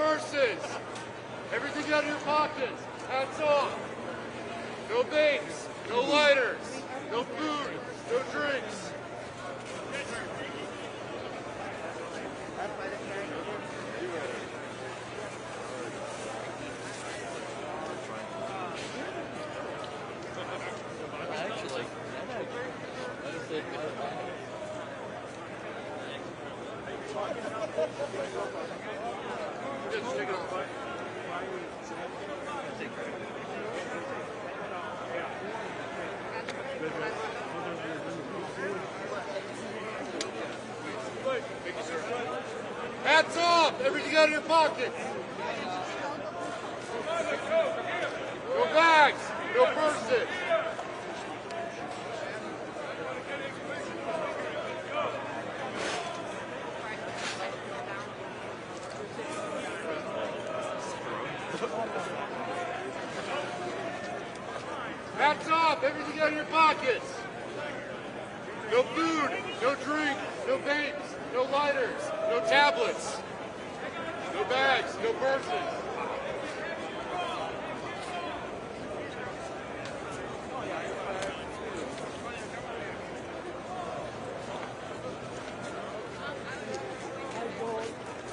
purses. Everything out of your pockets. Hats off. No vapes, no lighters, no food, no drinks. Hats off! Everything out of your pockets! No bags! No purses! Hats off! Everything out of your pockets! No food, no drink, no vapes, no lighters, no tablets, no bags, no purses.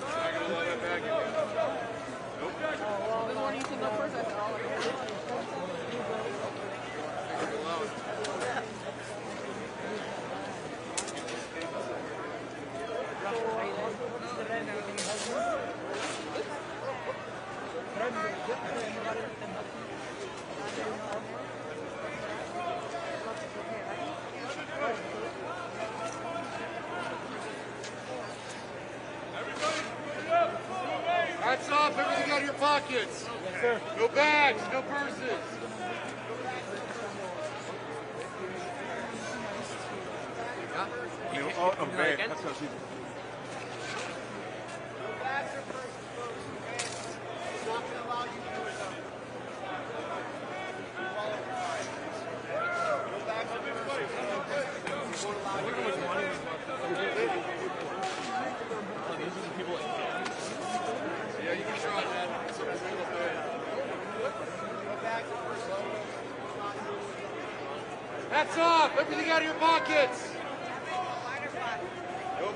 Not gonna let that back in. Nope. Hats off, everything out of your pockets. Yes, sir. No bags, no purses. Okay, that's what she's... Yeah, you can try that. It's a little bit. Hats off! Everything out of your pockets! Nope.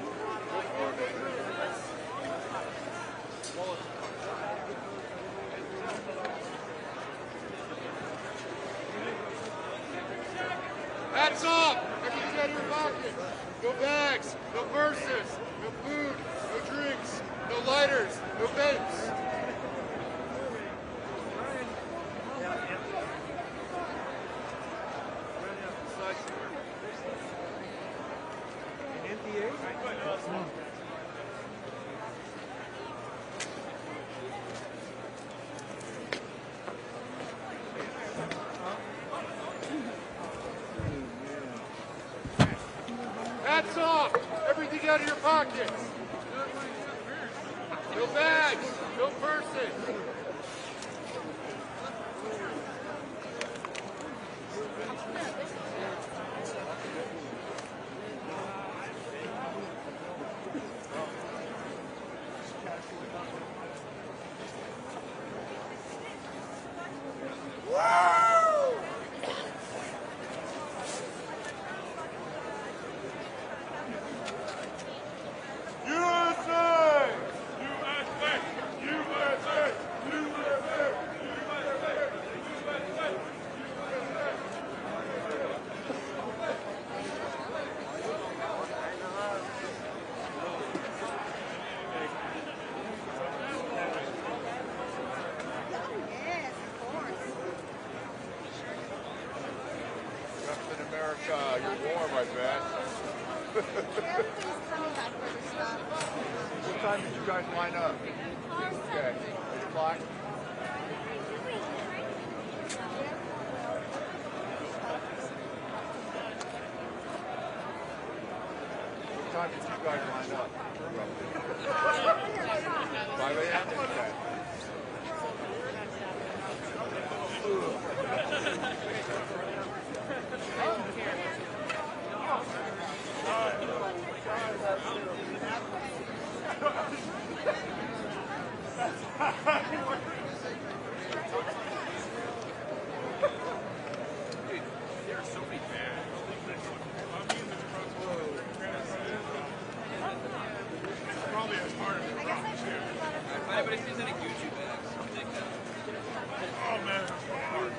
Hats off! Everything out of your pockets! No bags, no purses, no food, no drinks, no lighters, no vapes. Hats off! Everything out of your pockets! No bags, no purses. You're warm, I bet. What time did you guys line up? Okay, 8 o'clock. What time did you guys line up? 5 a.m.? Okay. There are so many bad. Probably as part of the problem too. If anybody sees any Gucci bags, take that. Oh man, that's so hard.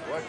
What?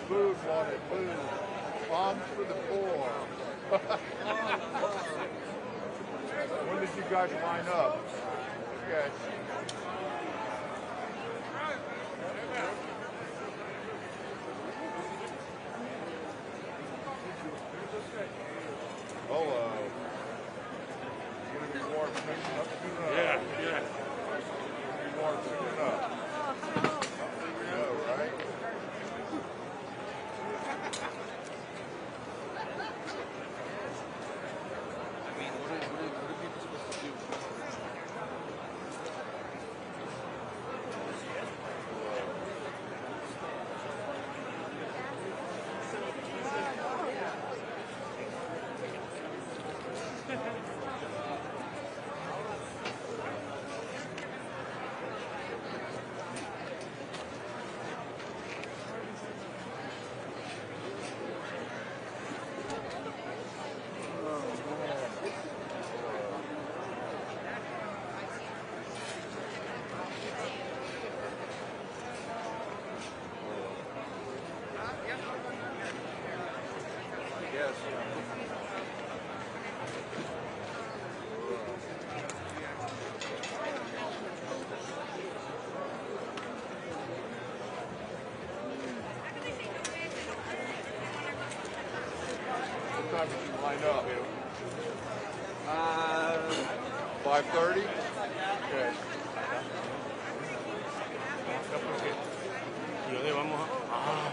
Food wanted, food. Bombs for the poor. When did you guys line up? Okay. Yeah, yeah. You want to tune it up. Yeah, right? I mean, what are people supposed to do? Yes. What time did you line up? 5:30? Okay. ¿Y dónde vamos a...? Ah.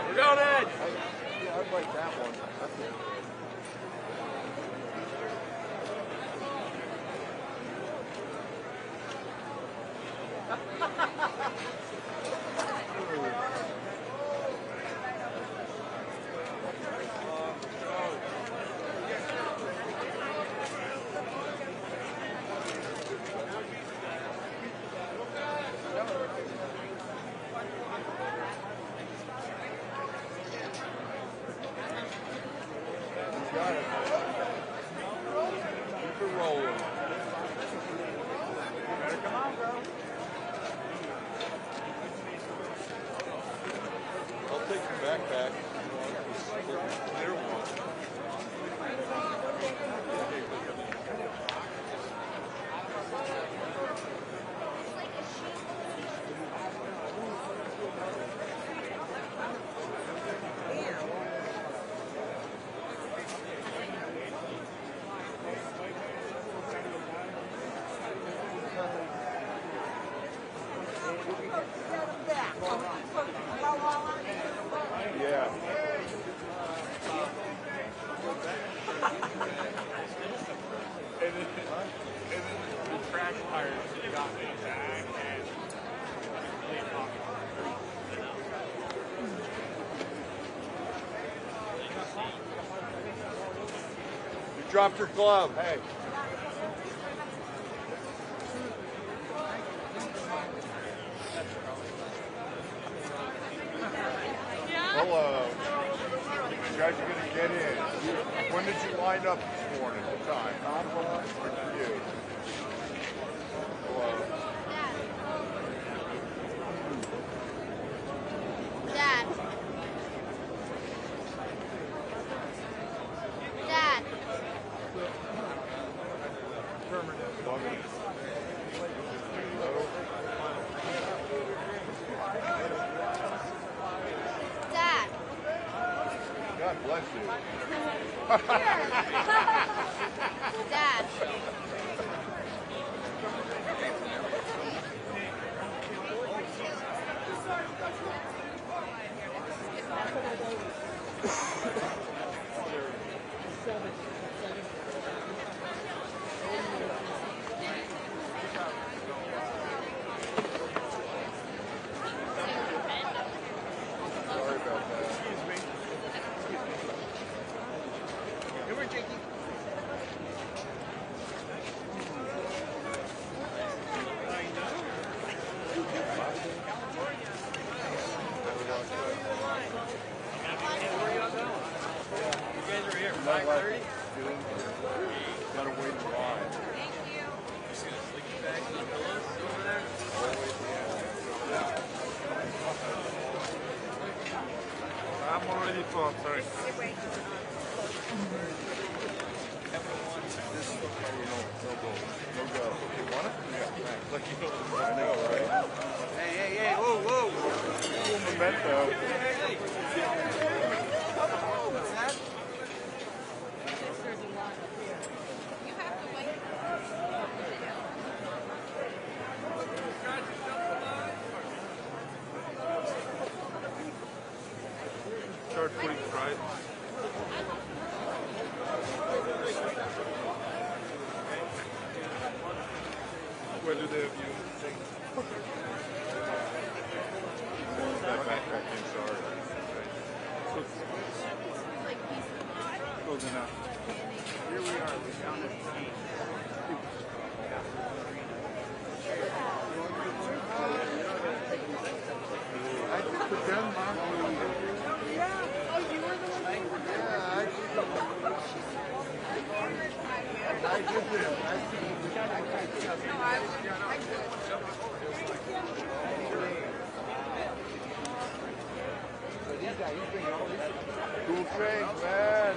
We're going in! Yeah, I'd like that one. That's it. Got it. Keep it rolling. Better come on, bro. I'll take your backpack. Clear one. Yeah. And then the track tires got me back and You dropped your glove. Hey. Hello. You guys are going to get in. When did you line up this morning? What time? Good for you. Hello. Dad. Dad. Dad. God bless you. Dad. Sorry about that. Gotta wait in line. I'm already full, sorry. No go. You want it? Yeah, thanks. Like you know, I know, right? Hey, whoa, whoa! Cool memento. right? Where do they have you? Closing out. Here we are, we found a key. I just put down my Yeah. Oh, you were the one that were I did this. No, I was. Cool things, man.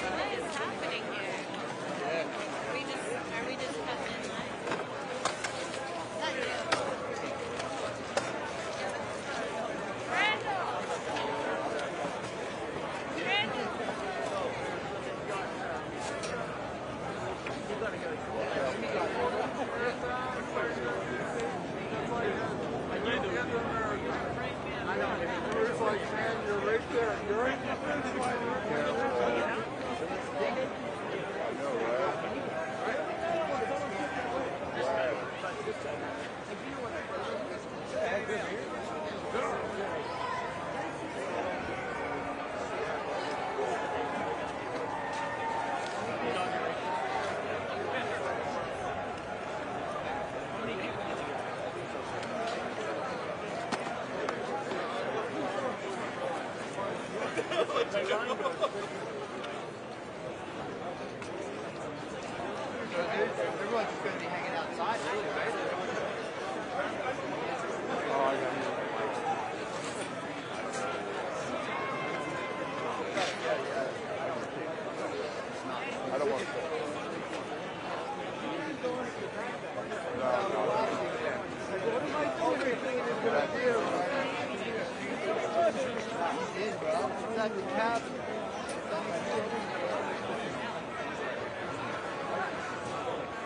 What is happening here? Are we just cutting in line? Not you. Randall! It's like, man, you're right there. You're right there. Everyone's just going to be hanging outside, really, right? I don't want to. He did, bro. It's like the cabin.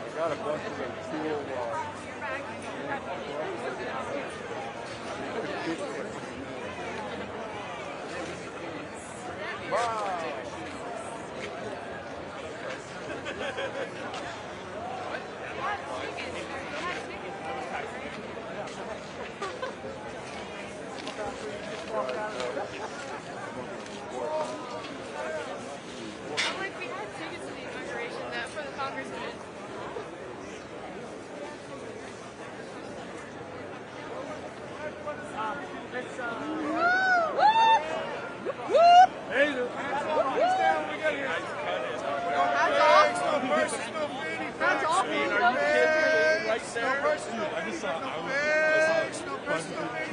I got a bunch of them cool wow. I'm like, we had tickets to the inauguration that for the congressman. Hey, the hands down, we got here. That's awful. Right there. I just saw.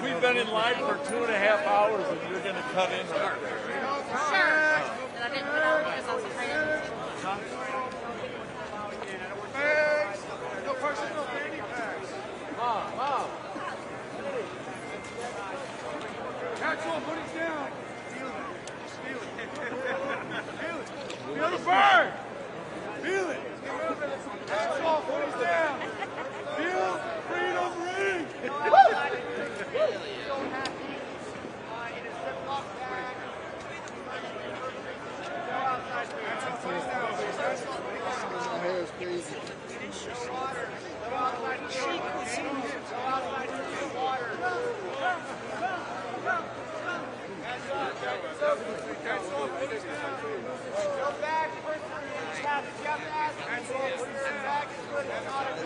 We've been in line for 2.5 hours, and you're going to cut in right there. Sure. And I didn't put on because I was afraid of it. No personal fanny packs. Mom. Maxwell, put it down. Feel the burn. Feel it. Maxwell, put it down. Feel freedom ring. My hair is crazy.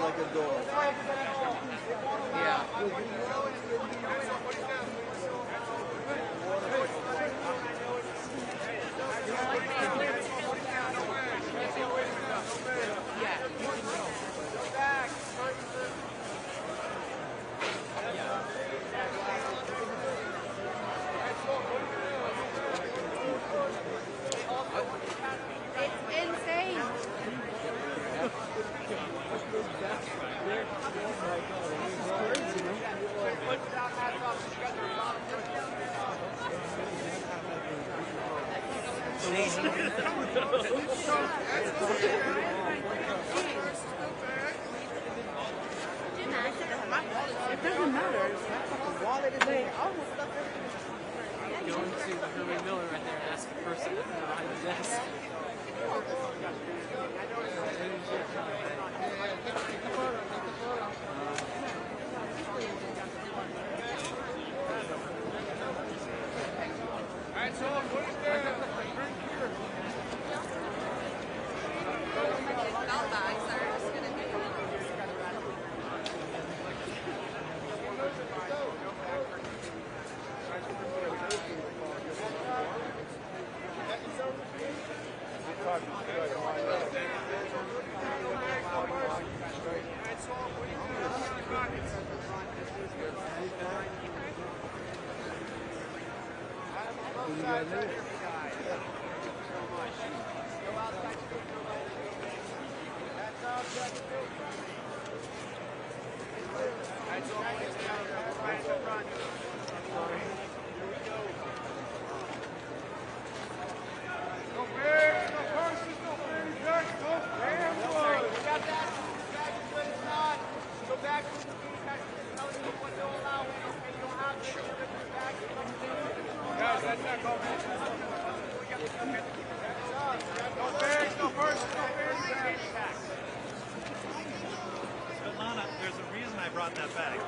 Like a door. Yeah. It doesn't matter. The wallet is there. Almost stuff everything. Go into the Herman Miller right there and ask the person behind the desk. Alright, so put it there. Belt bags are just going to be There's a reason I brought that bag.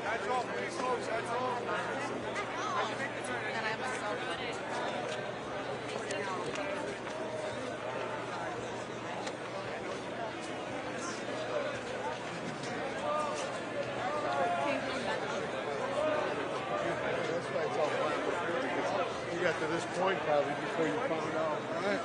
That's all, please, folks, that's all. that I'm so good at. That's why it's all fun. You got to this point probably before you found out, right?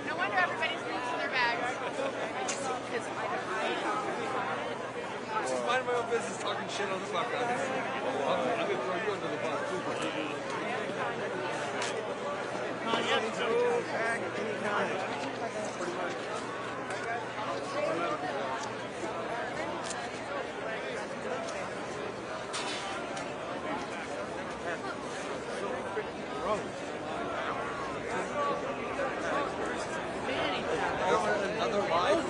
No wonder everybody's losing their bags. shit on the fucker. I'm gonna throw you under the bus too. Another live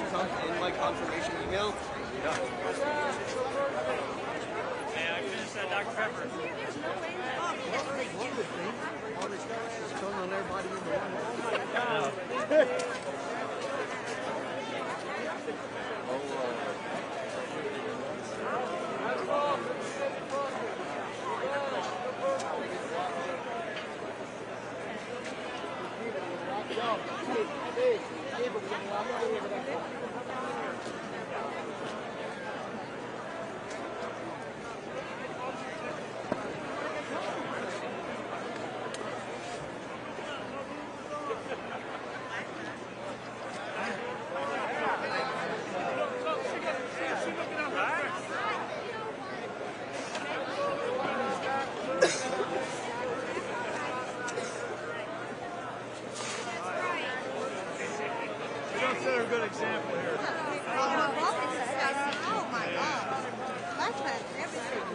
in my confirmation email. Yeah, I finished that Dr. Pepper. All this stuff is thrown on everybody in the room. Set a good example here. Oh my God. Flashbacks, everything.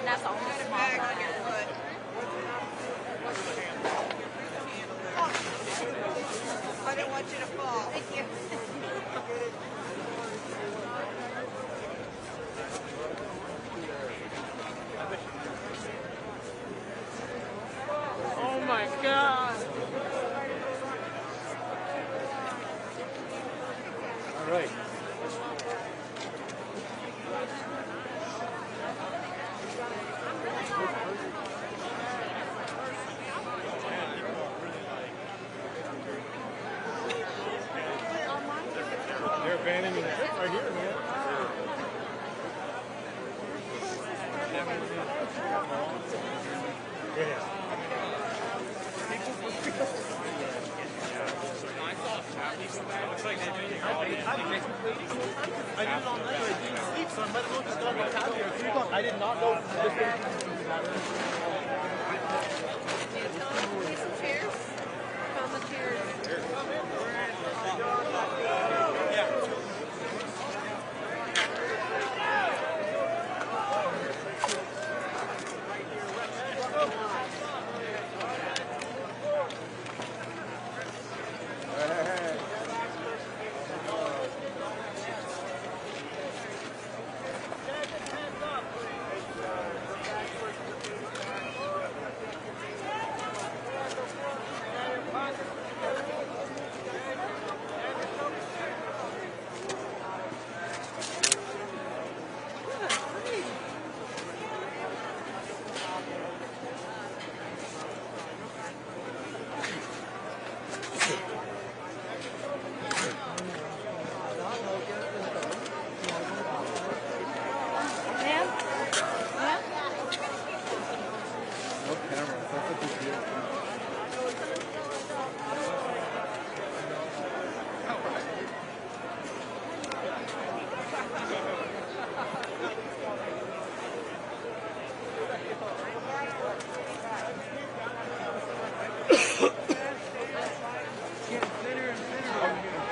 That's almost small. I didn't want you to fall. Thank you. Oh my God. All right. They're banning it right here, man. Looks like they're making all I did it all night. I didn't sleep, so I might as well just got my tab here at 3 o'clock. I did not know this was Need some chairs? Found the chairs.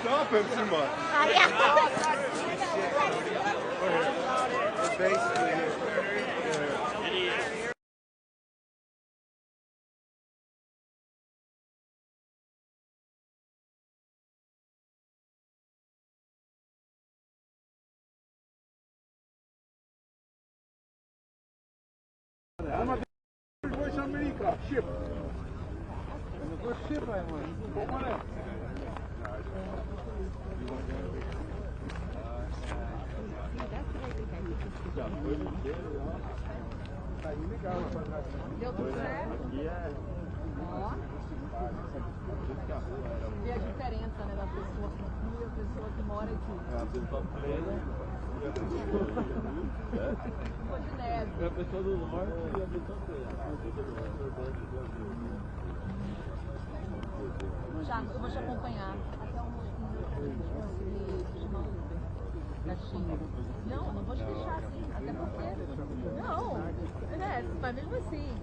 Stop him too much. We're basically here. Voice America, ship. What ship I want? Deu tudo certo? Ó. Vê a diferença, né, da pessoa aqui e a pessoa que mora aqui. É a pessoa preta e a pessoa de neve. É a pessoa do norte e a pessoa preta. Thiago, eu vou te acompanhar até um da China. Não, não vou te deixar assim, até porque. Não, né? Mas mesmo assim.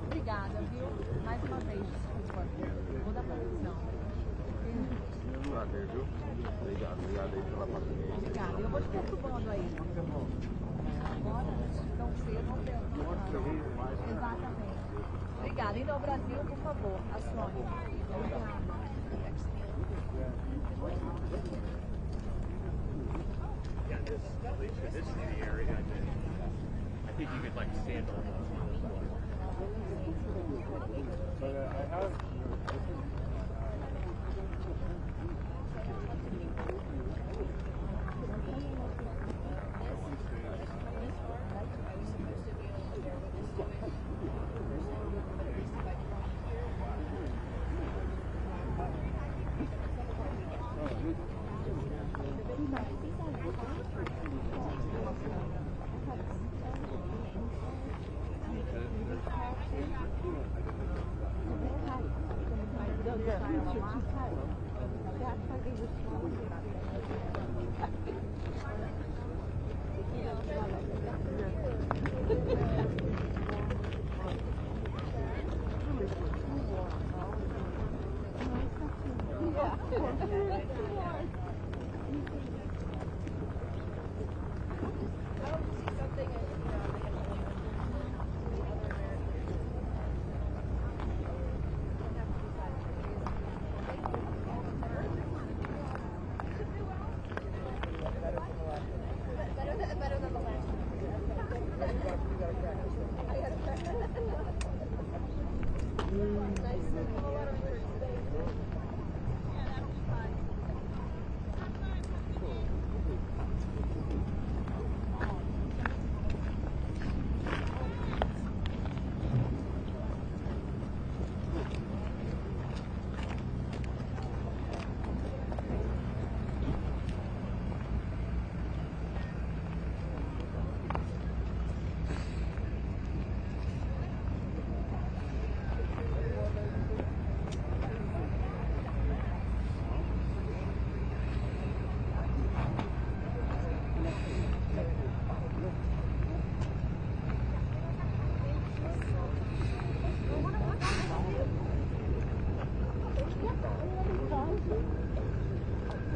Obrigada, viu? Mais uma vez, desculpa. Vou dar pra televisão. Obrigado, viu? Obrigado aí pela paciência. Obrigada. Eu vou te perturbando aí. Agora, tão cedo, não tem. Exatamente. Obrigada. Indo ao Brasil, por favor, a Sônia. Obrigada. Yeah, this is the area. I think you could like stand on those. But I have.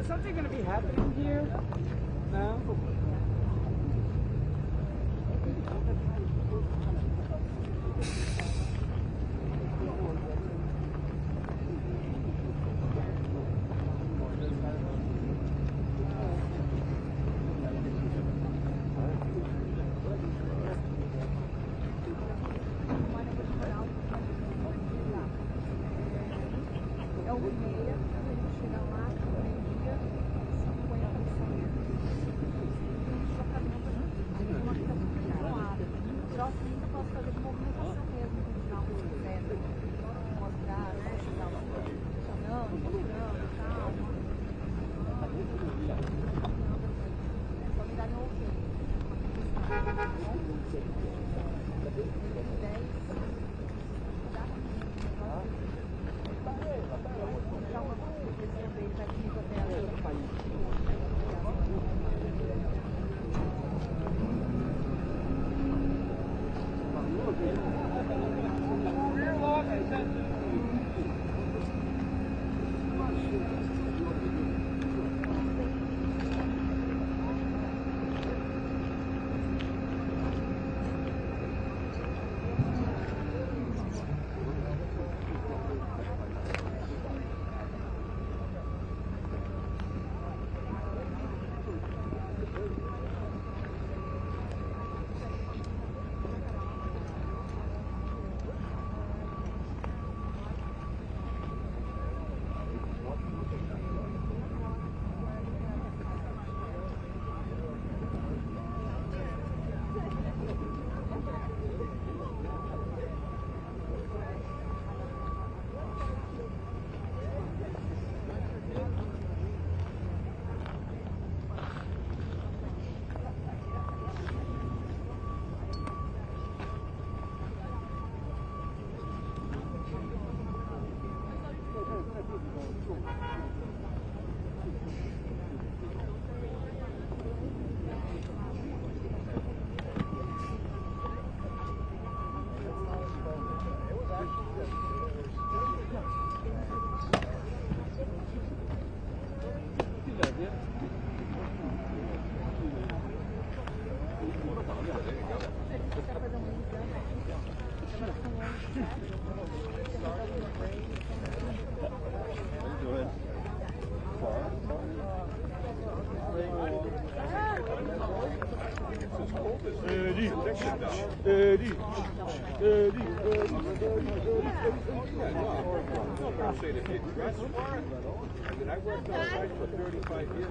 Is something going to be happening here? No? I worked outside for 35 years.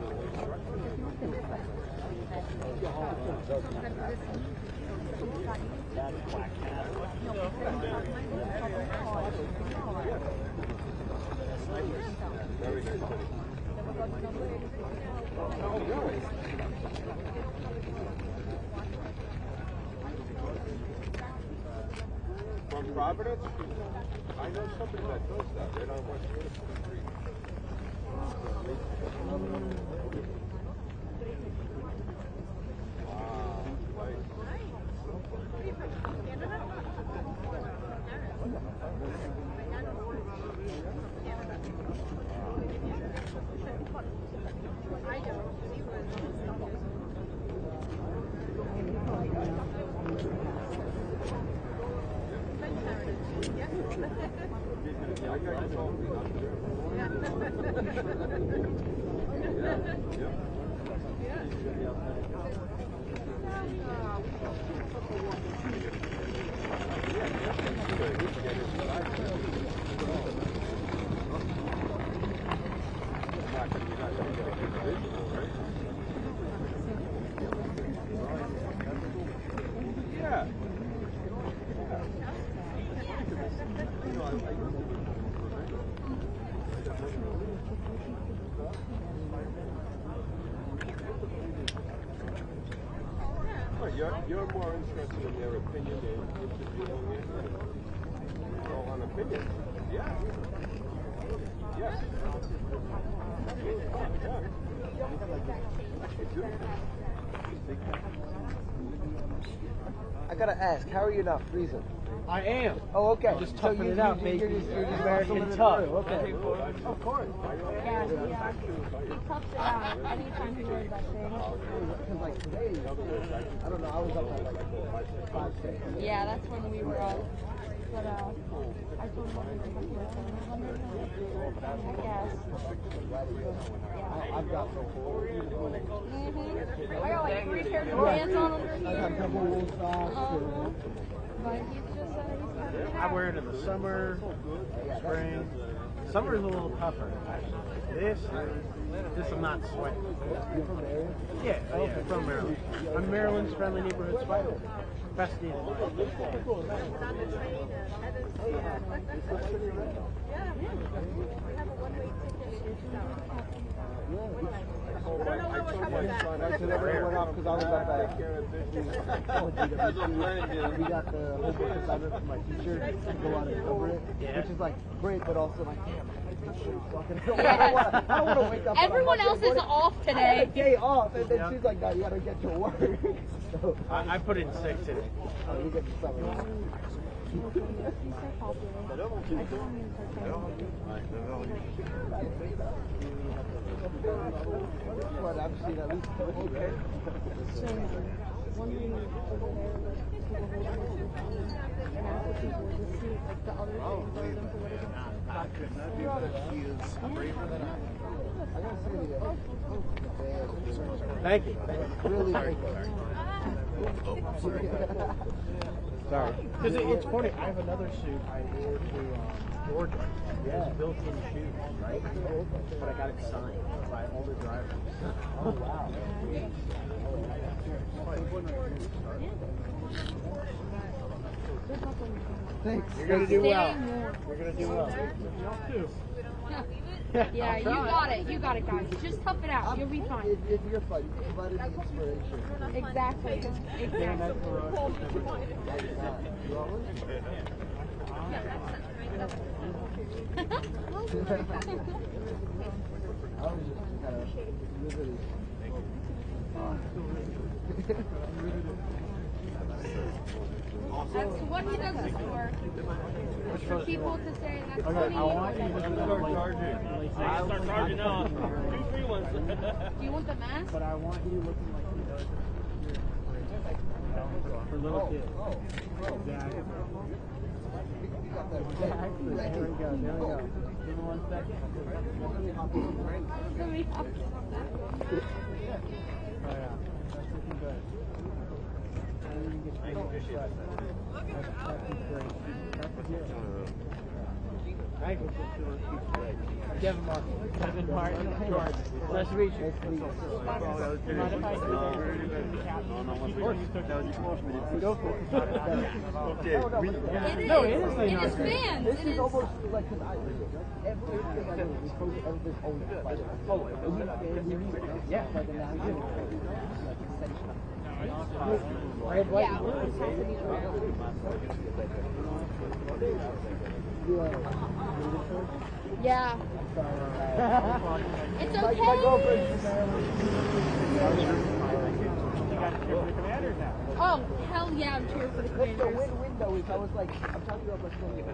Very nice. Oh, really? From Providence? I know somebody that does that right on West Universal Street. Wow, You're more interested in their opinion than interviewing it. Oh, on opinion? Yeah. Yes. I gotta ask, how are you not freezing? I am. Oh, okay. Just toughing it out, baby. You're just American tough. Okay. Of course. Yeah. He toughs it out anytime he wears that thing. Because like today, I don't know, I was up at like 5, 6. Yeah, that's when we were up. But I told him I guess. I've got some I got like 3 pairs of pants on under I got a here. couple wool socks. But he's just he's toughing it I out. wear it in the summer, spring. Summer is a little tougher, actually. This I'm not sweating. You from there? Yeah, from Maryland. I'm Maryland's friendly neighborhood spider. Best deal. I told everyone off because I was at that. We got the whole book assignment from my teacher to go out and cover it, which is like great, but also like, damn, I don't want to wake up. Everyone else is off I had a today. day off, and then she's like, no, you gotta get to work. So, I put in 6 today. you get to something. But I've seen at least okay. Thank you. Really Sorry. Because it's funny, I have another suit I wore to Georgia. It's built-in shoes, right? But I got it signed by all the drivers. Oh, wow. Thanks. You're going to do well. You're going to do well. Yeah, you got it. You got it, guys. Just tough it out. You'll be fine. If you're fun, you provided the inspiration. Exactly. Exactly. I was just kind of riveted. That's what he does this for. For people to say that's funny. I want you to start charging. I'll start charging now. 2 free ones. Do you want the mask? But I want you looking like you does. little kids. Exactly. Exactly. There we go. There we go. Give me 1 second. Oh yeah. That's looking good. I didn't get to do this, but that's great. That's good. Thank you. Kevin Martin. Kevin Martin. George. Nice to meet you. Mind if I do Go for it. Okay. No, it is. It is fans. This is almost like an island. Everything I do is supposed to everything owned by the yeah, like a national Yeah. It's okay. My girlfriend. Oh, hell yeah, I'm cheering for the What's the Commanders. win-win though is I was like, I'm talking about my phone. Yeah.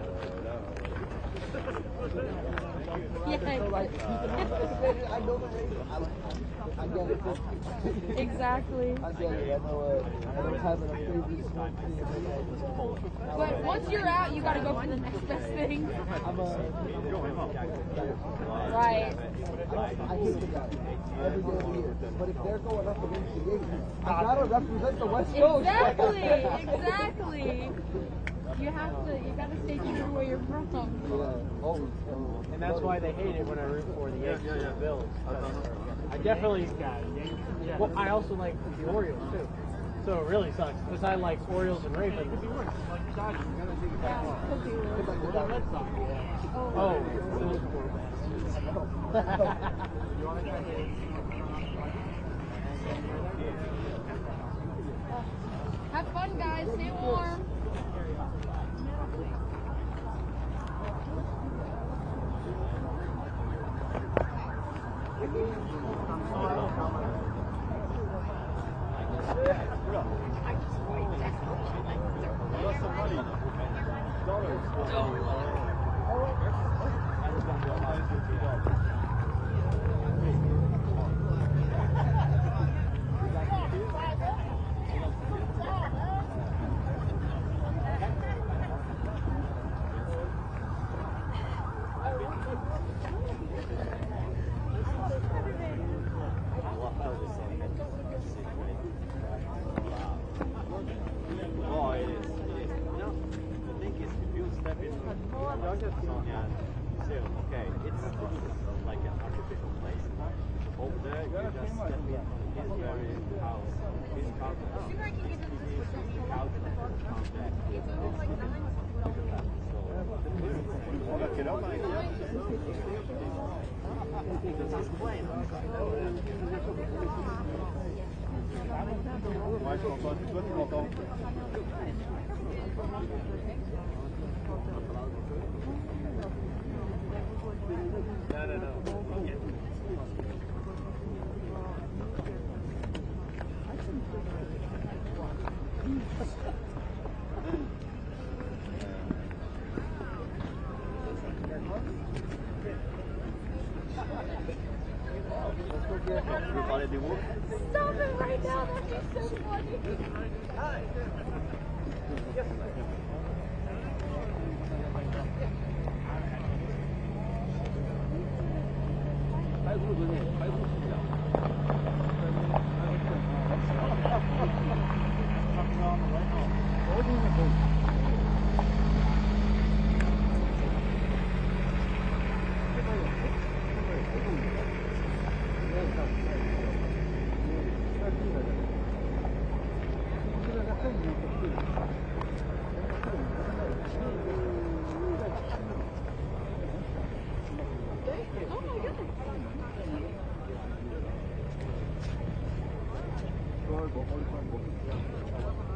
So like, I know the radio. I get it. Exactly. I get it. I know having a favorite sport. But once you're out, you gotta go for the next best thing. I'm Right. I hate the guy every day of the year. But if they're going up against the Yankees, I gotta represent the West Coast. Exactly. Exactly. You gotta stay true to where you're from. Yeah. Always. And that's why they hate it when I root for the Yankees and the Bills. I definitely, well, I also like the Orioles too. So it really sucks because I like Orioles and Ravens. Oh, those poor bastards. Have fun, guys. Stay warm. Stop it right now, that'd be so funny.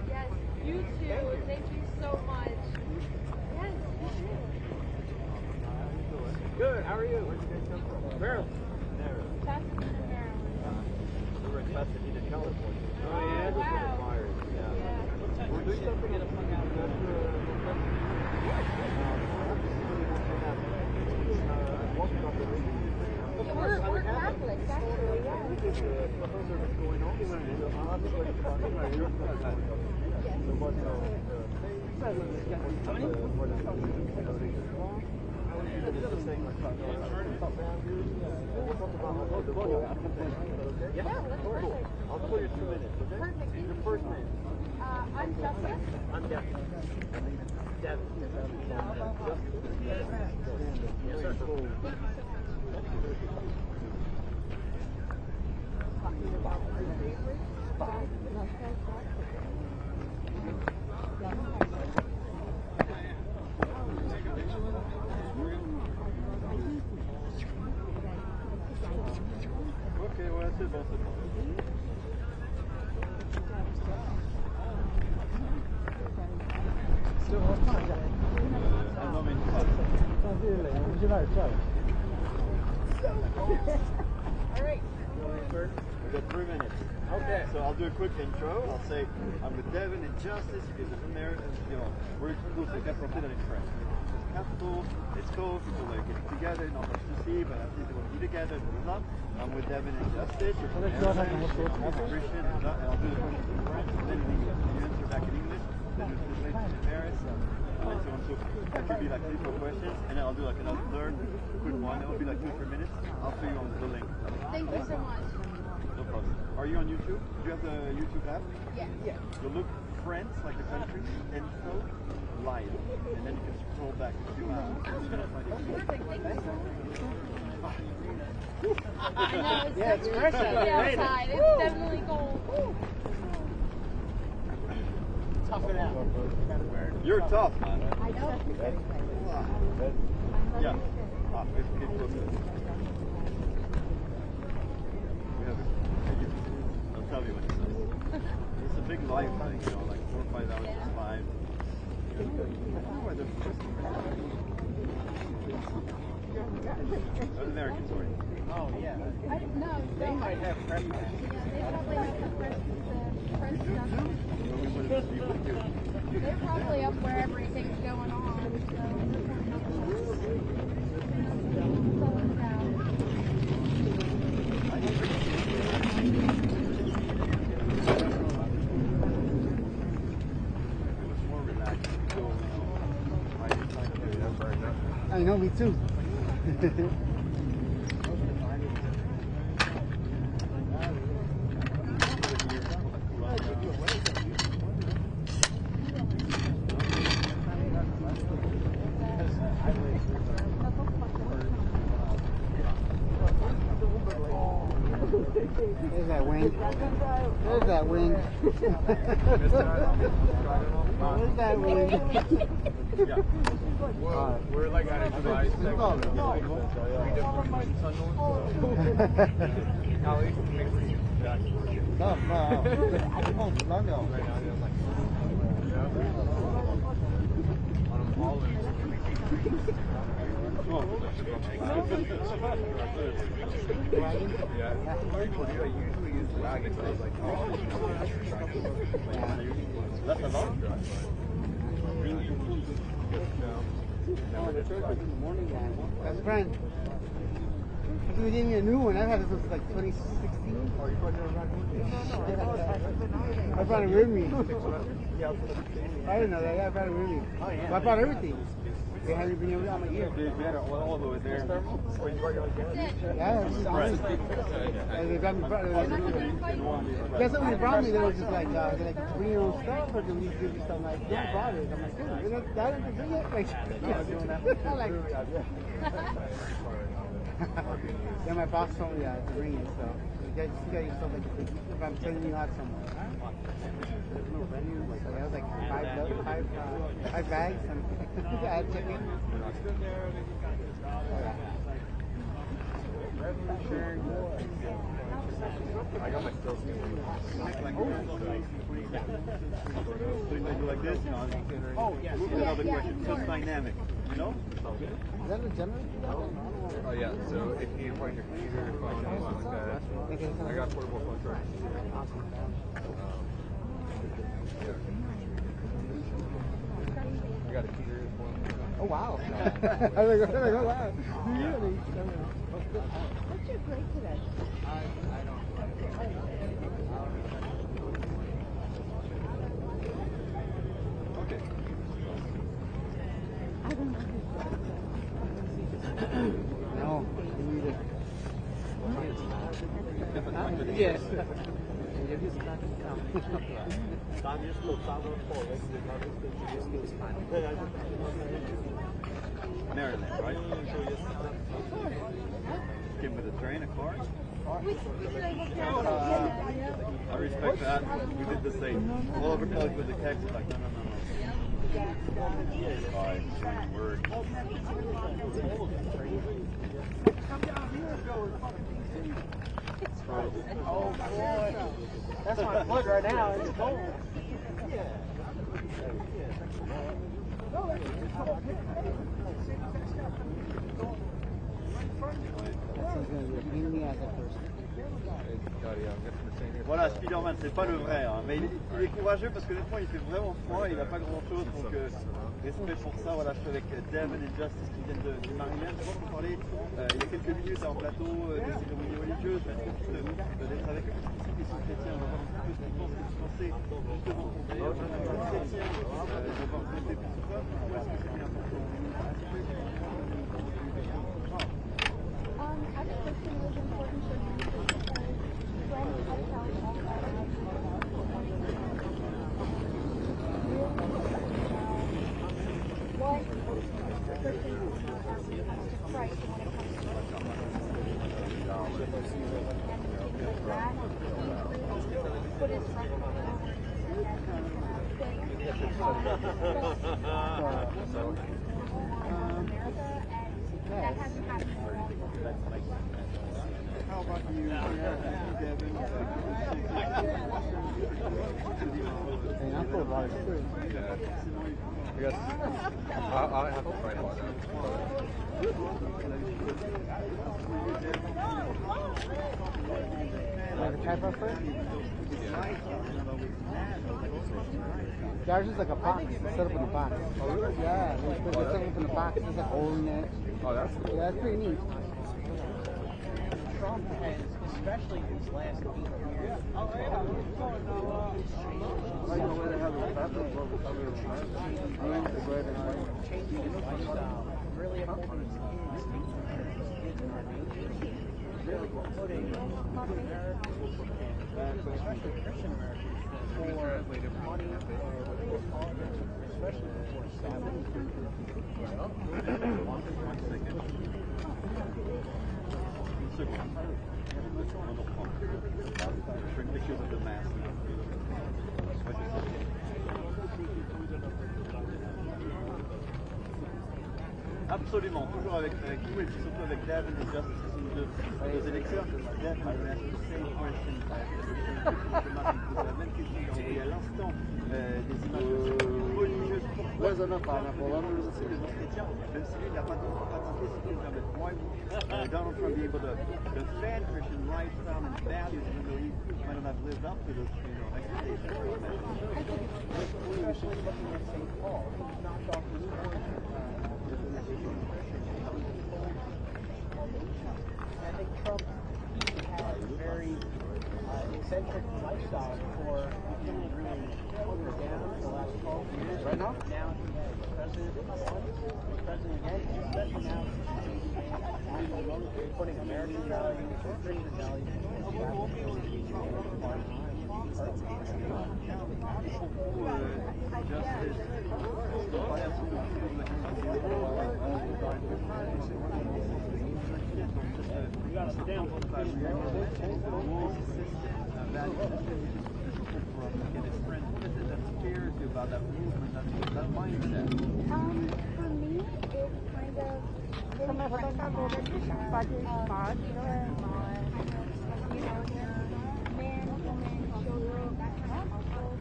Yes, you too. Thank you so much. Yes, you too. Good. How are you? Where'd you guys come from? Maryland. Pasadena, Maryland. We were in Pasadena, California. Oh yeah. Wow. We're doing something in a fun out We're Catholics, actually, yeah. going on. I'll call you 2 minutes, okay? Perfect. Your first name. I'm Justice. I'm Devin. Devin. Yes, sir. Okay, well, that's it. Alright. We got 3 minutes. Okay. So I'll do a quick intro. I'll say I'm with Devin and Justice. You guys are from there. And, you know, we're exclusive. That's what I did in French. It's capital. It's cool. People are getting together. Not much to see, but at least they want to be together. Blah, blah, blah. I'm with Devin and Justice. You're from Christian. And I'll do the questions in French. Then you answer back in English. Then we translate to Paris. And so on. So that could be like 3-4 questions. And then I'll do like another third quick one. That will be like 2-3 minutes. I'll show you on the link. Thank you so much. No problem. Are you on YouTube? Do you have the YouTube app? Yeah. So look France, like the country, info, live. And then you can scroll back a few hours. Perfect. Thank you so much. I know it's Yeah, it's fresh out definitely there, ain't it? outside. It's definitely cold. Tough it out. You're tough, man. I know. Yeah. Keep close. We have it. I'll tell you what it says. It's a big live thing, you know, like 4 or 5 hours is live. I don't know why they're American, sorry. Oh, yeah. No, They might have fresh yeah, they probably have the fresh stuff. They're probably up where everything's going on. I know, me too. There's that wing. There's that wing. There's that wing. We're like at a device section. Usually use wagons. I was like, That's a long drive. That's friend. We gave me a new one. I've had this since like 2016. I brought it with me. I didn't know that. Yeah, I brought it with me. Well, I brought everything. They haven't been able to on my ear. They had it all the way there. Yeah, it's honest. They got me. That's what they brought me. They were just like, they're like, bring your own stuff, or do we give you something? Like, yeah, I brought it. I'm like, dude, that didn't bring it. Like, I'm like, yeah, my boss told me to bring it. So you got yourself like, if I'm sending you out somewhere. There's no venue. Like, I was like five bags, and I had chicken. I got my skills. Like this, you know. Oh, yeah. Another question. So it's dynamic, you know? Is that a generator? Oh yeah, so if you point your computer, phone, anything like that, I got a portable phone charger. I got a heater as well. Oh wow. I was like, oh wow. What's your grade today? I don't. Yeah. Maryland, right? Came with a train, a car? I respect that. We did the same. All of our colleagues with the text was like, no. Bye. Word. Oh boy. That's my plug right now. It's cold. Voilà, Spider-Man, c'est pas le vrai, hein, mais il est courageux parce que honnêtement il fait vraiment froid, il n'a pas grand chose, donc respect pour ça. Voilà, je suis avec Devin et Justice qui viennent du Maryland. Je vais vous parler il y a quelques minutes en plateau des cérémonies religieuses. Je vais être d'être avec eux parce qu'ils sont chrétiens. On va voir un petit peu ce qu'ils pensent, ce que vous pensez justement d'ailleurs chrétien, de voir voter pour ce peuple. Pourquoi est-ce que c'est bien important? I think this thing was important for me because when I tell all what Christians to Christ when it comes to that, put it front that hasn't happened for a long time. How about you, Devin? And I put a lot of food. I guess I'll have to try about that. Like a type of fruit? Ours is like a box. It's set up in a box. Oh, really? Yeah, it's set up in a box. There's like hole in it. Oh, that's cool. Yeah, that's pretty neat. Trump has, especially these last 8 years, changing his lifestyle, really upholding his kids in our nation, really putting Americans, and especially Christian Americans, for money, for politics, especially for establishment. Absolument, toujours avec vous et puis surtout avec Devin et Justice, qui sont deux électeurs. Devin, I would ask the same question. Je vous pose la même question que j'ai envoyée à l'instant des images religieuses. Pourquoi chrétien, même si lui n'a pas toujours pratiqué ce qu'il veut. Why would Donald Trump be able to defend Christian rights, found and values, even though he might not have lived up to those expectations? I think Trump had a very eccentric lifestyle before he didn't really hold her down for the last 12 years. Right now? Now he has president again, especially now he's putting American values, Christian values, You gotta sit down. About that movement, that mindset. For me, it's kind of man, woman, children, that kind of household.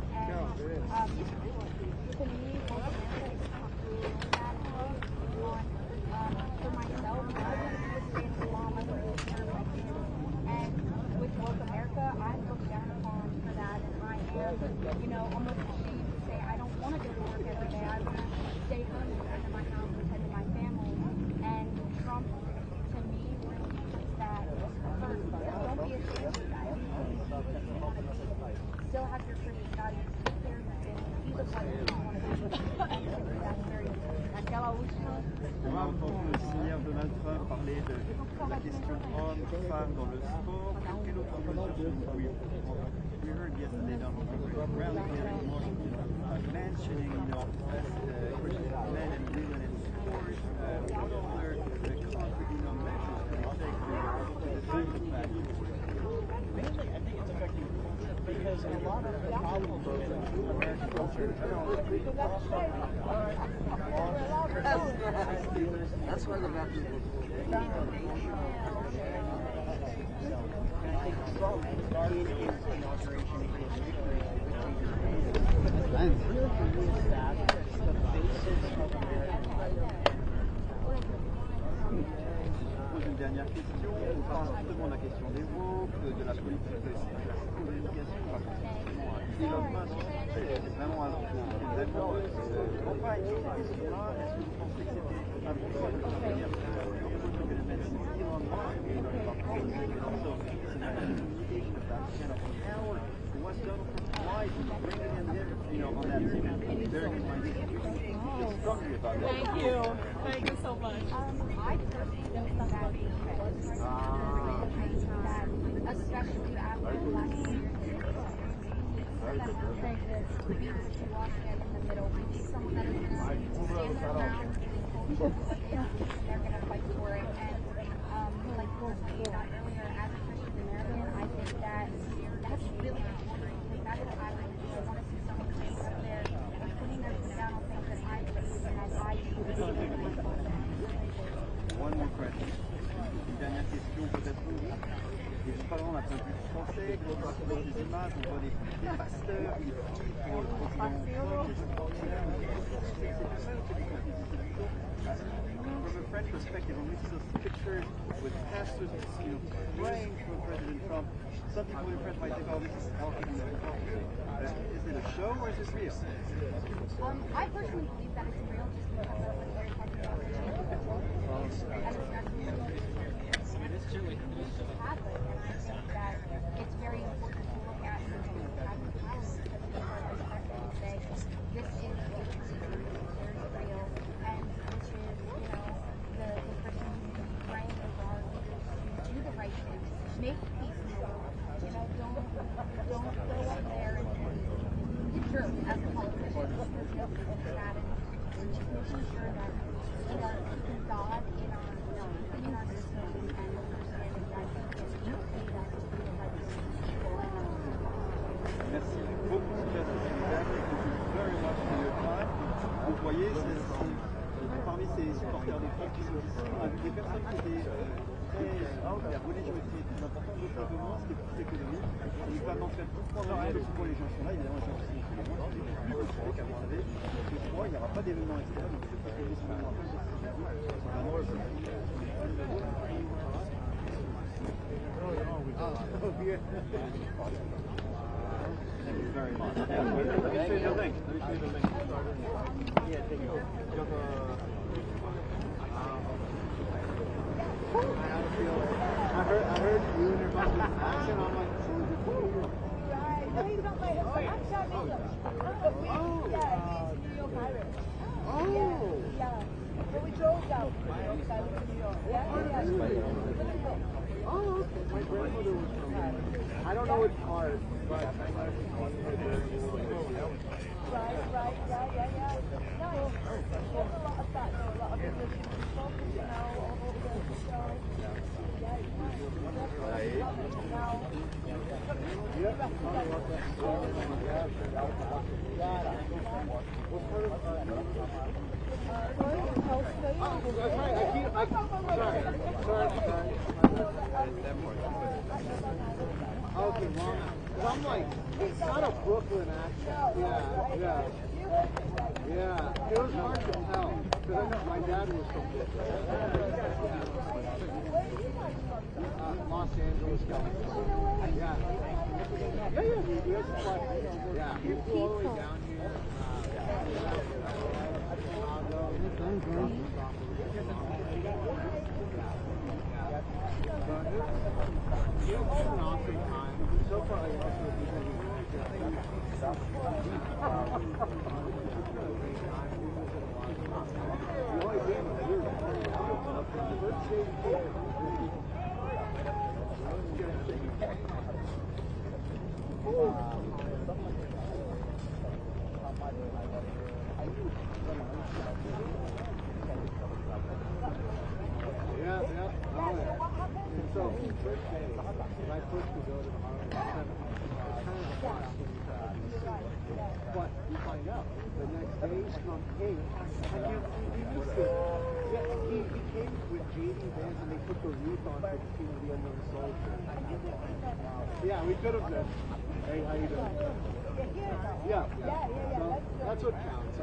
And to me, for myself, I want to stay in Islam as a and with woke America, I'm looked down upon for that, and I am, almost ashamed to say I don't want to go to work every day. I want to stay home and tend to my house and tend to my family. And Trump, to me, really puts that first. Don't be ashamed of that. Still have your freedom. God, you sit there and he's a part of Aquela última. On a entendu aussi hier Donald Trump parler de la question homme-femme dans le sport. Quelle autre mesure we heard yesterday down on the rally mentioning, men and women in sport. What other concrete measures can we take to defend the fact? Mainly, I think it's affecting culture because a lot of the problems in American culture That's why the Baptist and I think Trump started his inauguration in his victory really to reestablish the basis of American. Une dernière question, on parle justement de la question des woke, de la politique, de la communication, pas forcément Elon Musk, c'est vraiment un d'accord campagne sur ces questions-là. Est-ce que vous pensez que c'était un bon choix de toute manière Elon Musk and also communication of that kind of power? Was Donald Trump wise in bringing him in, on that very good idea? Feel strongly about that. Thank you. Thank you so much. I personally don't think that he was that, especially after the last year. We need to walk in the middle. We need someone that is going to stand their ground and they're going to fight for it. And like you were saying about earlier, as a Christian American, I think that's really important because that's what I want to do. I want to see someone standing up there and putting their foot down on things that I believe and that I do. One more question. Une dernière question peut-être pour vous. Et je parle d'un point de vue français, quand on voit des images, on voit des pasteurs qui prient pour le président. From a French perspective, when we see those pictures with pastors, praying for President Trump, some people in France might think, oh, this is is it a show or is it real? I personally believe that it's real just because of what they're talking about and especially Catholic, and I think that it's very important to look at the Catholic calendar because people are respected and say this is very real, and this is, the Christian community praying over our leaders to do the right thing, make peace in the world. Don't go up there and be jerk as a politician. That and just making sure that we are keeping God in our system and understanding that He is lead us to do the right thing. Merci beaucoup, thank you very much for your time. Vous voyez, parmi ces supporters de foot qui sont ici, on a vu des personnes qui étaient la religiosité est plus importante, d'autres un peu moins, ce qui est plus économique. Et il va m'en faire comprendre pourquoi les gens sont là. Évidemment, les gens qui sont musulmans, c'est plus compliqué qu'à mon avis. Je crois qu'il n'y aura pas d'événement extérieur, donc c'est pas que les musulmans. Thank you very much. Let me show you the link. Yeah, take it. I heard you and your mom was action. I'm like, Right. No, he's not my husband. I'm Sean England. But he's New York Irish. oh. Yeah. But we drove down to New York. I live in New York. Yeah. Oh, okay. My grandmother was from there. I don't know which part, but my mother was Right. Yeah. No, there's a lot of that. There are a lot of religious people, all over the show. Okay, well, I'm like, it's not a Brooklyn accent. Yeah. It was hard to tell because I know my dad was from Brooklyn. Los Angeles, California. Yeah. Yeah. He flew all the way down here. It's an awesome time. So far, I also But you find out the next day from hey, I can't see you used to. Yeah, he came with JD Vance and they put the wreath on for the King of the Unknown Soldier. Yeah, we could have been. Hey, how you doing? Yeah. So that's what counts.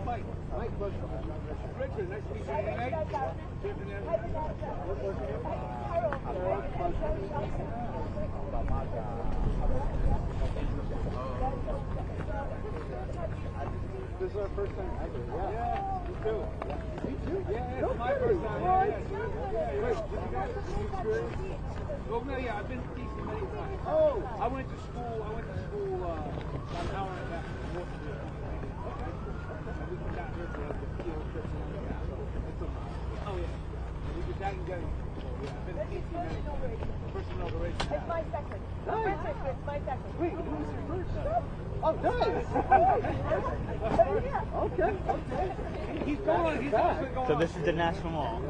Mike, Richard, nice to meet you. This is our first time ever. Yeah. Me too. Me too? Yeah, it's my first time. Oh, no, yeah, I've been to D.C. many times. Oh! I went to school about an hour and a half from Washington. Okay. And we got here for the field trips and all that. So it's a mile. Oh, yeah. And we did that and get it. Yeah, I've been to D.C. many times. First inauguration. It's my second. Nice. It's my second. Wait, who was your first? Oh, nice. Okay. He's going. He's going. So this is the National Mall.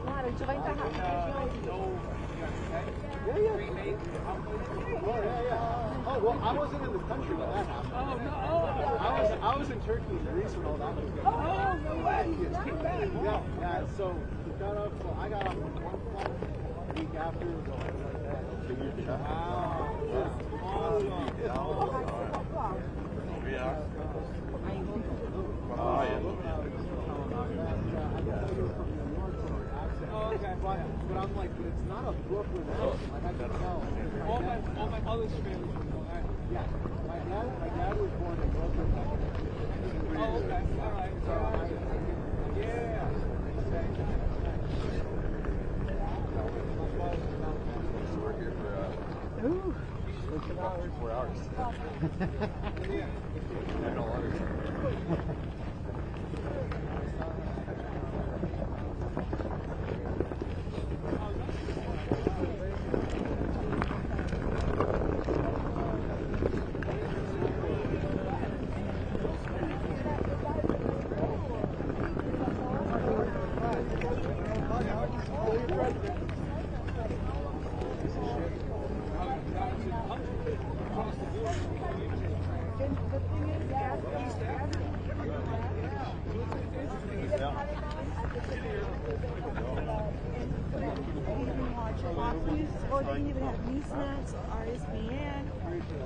Claro, a gente vai encarrar. Oh, well, I wasn't in the country when that happened. Oh, no. I was in Turkey and Greece when all that was going on. Oh, no way. Yeah, so we got up, so I got up on one flight a week after. But I'm like, but it's not a Brooklyn accent. Like I can tell. All my mother's family was born. Yeah, my dad was born in Brooklyn. Oh, okay, all right. So yeah. Ooh. 4 hours. Yeah. I don't want to. Or they didn't even have Newsmax or RSBN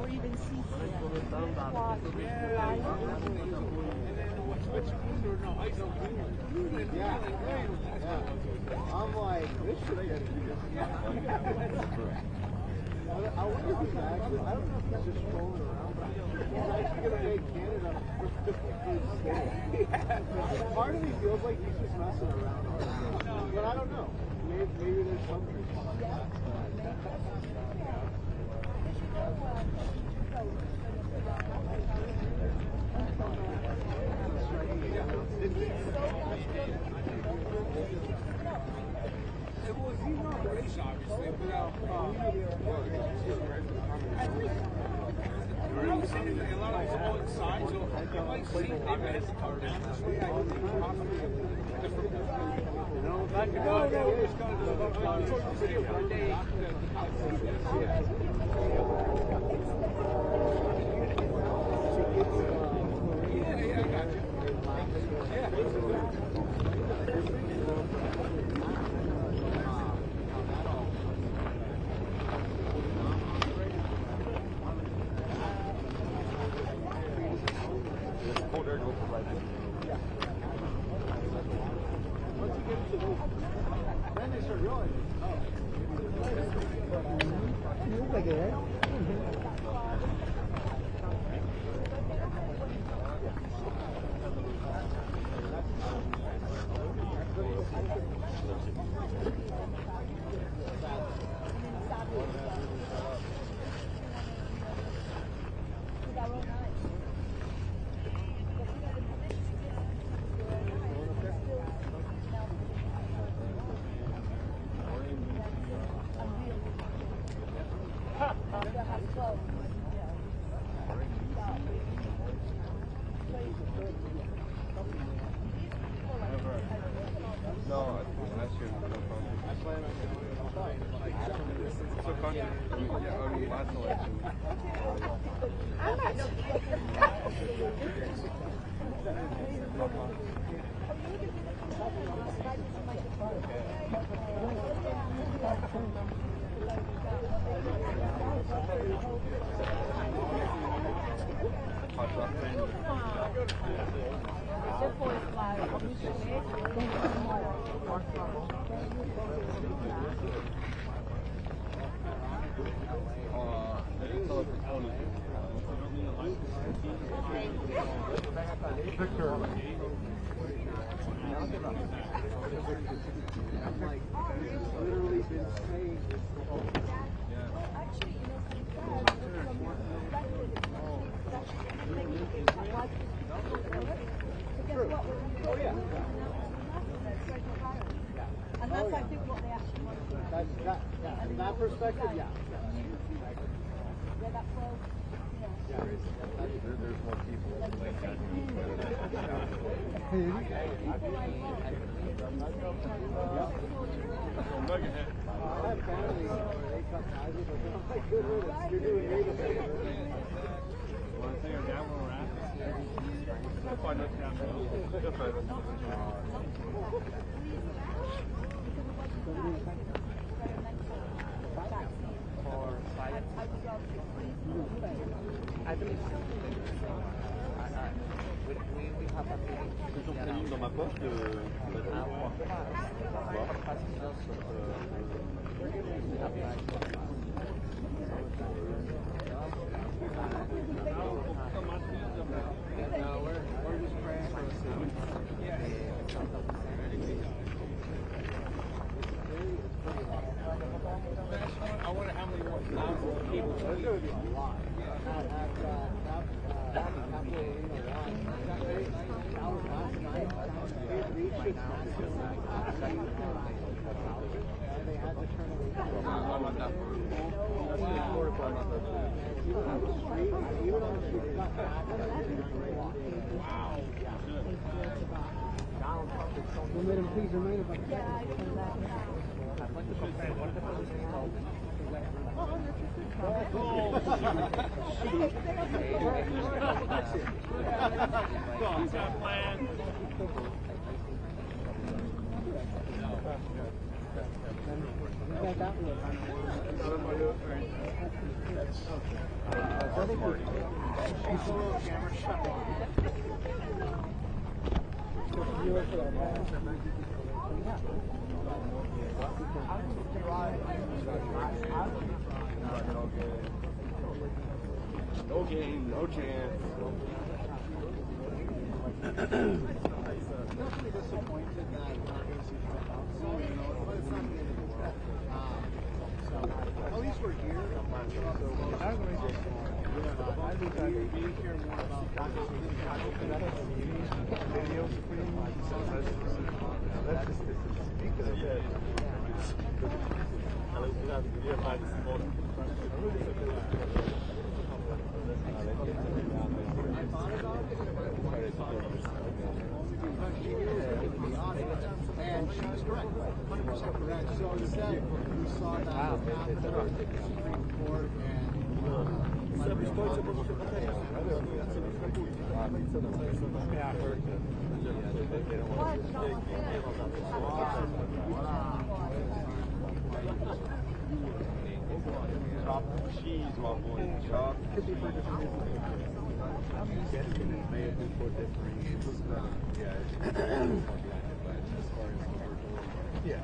or even I'm like, this should get I wonder if he's actually, I don't know if he's just strolling around, but he's actually going to make Canada part of me feels like he's just messing around. But I don't know. Maybe there's something. Well, he's not the race, obviously, but a lot of people inside, so you might see I'm at the car down this way. I don't think it's possible. No, back to go. It's going to the video for a day. Yeah, I got you. Depois, claro, alguns Victor. Literally been saying oh yeah. And that's, I think, what they actually want to do. From that perspective, yeah. Yeah, that flow. There's more people like that. I have family where they cut ties with us. I'm like, good riddance. You're doing me the favor. Want to say our dad where we're at? I'll find us down Ils ont pris dans ma poche de I wonder how many more people. There's going to be a lot. Madam, please remain if I can. No game, no chance. Definitely disappointed that it's not the end of the world. At least we're here. I think I could be here more about and she was correct, 100% correct. So instead, we saw that after the Supreme Court cheese, waffle, chop. Could be for different reasons. I'm guessing it may have been for different reasons. Yeah, but as far as yeah.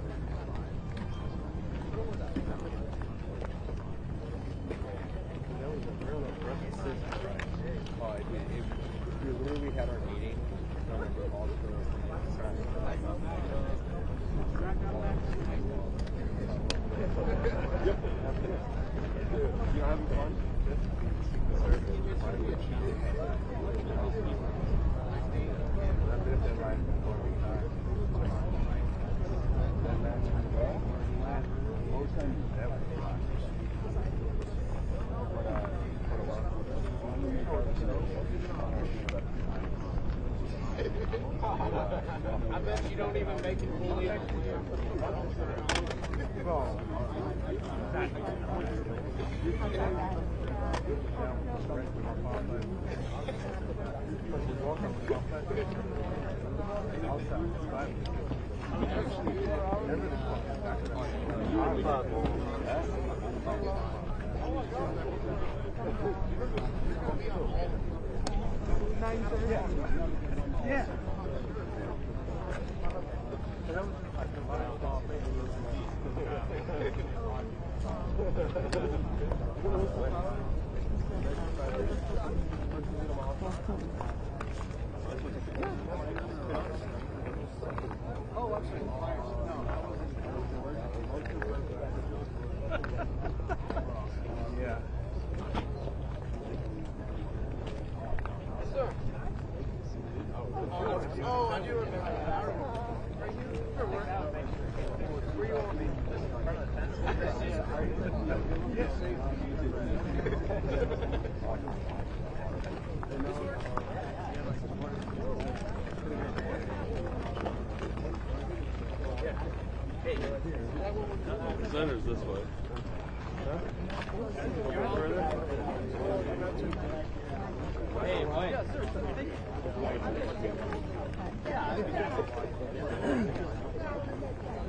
That was a real aggressive decision, right? We literally had our meeting. I remember all the Yep. You know, having fun? I bet you don't even make it fully clear. Vivo. Yeah. Yeah. Oh, I do remember that. Are you for work? Were you on The center's this way. Huh? Hey, wait.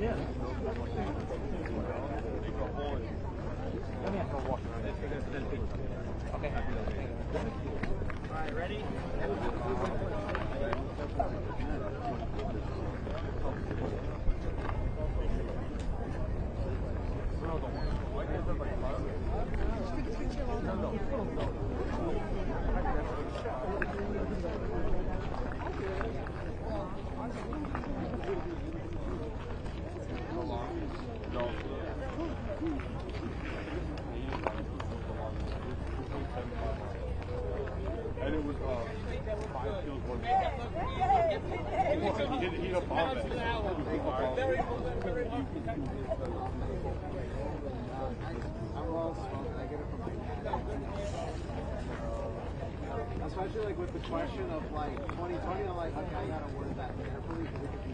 Yeah. Okay. All right, ready? And it was 5 kills, 1 he don't bomb it. I'm lost. I get it from especially like with the question of like 2020, I'm like, okay, I gotta word that carefully because it could be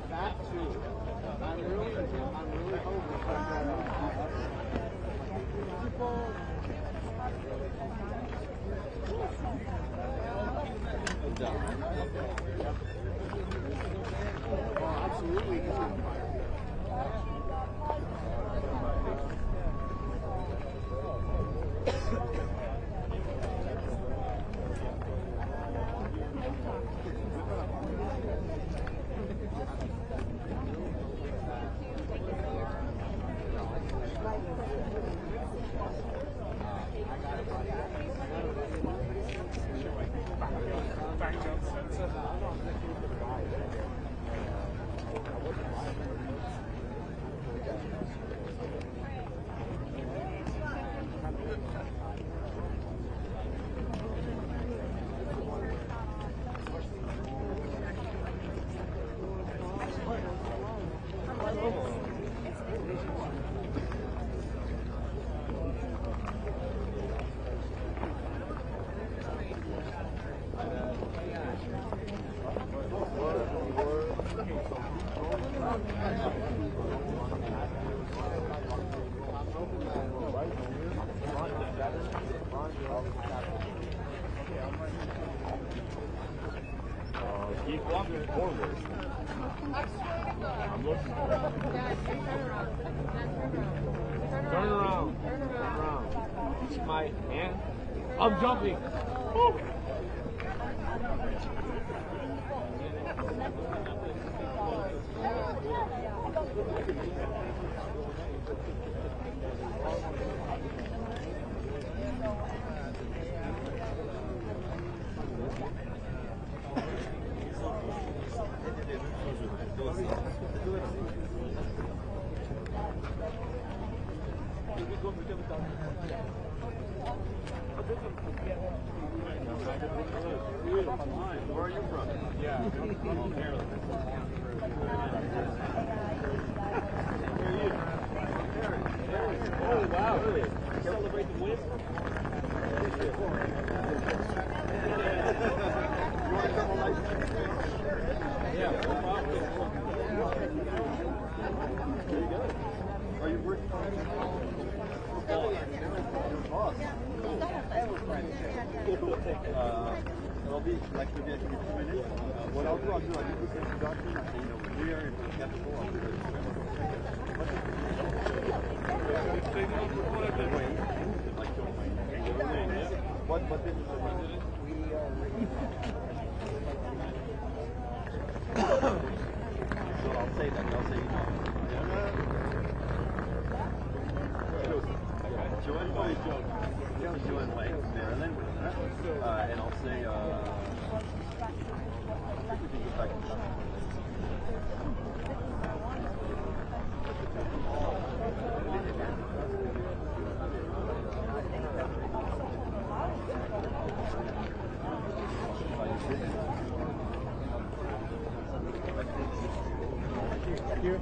that too. I'm really hoping absolutely. Keep walking forward. I'm looking for it. Turn around. Turn around. It's my hand. I'm jumping. Woo. Where are you from? Yeah, I'm from Maryland. Where are you? Oh, wow, really? Celebrate the win? Yeah, no problem. There you go. Are you working on it? It'll be like maybe I can get 2 minutes. What I'll do, I'll do a quick introduction. I'll say, we are in the capital. I'll do what business are we in? So I'll say that. I'll say, Joanne White, Joanne White, Maryland, and I'll say, we can get back to that. Here.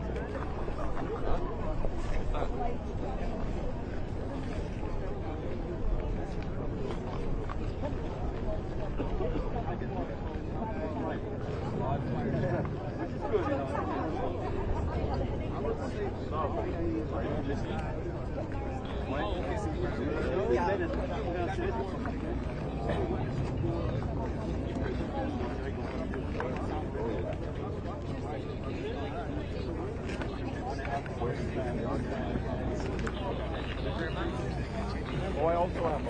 Oh, I also have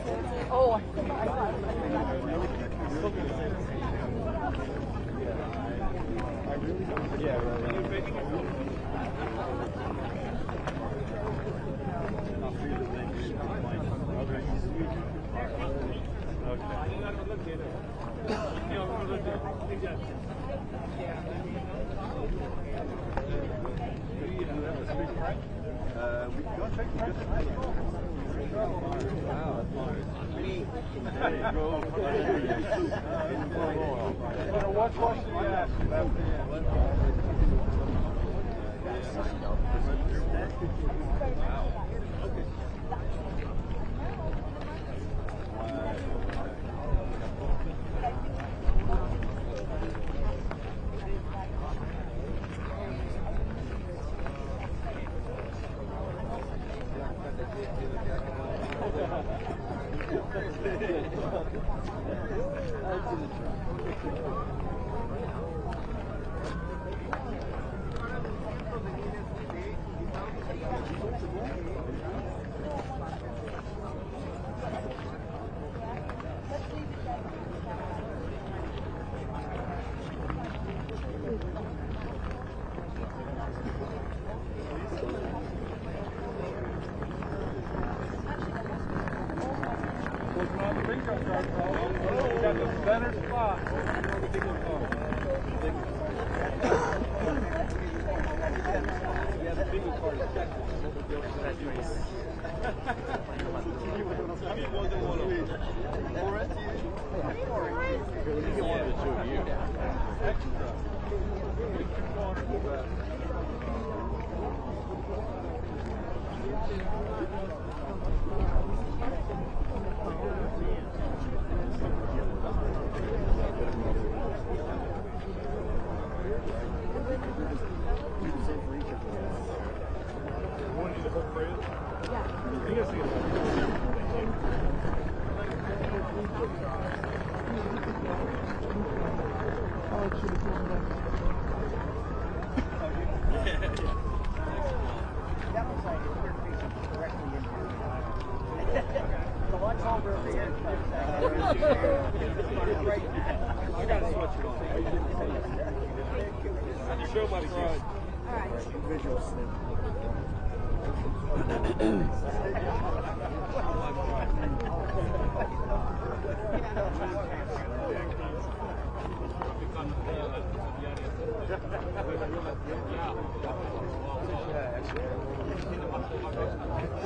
Oh, We got check the good. What's Washington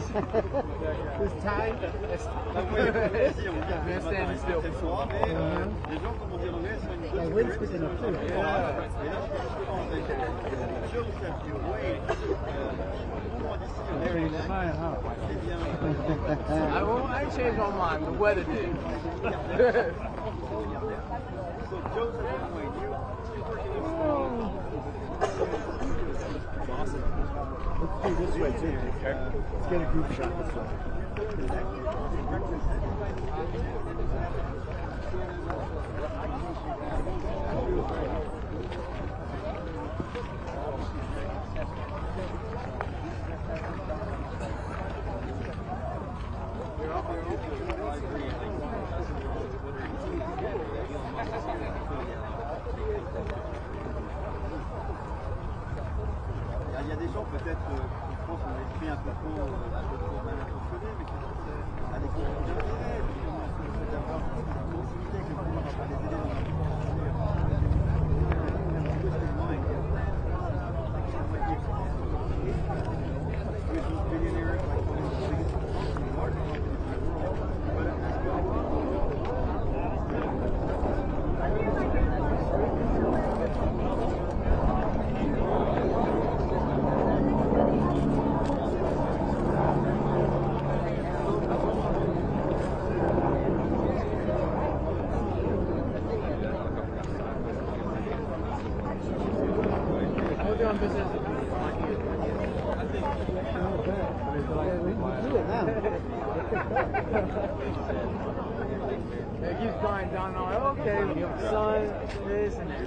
This time, Man standing still. Les gens, comme on dit en anglais, sont une I wouldn't speak in a food. Et là, shows that you wait. I changed my mind. The weather did. So Joseph, when you Let's do this way too. Let's get a group shot this way. Il y a des gens peut-être qui pensent qu'on a esprit un peu trop mal intentionné, mais qui pensent à des conflits d'intérêts, puis on peut avoir une possibilité que le pouvoir va pas les aider dans la It keeps going down. Okay, we have sun, this, and that.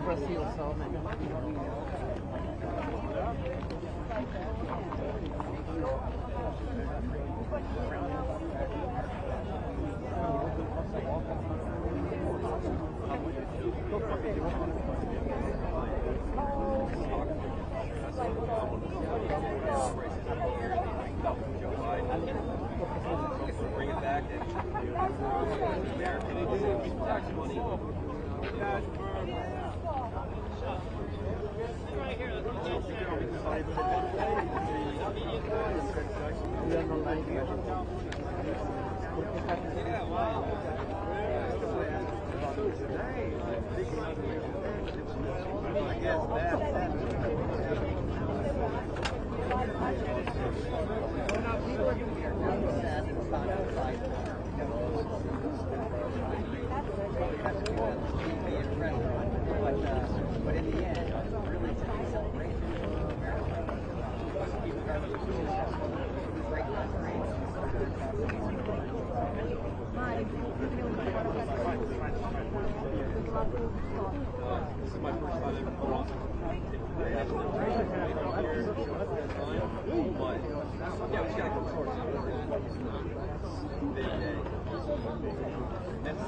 Brasil, so bring it back and tax money. But in the end, really it's a celebration. This is my first time ever put on. But yeah, we just gotta go towards it. Big day. Thank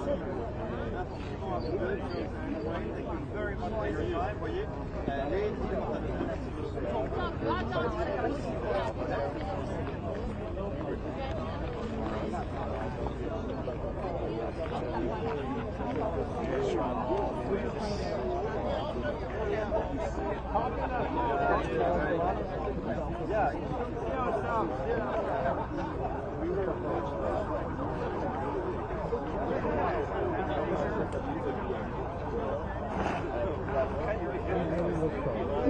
you very much for your time. Voyez, yeah.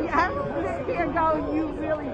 I'm sitting here going, you really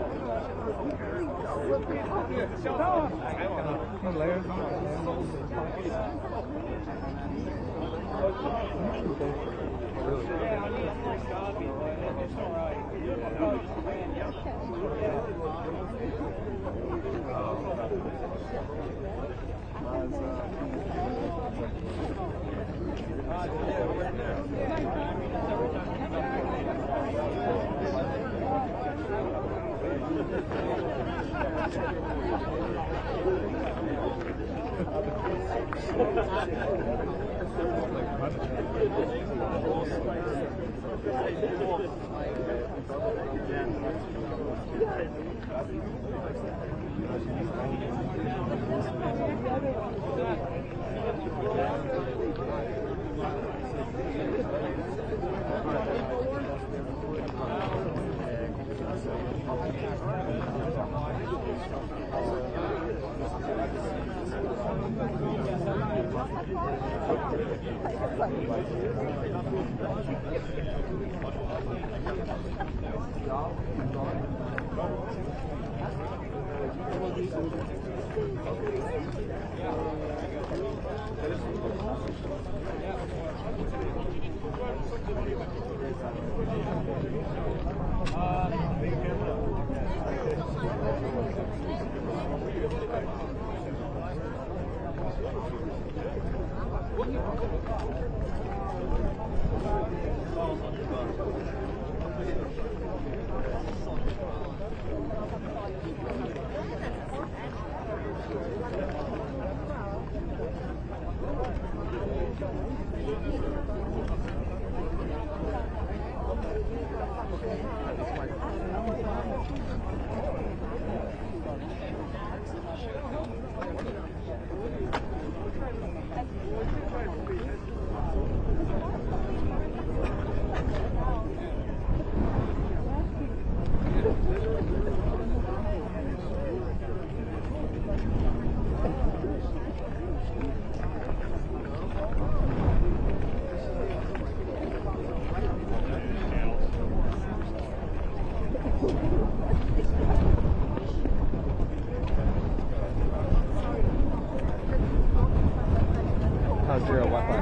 How's your Wi-Fi?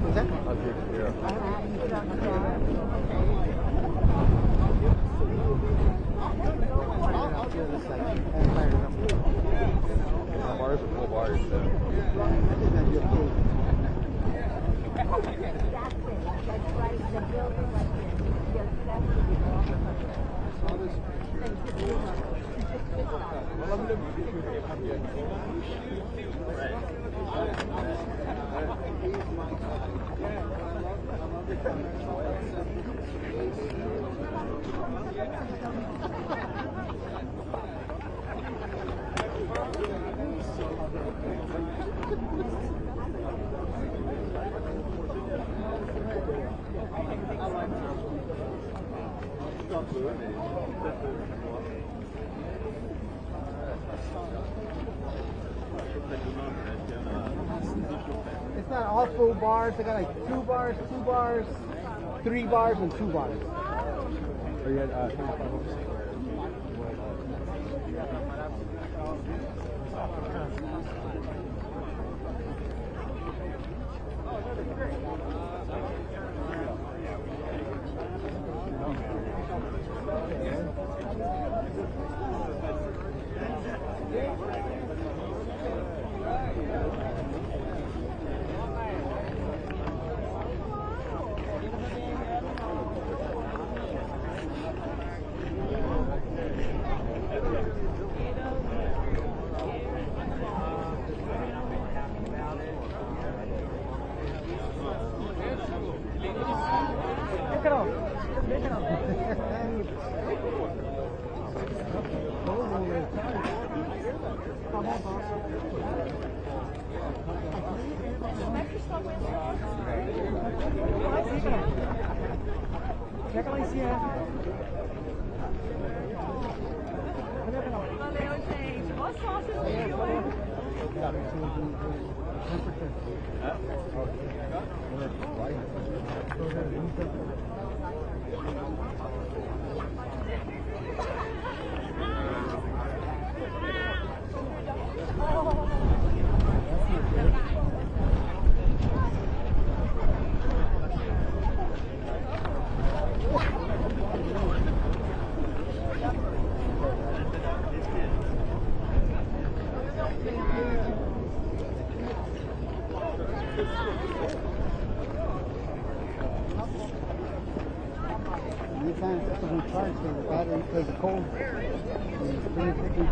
What's that? How's your I'll do this second. And fire it up. bars are full bars, so. I think that'd be okay. It's not all full bars. I got like 2 bars, 3 bars, and 2 bars. Are you at Chega lá em cima. Valeu, gente. Boa sorte no Rio, hein? Anytime it's to recharge the battery because of cold. It's pretty quickly.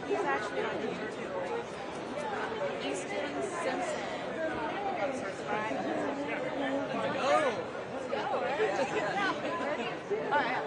He's actually on YouTube. Easton Simpson. Subscribe. Let's go. All right.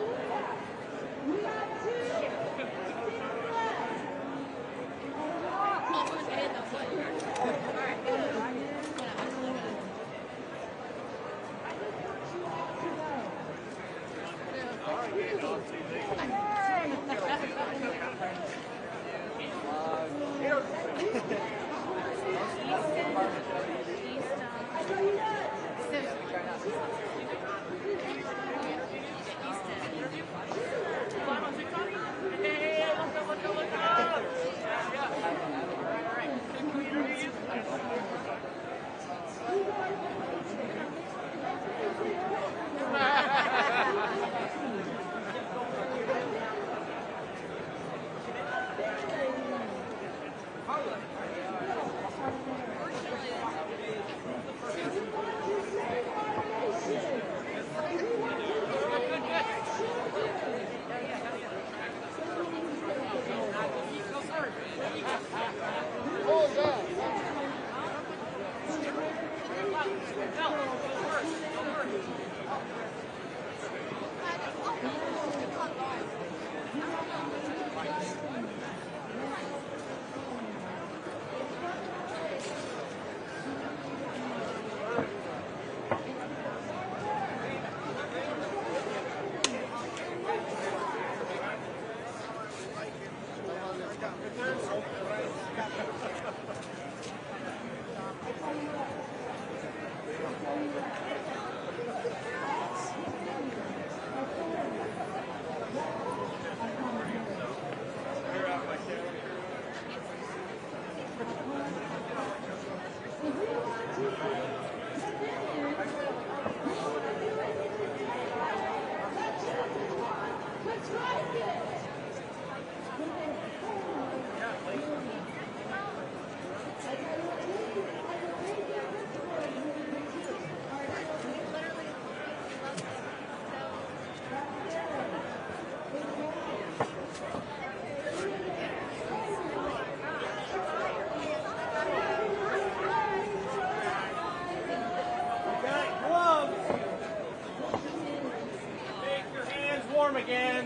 Again.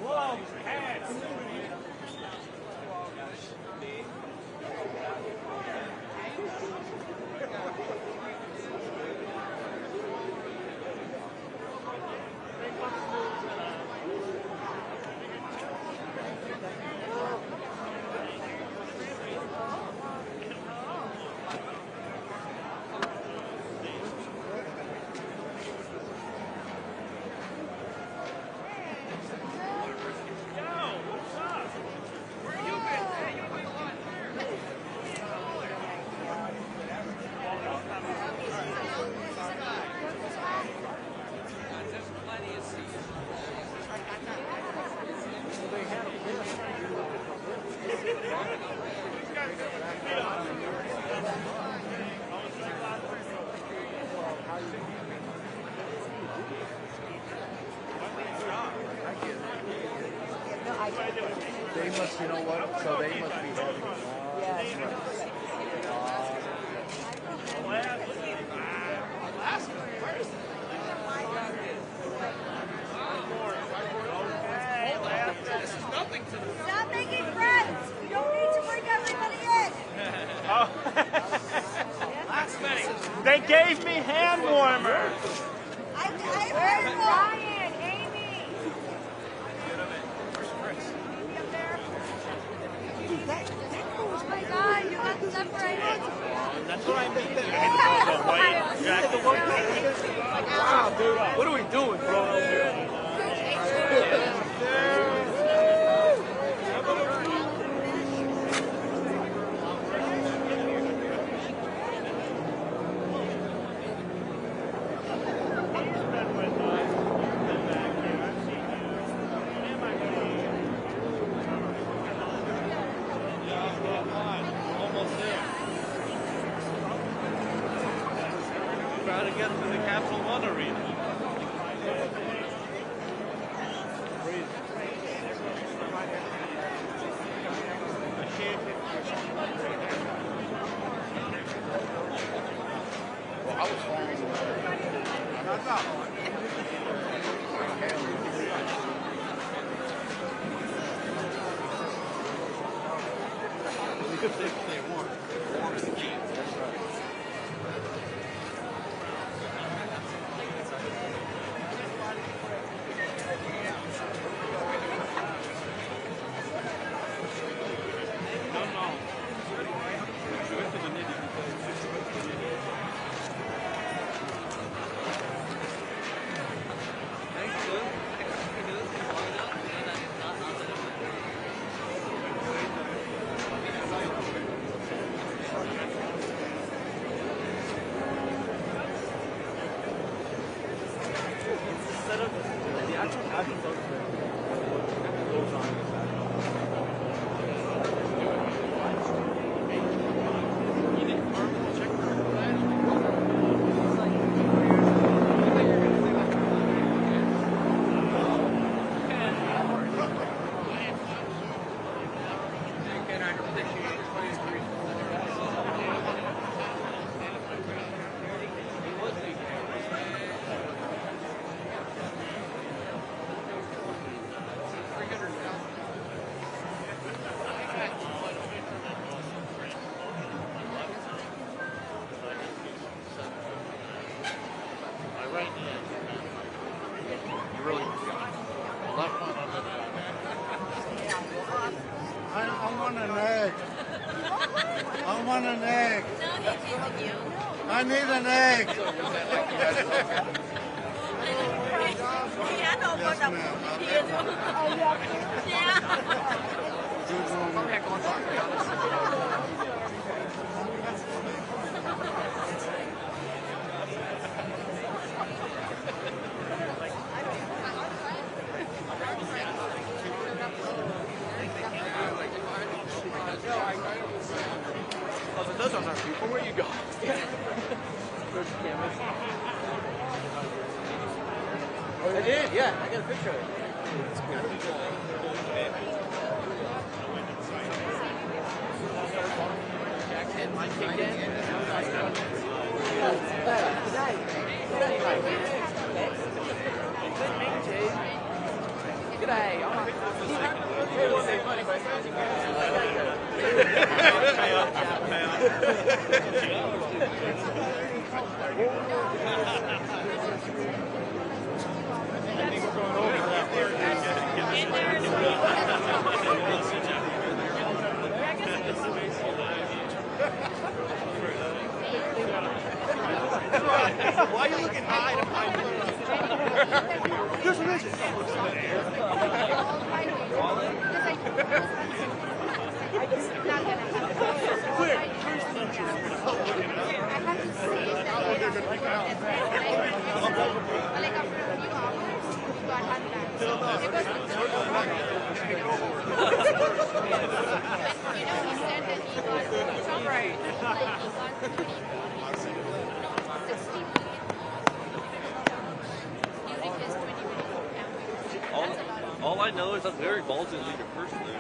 Whoa, hats. They must, you know what? So they must be having. Stop making friends. You don't need to bring everybody in. They gave me hand warmers. I heard Ryan, Amy. Oh my God, you got separated. That's what I mean. Wow, dude. What are we doing, bro? try to get to the Capital One Arena. Well, I was following I want an egg. I want an egg. I need an egg. Those aren't people. Where you go? I did, yeah. I got a picture of it. Jackson, Mike kicked in. Good day. It won't make money, but why are you looking high to find Here's what it is. All I know is that Larry Ball's in leader personally.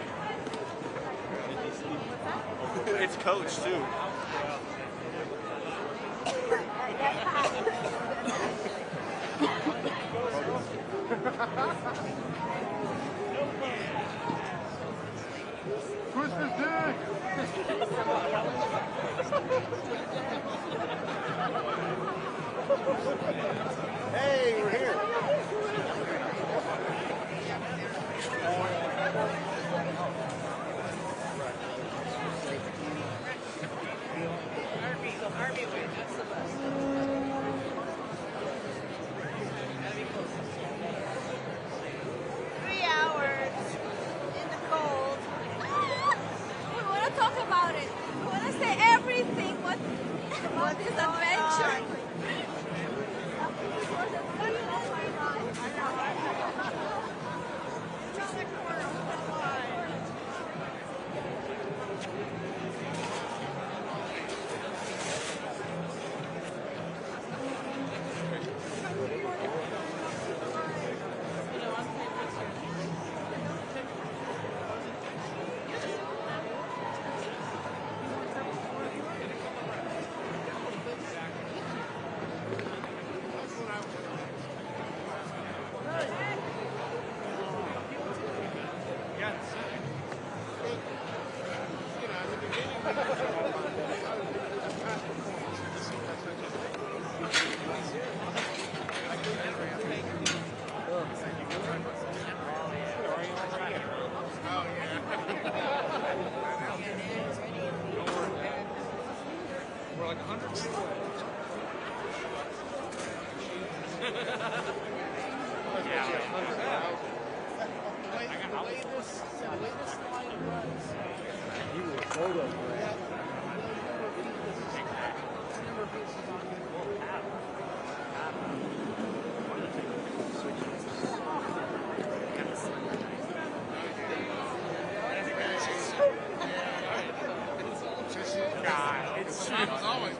It's coach too. Christmas Day! Hey, we're here. 3 hours in the cold. We want to talk about it. We want to say everything. What is adventure? We're like 100 feet away. You were photographed. It's always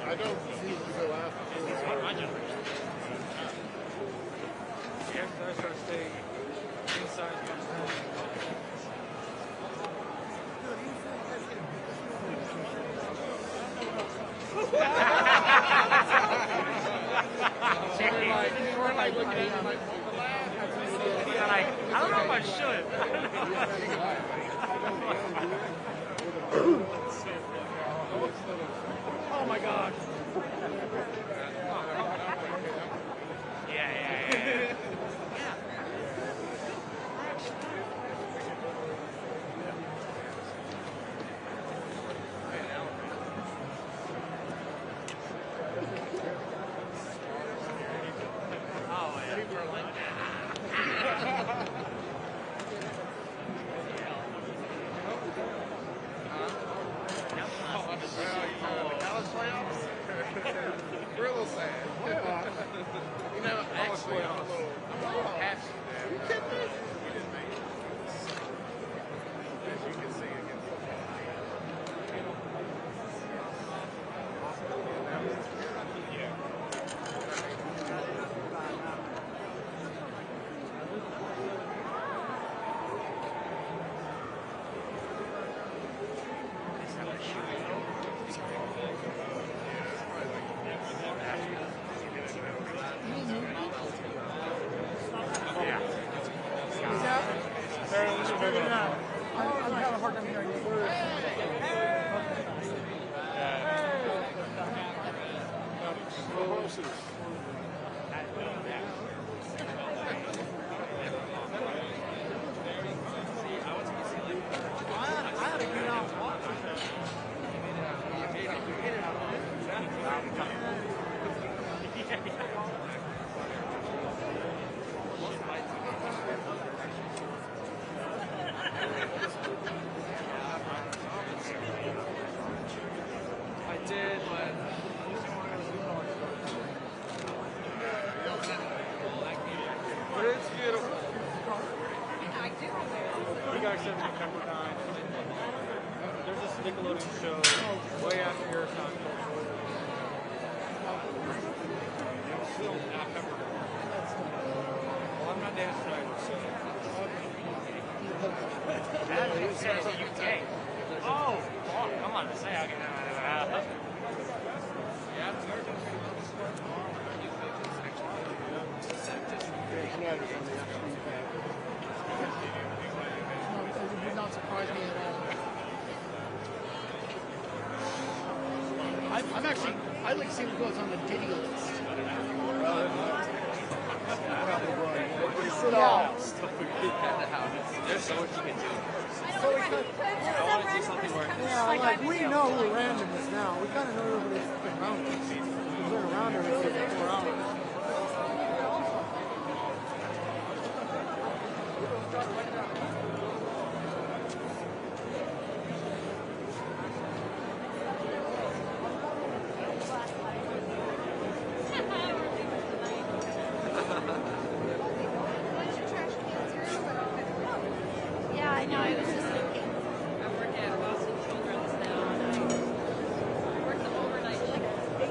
I don't need to go after my generation. Yeah, I try to stay inside. We're like looking at him like, I don't know if I should. Oh my God. Yeah. we're a little sad. You know, actually, I'm a little happy. You kidding me? We didn't make it. As you can see against the I'm having a hard time hearing you. I had to get out and watch I did, but it's beautiful. You guys said Pepperdine. There's this Nickelodeon show way after your time. Still not Pepperdine. Well, I'm not Dan Snyder, so. That says UK. Oh, come on, say I'll get that. Yeah. It did not surprise me at all. I'm actually, I like seeing what goes on the Diddy list. There's so much you can do. Yeah, like we know who random is now. We kind of know everybody's around us. We've been around everybody for 4 hours. Yeah, I know. I was just looking. I work at Boston Children's now, and I work the overnight shift.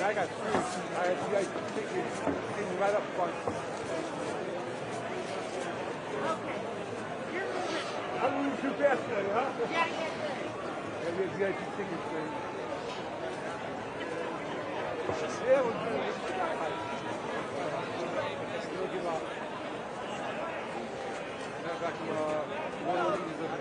I got 3 guys take me right up front. Okay. You're moving. I'm moving too fast for you, huh? Yeah, yeah, Yeah, you guys can take it straight. Yeah, we'll do it. We'll give up. Now back to one of these of the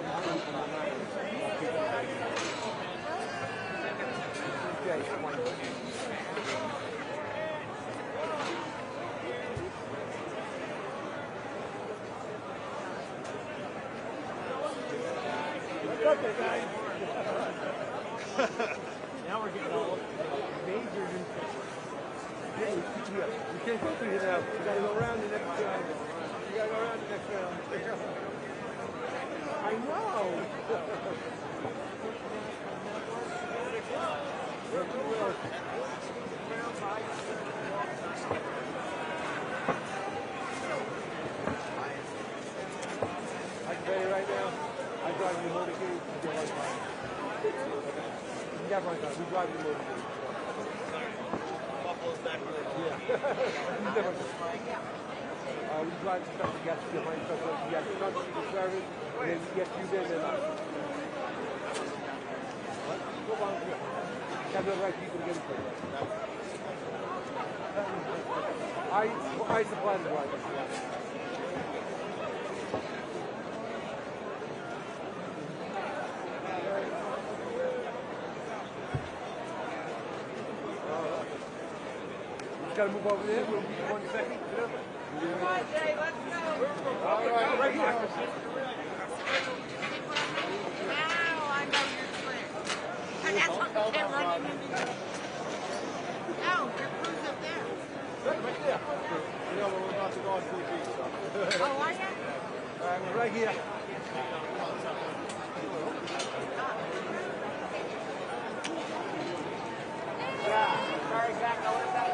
okay, guys. Now we're getting all major new Yeah, we can't go through here now. We gotta go around the next round. We gotta go around the next round. I know. Where's the wheel? I can tell you right now, I'm driving the motorcade. You get right by. You got right by. We drive the motorcade. Buffalo's back there. Yeah. We drive stuff to get behind stuff like you have front seat service, and then you get you then and us. What? Go on here. Have the right people to get into it. I supply the drivers. Just gotta move over there. We'll be 1 second. Come on, Jay, let's go. All right, right here. Now I know you're clear. And that's what we can't run into. No, your crew's up there. Right there. You know, we're about to go on TV, so. Oh, are you? All right, we're right here. Yeah, sorry, Zach, I was that.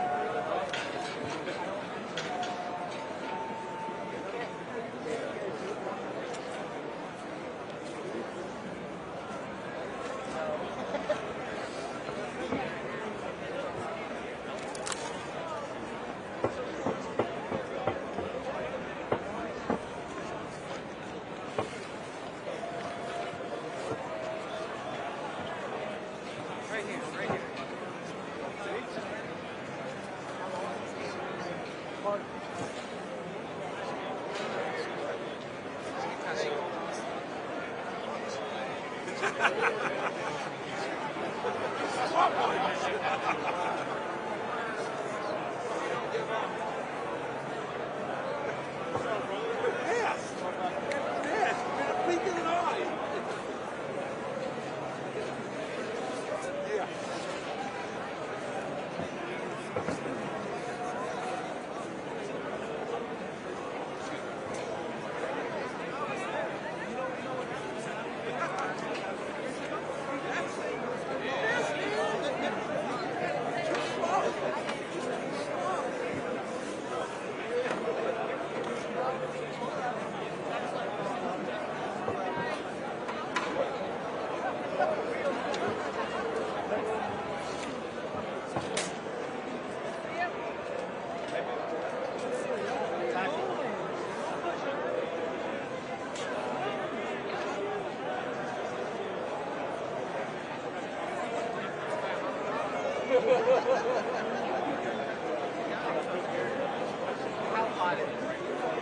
How hot is it?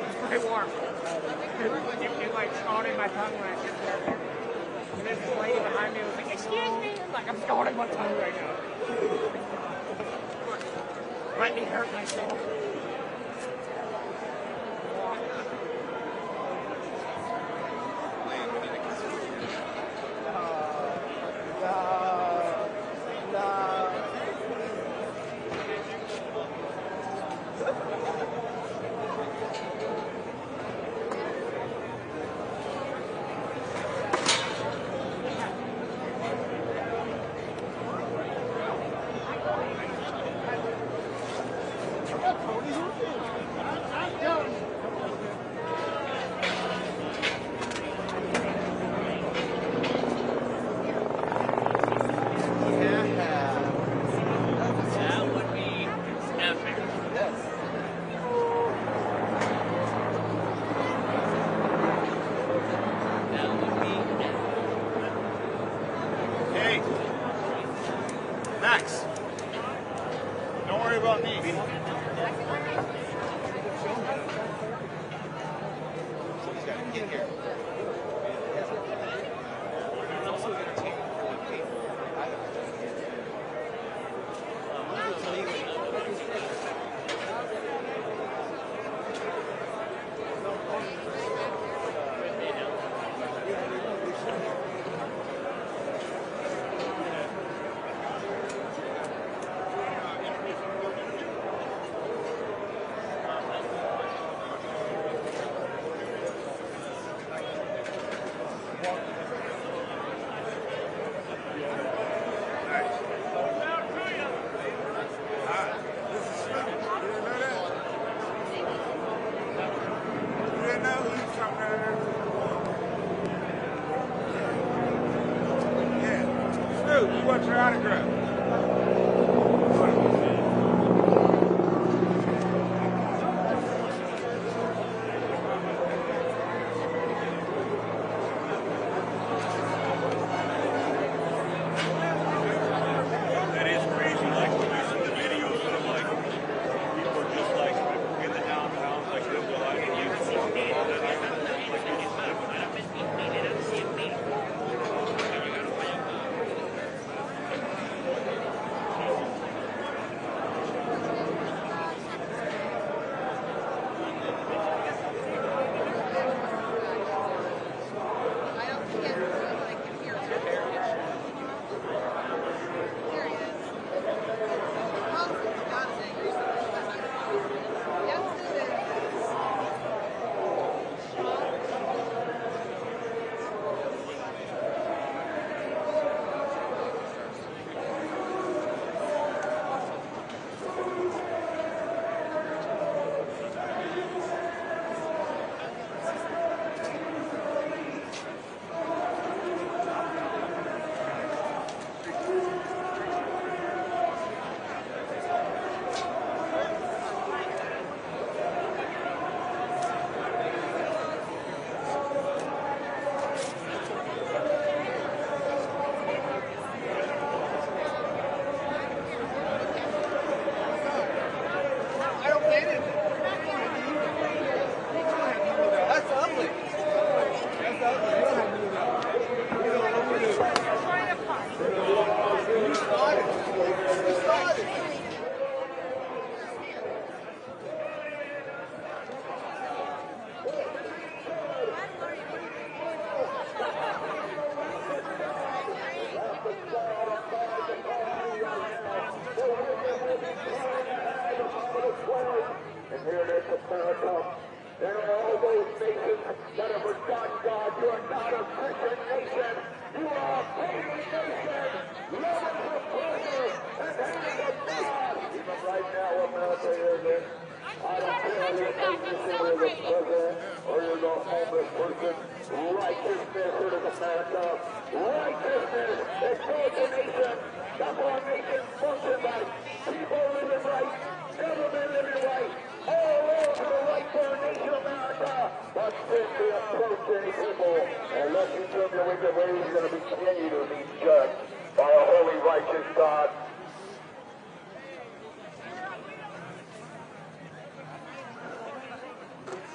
It's pretty warm. It like scalded my tongue when I sit there. And then this lady behind me was like, excuse me. I'm like, I'm scalding my tongue right now. Let me hurt myself. here. It's also going to take really paper. I'll tell you what. What's your autograph? That is crazy. Like when you see the videos of like people are just like in the downtowns, like they'll go out and use And here it is, America. There are all those nations that have forgotten God. You are not a Christian nation. You are a pagan nation. Loving the pleasure and hating of God. Even right now, America is it. I don't care if you're the president or you're the homeless person. Righteousness, here is America. Righteousness exalts a nation. That's how a nation functions like. People living right. Government living right. All roads to the right for a nation of America. But simply approach any people. Unless you turn your wicked ways, you're going to be continued to be judged by a holy, righteous God.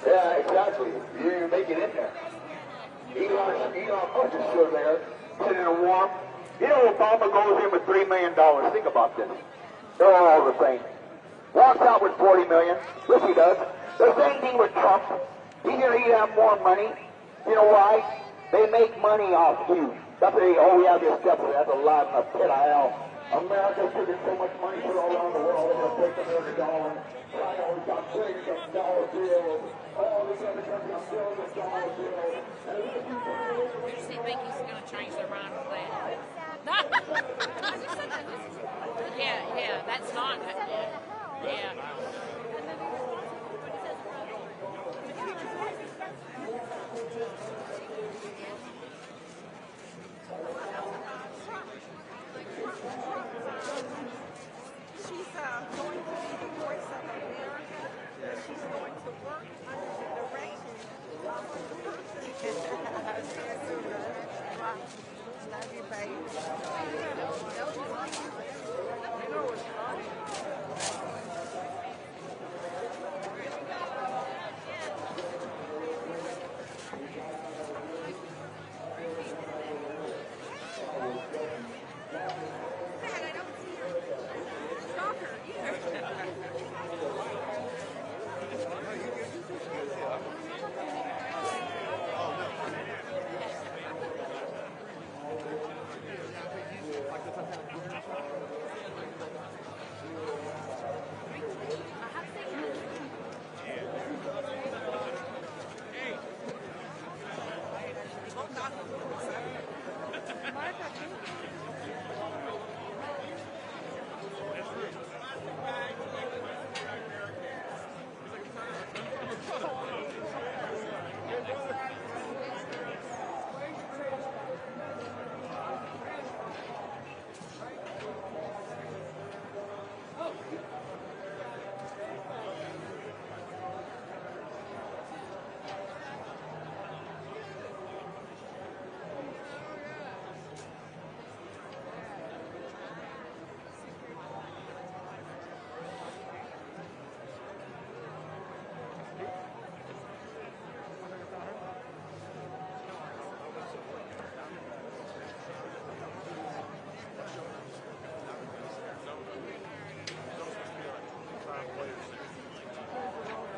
Yeah, exactly. You make it in there. Elon Musk is still there, sitting in warm. You know, Obama goes in with $3 million. Think about this. They're all the same. Walks out with $40 million. Yes, he does. The same thing with Trump. He's going to have more money. You know why? They make money off you. That's why we have this stuff. That's a lot in the pit of hell. America's taking so much money from all around the world. They're going to take $1 million. China, we've got trillions of dollar bills. All these other countries have billions of dollar bills. You think he's going to change their mind with that? Yeah, that's not. Yeah. She's going to be the voice of America. She's going to work under the direction of the person.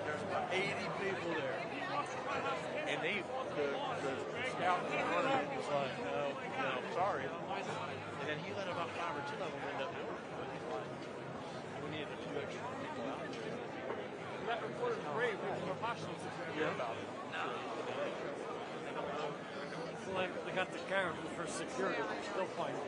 There's about 80 people there. And the scout in front of me was like, no, sorry. And then he let about 5 or 10 of them end up doing it. But he's like, we needed a few extra people out there. That reporter's brave. People are passionate about it. It's like they got the camera for security. They'll find it.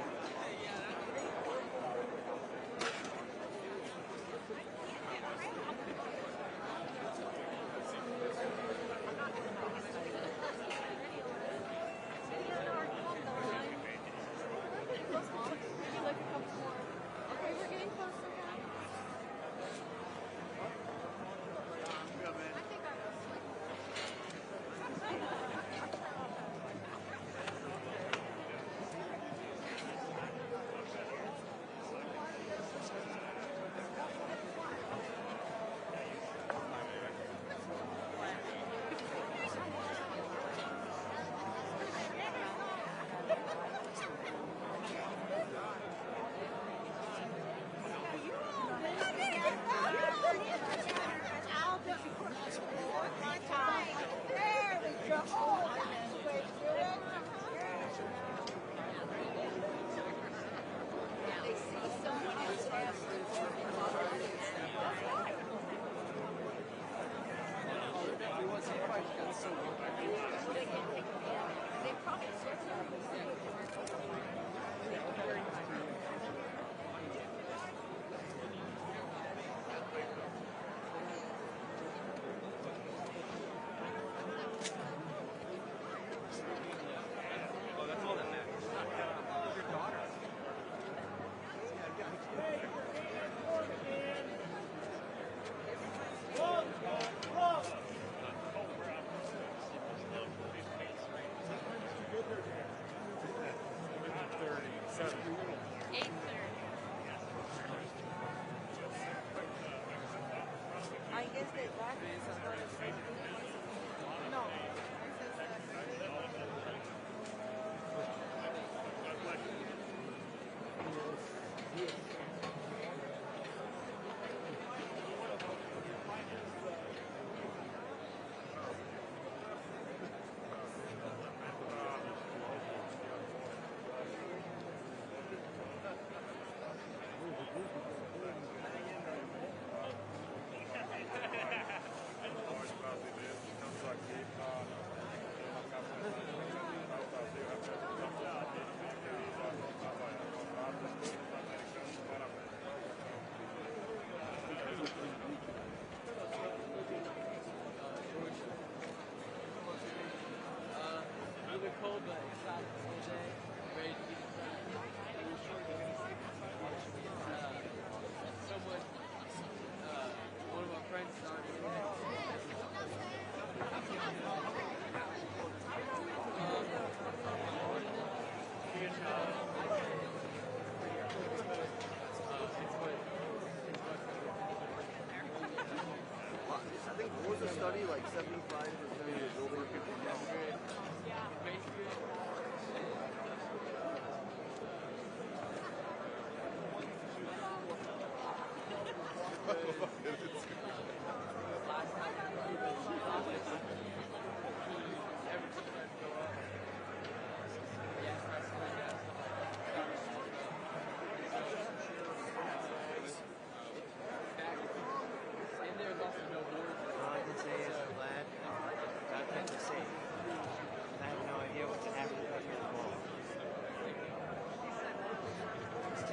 I think what was the study, like 75% of the buildings people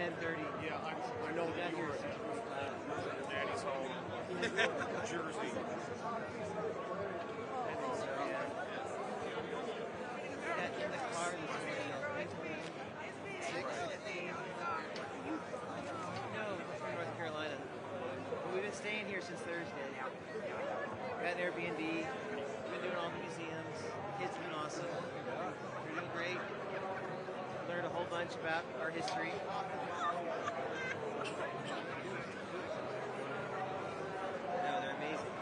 10:30. Yeah, I know that that you were here. at Daddy's home, Jersey. That in the car this morning. 6:15. No, we're from North Carolina. But we've been staying here since Thursday. We're at an Airbnb. We've been doing all the museums. Kids have been awesome. They're doing great. Learned a whole bunch about our history. No, they're amazing.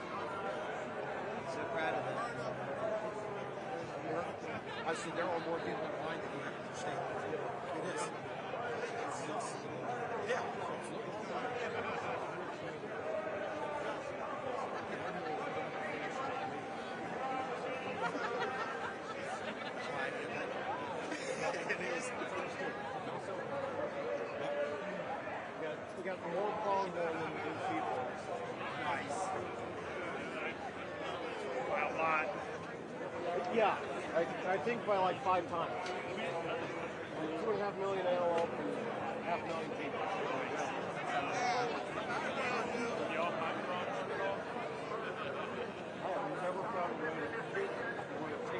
So proud of them. I see there are more people in line than you have to stay. It is. Yeah. We got more phone than people. Nice. By a lot. Yeah, I think by like 5 times. 2.5 million antelope and 500,000 people. Y'all might run at all? I have never found one that tastes what it was.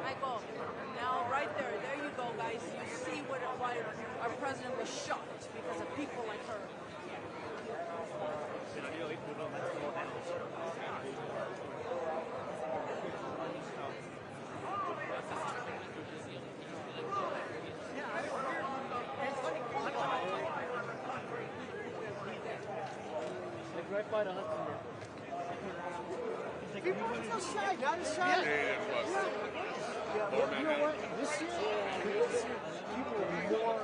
I go, now right there you go, guys. You see why our president was shocked because of people like her. Like right by the Hudson there. People are so shy, not as shy. Yeah, Yeah, but you know what? This year, people are more,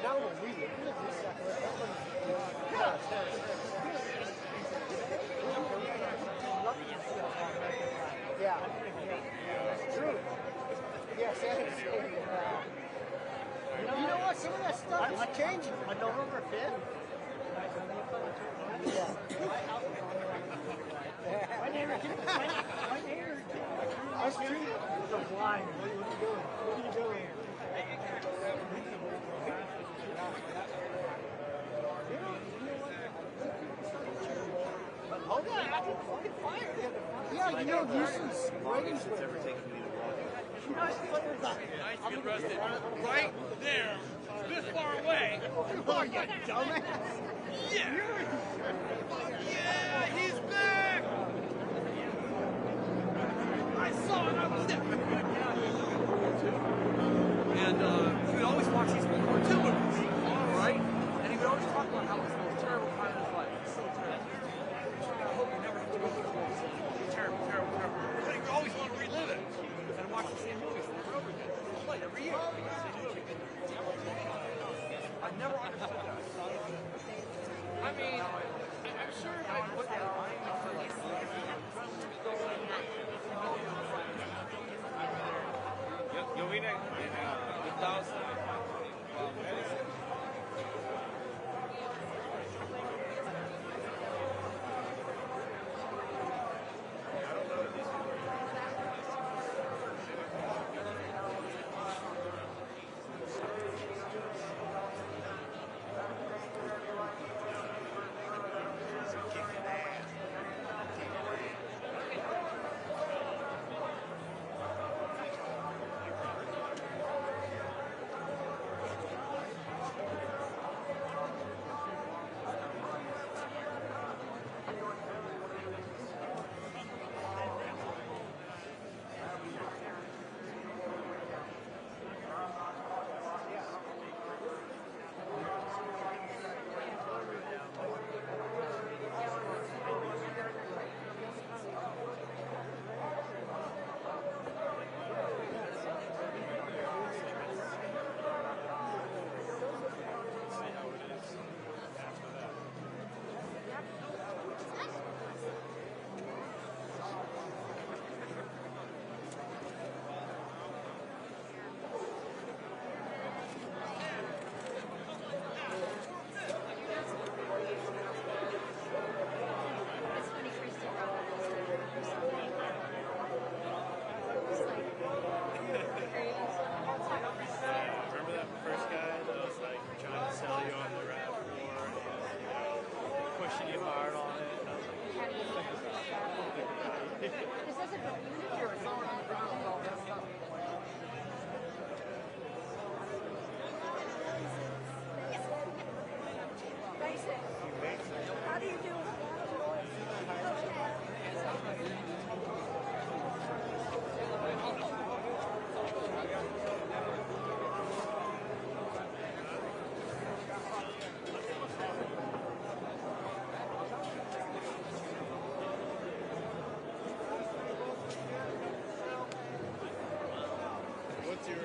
not only reading, yeah, that's true. Yes, that is true. You know what? Some of that stuff is changing. On November 5th? Yeah. My neighbor, that's true. The blind. What are you doing? What are you doing? Hold on, I can fire. Yeah, you know, useless ratings. It's ever taken me to walk. Nice to get arrested right there, this far away. Oh, you dumbass. Yeah! Yeah, he's back! I saw it, I was there. And he would always watch these cartoon movies, right? And he would always talk about how it was the most terrible time in his life. It's so terrible. I hope you never get to go through this. Terrible, terrible, terrible. But he would always want to relive it and watch the same movies over and over again. Play every year. I never understood that. I mean, I'm sure if I put that on, yo vine en Estados Unidos. should get fired on it. This isn't a How do you do? What's your...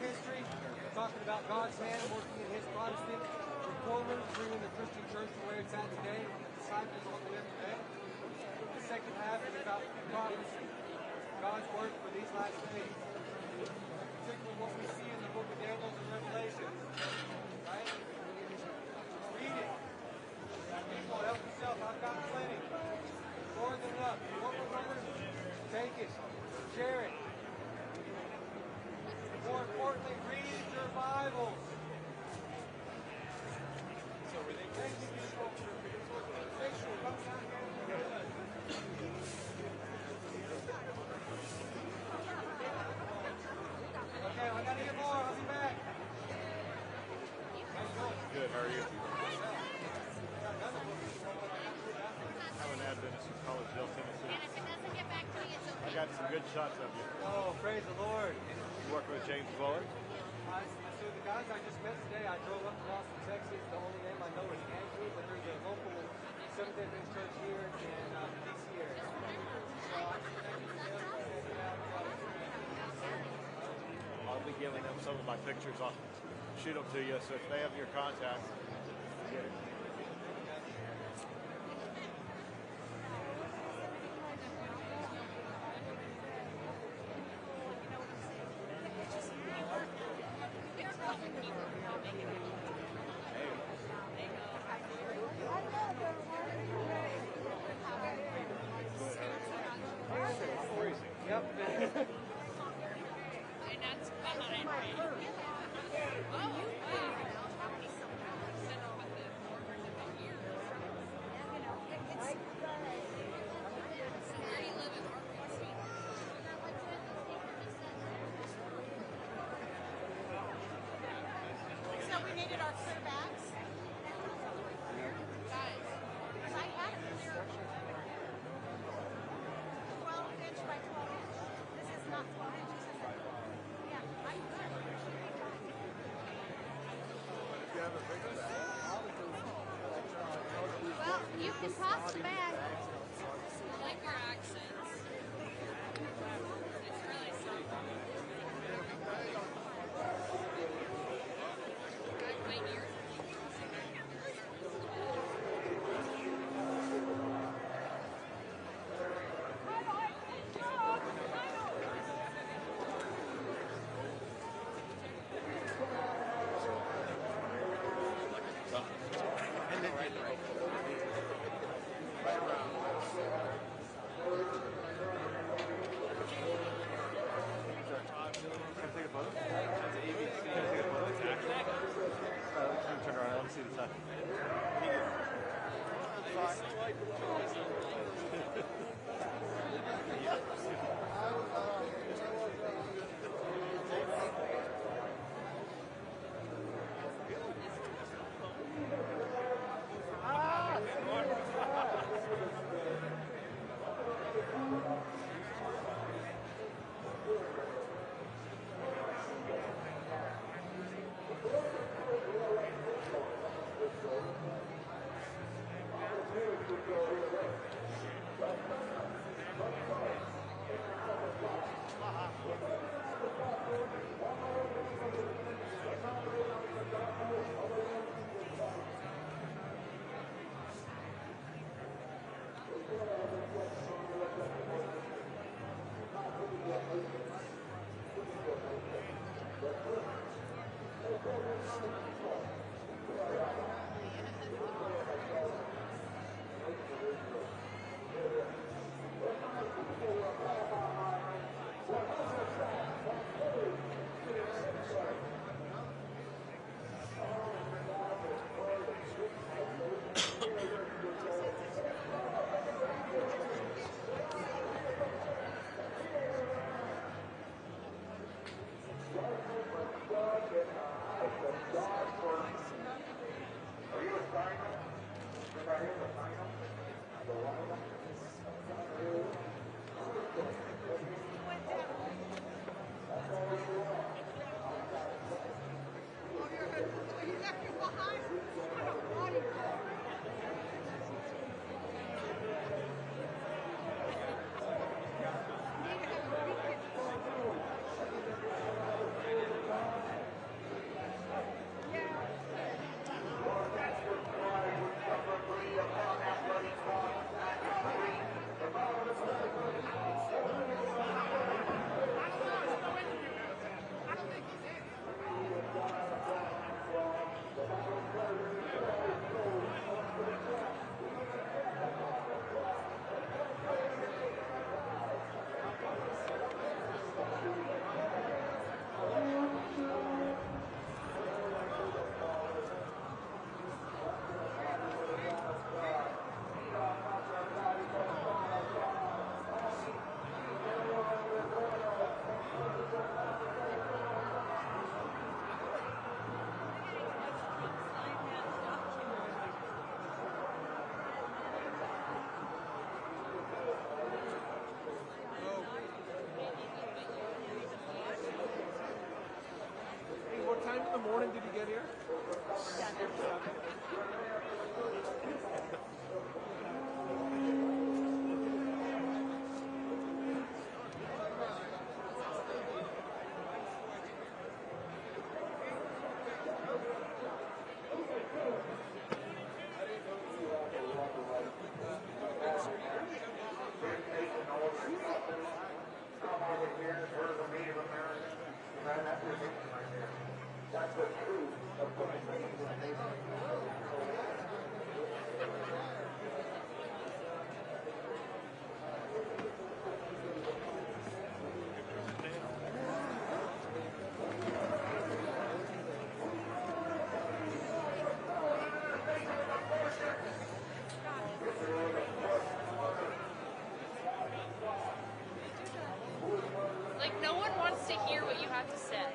History, talking about God's hand working in his Protestant reformers, bringing the Christian church to where it's at today, disciples on the today. The second half is about prophecy, God's word for these last days. Particularly what we see in the book of Daniel and Revelation. Right? Read it. People, help yourself. I've got plenty. More than enough. You want one, brother? Take it. Share it. More importantly, read your Bibles. So were they thank you, people. Make sure come down here and do Okay, I gotta get more. I'll be back. Good, how are you? I'm an Adventist from Collegeville, Tennessee. And if it doesn't get back to me, it's okay. I got some good shots of you. Oh, praise the Lord. You working with James Bullard? So the guys I just met today, I drove up to Austin, Texas. The only name I know is Andrew, but there's a local Seventh-day Adventist church here in the D.C. area. So I connected with them. I'll be giving them some of my pictures. I'll shoot them to you, so if they have your contact, get it. Yep. And that's behind me. Oh, wow. So we needed our clear bags. Guys, because I had a clear 12 inch by 12 inch. This is not 12 inches, is it? Yeah, I'm good. Well, you can toss the bag. I like your accents. It's really something. Wait here. morning did you get here? 7. That's the truth of Like, no one wants to hear what you have to say.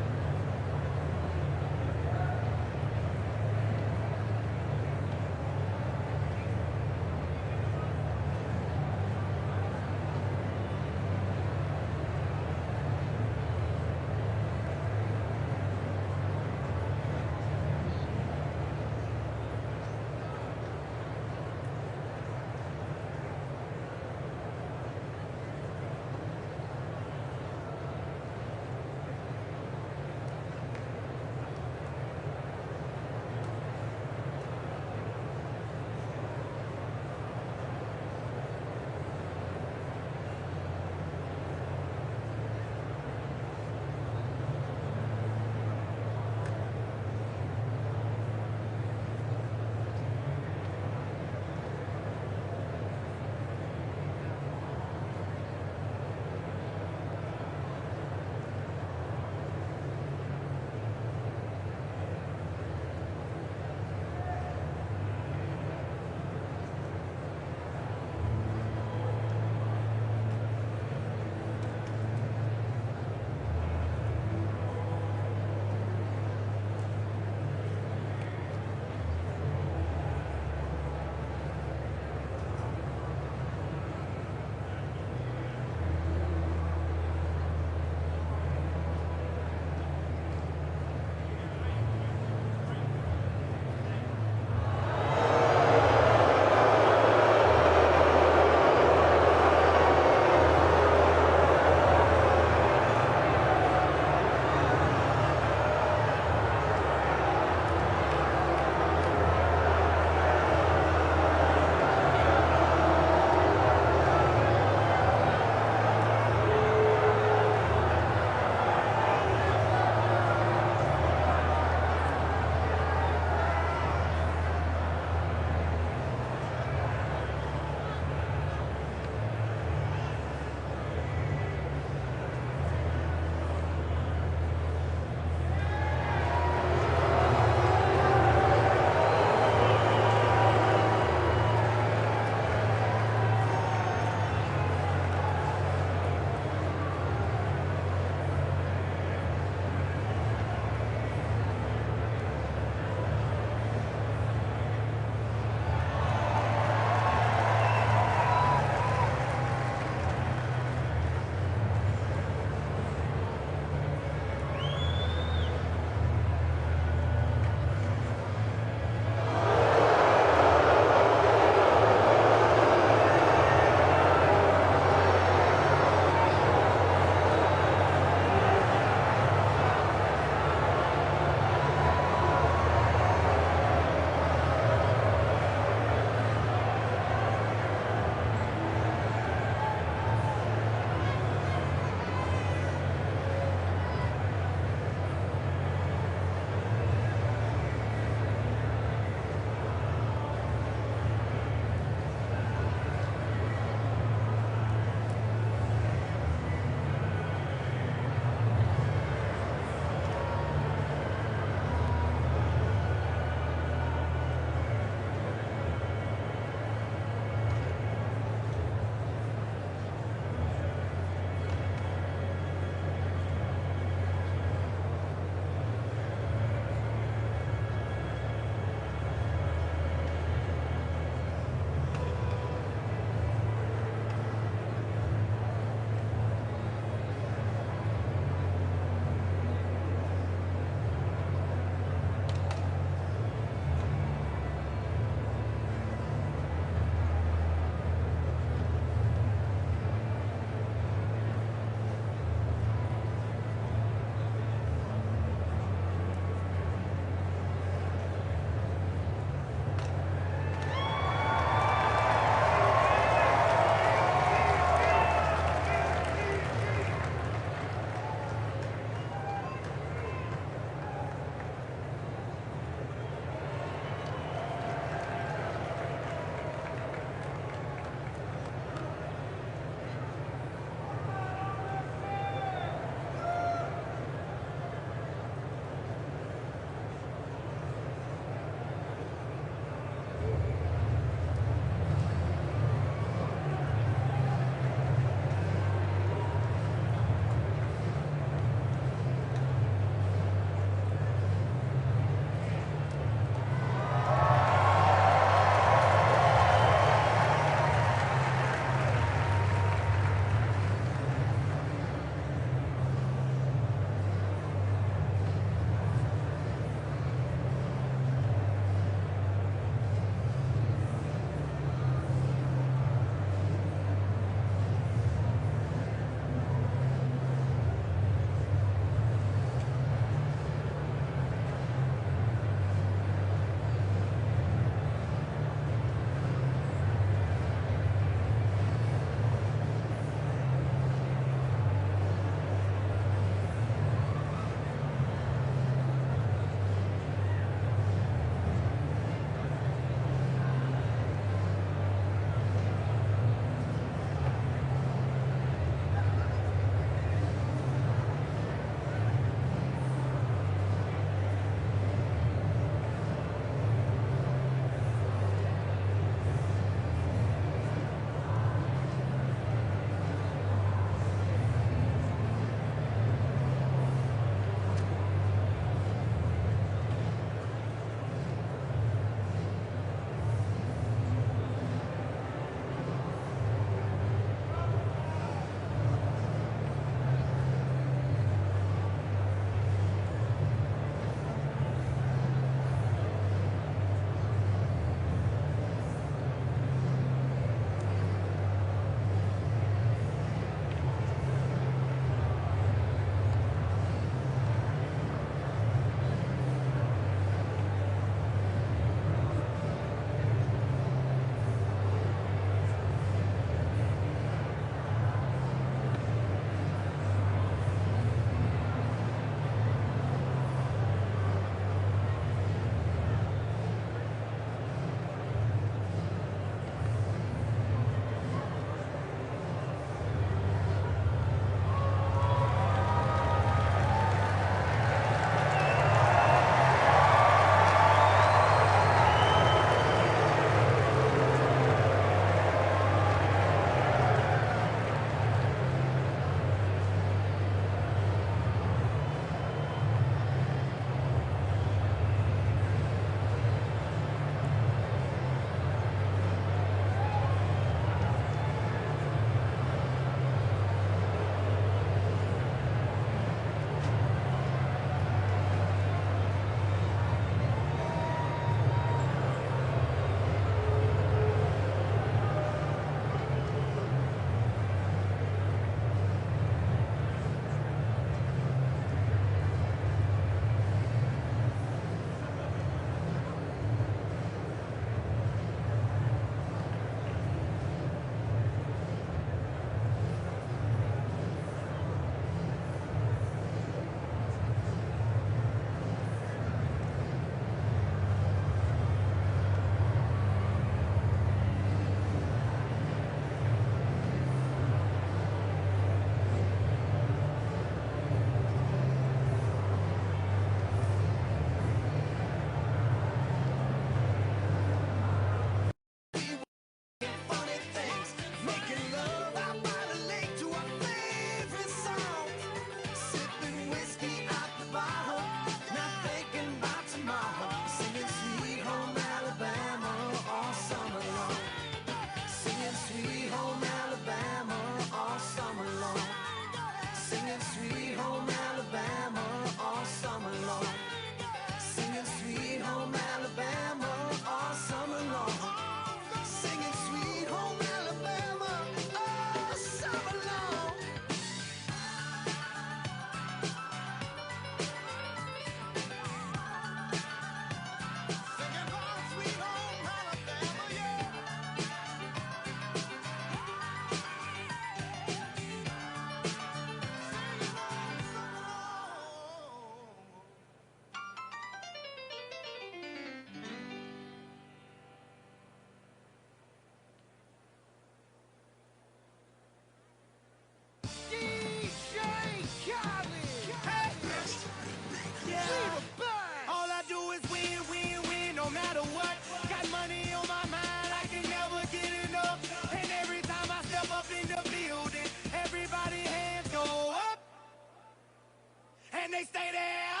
they stay there,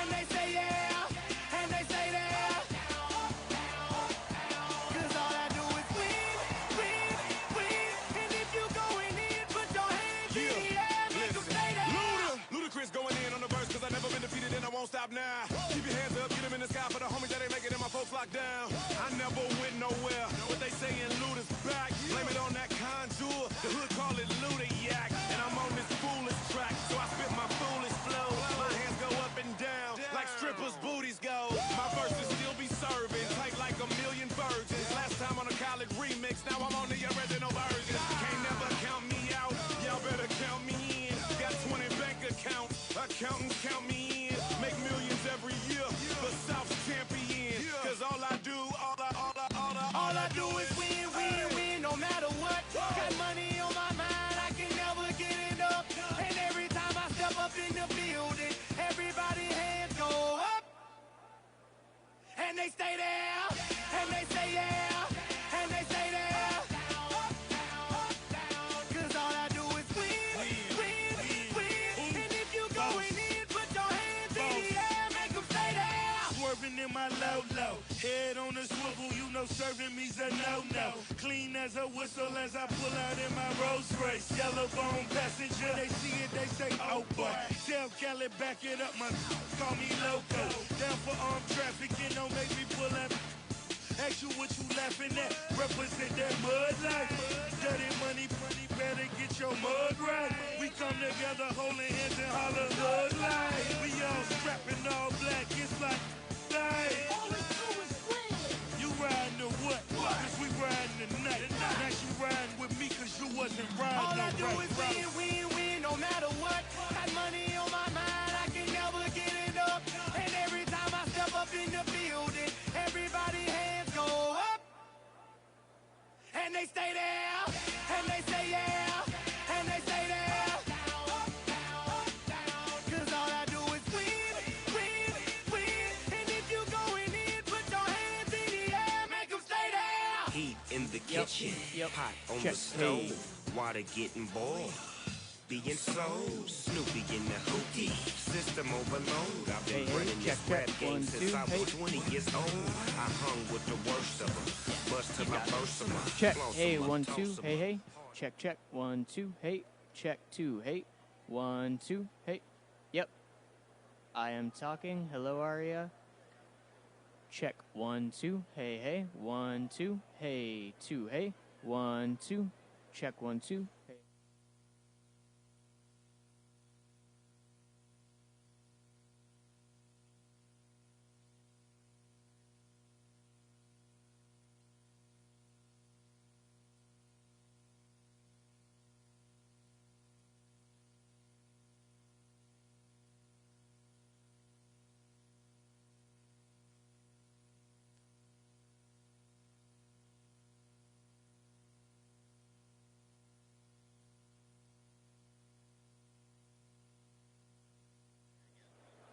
and they say yeah, and they say there. Cause all I do is win, win, win. And if you going in, put your hands in the air, make them stay there. Ludacris going in on the verse, cause I never been defeated and I won't stop now. Keep your hands up, get them in the sky for the homies that ain't making it and my folks locked down. I never went nowhere, but they saying Luda's back. Blame it on that contour, the hood call it Luda yak. And I'm on this foolish track, so I spit my foolish flow. My hands go up and down, like strippers' booties go. My verses still be serving, tight like a million virgins. Last time on a college remix, now I'm on the original version. Can't never count me out, y'all better count me in. Got 20 bank accounts, accountants count me in. Make millions every year, the South's champion. Cause all I do is win, win, win, no matter what. Got money on my mind, I can never get it up. And every time I step up in the building, everybody hands go up. And they stay there, and they say yeah, and they say there. Cause all I do is win, win, win. And if you going in, put your hands in the air, make them stay there. Swerving in my low, head on the swivel, you know serving me's a no-no. Clean as a whistle as I pull out in my Rolls Royce. Yellow bone passenger, they see it, they say, oh boy. Tell Cali, back it up, my call me loco. Down for armed trafficking, don't make me pull up. Ask you what you laughing at, represent that mud life. Dirty money, better get your mud right. We come together holding hands and holler hood life. We all strapping all black, it's like life. You riding or what? Cause we riding tonight. Now she riding with me cause you wasn't riding. All I do is win, win, win, no matter what. Got money on my mind, I can never get it up. And every time I step up in the building, everybody hands go up. And they stay there, and they say yeah, and they say there. Cause all I do is win, win, win. And if you going in, put your hands in the air, make them stay there. Heat in the kitchen, pot on the stove, water getting boiled. Being sold, Snoopy in the hootie, system overload. I've been running this rap game since I was 20 years old. I hung with the worst of them, bust till I burst them up. Check, hey, 1, 2, hey, hey. Check, check, 1, 2, hey. Check, 2, hey. 1, 2, hey. Yep. I am talking. Hello, Aria. Check, 1, 2, hey, hey. 1, 2, hey, 2, hey. 1, 2. Check, 1, 2, hey.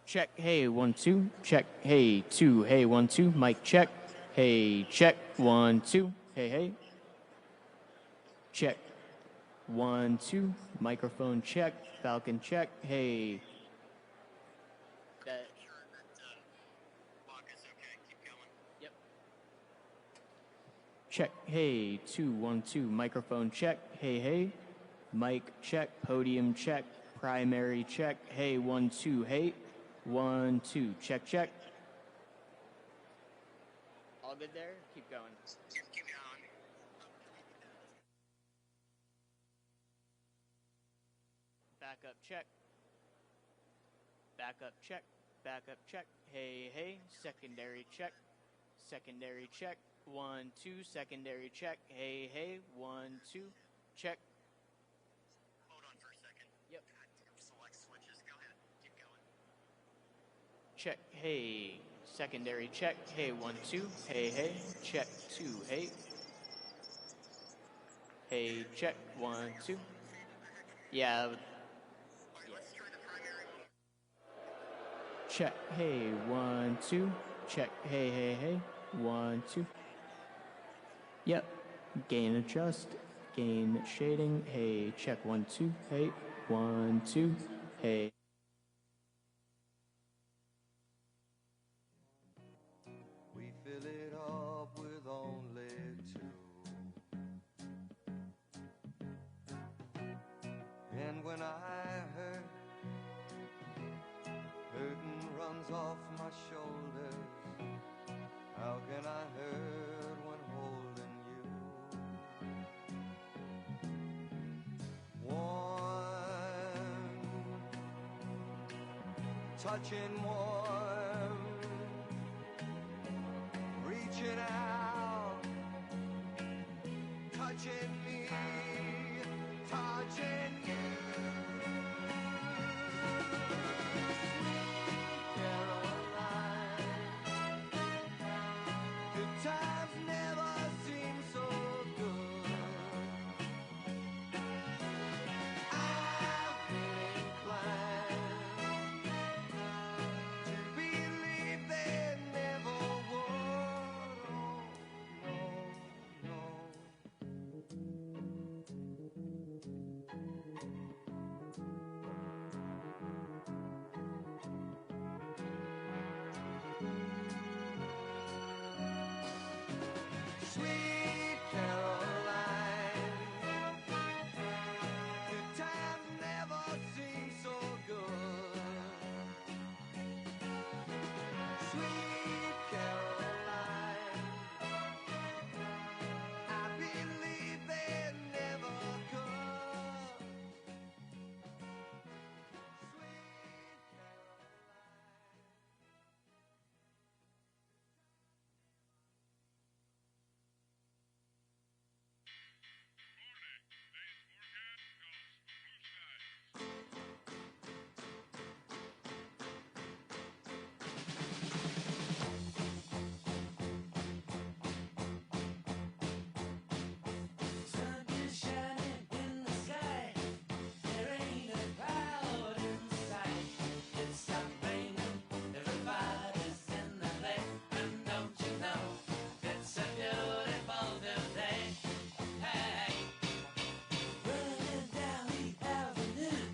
Check, hey, 1, 2. Check, hey, 2, hey, 1, 2. Mic check. Hey, check, 1, 2. Hey, hey. Check, 1, 2. Microphone check. Falcon check. Hey. Yep. Check, hey, 2, 1, 2. Microphone check. Hey, hey. Mic check. Podium check. Primary check. Hey, 1, 2. Hey. 1, 2, check, check. All good there? Keep going. Keep going. Backup check. Backup check. Backup check. Hey, hey. Secondary check. Secondary check. 1, 2. Secondary check. Hey, hey. 1, 2. Check. Hold on for a second. Yep. Select switches. Go ahead. Keep going. Check, hey, secondary check, hey, 1, 2, hey, hey, check, 2, hey. Hey, check, 1, 2. Yeah. Check, hey, 1, 2, check, hey, hey, hey, 1, 2. Yep, gain adjust, gain shading, hey, check, 1, 2, hey, 1, 2, hey. hands off my shoulders. How can I hurt when holding you? Warm, touching warm, reaching out, touching me, touching you. Times never seem so good. I've been inclined to believe they never would. Oh, no, Sweet Caroline, good times never seem so good. Sweet Caroline, I believe they never could. Sweet Sun is shining in the sky. There ain't a cloud in sight. It's stopped raining. Everybody's in the play. And don't you know it's a beautiful new day? Hey, running down the avenue.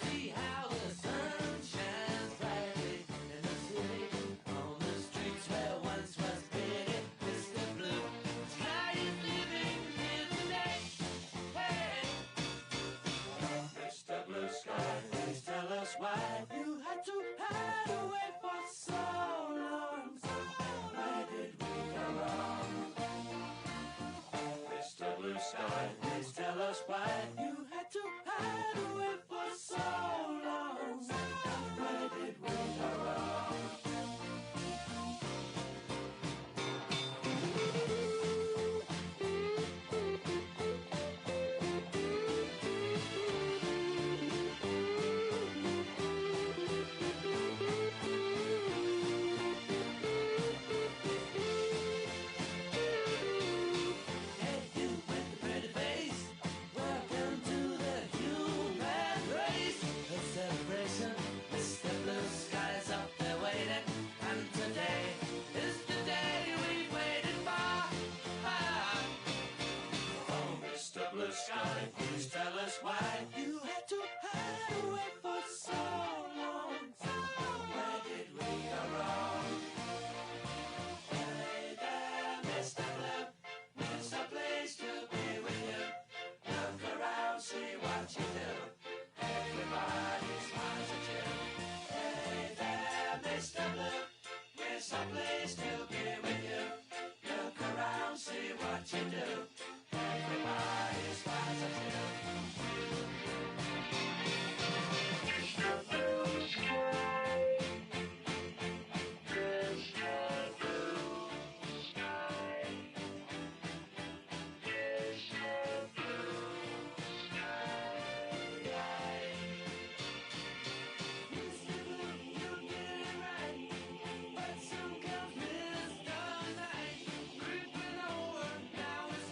See how the sun shines brightly in the city. On the streets where once was pretty, Mr. Blue Sky is living here today. Hey, Mr. Blue Sky, please tell us why you had to hide away for so long. Where did we go wrong? Mr. Blue Sky, please tell us why you had to hide away for so long. Where did we go wrong? Hey, you with the pretty face, welcome to the human race. A celebration, Mr. Blue Sky's up there waiting, and today is the day we've waited for. Oh, Mr. Blue Sky, please tell us why you had to hide away for so long. Where did we go wrong? Hey there, Mr. Blue, it's a place to be with you. Look around, see what you do. Everybody smiles at you. Hey there, Mr. Blue, it's a place to be with you. Look around, see what you do. Everybody smiles at you. But some comes Mr. Night, creeping over, now it's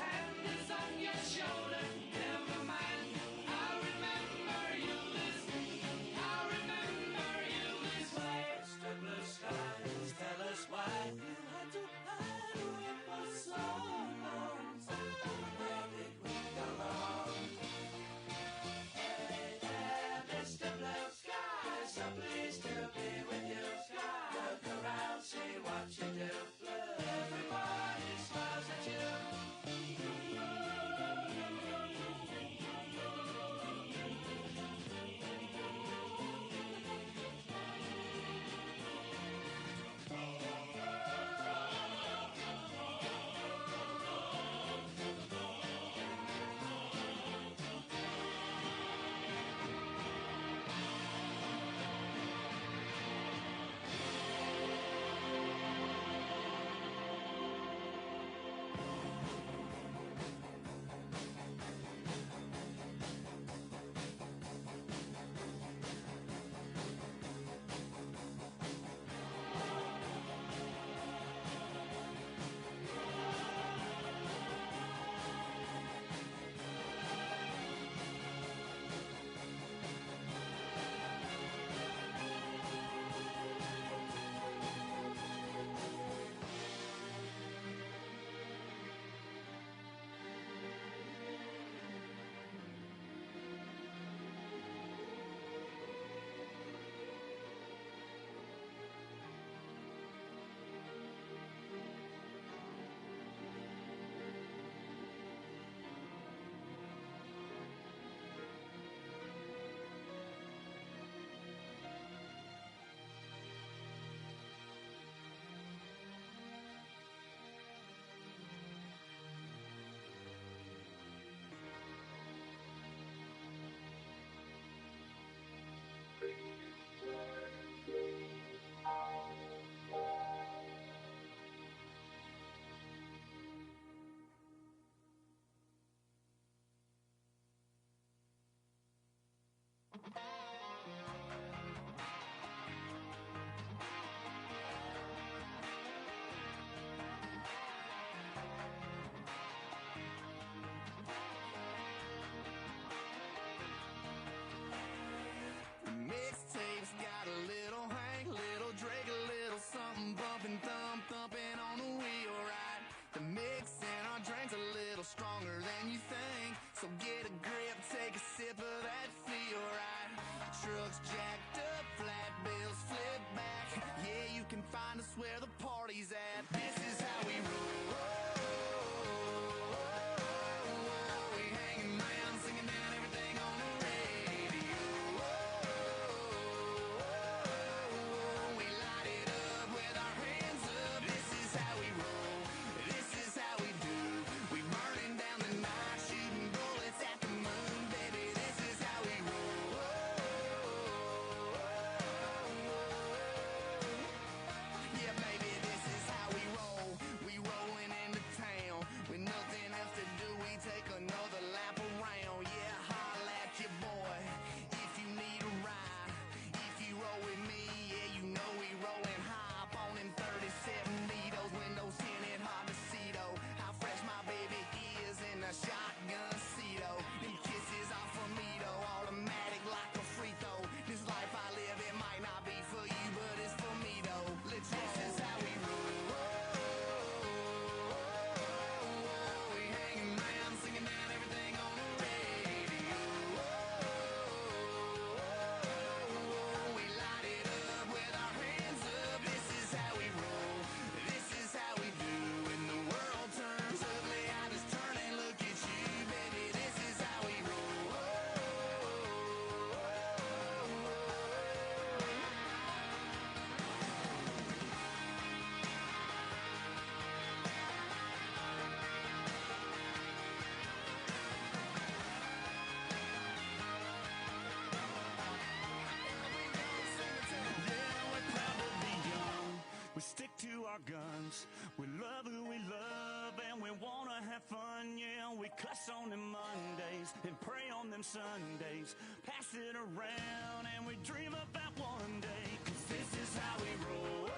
our guns. We love who we love and we wanna have fun, yeah. We cuss on them Mondays and pray on them Sundays. Pass it around and we dream about one day, 'cause this is how we roll.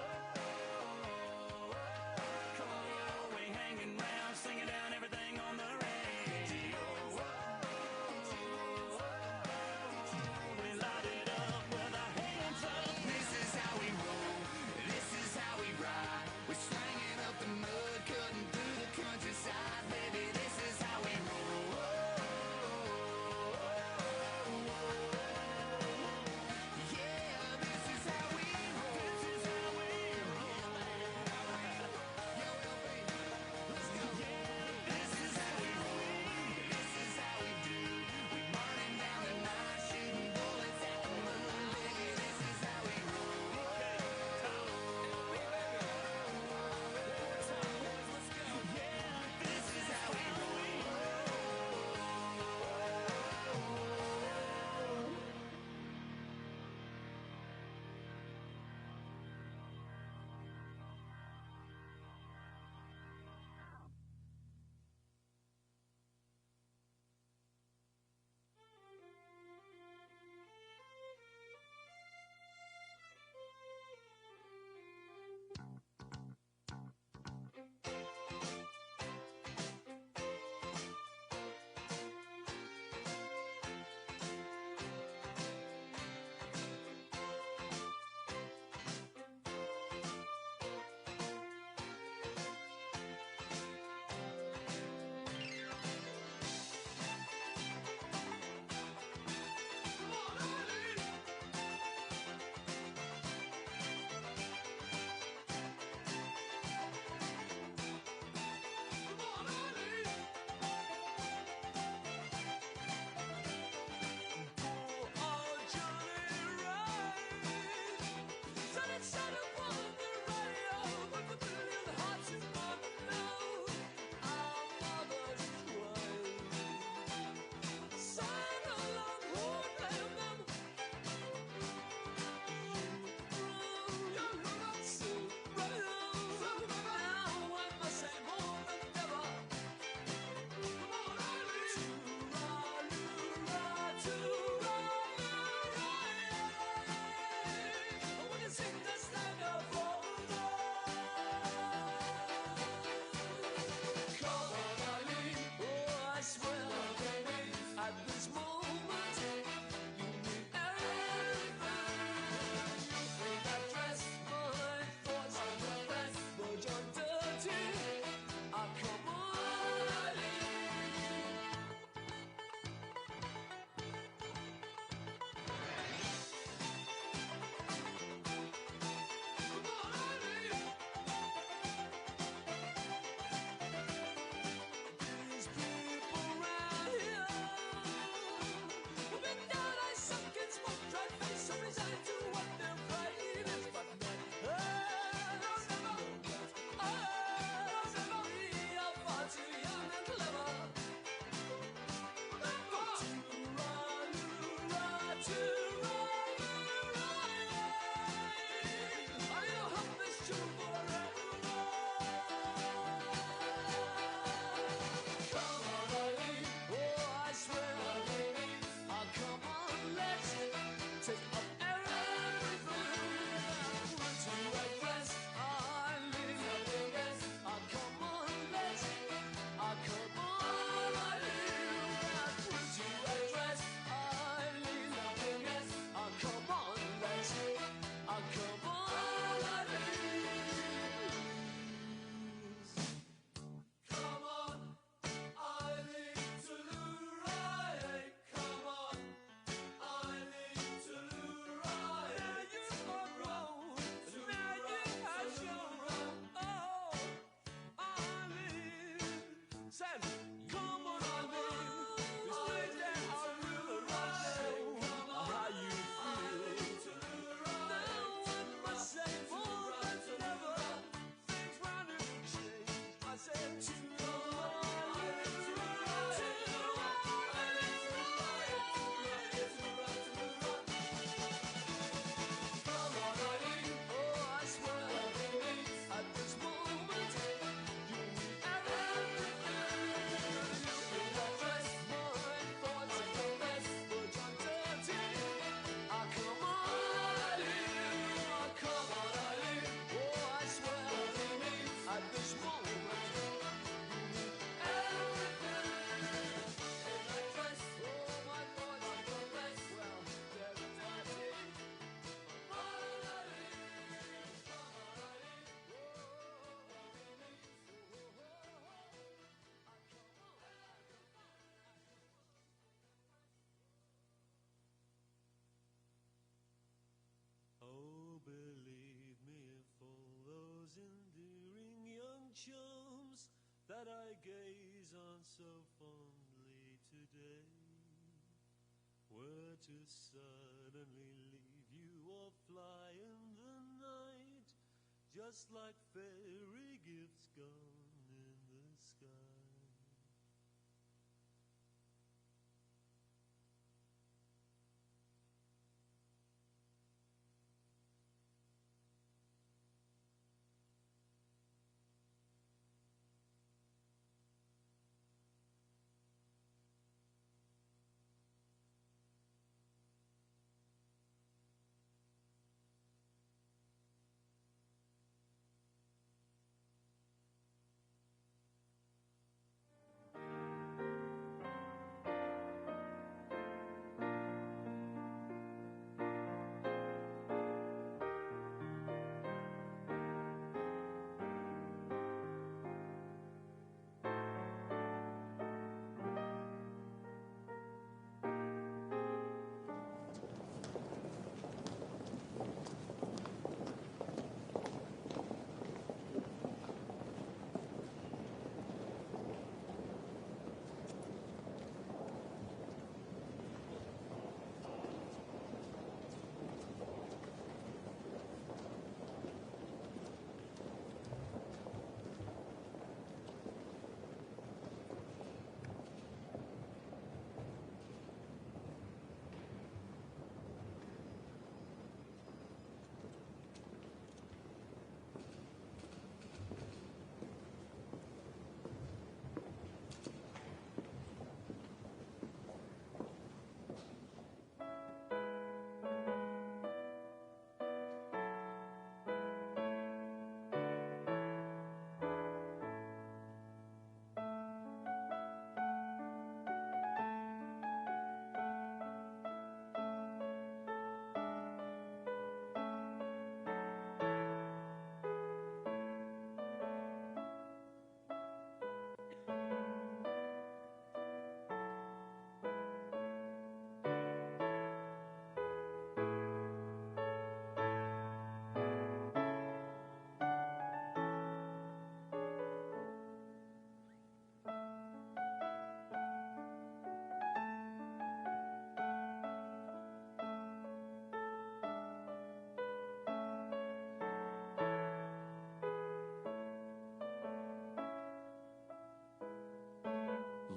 We hanging round, singing down everything on the radio. We light it up with our hands up. This is how we roll. This is how we ride. We're slanging up the mud, cutting through the countryside. Baby, this is how we roll. Yeah, those endearing young chums that I gaze on so fondly today were to suddenly leave you or fly in the night, just like fairy gifts gone in the sky.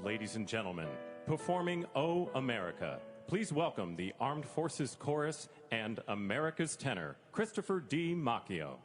Ladies and gentlemen, performing O America, please welcome the Armed Forces Chorus and America's tenor, Christopher D. Macchio.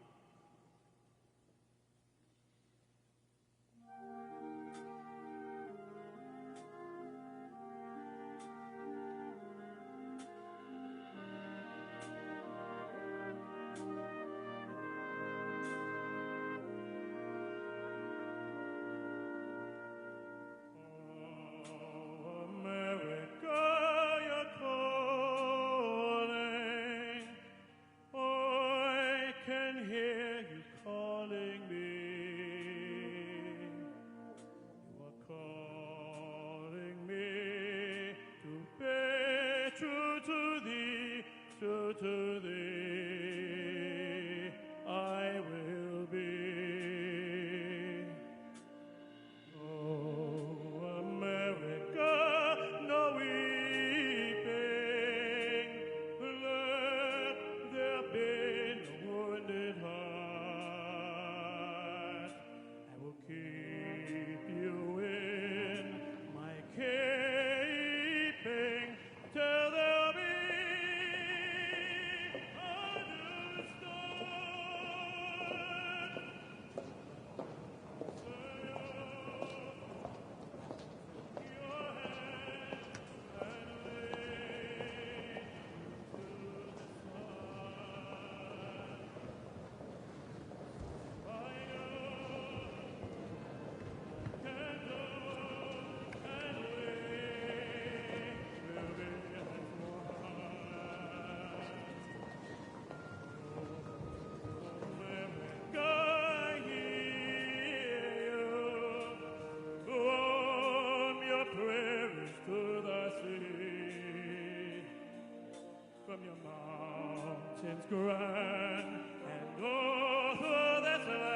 From your mountains grand and over this land.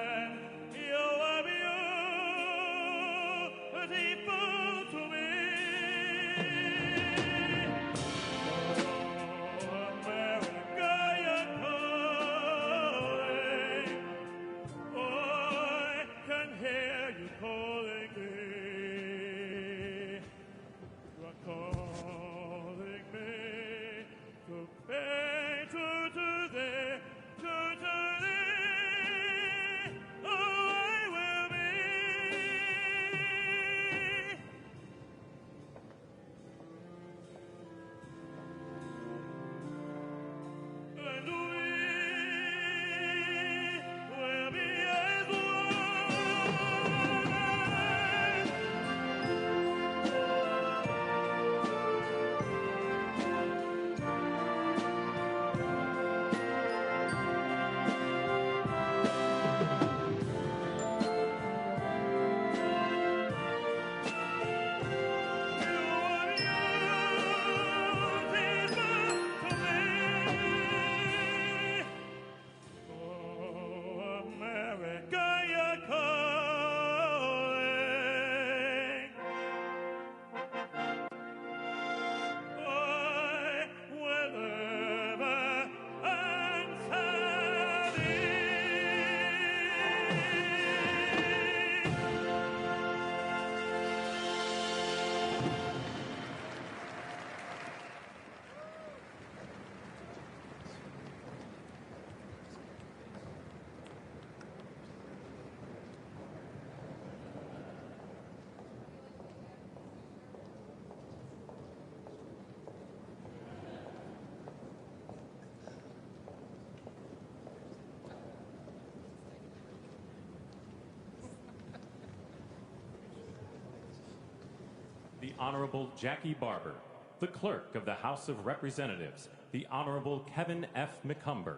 Honorable Jackie Barber, the Clerk of the House of Representatives, the Honorable Kevin F. McCumber,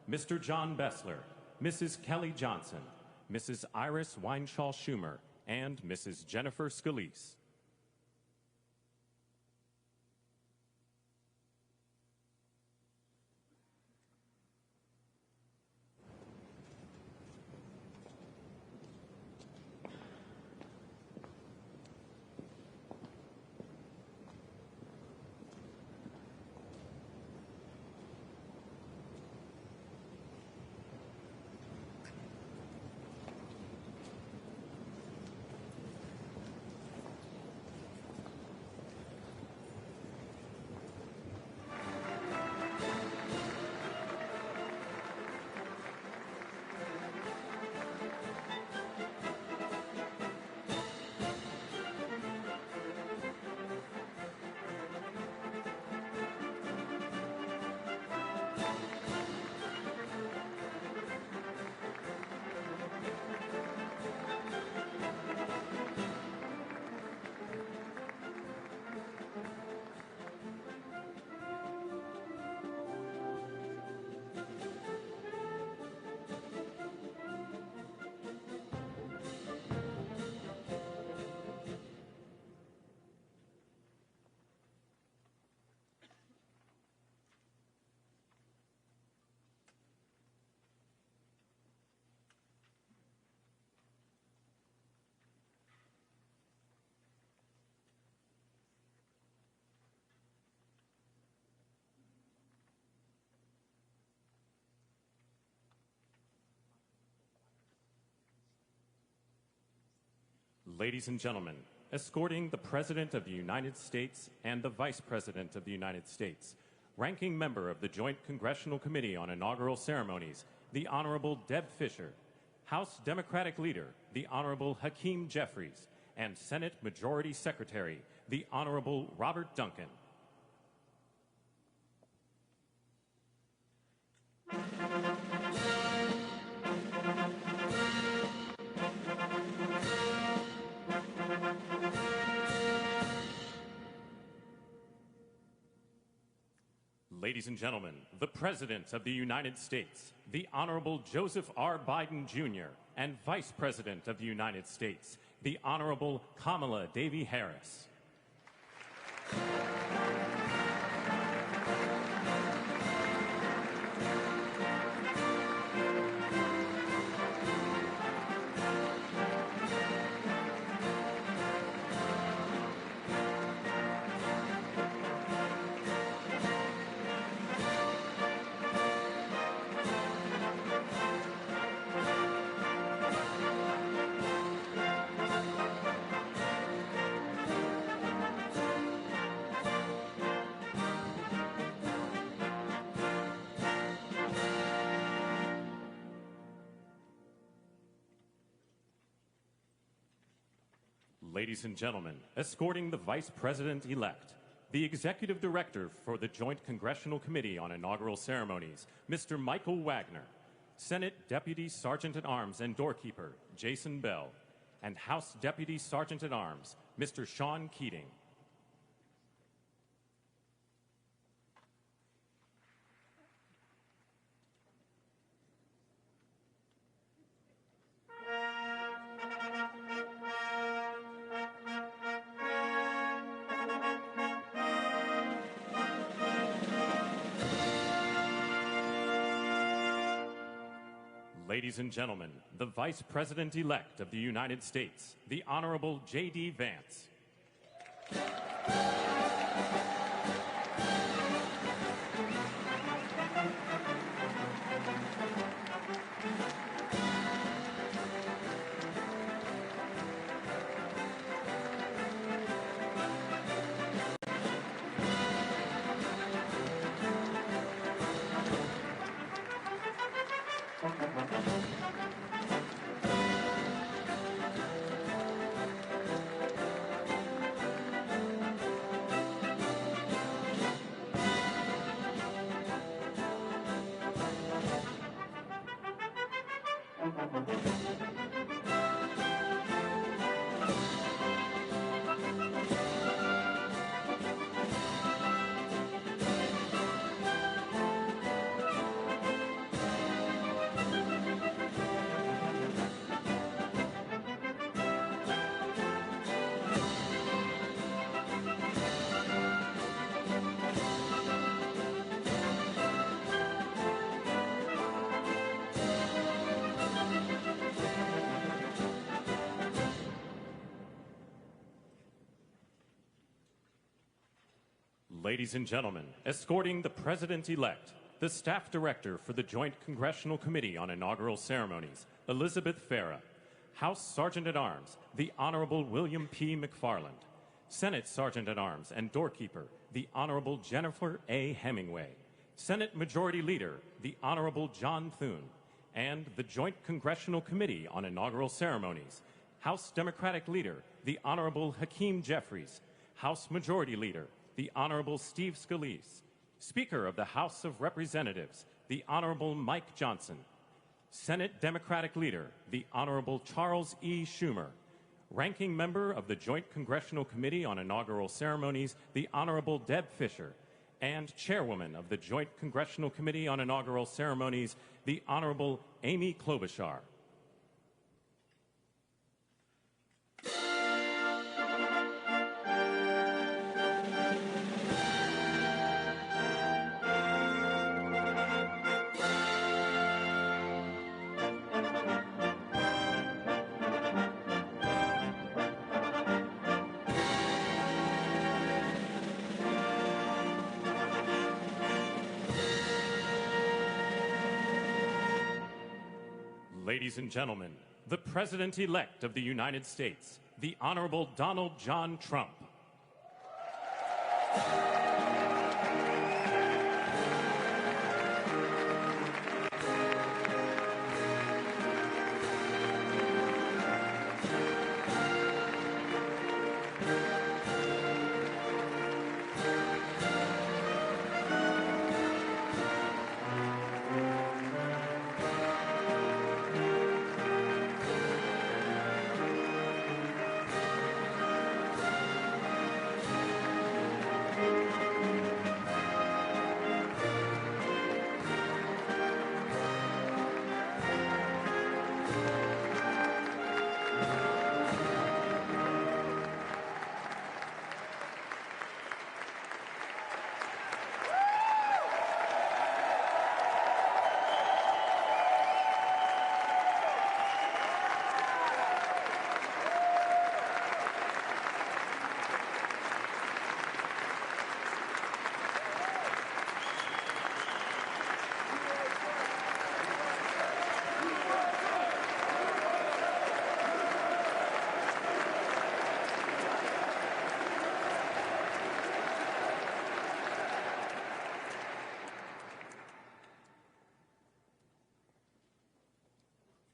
Mr. John Bessler, Mrs. Kelly Johnson, Mrs. Iris Weinschall Schumer, and Mrs. Jennifer Scalise. Ladies and gentlemen, escorting the President of the United States and the Vice President of the United States, ranking member of the Joint Congressional Committee on Inaugural Ceremonies, the Honorable Deb Fischer, House Democratic Leader, the Honorable Hakeem Jeffries, and Senate Majority Secretary, the Honorable Robert Duncan. Ladies and gentlemen, the President of the United States, the Honorable Joseph R. Biden, Jr., and Vice President of the United States, the Honorable Kamala Devi Harris. Ladies and gentlemen, escorting the Vice President-elect, the Executive Director for the Joint Congressional Committee on Inaugural Ceremonies, Mr. Michael Wagner, Senate Deputy Sergeant-at-Arms and Doorkeeper, Jason Bell, and House Deputy Sergeant-at-Arms, Mr. Sean Keating. Ladies and gentlemen, the Vice President-elect of the United States, the Honorable J.D. Vance. Ladies and gentlemen, escorting the President-elect, the Staff Director for the Joint Congressional Committee on Inaugural Ceremonies, Elizabeth Farah, House Sergeant-at-Arms, the Honorable William P. McFarland, Senate Sergeant-at-Arms and Doorkeeper, the Honorable Jennifer A. Hemingway, Senate Majority Leader, the Honorable John Thune, and the Joint Congressional Committee on Inaugural Ceremonies, House Democratic Leader, the Honorable Hakeem Jeffries, House Majority Leader, the Honorable Steve Scalise, Speaker of the House of Representatives, the Honorable Mike Johnson, Senate Democratic Leader, the Honorable Charles E. Schumer, Ranking Member of the Joint Congressional Committee on Inaugural Ceremonies, the Honorable Deb Fischer, and Chairwoman of the Joint Congressional Committee on Inaugural Ceremonies, the Honorable Amy Klobuchar. Ladies and gentlemen, the President-elect of the United States, the Honorable Donald John Trump.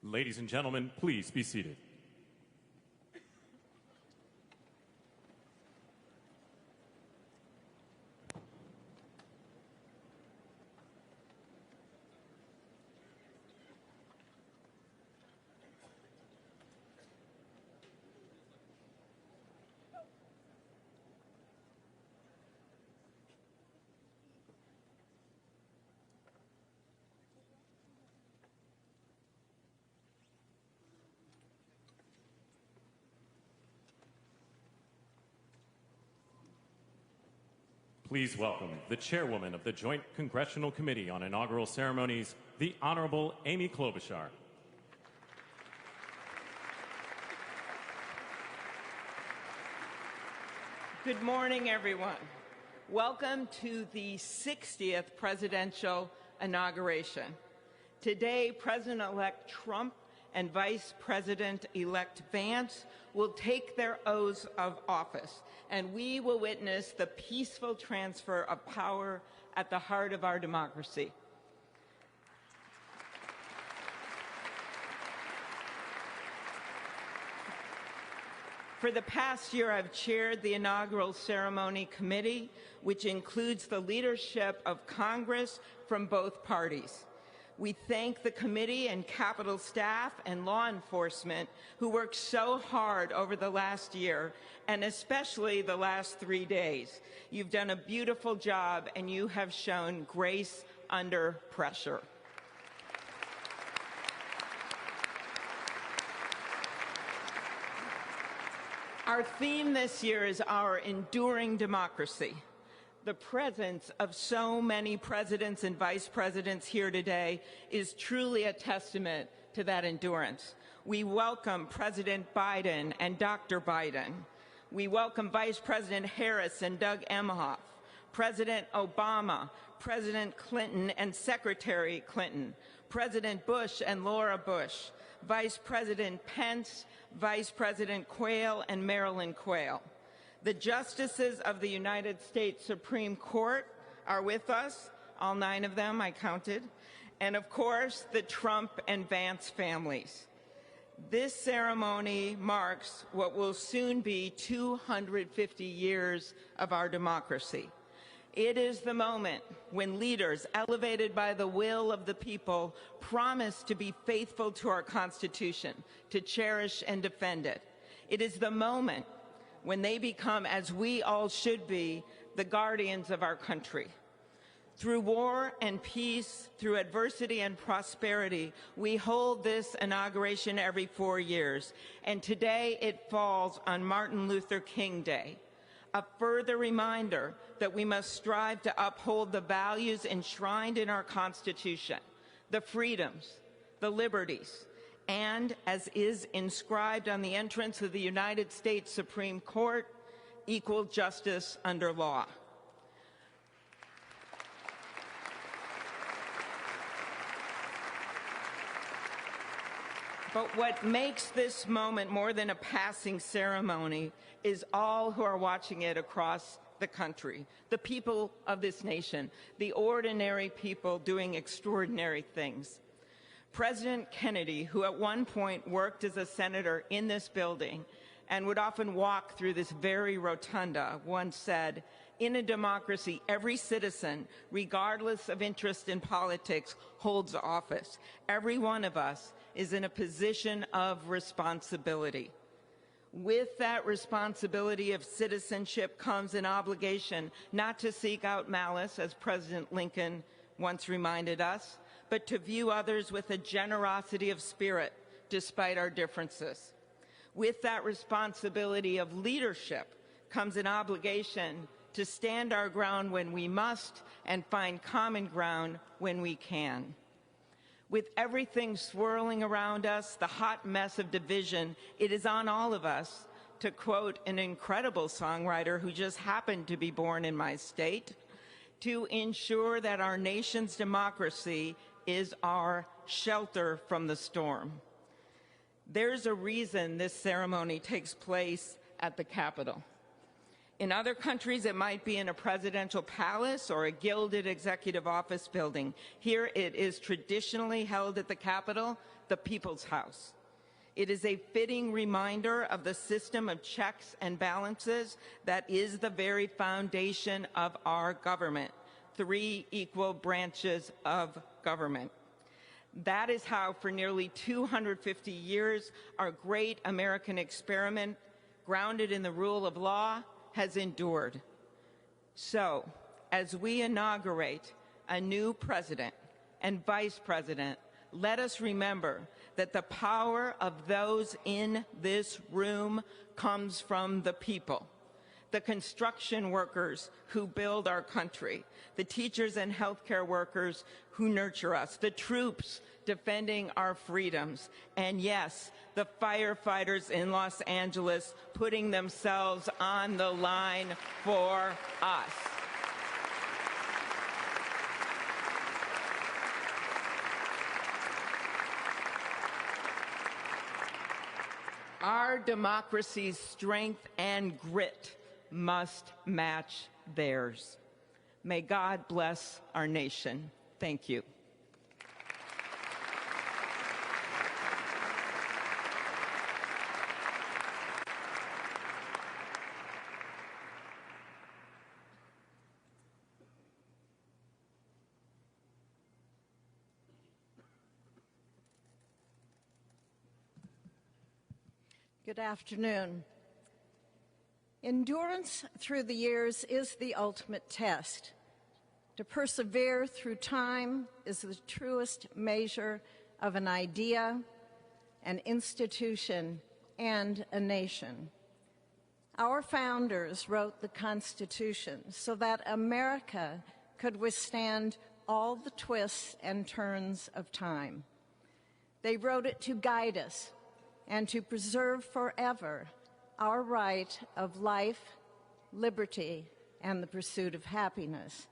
Ladies and gentlemen, please be seated. Please welcome the Chairwoman of the Joint Congressional Committee on Inaugural Ceremonies, the Honorable Amy Klobuchar. Good morning, everyone. Welcome to the 60th presidential inauguration. Today, President-elect Trump and Vice President-elect Vance will take their oaths of office, and we will witness the peaceful transfer of power at the heart of our democracy. For the past year, I've chaired the inaugural ceremony committee, which includes the leadership of Congress from both parties. We thank the committee and Capitol staff and law enforcement who worked so hard over the last year, and especially the last 3 days. You've done a beautiful job, and you have shown grace under pressure. Our theme this year is our enduring democracy. The presence of so many presidents and vice presidents here today is truly a testament to that endurance. We welcome President Biden and Dr. Biden. We welcome Vice President Harris and Doug Emhoff, President Obama, President Clinton and Secretary Clinton, President Bush and Laura Bush, Vice President Pence, Vice President Quayle and Marilyn Quayle. The justices of the United States Supreme Court are with us, all 9 of them I counted, and of course the Trump and Vance families. This ceremony marks what will soon be 250 years of our democracy. It is the moment when leaders, elevated by the will of the people, promise to be faithful to our Constitution, to cherish and defend it. It is the moment when they become, as we all should be, the guardians of our country. Through war and peace, through adversity and prosperity, we hold this inauguration every 4 years, and today it falls on Martin Luther King Day, a further reminder that we must strive to uphold the values enshrined in our Constitution, the freedoms, the liberties, and, as is inscribed on the entrance of the United States Supreme Court, equal justice under law. But what makes this moment more than a passing ceremony is all who are watching it across the country, the people of this nation, the ordinary people doing extraordinary things. President Kennedy, who at one point worked as a senator in this building and would often walk through this very rotunda, once said, "In a democracy, every citizen, regardless of interest in politics, holds office. Every one of us is in a position of responsibility." With that responsibility of citizenship comes an obligation not to seek out malice, as President Lincoln once reminded us, but to view others with a generosity of spirit despite our differences. With that responsibility of leadership comes an obligation to stand our ground when we must and find common ground when we can. With everything swirling around us, the hot mess of division, it is on all of us, to quote an incredible songwriter who just happened to be born in my state, to ensure that our nation's democracy is our shelter from the storm. There's a reason this ceremony takes place at the Capitol. In other countries, it might be in a presidential palace or a gilded executive office building. Here it is traditionally held at the Capitol, the People's House. It is a fitting reminder of the system of checks and balances that is the very foundation of our government, 3 equal branches of government. That is how, for nearly 250 years, our great American experiment, grounded in the rule of law, has endured. So, as we inaugurate a new president and vice president, let us remember that the power of those in this room comes from the people. The construction workers who build our country, the teachers and healthcare workers who nurture us, the troops defending our freedoms, and yes, the firefighters in Los Angeles putting themselves on the line for us. Our democracy's strength and grit must match theirs. May God bless our nation. Thank you. Good afternoon. Endurance through the years is the ultimate test. To persevere through time is the truest measure of an idea, an institution, and a nation. Our founders wrote the Constitution so that America could withstand all the twists and turns of time. They wrote it to guide us and to preserve forever our right of life, liberty, and the pursuit of happiness.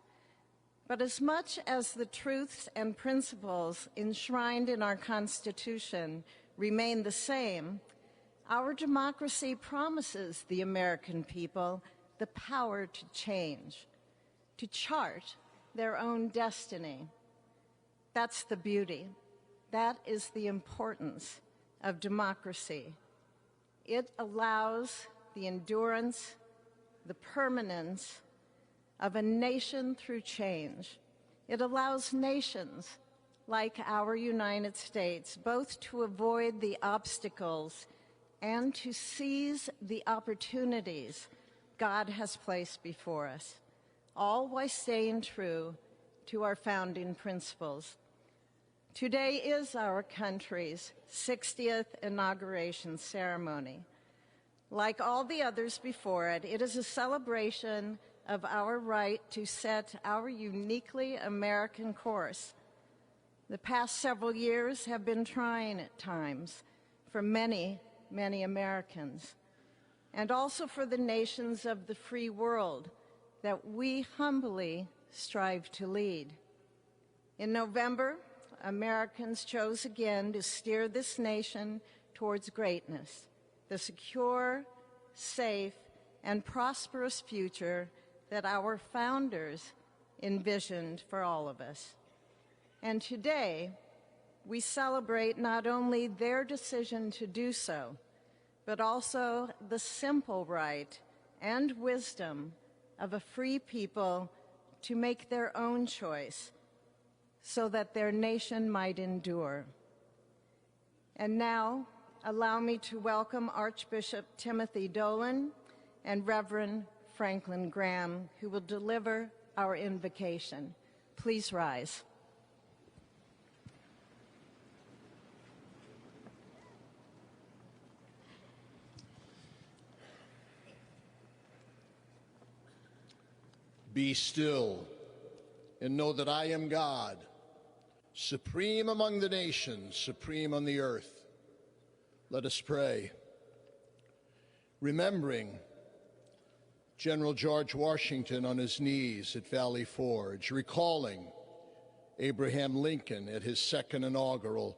But as much as the truths and principles enshrined in our Constitution remain the same, our democracy promises the American people the power to change, to chart their own destiny. That's the beauty. That is the importance of democracy. It allows the endurance, the permanence of a nation through change. It allows nations like our United States both to avoid the obstacles and to seize the opportunities God has placed before us, all while staying true to our founding principles. Today is our country's 60th inauguration ceremony. Like all the others before it, it is a celebration of our right to set our uniquely American course. The past several years have been trying at times for many, many Americans, and also for the nations of the free world that we humbly strive to lead. In November, Americans chose again to steer this nation towards greatness, the secure, safe, and prosperous future that our founders envisioned for all of us. And today, we celebrate not only their decision to do so, but also the simple right and wisdom of a free people to make their own choice so that their nation might endure. And now, allow me to welcome Archbishop Timothy Dolan and Reverend Franklin Graham, who will deliver our invocation. Please rise. Be still and know that I am God, supreme among the nations, supreme on the earth. Let us pray. Remembering General George Washington on his knees at Valley Forge, recalling Abraham Lincoln at his second inaugural,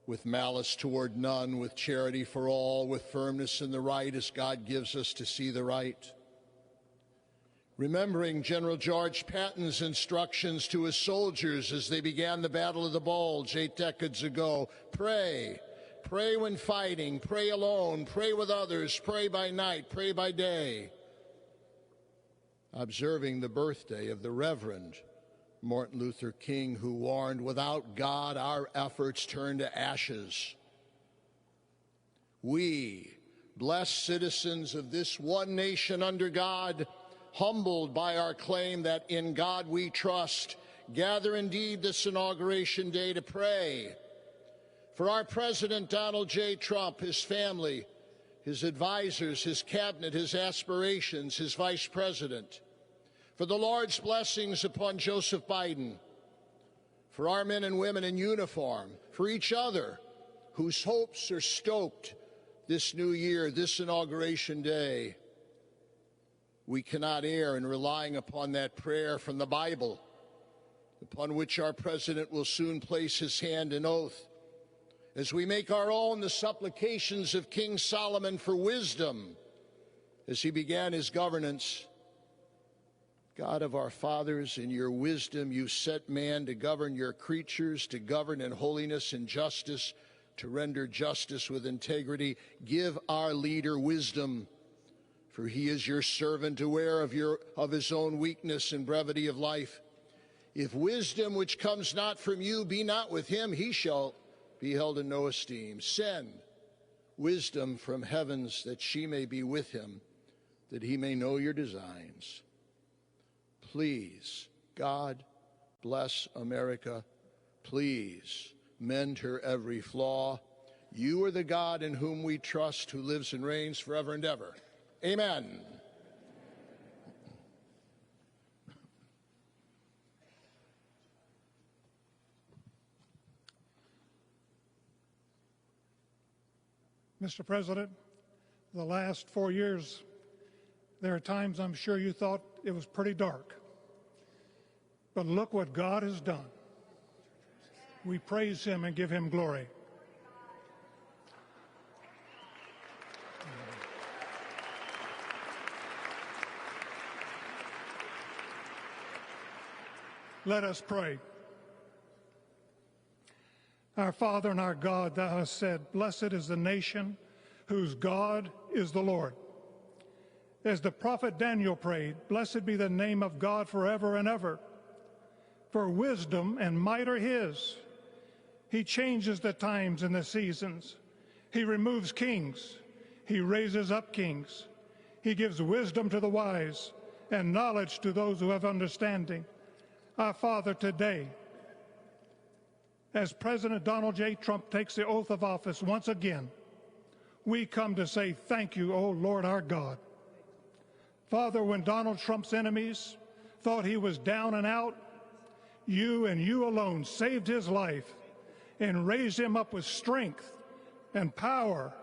with malice toward none, with charity for all, with firmness in the right as God gives us to see the right. Remembering General George Patton's instructions to his soldiers as they began the Battle of the Bulge 8 decades ago. Pray. Pray when fighting. Pray alone. Pray with others. Pray by night. Pray by day. Observing the birthday of the Reverend Martin Luther King, who warned, without God, our efforts turn to ashes. We, blessed citizens of this one nation under God, humbled by our claim that in God we trust, gather indeed this inauguration day to pray for our President Donald J. Trump, his family, his advisors, his cabinet, his aspirations, his vice president, for the Lord's blessings upon Joseph Biden, for our men and women in uniform, for each other whose hopes are stoked this new year, this inauguration day. We cannot err in relying upon that prayer from the Bible, upon which our president will soon place his hand in oath, as we make our own the supplications of King Solomon for wisdom as he began his governance. God of our fathers, in your wisdom you set man to govern your creatures, to govern in holiness and justice, to render justice with integrity. Give our leader wisdom, for he is your servant, aware of his own weakness and brevity of life. If wisdom which comes not from you be not with him, he shall be held in no esteem. Send wisdom from heavens, that she may be with him, that he may know your designs. Please, God, bless America. Please, mend her every flaw. You are the God in whom we trust, who lives and reigns forever and ever. Amen. Mr. President, the last 4 years, there are times I'm sure you thought it was pretty dark. But look what God has done. We praise him and give him glory. Let us pray. Our Father and our God, thou hast said, blessed is the nation whose God is the Lord. As the prophet Daniel prayed, blessed be the name of God forever and ever. For wisdom and might are his. He changes the times and the seasons. He removes kings. He raises up kings. He gives wisdom to the wise and knowledge to those who have understanding. Our Father, today, as President Donald J. Trump takes the oath of office once again, we come to say thank you, O Lord our God. Father, when Donald Trump's enemies thought he was down and out, you and you alone saved his life and raised him up with strength and power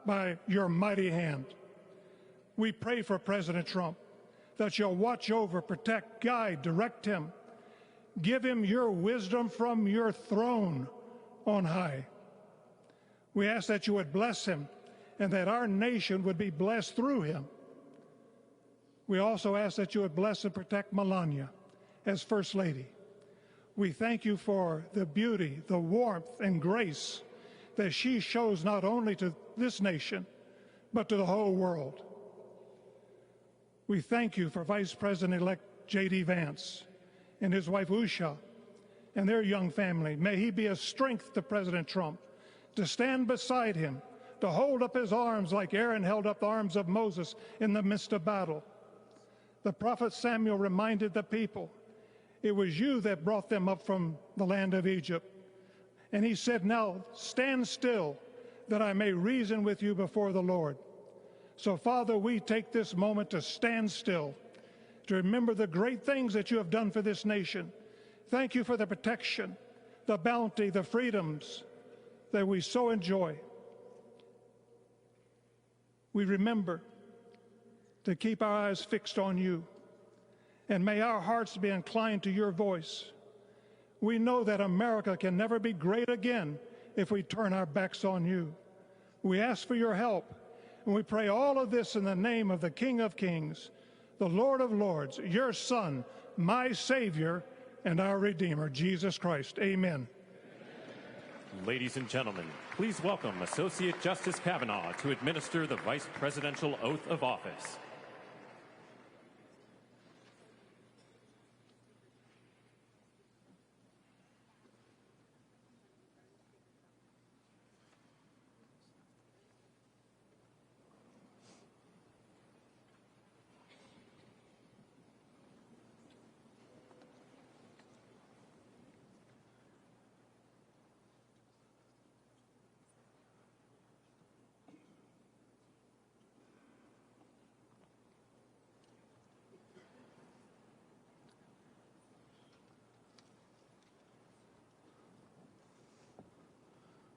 by your mighty hand. We pray for President Trump that you'll watch over, protect, guide, direct him. Give him your wisdom from your throne on high. We ask that you would bless him and that our nation would be blessed through him. We also ask that you would bless and protect Melania as First Lady. We thank you for the beauty, the warmth, and grace that she shows not only to this nation, but to the whole world. We thank you for Vice President-elect J.D. Vance and his wife Usha and their young family. May he be a strength to President Trump, to stand beside him, to hold up his arms like Aaron held up the arms of Moses in the midst of battle. The prophet Samuel reminded the people, it was you that brought them up from the land of Egypt. And he said, now stand still that I may reason with you before the Lord. So, Father, we take this moment to stand still, to remember the great things that you have done for this nation. Thank you for the protection, the bounty, the freedoms that we so enjoy. We remember to keep our eyes fixed on you, and may our hearts be inclined to your voice. We know that America can never be great again if we turn our backs on you. We ask for your help, and we pray all of this in the name of the King of Kings, the Lord of Lords, your Son, my Savior, and our Redeemer, Jesus Christ. Amen. Ladies and gentlemen, please welcome Associate Justice Kavanaugh to administer the Vice Presidential Oath of Office.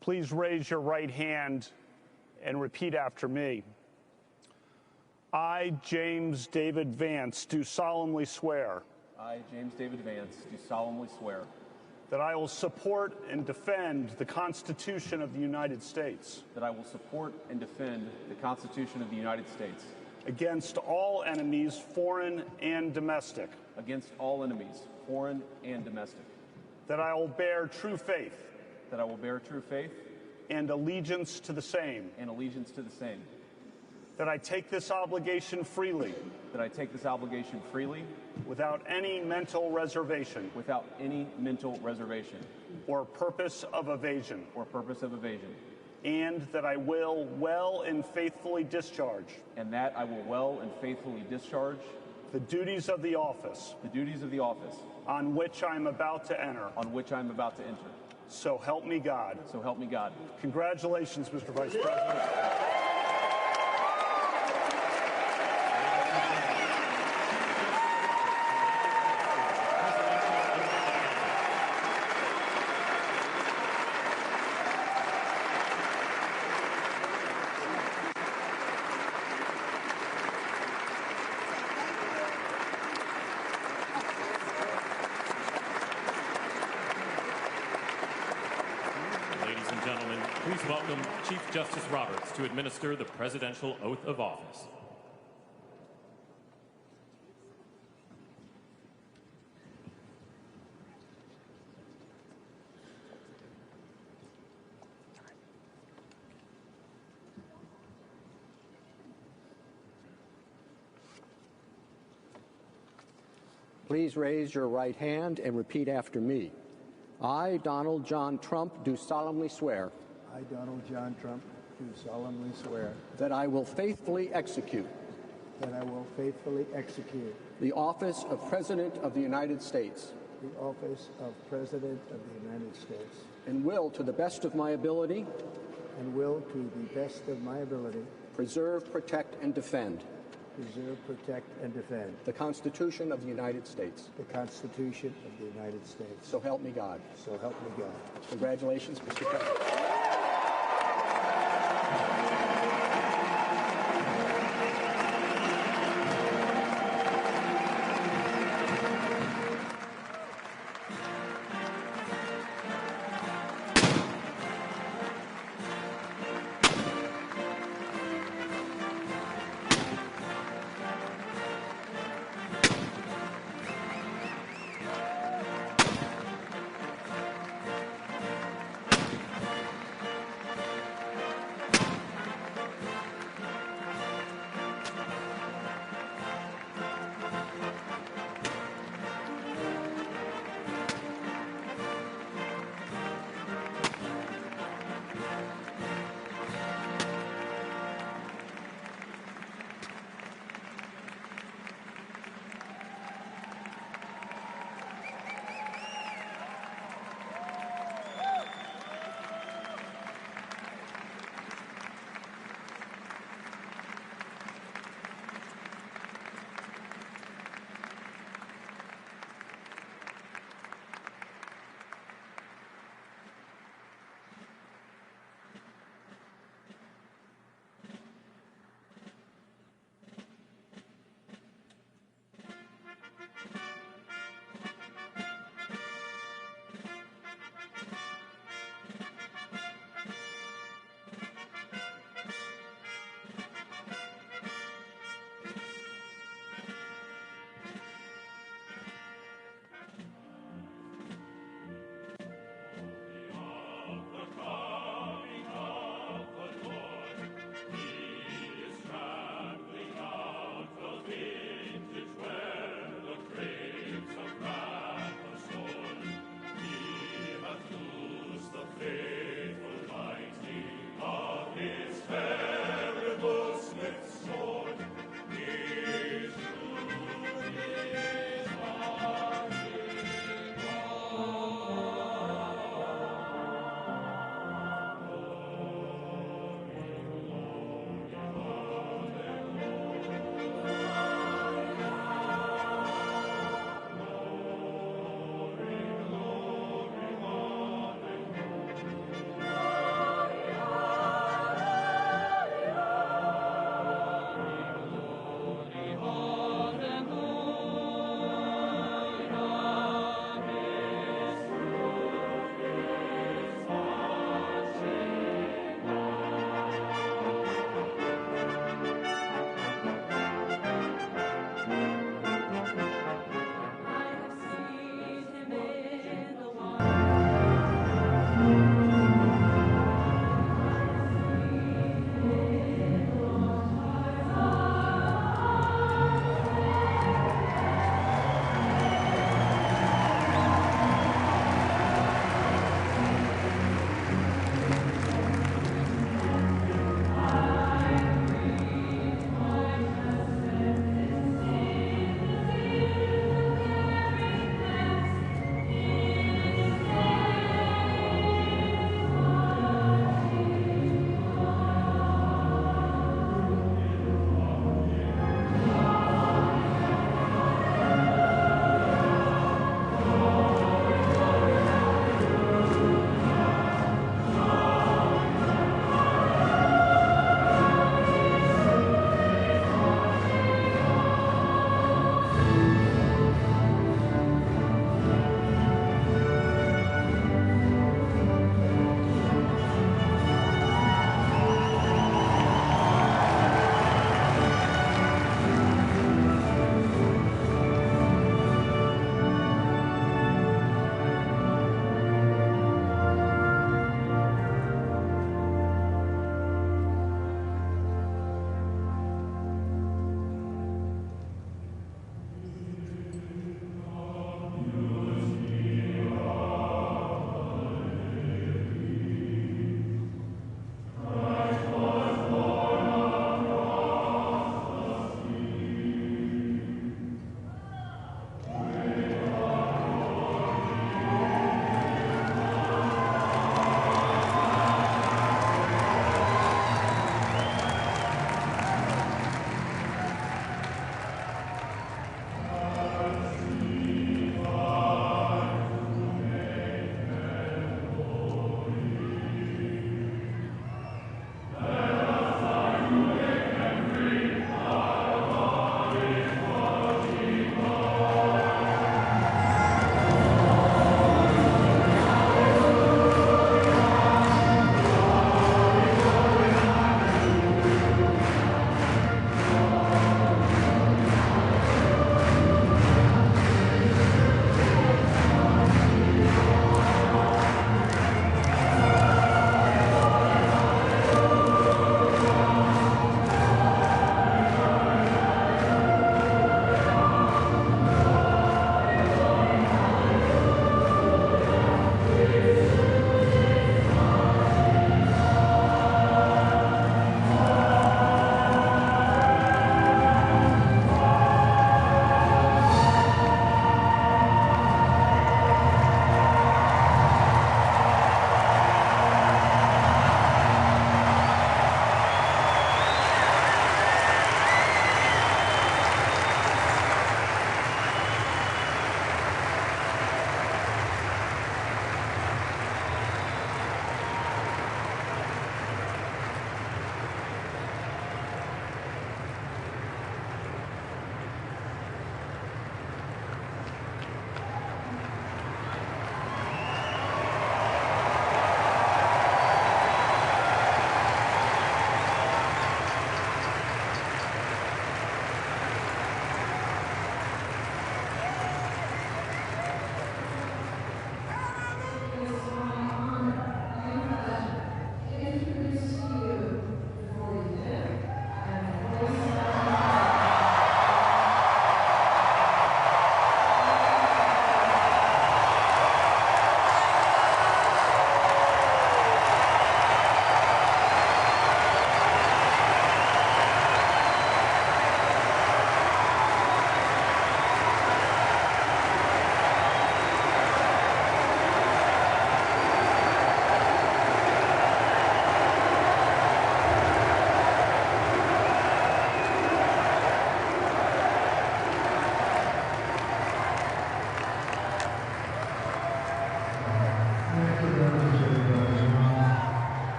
Please raise your right hand and repeat after me. I, James David Vance, do solemnly swear. I, James David Vance, do solemnly swear. That I will support and defend the Constitution of the United States. That I will support and defend the Constitution of the United States. Against all enemies, foreign and domestic. Against all enemies, foreign and domestic. That I will bear true faith. That I will bear true faith. And allegiance to the same. And allegiance to the same. That I take this obligation freely. That I take this obligation freely. Without any mental reservation. Without any mental reservation. Or purpose of evasion. Or purpose of evasion. And that I will well and faithfully discharge. And that I will well and faithfully discharge. The duties of the office. The duties of the office. On which I am about to enter. On which I am about to enter. So help me God. So help me God. Congratulations, Mr. Vice President. Please welcome Chief Justice Roberts to administer the presidential oath of office. Please raise your right hand and repeat after me. I, Donald John Trump, do solemnly swear. I, Donald John Trump, do solemnly swear. That I will faithfully execute. That I will faithfully execute. The office of President of the United States. The office of President of the United States. And will, to the best of my ability. And will, to the best of my ability. Preserve, protect, and defend. Preserve, protect, and defend. The Constitution of the United States. The Constitution of the United States. So help me God. So help me God. Congratulations, Mr. President.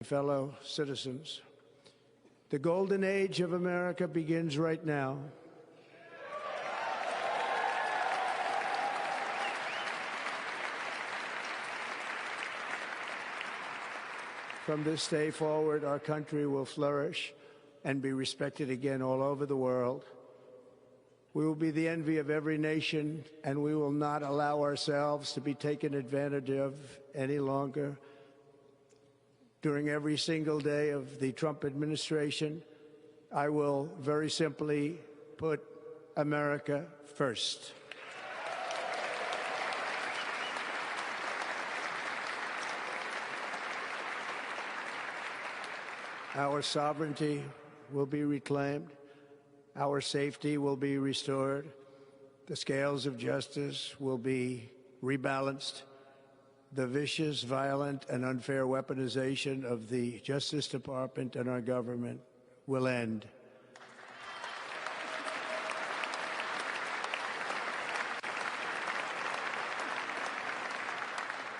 fellow citizens. The golden age of America begins right now. From this day forward, our country will flourish and be respected again all over the world. We will be the envy of every nation, and we will not allow ourselves to be taken advantage of any longer. During every single day of the Trump administration, I will very simply put America first. Our sovereignty will be reclaimed. Our safety will be restored. The scales of justice will be rebalanced. The vicious, violent, and unfair weaponization of the Justice Department and our government will end.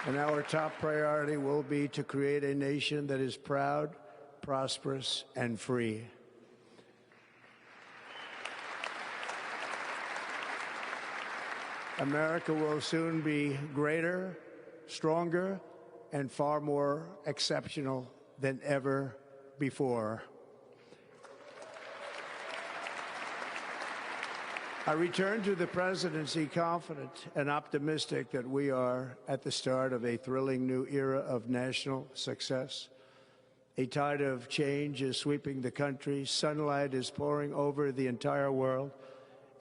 And our top priority will be to create a nation that is proud, prosperous, and free. America will soon be greater, stronger, and far more exceptional than ever before. I return to the presidency confident and optimistic that we are at the start of a thrilling new era of national success. A tide of change is sweeping the country. Sunlight is pouring over the entire world.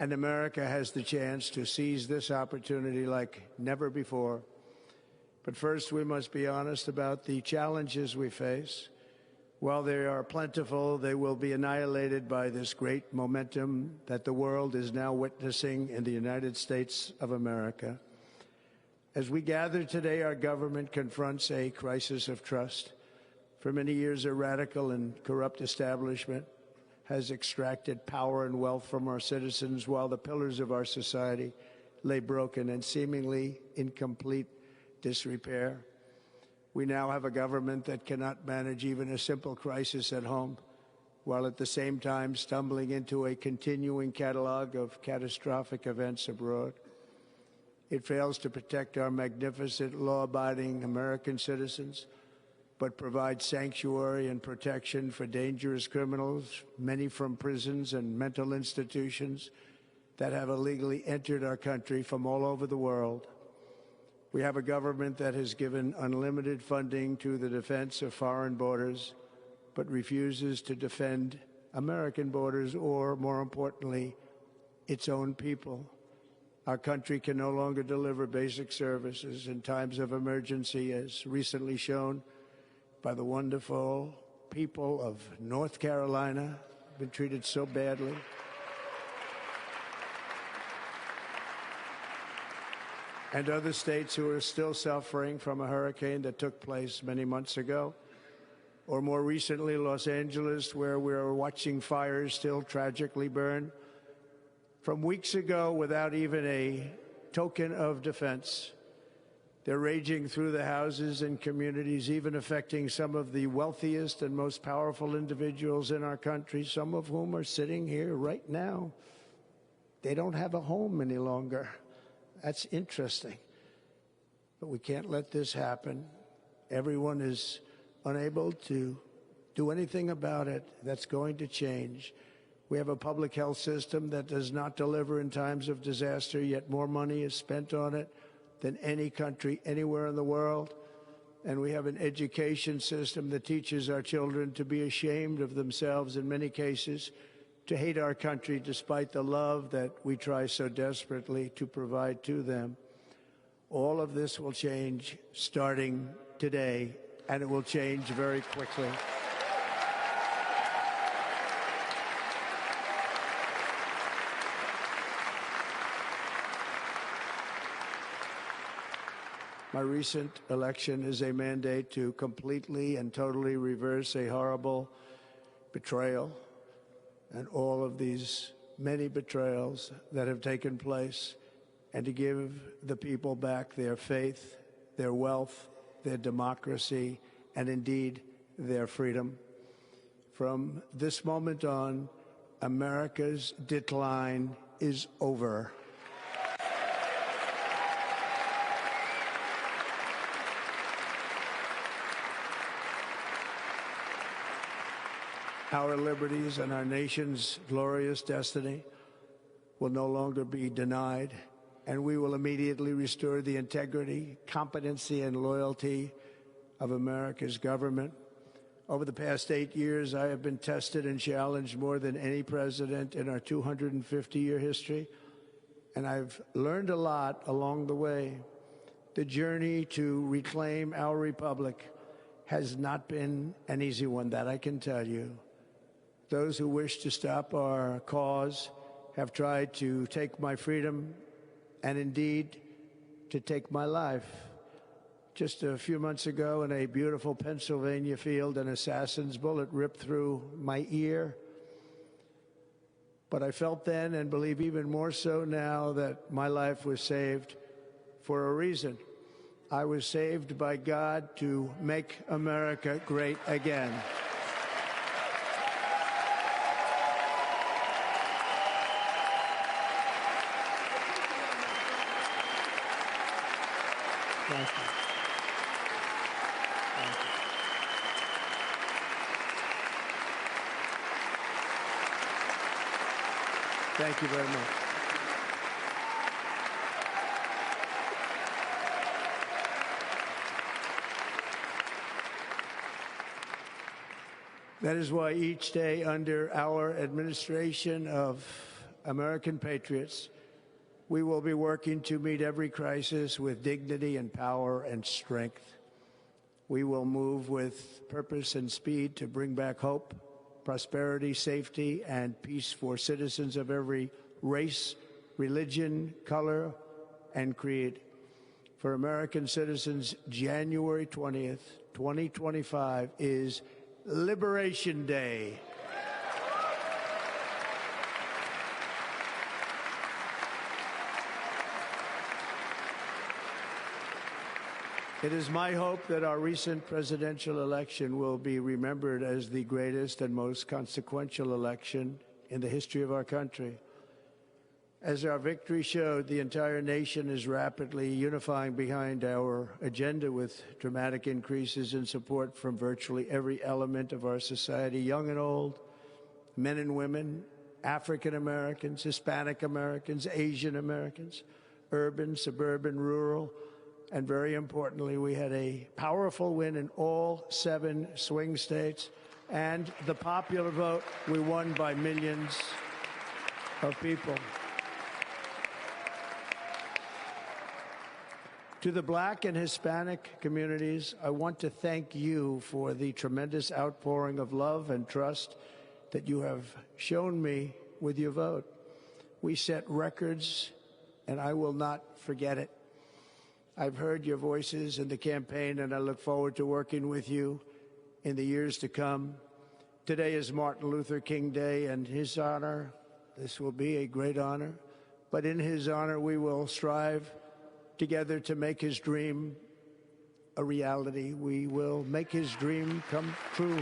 And America has the chance to seize this opportunity like never before. But first, we must be honest about the challenges we face. While they are plentiful, they will be annihilated by this great momentum that the world is now witnessing in the United States of America. As we gather today, our government confronts a crisis of trust. For many years, a radical and corrupt establishment has extracted power and wealth from our citizens while the pillars of our society lay broken and seemingly in complete disrepair. We now have a government that cannot manage even a simple crisis at home, while at the same time stumbling into a continuing catalog of catastrophic events abroad. It fails to protect our magnificent, law-abiding American citizens, but provides sanctuary and protection for dangerous criminals, many from prisons and mental institutions that have illegally entered our country from all over the world. We have a government that has given unlimited funding to the defense of foreign borders, but refuses to defend American borders or, more importantly, its own people. Our country can no longer deliver basic services in times of emergency, as recently shown by the wonderful people of North Carolina, been treated so badly. And other states who are still suffering from a hurricane that took place many months ago. Or more recently, Los Angeles, where we're watching fires still tragically burn. From weeks ago, without even a token of defense, they're raging through the houses and communities, even affecting some of the wealthiest and most powerful individuals in our country, some of whom are sitting here right now. They don't have a home any longer. That's interesting. But we can't let this happen. Everyone is unable to do anything about it. That's going to change. We have a public health system that does not deliver in times of disaster, yet more money is spent on it than any country anywhere in the world. And we have an education system that teaches our children to be ashamed of themselves in many cases, to hate our country despite the love that we try so desperately to provide to them. All of this will change starting today, and it will change very quickly. My recent election is a mandate to completely and totally reverse a horrible betrayal and all of these many betrayals that have taken place, and to give the people back their faith, their wealth, their democracy, and indeed their freedom. From this moment on, America's decline is over. Our liberties and our nation's glorious destiny will no longer be denied, and we will immediately restore the integrity, competency, and loyalty of America's government. Over the past 8 years, I have been tested and challenged more than any president in our 250-year history, and I've learned a lot along the way. The journey to reclaim our republic has not been an easy one, that I can tell you. Those who wish to stop our cause have tried to take my freedom and indeed to take my life. Just a few months ago in a beautiful Pennsylvania field, an assassin's bullet ripped through my ear. But I felt then, and believe even more so now, that my life was saved for a reason. I was saved by God to make America great again. Thank you. Thank you very much. That is why each day under our administration of American patriots, we will be working to meet every crisis with dignity and power and strength. We will move with purpose and speed to bring back hope, prosperity, safety, and peace for citizens of every race, religion, color, and creed. For American citizens, January 20th, 2025 is Liberation Day. It is my hope that our recent presidential election will be remembered as the greatest and most consequential election in the history of our country. As our victory showed, the entire nation is rapidly unifying behind our agenda with dramatic increases in support from virtually every element of our society, young and old, men and women, African Americans, Hispanic Americans, Asian Americans, urban, suburban, rural. And very importantly, we had a powerful win in all 7 swing states. And the popular vote, we won by millions of people. To the Black and Hispanic communities, I want to thank you for the tremendous outpouring of love and trust that you have shown me with your vote. We set records, and I will not forget it. I've heard your voices in the campaign, and I look forward to working with you in the years to come. Today is Martin Luther King Day, and his honor, this will be a great honor, but in his honor, we will strive together to make his dream a reality. We will make his dream come true.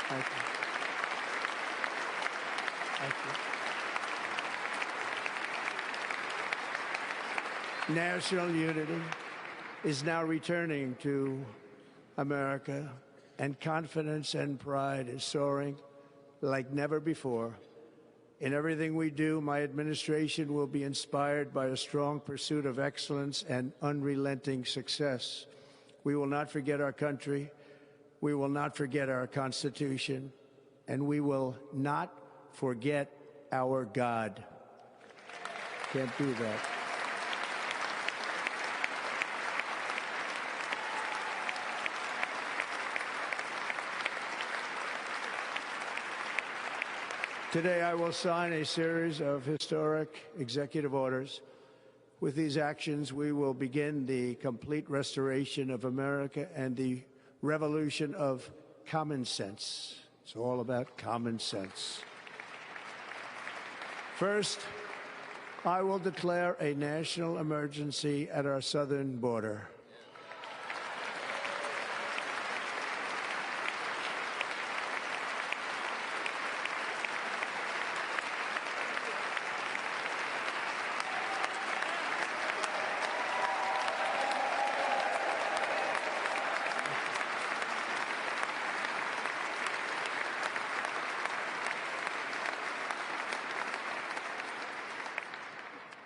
Thank you. Thank you. National unity is now returning to America, and confidence and pride is soaring like never before. In everything we do, my administration will be inspired by a strong pursuit of excellence and unrelenting success. We will not forget our country. We will not forget our Constitution, and we will not forget our God. Can't do that. Today, I will sign a series of historic executive orders. With these actions, we will begin the complete restoration of America and the revolution of common sense. It's all about common sense. First, I will declare a national emergency at our southern border.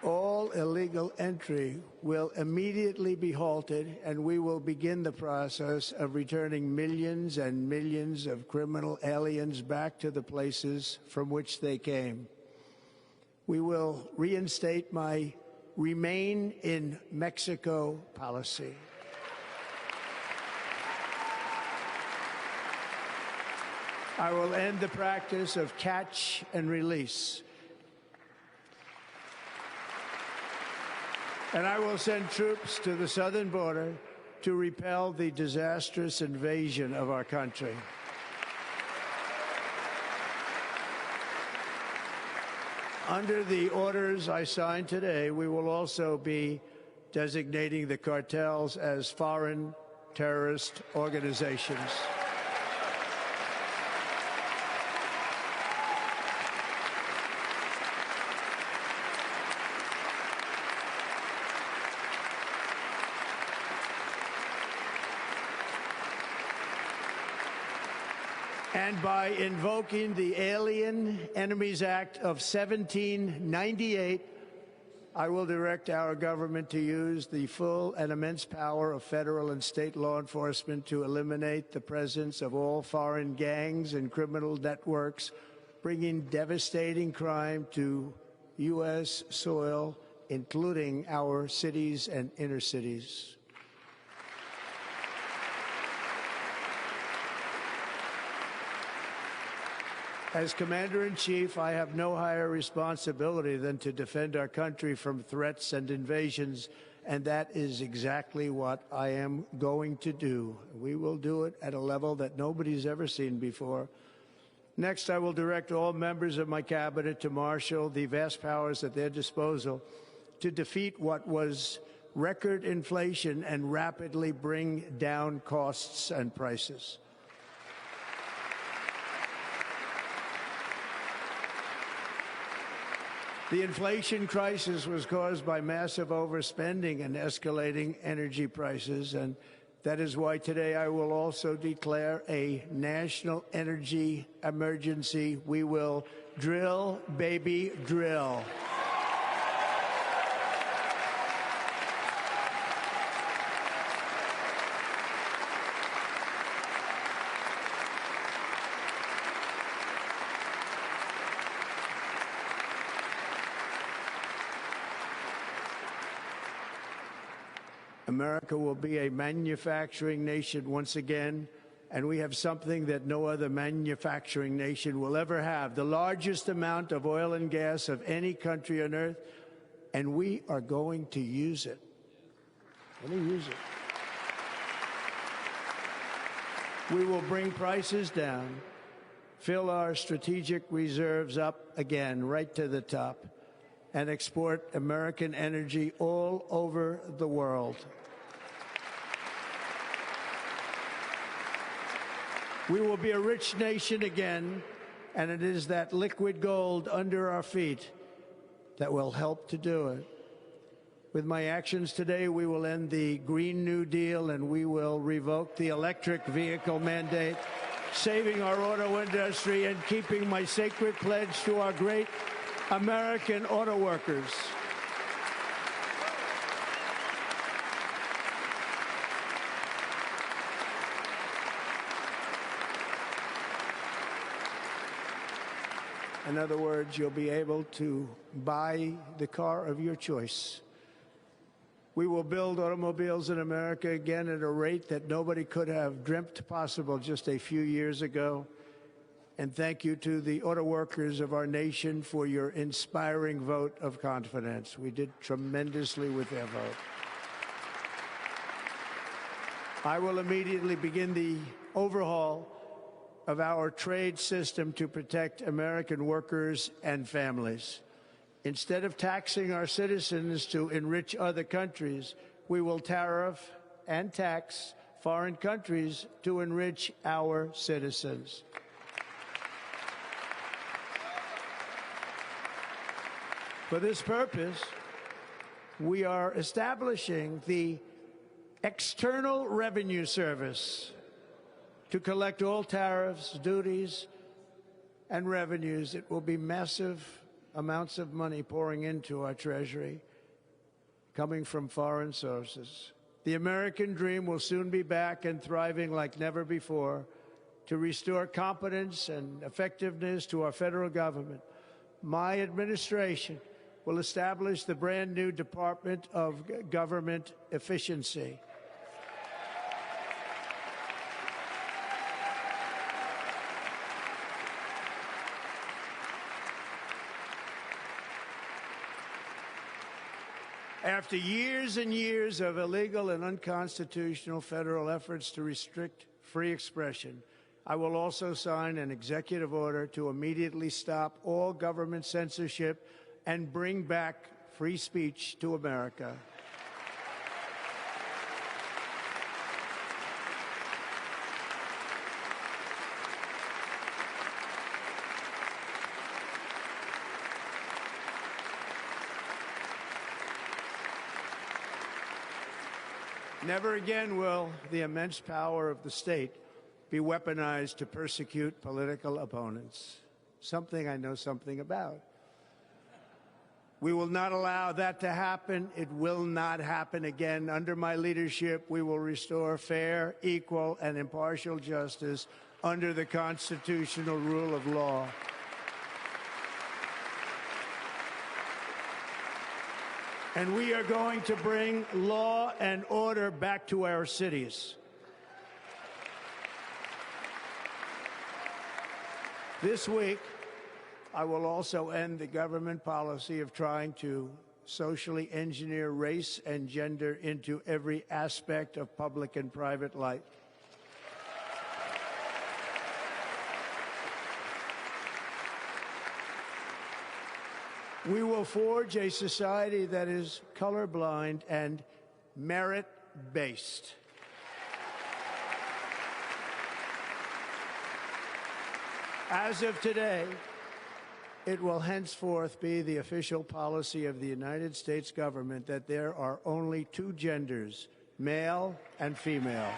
All illegal entry will immediately be halted, and we will begin the process of returning millions and millions of criminal aliens back to the places from which they came. We will reinstate my Remain in Mexico policy. I will end the practice of catch and release. And I will send troops to the southern border to repel the disastrous invasion of our country. Under the orders I signed today, we will also be designating the cartels as foreign terrorist organizations. And by invoking the Alien Enemies Act of 1798, I will direct our government to use the full and immense power of federal and state law enforcement to eliminate the presence of all foreign gangs and criminal networks, bringing devastating crime to U.S. soil, including our cities and inner cities. As Commander-in-Chief, I have no higher responsibility than to defend our country from threats and invasions, and that is exactly what I am going to do. We will do it at a level that nobody's ever seen before. Next, I will direct all members of my cabinet to marshal the vast powers at their disposal to defeat what was record inflation and rapidly bring down costs and prices. The inflation crisis was caused by massive overspending and escalating energy prices, and that is why today I will also declare a national energy emergency. We will drill, baby, drill. America will be a manufacturing nation once again, and we have something that no other manufacturing nation will ever have, the largest amount of oil and gas of any country on earth, and we are going to use it. We will bring prices down, fill our strategic reserves up again, right to the top, and export American energy all over the world. We will be a rich nation again, and it is that liquid gold under our feet that will help to do it. With my actions today, we will end the Green New Deal, and we will revoke the electric vehicle mandate, saving our auto industry and keeping my sacred pledge to our great American auto workers. In other words, you'll be able to buy the car of your choice. We will build automobiles in America again at a rate that nobody could have dreamt possible just a few years ago. And thank you to the auto workers of our nation for your inspiring vote of confidence. We did tremendously with their vote. I will immediately begin the overhaul of our trade system to protect American workers and families. Instead of taxing our citizens to enrich other countries, we will tariff and tax foreign countries to enrich our citizens. For this purpose, we are establishing the External Revenue Service to collect all tariffs, duties, and revenues. It will be massive amounts of money pouring into our treasury, coming from foreign sources. The American dream will soon be back and thriving like never before to restore competence and effectiveness to our federal government. My administration will establish the brand new Department of Government Efficiency. After years and years of illegal and unconstitutional federal efforts to restrict free expression, I will also sign an executive order to immediately stop all government censorship and bring back free speech to America. Never again will the immense power of the state be weaponized to persecute political opponents, something I know something about. We will not allow that to happen. It will not happen again. Under my leadership, we will restore fair, equal, and impartial justice under the constitutional rule of law. And we are going to bring law and order back to our cities. This week, I will also end the government policy of trying to socially engineer race and gender into every aspect of public and private life. We will forge a society that is colorblind and merit-based. As of today, it will henceforth be the official policy of the United States government that there are only two genders, male and female.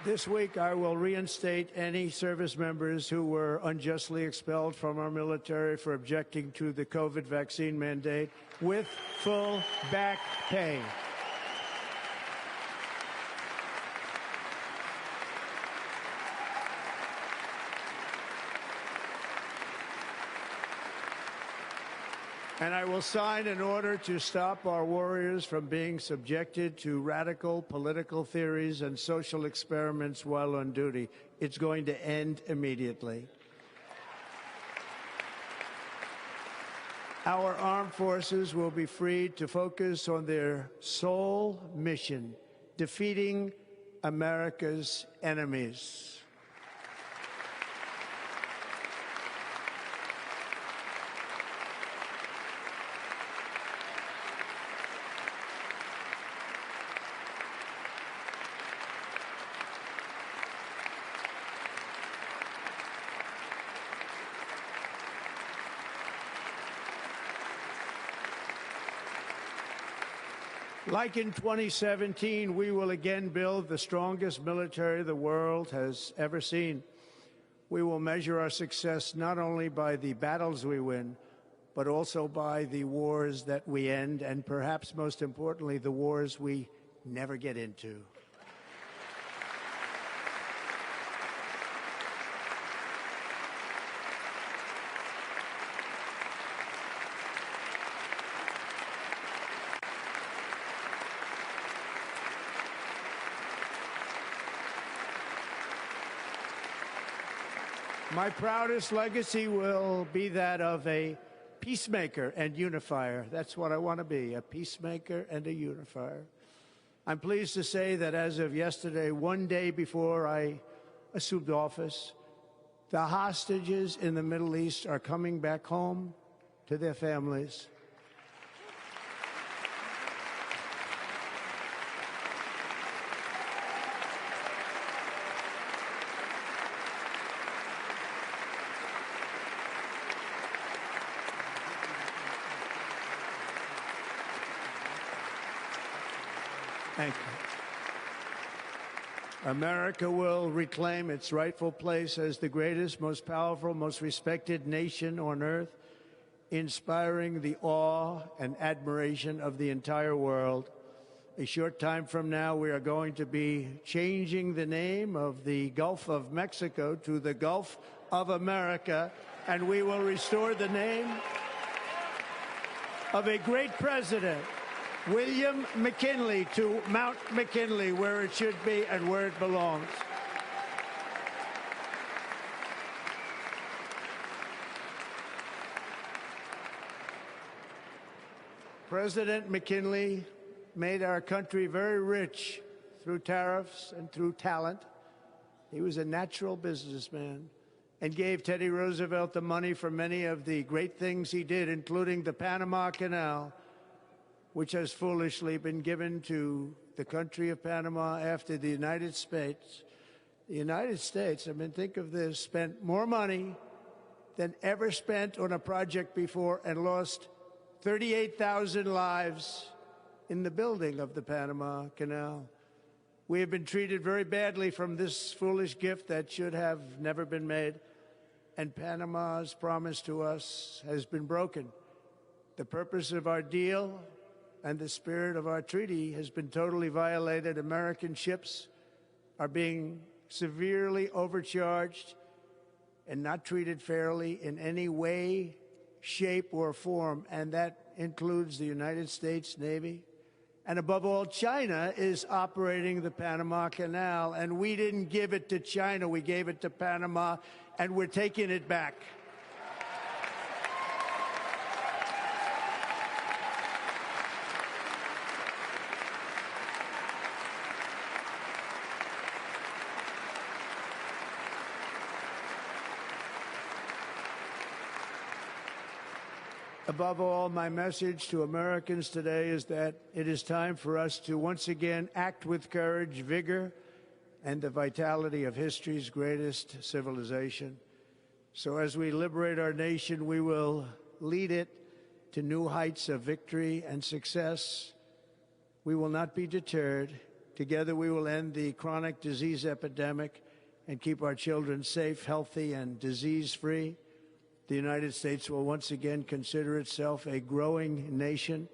This week, I will reinstate any service members who were unjustly expelled from our military for objecting to the COVID vaccine mandate with full back pay. And I will sign an order to stop our warriors from being subjected to radical political theories and social experiments while on duty. It's going to end immediately. Our armed forces will be freed to focus on their sole mission, defeating America's enemies. Like in 2017, we will again build the strongest military the world has ever seen. We will measure our success not only by the battles we win, but also by the wars that we end, and perhaps most importantly, the wars we never get into. My proudest legacy will be that of a peacemaker and unifier. That's what I want to be, a peacemaker and a unifier. I'm pleased to say that as of yesterday, one day before I assumed office, the hostages in the Middle East are coming back home to their families. Thank you. America will reclaim its rightful place as the greatest, most powerful, most respected nation on earth, inspiring the awe and admiration of the entire world. A short time from now, we are going to be changing the name of the Gulf of Mexico to the Gulf of America, and we will restore the name of a great president, William McKinley, to Mount McKinley, where it should be and where it belongs. President McKinley made our country very rich through tariffs and through talent. He was a natural businessman and gave Teddy Roosevelt the money for many of the great things he did, including the Panama Canal, which has foolishly been given to the country of Panama after the United States. The United States, I mean, think of this, spent more money than ever spent on a project before and lost 38,000 lives in the building of the Panama Canal. We have been treated very badly from this foolish gift that should have never been made, and Panama's promise to us has been broken. The purpose of our deal and the spirit of our treaty has been totally violated. American ships are being severely overcharged and not treated fairly in any way, shape, or form, and that includes the United States Navy. And above all, China is operating the Panama Canal, and we didn't give it to China, we gave it to Panama, and we're taking it back. Above all, my message to Americans today is that it is time for us to once again act with courage, vigor, and the vitality of history's greatest civilization. So as we liberate our nation, we will lead it to new heights of victory and success. We will not be deterred. Together we will end the chronic disease epidemic and keep our children safe, healthy, and disease-free. The United States will once again consider itself a growing nation,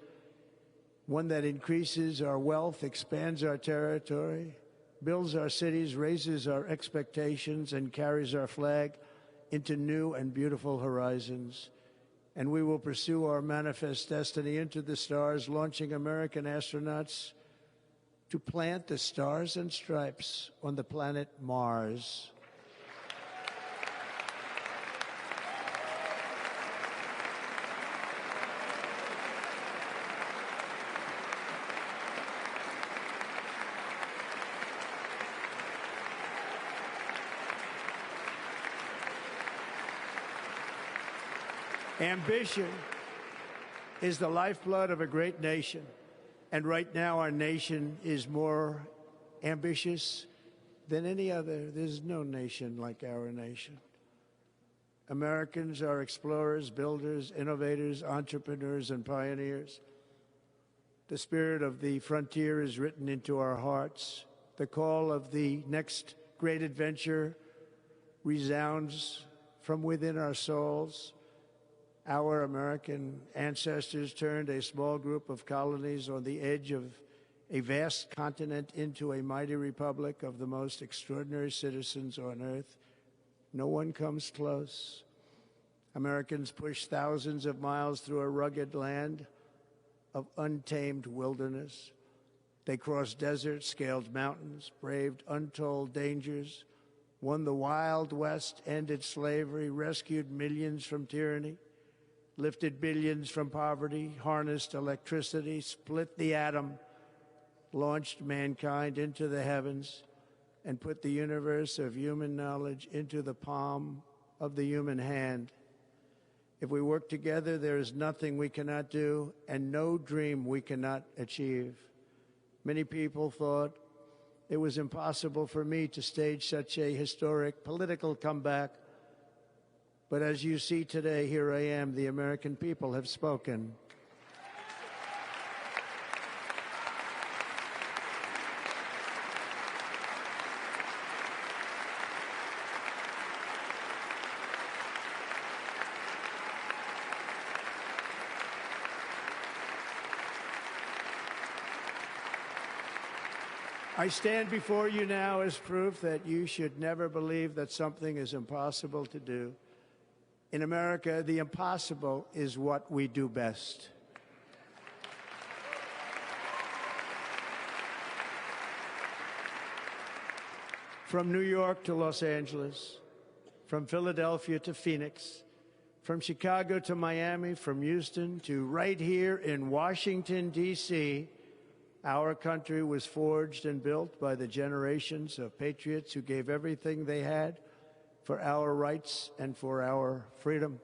one that increases our wealth, expands our territory, builds our cities, raises our expectations, and carries our flag into new and beautiful horizons. And we will pursue our manifest destiny into the stars, launching American astronauts to plant the stars and stripes on the planet Mars. Ambition is the lifeblood of a great nation, and right now our nation is more ambitious than any other. There's no nation like our nation. Americans are explorers, builders, innovators, entrepreneurs, and pioneers. The spirit of the frontier is written into our hearts. The call of the next great adventure resounds from within our souls. Our American ancestors turned a small group of colonies on the edge of a vast continent into a mighty republic of the most extraordinary citizens on earth. No one comes close. Americans pushed thousands of miles through a rugged land of untamed wilderness. They crossed deserts, scaled mountains, braved untold dangers, won the Wild West, ended slavery, rescued millions from tyranny, lifted billions from poverty, harnessed electricity, split the atom, launched mankind into the heavens, and put the universe of human knowledge into the palm of the human hand. If we work together, there is nothing we cannot do and no dream we cannot achieve. Many people thought it was impossible for me to stage such a historic political comeback. But as you see today, here I am. The American people have spoken. I stand before you now as proof that you should never believe that something is impossible to do. In America, the impossible is what we do best. From New York to Los Angeles, from Philadelphia to Phoenix, from Chicago to Miami, from Houston to right here in Washington, D.C., our country was forged and built by the generations of patriots who gave everything they had for our rights and for our freedom.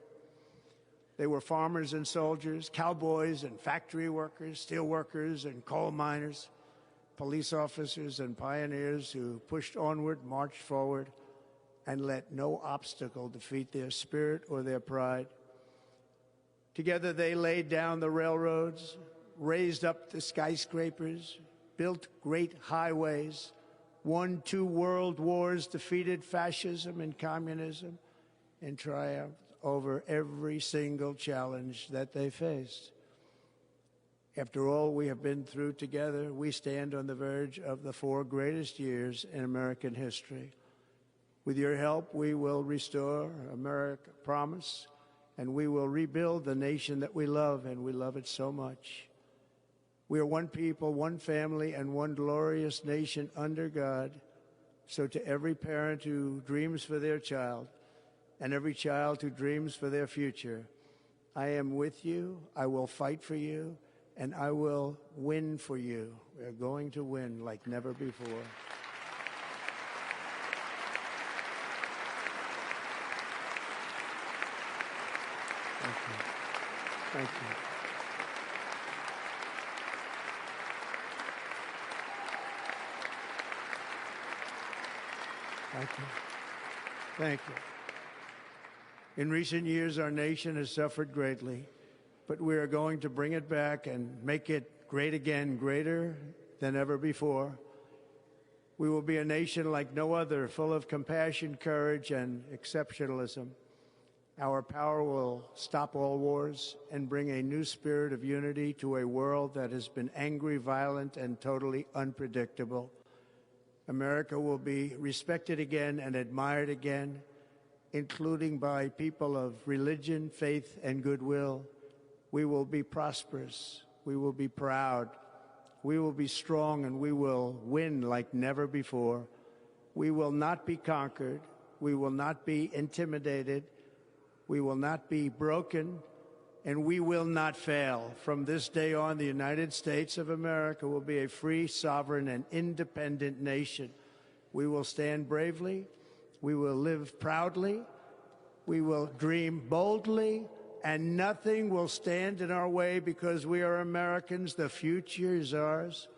They were farmers and soldiers, cowboys and factory workers, steel workers and coal miners, police officers and pioneers who pushed onward, marched forward, and let no obstacle defeat their spirit or their pride. Together they laid down the railroads, raised up the skyscrapers, built great highways, won 2 world wars, defeated fascism and communism, and triumphed over every single challenge that they faced. After all we have been through together, we stand on the verge of the 4 greatest years in American history. With your help, we will restore America, promise, and we will rebuild the nation that we love, and we love it so much. We are one people, one family, and one glorious nation under God. So to every parent who dreams for their child and every child who dreams for their future, I am with you, I will fight for you, and I will win for you. We are going to win like never before. Thank you. Thank you. Thank you. Thank you. In recent years, our nation has suffered greatly, but we are going to bring it back and make it great again, greater than ever before. We will be a nation like no other, full of compassion, courage, and exceptionalism. Our power will stop all wars and bring a new spirit of unity to a world that has been angry, violent, and totally unpredictable. America will be respected again and admired again, including by people of religion, faith, and goodwill. We will be prosperous. We will be proud. We will be strong, and we will win like never before. We will not be conquered. We will not be intimidated. We will not be broken, and we will not fail. From this day on, the United States of America will be a free, sovereign, and independent nation. We will stand bravely. We will live proudly. We will dream boldly, and nothing will stand in our way because we are Americans. The future is ours,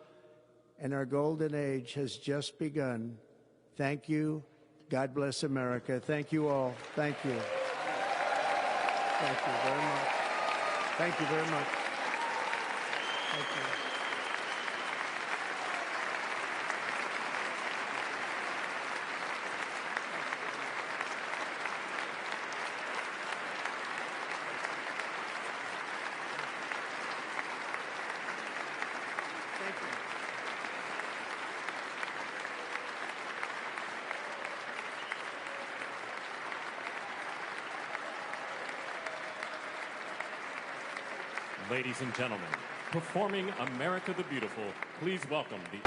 and our golden age has just begun. Thank you. God bless America. Thank you all. Thank you. Thank you very much. Thank you very much. Thank you. Ladies and gentlemen, performing America the Beautiful, please welcome the...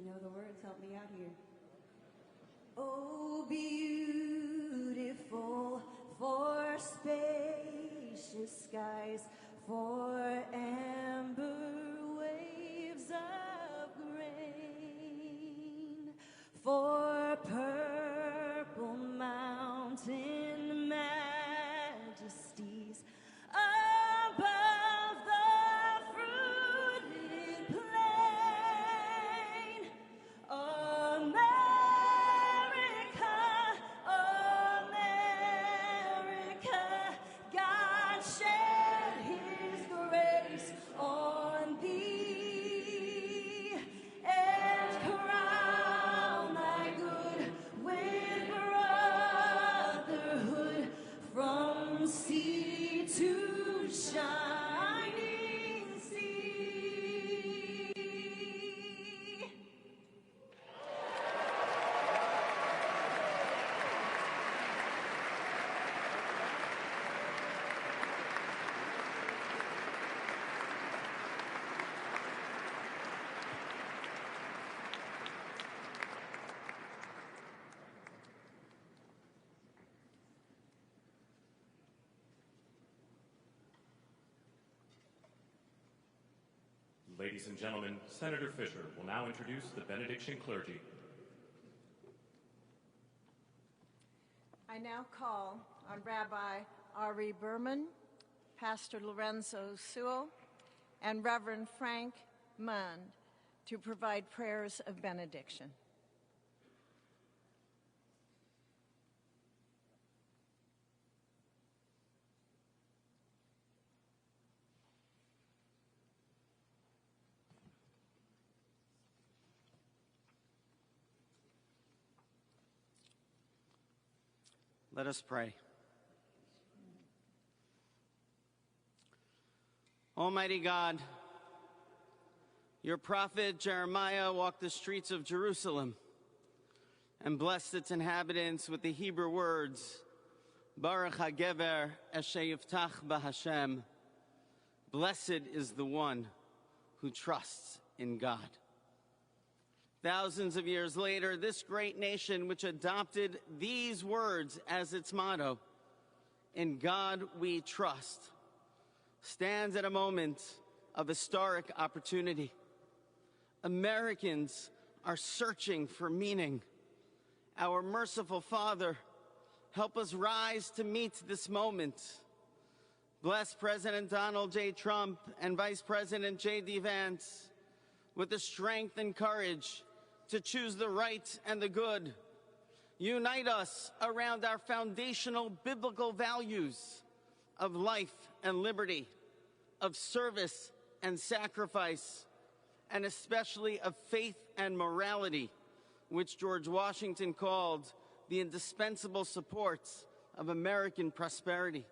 you know the words, help me out here. Oh, beautiful for spacious skies, for amber waves of grain, for purple mountain majesties above the fruited plain. America, America, God shed his grace on thee and crown thy good with brotherhood from sea to shining sea. Ladies and gentlemen, Senator Fisher will now introduce the benediction clergy. I now call on Rabbi Ari Berman, Pastor Lorenzo Sewell, and Reverend Frank Mund to provide prayers of benediction. Let us pray. Almighty God, your prophet Jeremiah walked the streets of Jerusalem and blessed its inhabitants with the Hebrew words, Baruch HaGever Asher Yiftach BaHashem. Blessed is the one who trusts in God. Thousands of years later, this great nation, which adopted these words as its motto, "In God we trust," stands at a moment of historic opportunity. Americans are searching for meaning. Our merciful Father, help us rise to meet this moment. Bless President Donald J. Trump and Vice President J.D. Vance with the strength and courage to choose the right and the good. Unite us around our foundational biblical values of life and liberty, of service and sacrifice, and especially of faith and morality, which George Washington called the indispensable supports of American prosperity.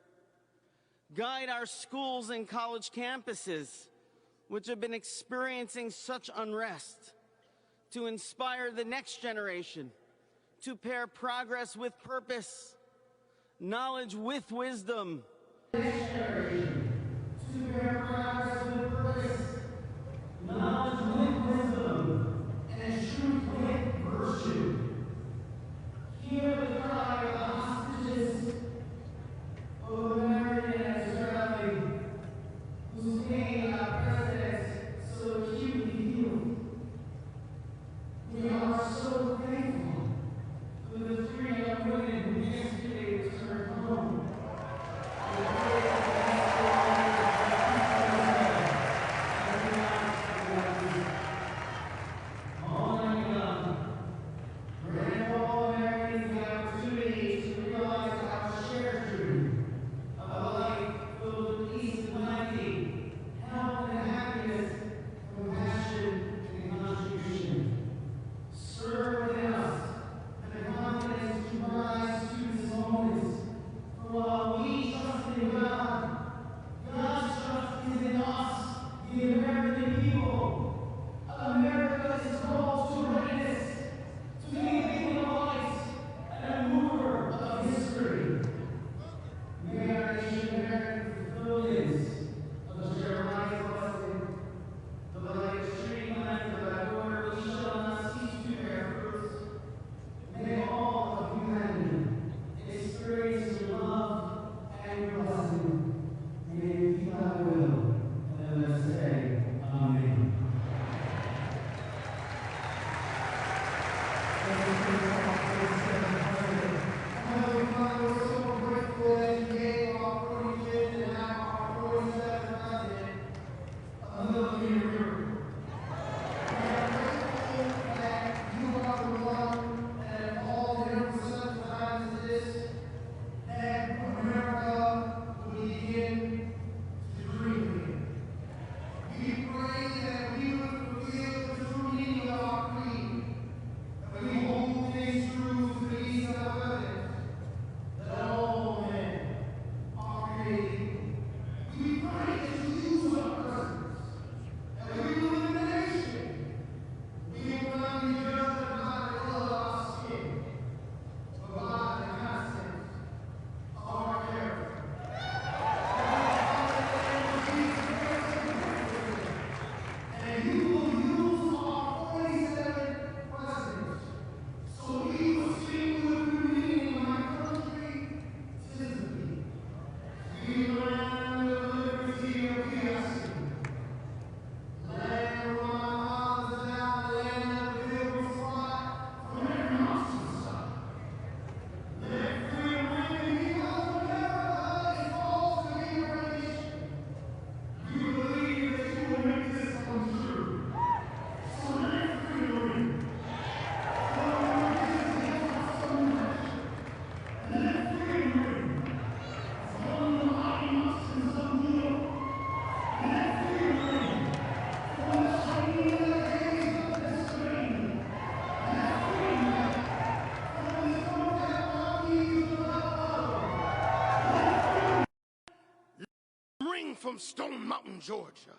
Guide our schools and college campuses, which have been experiencing such unrest, to inspire the next generation, to pair progress with purpose, knowledge with wisdom. To pair progress with purpose, knowledge with wisdom, and truth with virtue. Hear the cry of the hostages, O American and Israeli, whose pain our president so acutely healed. We are so thankful for the 3 young women who yesterday returned home. from Stone Mountain, Georgia.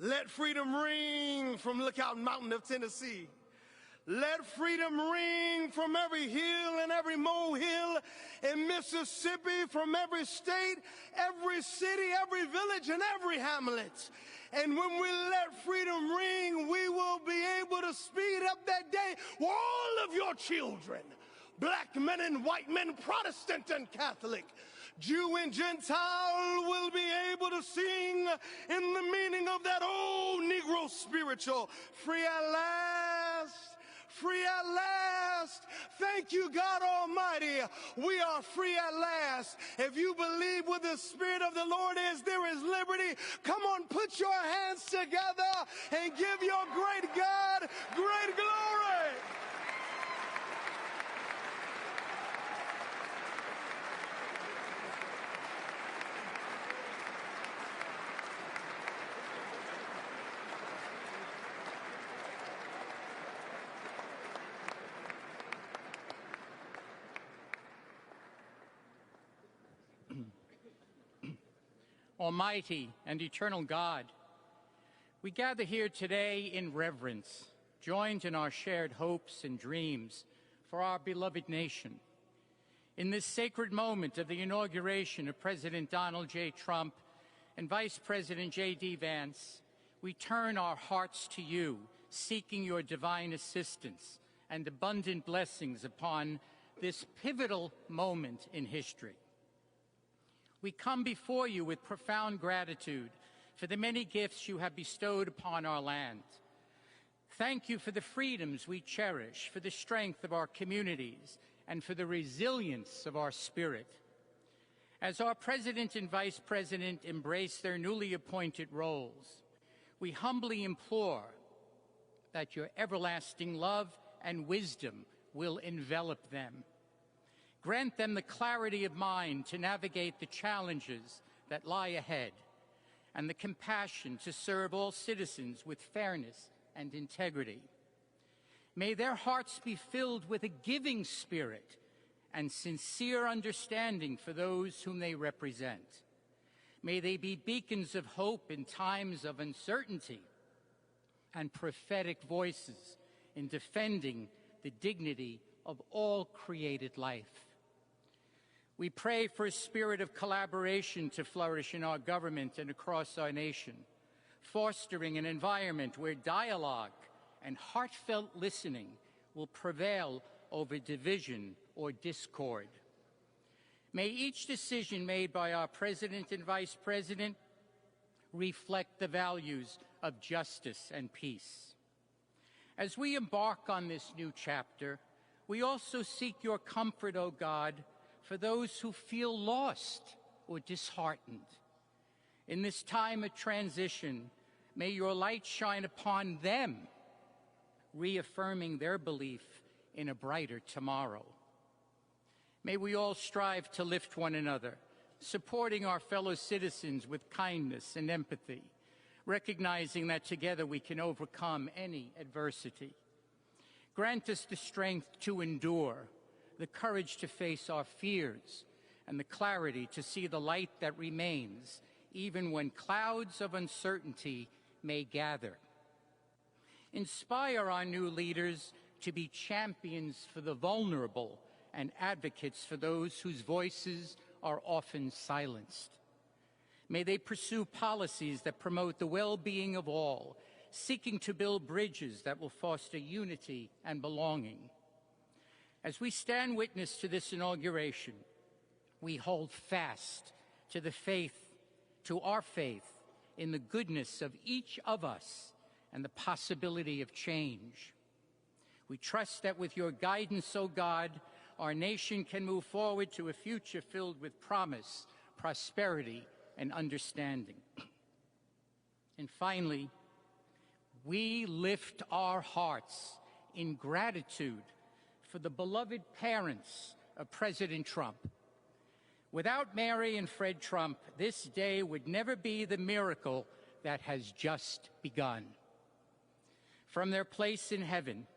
Let freedom ring from Lookout Mountain of Tennessee. Let freedom ring from every hill and every molehill in Mississippi, from every state, every city, every village, and every hamlet. And when we let freedom ring, we will be able to speed up that day where all of your children, black men and white men, Protestant and Catholic, Jew and Gentile, will be able to sing in the meaning of that old Negro spiritual, free at last. Free at last. Thank you, God Almighty. We are free at last. If you believe where the Spirit of the Lord is, there is liberty. Come on, put your hands together and give your great God great glory. Almighty and eternal God, we gather here today in reverence, joined in our shared hopes and dreams for our beloved nation. In this sacred moment of the inauguration of President Donald J. Trump and Vice President J.D. Vance, we turn our hearts to you, seeking your divine assistance and abundant blessings upon this pivotal moment in history. We come before you with profound gratitude for the many gifts you have bestowed upon our land. Thank you for the freedoms we cherish, for the strength of our communities, and for the resilience of our spirit. As our President and Vice President embrace their newly appointed roles, we humbly implore that your everlasting love and wisdom will envelop them. Grant them the clarity of mind to navigate the challenges that lie ahead and the compassion to serve all citizens with fairness and integrity. May their hearts be filled with a giving spirit and sincere understanding for those whom they represent. May they be beacons of hope in times of uncertainty and prophetic voices in defending the dignity of all created life. We pray for a spirit of collaboration to flourish in our government and across our nation, fostering an environment where dialogue and heartfelt listening will prevail over division or discord. May each decision made by our President and Vice President reflect the values of justice and peace. As we embark on this new chapter, we also seek your comfort, O God, for those who feel lost or disheartened. In this time of transition, may your light shine upon them, reaffirming their belief in a brighter tomorrow. May we all strive to lift one another, supporting our fellow citizens with kindness and empathy, recognizing that together we can overcome any adversity. Grant us the strength to endure, the courage to face our fears, and the clarity to see the light that remains, even when clouds of uncertainty may gather. Inspire our new leaders to be champions for the vulnerable and advocates for those whose voices are often silenced. May they pursue policies that promote the well-being of all, seeking to build bridges that will foster unity and belonging. As we stand witness to this inauguration, we hold fast to our faith in the goodness of each of us and the possibility of change. We trust that with your guidance, O God, our nation can move forward to a future filled with promise, prosperity, and understanding. And finally, we lift our hearts in gratitude for the beloved parents of President Trump. Without Mary and Fred Trump, this day would never be the miracle that has just begun. From their place in heaven,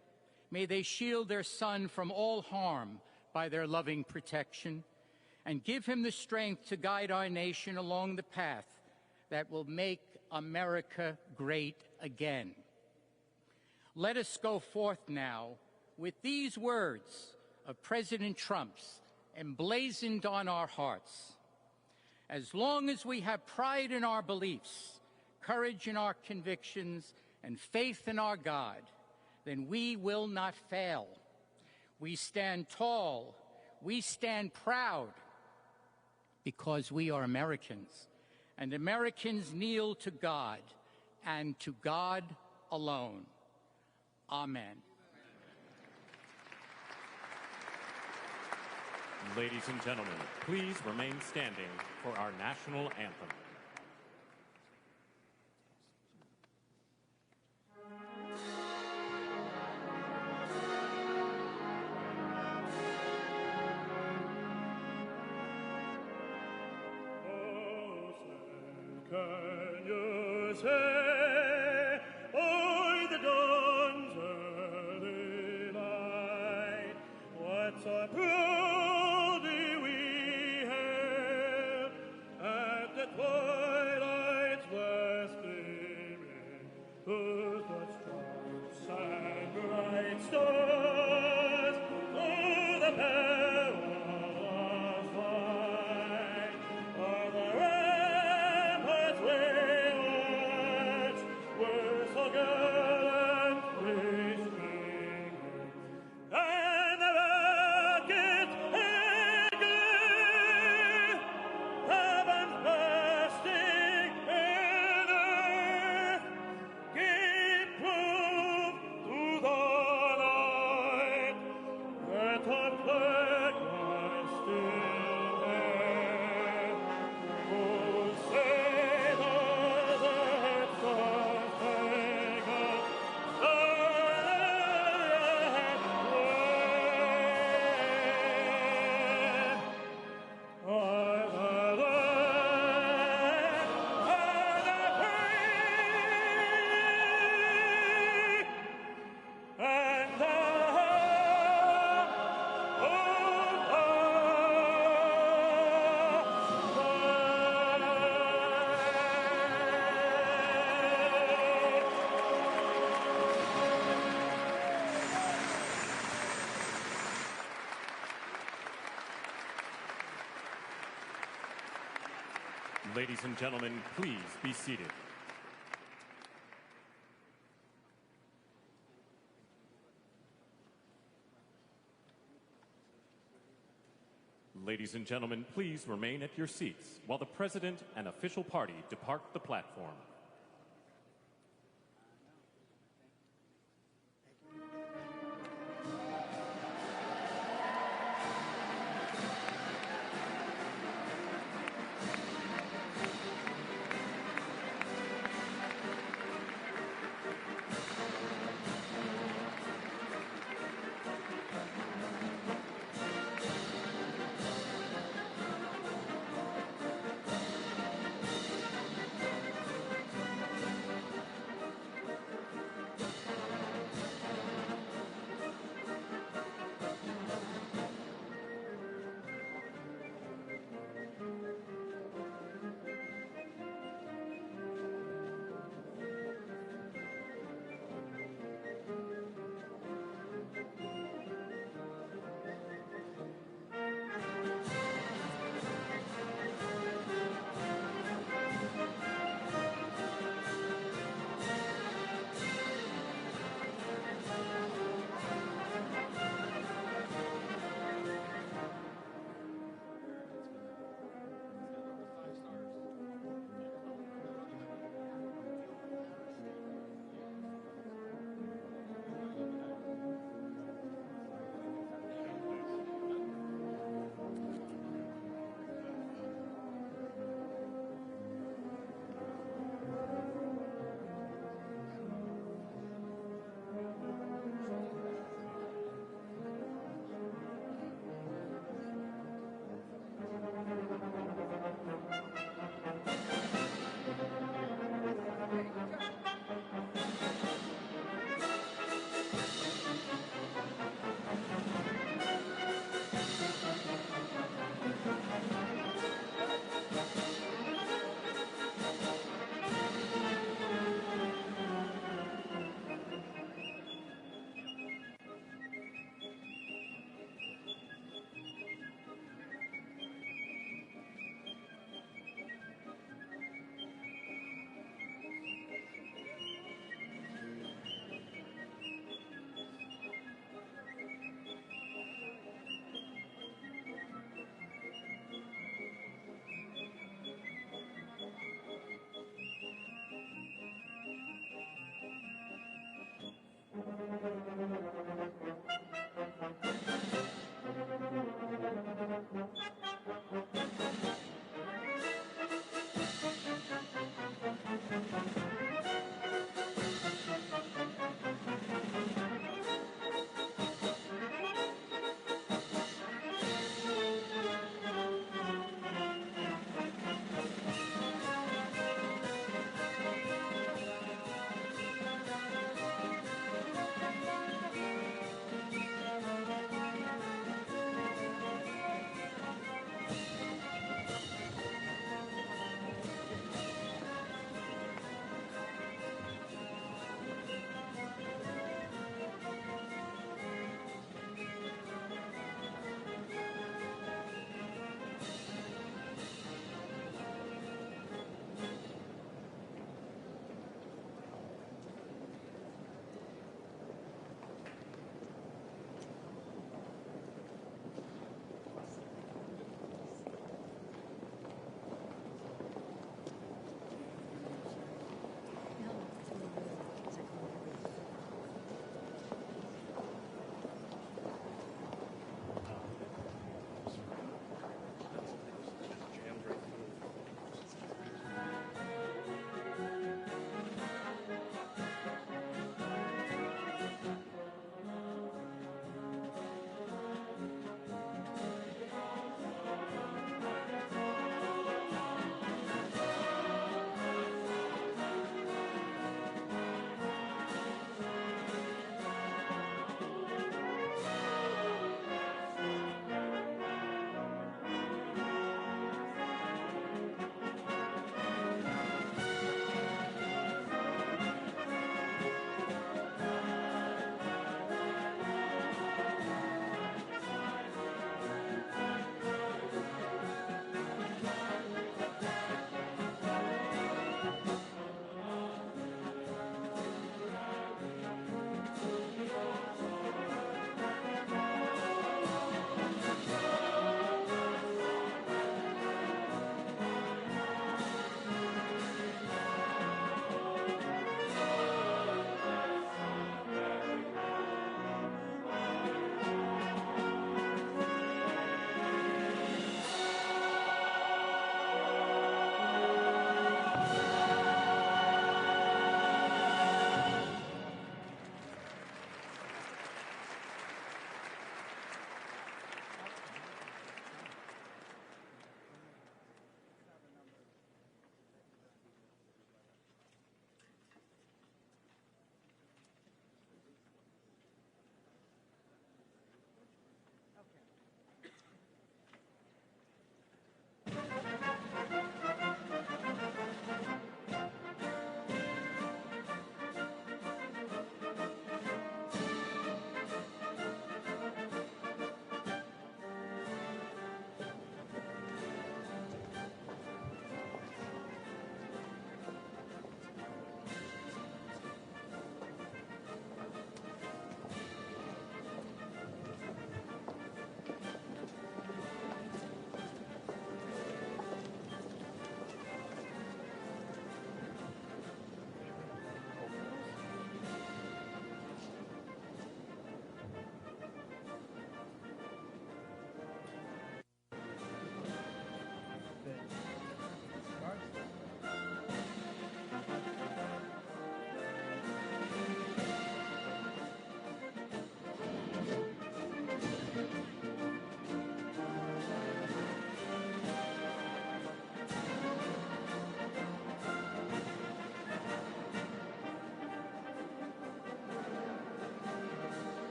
may they shield their son from all harm by their loving protection and give him the strength to guide our nation along the path that will make America great again. Let us go forth now with these words of President Trump's emblazoned on our hearts. As long as we have pride in our beliefs, courage in our convictions, and faith in our God, then we will not fail. We stand tall, we stand proud, because we are Americans, and Americans kneel to God, and to God alone. Amen. Ladies and gentlemen, please remain standing for our national anthem. Can you say, o'er the dawn's early light, what so proudly we hailed at the twilight's west gleaming, whose blood stripes and bright stars through the perilous fight are the ramparts we watched were so gallantly streaming, and the rockets in glee, heavens bursting in earth, gave proof to the night that our flag was still there. Oh, say does that star-spangled Ladies and gentlemen, please be seated. Ladies and gentlemen, please remain at your seats while the President and official party depart the platform.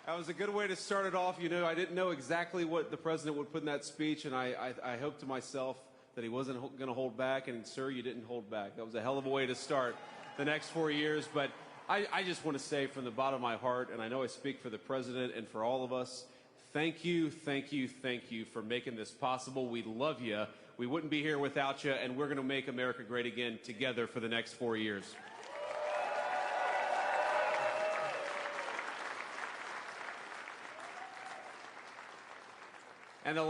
That was a good way to start it off. You know, I didn't know exactly what the president would put in that speech, and I hoped to myself that he wasn't going to hold back, and sir, you didn't hold back. That was a hell of a way to start the next 4 years, but I just want to say from the bottom of my heart, and I know I speak for the president and for all of us, thank you, thank you, thank you for making this possible. We love you. We wouldn't be here without you, and we're going to make America great again together for the next 4 years. And the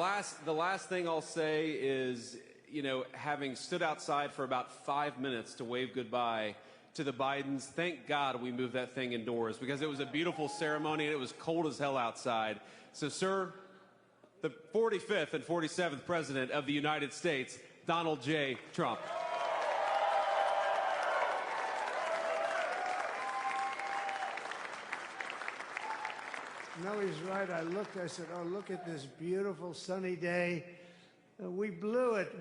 last thing I'll say is, you know, having stood outside for about 5 minutes to wave goodbye to the Bidens, thank God we moved that thing indoors because it was a beautiful ceremony and it was cold as hell outside. So, sir, the 45th and 47th President of the United States, Donald J. Trump. No, he's right. I said, oh, look at this beautiful sunny day. We blew it.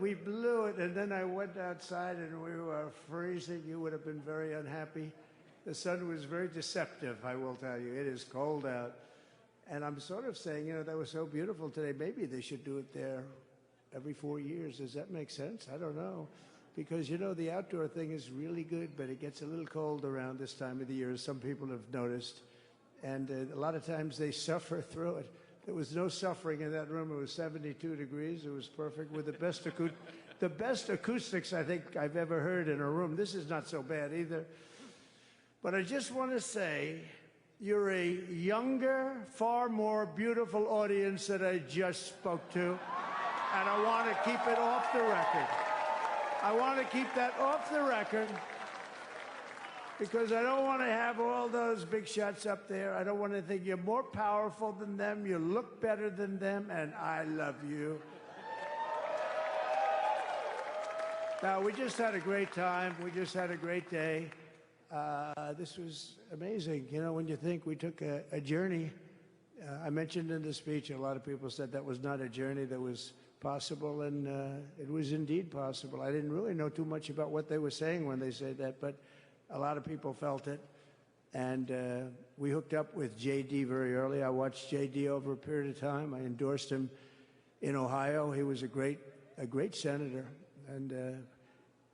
And then I went outside and we were freezing. You would have been very unhappy. The sun was very deceptive, I will tell you. It is cold out. And I'm sort of saying, that was so beautiful today. Maybe they should do it there every 4 years. Does that make sense? I don't know. Because, the outdoor thing is really good, but it gets a little cold around this time of the year, as some people have noticed. And a lot of times they suffer through it. There was no suffering in that room. It was 72 degrees. It was perfect with the best acoustics I think I've ever heard in a room. This is not so bad either. But I just want to say, you're a younger, far more beautiful audience that I just spoke to. And I want to keep it off the record. I want to keep that off the record because I don't want to have all those big shots up there. I don't want to think you're more powerful than them, you look better than them, and I love you. Now, we just had a great time. We just had a great day. This was amazing. When you think we took a journey, I mentioned in the speech, a lot of people said that was not a journey that was possible, and it was indeed possible. I didn't really know too much about what they were saying when they said that, but a lot of people felt it. And we hooked up with J.D. very early. I watched J.D. over a period of time. I endorsed him in Ohio. He was a great senator and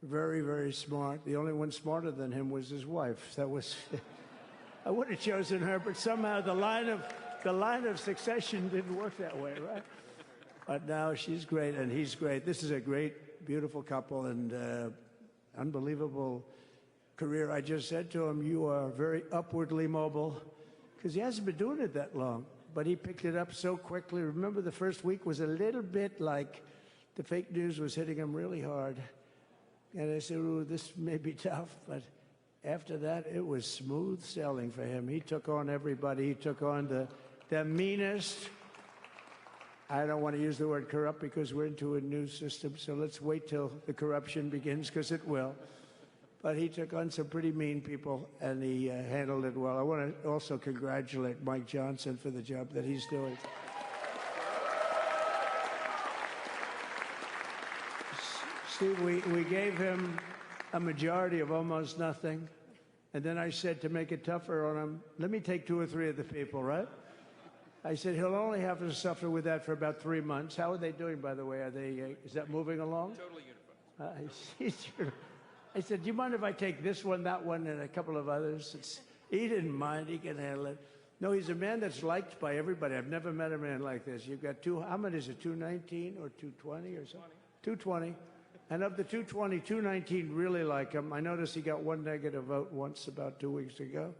very, very smart. The only one smarter than him was his wife. That was I would have chosen her, but somehow the line of succession didn't work that way, right? But now she's great and he's great. This is a great, beautiful couple and unbelievable career. I just said to him, you are very upwardly mobile, because he hasn't been doing it that long, but he picked it up so quickly. Remember, the first week was a little bit like the fake news was hitting him really hard. And I said, ooh, this may be tough, but after that, it was smooth sailing for him. He took on everybody. He took on the meanest. I don't want to use the word corrupt because we're into a new system, so let's wait till the corruption begins, because it will. But he took on some pretty mean people, and he handled it well. I want to also congratulate Mike Johnson for the job that he's doing. Steve, we gave him a majority of almost nothing, and then I said to make it tougher on him, let me take 2 or 3 of the people, right? I said, he'll only have to suffer with that for about 3 months. How are they doing, by the way? Are they? Is that moving along? Totally unified. I said, do you mind if I take this one, that one, and a couple of others? He didn't mind. He can handle it. No, he's a man that's liked by everybody. I've never met a man like this. You've got how many is it, 219 or 220 or something? 220. And of the 220, 219 really like him. I noticed he got 1 negative vote once about 2 weeks ago.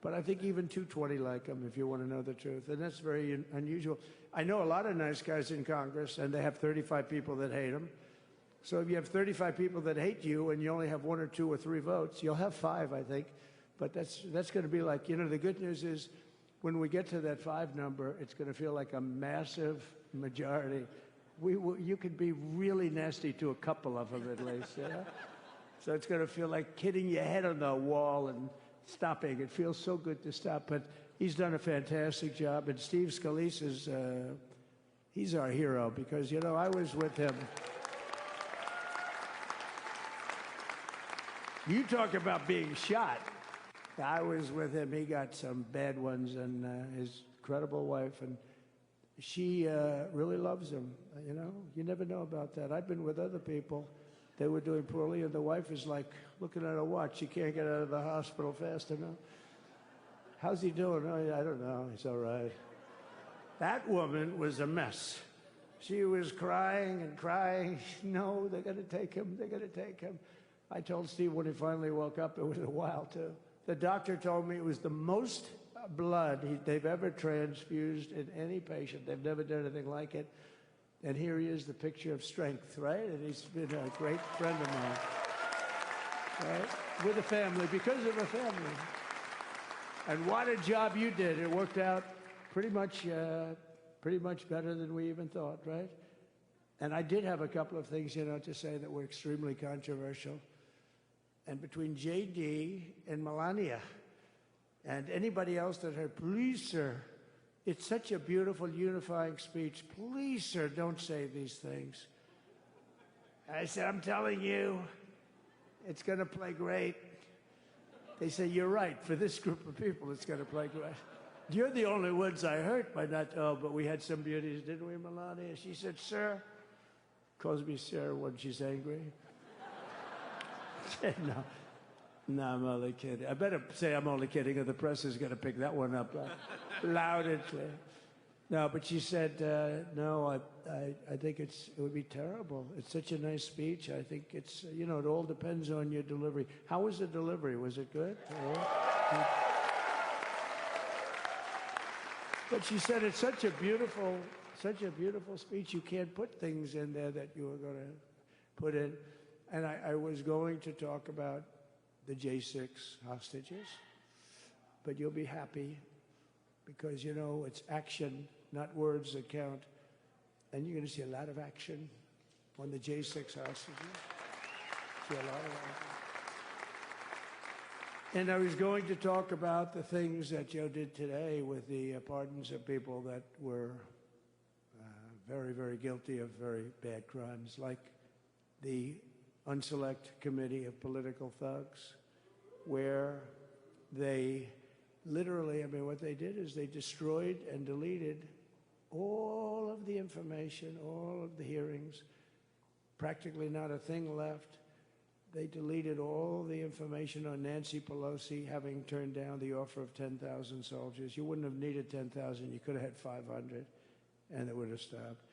But I think even 220 like him, if you want to know the truth. And that's very unusual. I know a lot of nice guys in Congress, and they have 35 people that hate them. So if you have 35 people that hate you and you only have 1 or 2 or 3 votes, you'll have 5, I think. But that's going to be like, the good news is when we get to that 5 number, it's going to feel like a massive majority. You could be really nasty to a couple of them at least, So it's going to feel like hitting your head on the wall and stopping. It feels so good to stop, but he's done a fantastic job. And Steve Scalise he's our hero because, I was with him. You talk about being shot. I was with him. He got some bad ones, and his incredible wife, and she really loves him. You never know about that. I've been with other people. They were doing poorly, and the wife is like looking at her watch. She can't get out of the hospital fast enough. How's he doing? Oh, I don't know. He's all right. That woman was a mess. She was crying and crying. No, they're going to take him. They're going to take him. I told Steve when he finally woke up, it was a while, too. The doctor told me it was the most blood they've ever transfused in any patient. They've never done anything like it. And here he is, the picture of strength, right? And he's been a great friend of mine, right? With a family, because of a family. And what a job you did. It worked out pretty much better than we even thought, right? And I did have a couple of things, to say that were extremely controversial. And between J.D. and Melania and anybody else that heard, please, sir, It's such a beautiful, unifying speech. Please, sir, don't say these things. I said, I'm telling you, it's going to play great. They say, you're right. For this group of people, it's going to play great. You're the only ones I hurt by not, but we had some beauties, didn't we, Melania? She said, sir, calls me sir when she's angry. No, I'm only kidding. I better say I'm only kidding, or the press is going to pick that one up loud and clear. No, but she said, no, I think it would be terrible. It's such a nice speech. I think it's, it all depends on your delivery. How was the delivery? Was it good? But she said it's such a beautiful speech. You can't put things in there that you were going to put in. And I was going to talk about the J6 hostages, but you'll be happy because, it's action, not words that count. And you're going to see a lot of action on the J6 hostages. See a lot of action. And I was going to talk about the things that Joe did today with the pardons of people that were very, very guilty of very bad crimes, like the Unselect Committee of Political Thugs, where they literally, what they did is they destroyed and deleted all of the information, all of the hearings, practically not a thing left. They deleted all the information on Nancy Pelosi having turned down the offer of 10,000 soldiers. You wouldn't have needed 10,000. You could have had 500, and it would have stopped.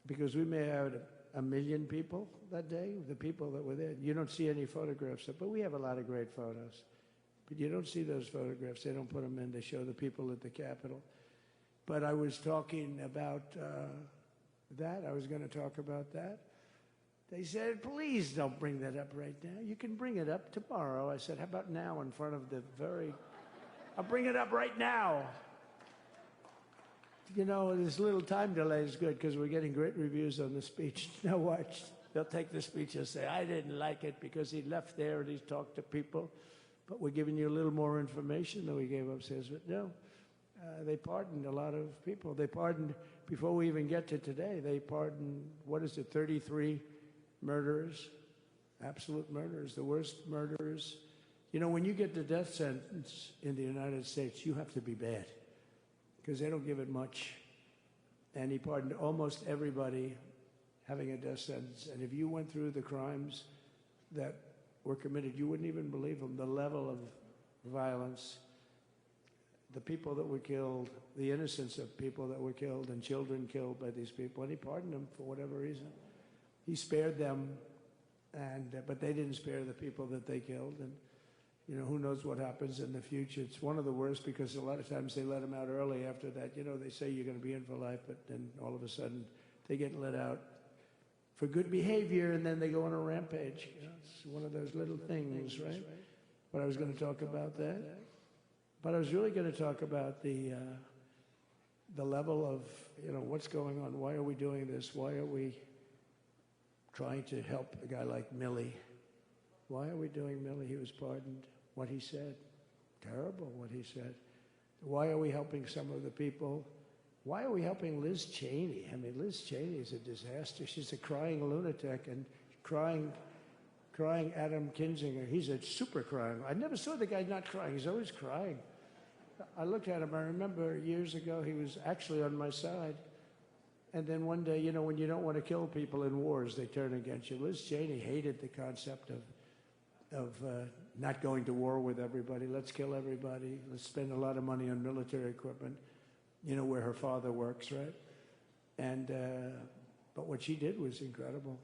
Because we may have 1 million people that day, the people that were there. You don't see any photographs, but we have a lot of great photos. But you don't see those photographs. They don't put them in. They show the people at the Capitol. But I was talking about that. I was going to talk about that. They said, please don't bring that up right now. You can bring it up tomorrow. I said, how about now in front of I'll bring it up right now. This little time delay is good because we're getting great reviews on the speech. Now watch. They'll take the speech and say, I didn't like it because he left there and he talked to people. But we're giving you a little more information than we gave upstairs. But no, they pardoned a lot of people. They pardoned, before we even get to today, they pardoned, 33 murderers, absolute murderers, the worst murderers. When you get the death sentence in the United States, you have to be bad because they don't give it much. And he pardoned almost everybody having a death sentence. And if you went through the crimes that were committed, you wouldn't even believe them. The level of violence, the people that were killed, the innocence of people that were killed and children killed by these people. And he pardoned them for whatever reason. He spared them, but they didn't spare the people that they killed. And, who knows what happens in the future. It's one of the worst because a lot of times they let them out early after that. They say you're going to be in for life, but then all of a sudden they get let out for good behavior, and then they go on a rampage. It's one of those little things, right? But I was going to talk about that. But I was really going to talk about the level of, what's going on. Why are we doing this? Why are we trying to help a guy like Millie? Why are we doing Millie? He was pardoned. What he said, terrible what he said. Why are we helping some of the people? Why are we helping Liz Cheney? Liz Cheney is a disaster. She's a crying lunatic and crying Adam Kinzinger. He's a super crying. I never saw the guy not crying. He's always crying. I looked at him. I remember years ago he was actually on my side. And then one day, when you don't want to kill people in wars, they turn against you. Liz Cheney hated the concept of not going to war with everybody. Let's kill everybody. Let's spend a lot of money on military equipment, where her father works, right? And but what she did was incredible.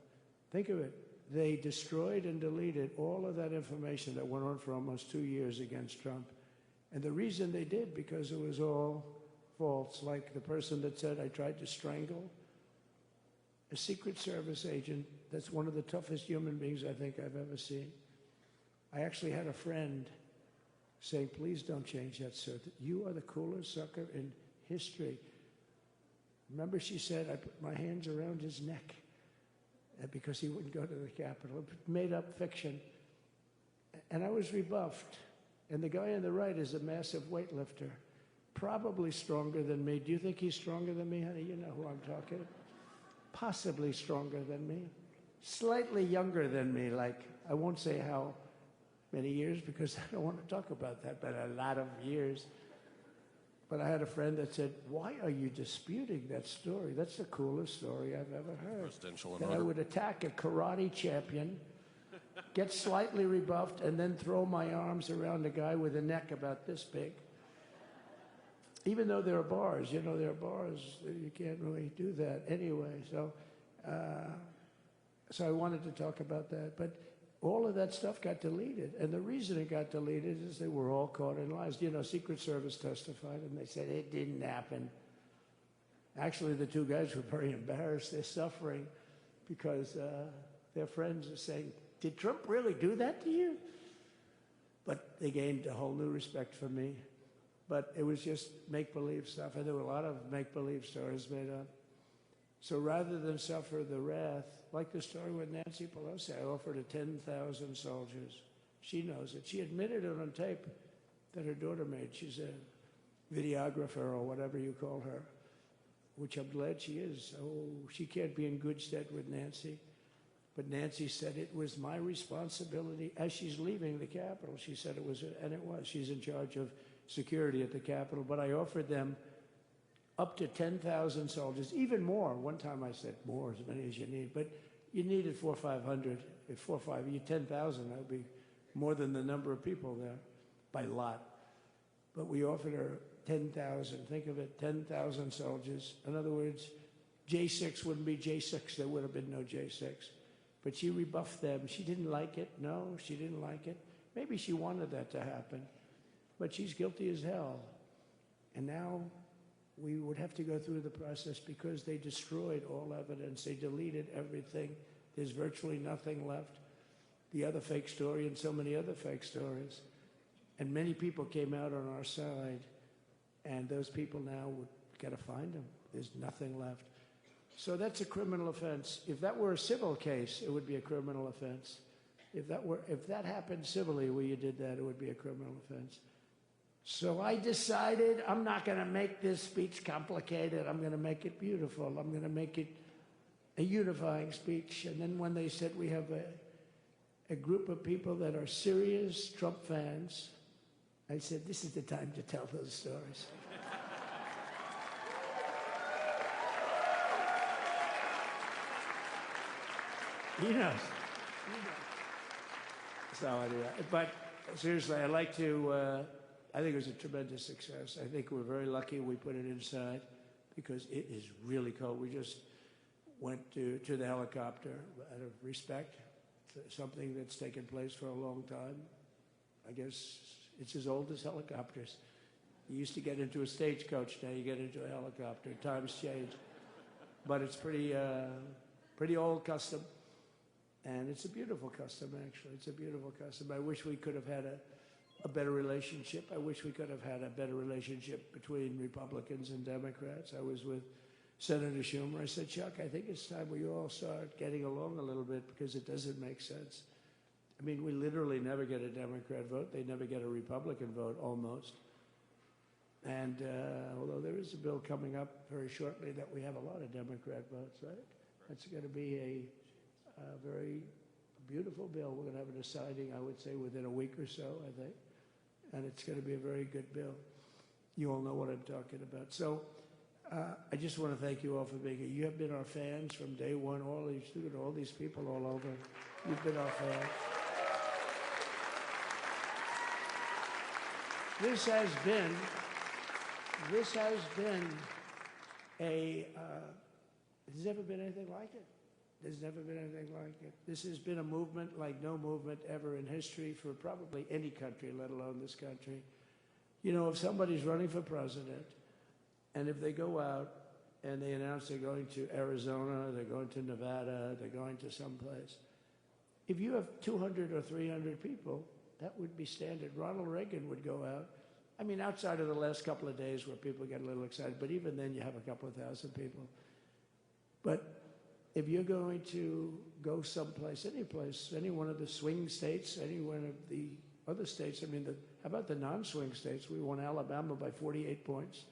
Think of it. They destroyed and deleted all of that information that went on for almost 2 years against Trump. And the reason they did, because it was all false. Like the person that said, I tried to strangle a Secret Service agent. That's one of the toughest human beings I think I've ever seen. I actually had a friend saying, please don't change that, sir. You are the coolest sucker in history. Remember, she said, I put my hands around his neck because he wouldn't go to the Capitol. Made up fiction. And I was rebuffed. And the guy on the right is a massive weightlifter. probably stronger than me. Do you think he's stronger than me, honey? You know who I'm talking. Possibly stronger than me. Slightly younger than me, like, I won't say how many years because I don't want to talk about that, but a lot of years. But I had a friend that said, why are you disputing that story? That's the coolest story I've ever heard. That I would attack a karate champion, get slightly rebuffed, and then throw my arms around a guy with a neck about this big. Even though there are bars, you know, there are bars, you can't really do that anyway. So I wanted to talk about that. But all of that stuff got deleted. And the reason it got deleted is they were all caught in lies. You know, Secret Service testified, and they said it didn't happen. Actually, the two guys were very embarrassed. They're suffering because their friends are saying, did Trump really do that to you? But they gained a whole new respect for me. But it was just make-believe stuff, and there were a lot of make-believe stories made up. So rather than suffer the wrath, like the story with Nancy Pelosi, I offered her 10,000 soldiers. She knows it. She admitted it on tape that her daughter made. She's a videographer or whatever you call her, which I'm glad she is. Oh, she can't be in good stead with Nancy. But Nancy said it was my responsibility as she's leaving the Capitol. She said it was, and it was. She's in charge of security at the Capitol. But I offered them up to 10,000 soldiers, even more. One time I said more, as many as you need. But you needed 400 or 500. If 4 or 5, you 10,000, that would be more than the number of people there by lot. But we offered her 10,000. Think of it, 10,000 soldiers. In other words, J6 wouldn't be J6. There would have been no J6. But she rebuffed them. She didn't like it. No, she didn't like it. Maybe she wanted that to happen. But she's guilty as hell. And now we would have to go through the process because they destroyed all evidence. They deleted everything. There's virtually nothing left. The other fake story and so many other fake stories. And many people came out on our side. And those people now would got to find them. There's nothing left. So that's a criminal offense. If that were a civil case, it would be a criminal offense. If that happened civilly where you did that, it would be a criminal offense. So I decided I'm not going to make this speech complicated. I'm going to make it beautiful. I'm going to make it a unifying speech. And then when they said we have a group of people that are serious Trump fans, I said, this is the time to tell those stories. He knows. So anyway, but seriously, I'd like to, I think it was a tremendous success. I think we're very lucky we put it inside because it is really cold. We just went to the helicopter out of respect for something that's taken place for a long time. I guess it's as old as helicopters. You used to get into a stagecoach, now you get into a helicopter. Times change. But it's pretty old custom. And it's a beautiful custom, actually. It's a beautiful custom. I wish we could have had a better relationship. I wish we could have had a better relationship between Republicans and Democrats. I was with Senator Schumer. I said, Chuck, I think it's time we all start getting along a little bit because it doesn't make sense. I mean, we literally never get a Democrat vote. They never get a Republican vote, almost. And although there is a bill coming up very shortly that we have a lot of Democrat votes, right? That's going to be a very beautiful bill. We're going to have a deciding, I would say, within a week or so, I think. And it's going to be a very good bill. You all know what I'm talking about. So I just want to thank you all for being here. You have been our fans from day one, all these people all over. You've been our fans. This has been there's never been anything like it. There's never been anything like it. This has been a movement like no movement ever in history for probably any country, let alone this country. You know, if somebody's running for president, and if they go out and they announce they're going to Arizona, they're going to Nevada, they're going to someplace, if you have 200 or 300 people, that would be standard. Ronald Reagan would go out. I mean, outside of the last couple of days where people get a little excited, but even then you have a couple of thousand people. But if you're going to go someplace, any place, any one of the swing states, any one of the other states, I mean, how about the non-swing states? We won Alabama by 48 points.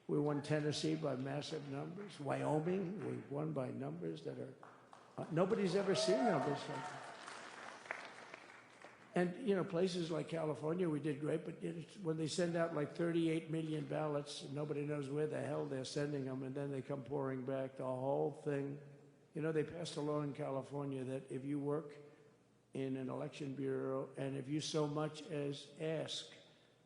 We won Tennessee by massive numbers. Wyoming, we won by numbers that are, nobody's ever seen numbers like that. And, you know, places like California, we did great, but when they send out like 38 million ballots, nobody knows where the hell they're sending them, and then they come pouring back, the whole thing. You know, they passed a law in California that if you work in an election bureau and if you so much as ask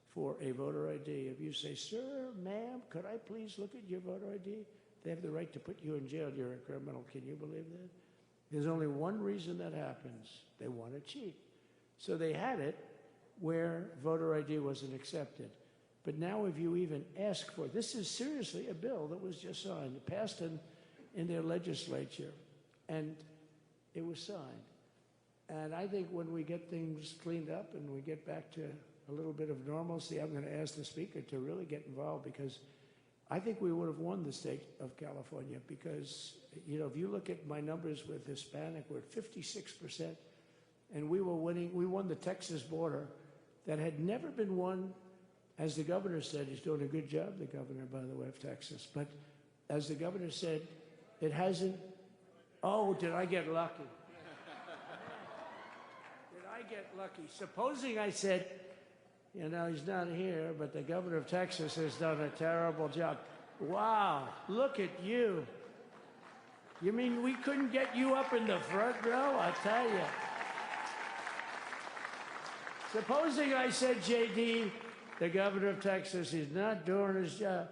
for a voter ID, if you say, sir, ma'am, could I please look at your voter ID? They have the right to put you in jail. You're a criminal. Can you believe that? There's only one reason that happens. They want to cheat. So they had it where voter ID wasn't accepted. But now if you even ask for it, this is seriously a bill that was just signed, passed in their legislature, and it was signed. And I think when we get things cleaned up and we get back to a little bit of normalcy, I'm going to ask the Speaker to really get involved, because I think we would have won the state of California, because, you know, if you look at my numbers with Hispanic, we're at 56%. And we won the Texas border that had never been won. As the governor said, he's doing a good job, the governor, by the way, of Texas. But as the governor said, it hasn't, oh, did I get lucky? Did I get lucky? Supposing I said, you know, he's not here, but the governor of Texas has done a terrible job. Wow, look at you. You mean we couldn't get you up in the front row? I tell you. Supposing I said, J.D., the governor of Texas, he's not doing his job.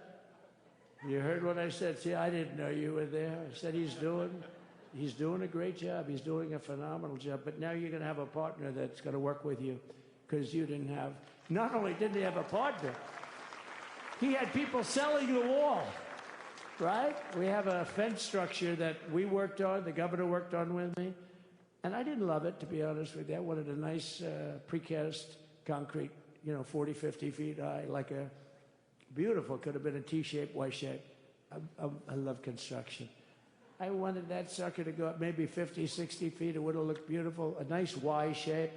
You heard what I said. See, I didn't know you were there. I said he's doing a great job. He's doing a phenomenal job. But now you're going to have a partner that's going to work with you, because you didn't have, not only didn't he have a partner, he had people selling the wall, right? We have a fence structure that we worked on, the governor worked on with me. And I didn't love it, to be honest with you. I wanted a nice precast concrete, you know, 40, 50 feet high, like a beautiful, could have been a T-shape, Y-shape. I love construction. I wanted that sucker to go up maybe 50, 60 feet. It would have looked beautiful, a nice Y shape.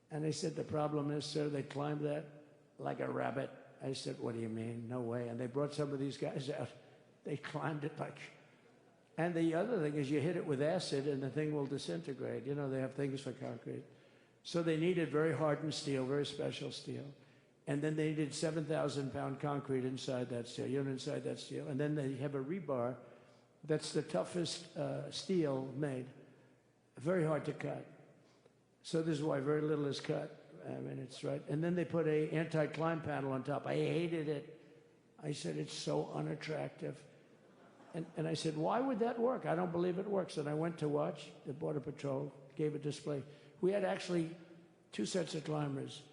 And they said, the problem is, sir, they climbed that like a rabbit. I said, what do you mean? No way. And they brought some of these guys out. They climbed it like... And the other thing is you hit it with acid and the thing will disintegrate. You know, they have things for concrete. So they needed very hardened steel, very special steel. And then they needed 7,000-pound concrete inside that steel, you know, inside that steel. And then they have a rebar that's the toughest steel made. Very hard to cut. So this is why very little is cut. I mean, it's right. And then they put a anti-climb panel on top. I hated it. I said, it's so unattractive. And I said, why would that work? I don't believe it works. And I went to watch. The Border Patrol gave a display. We had actually 2 sets of climbers.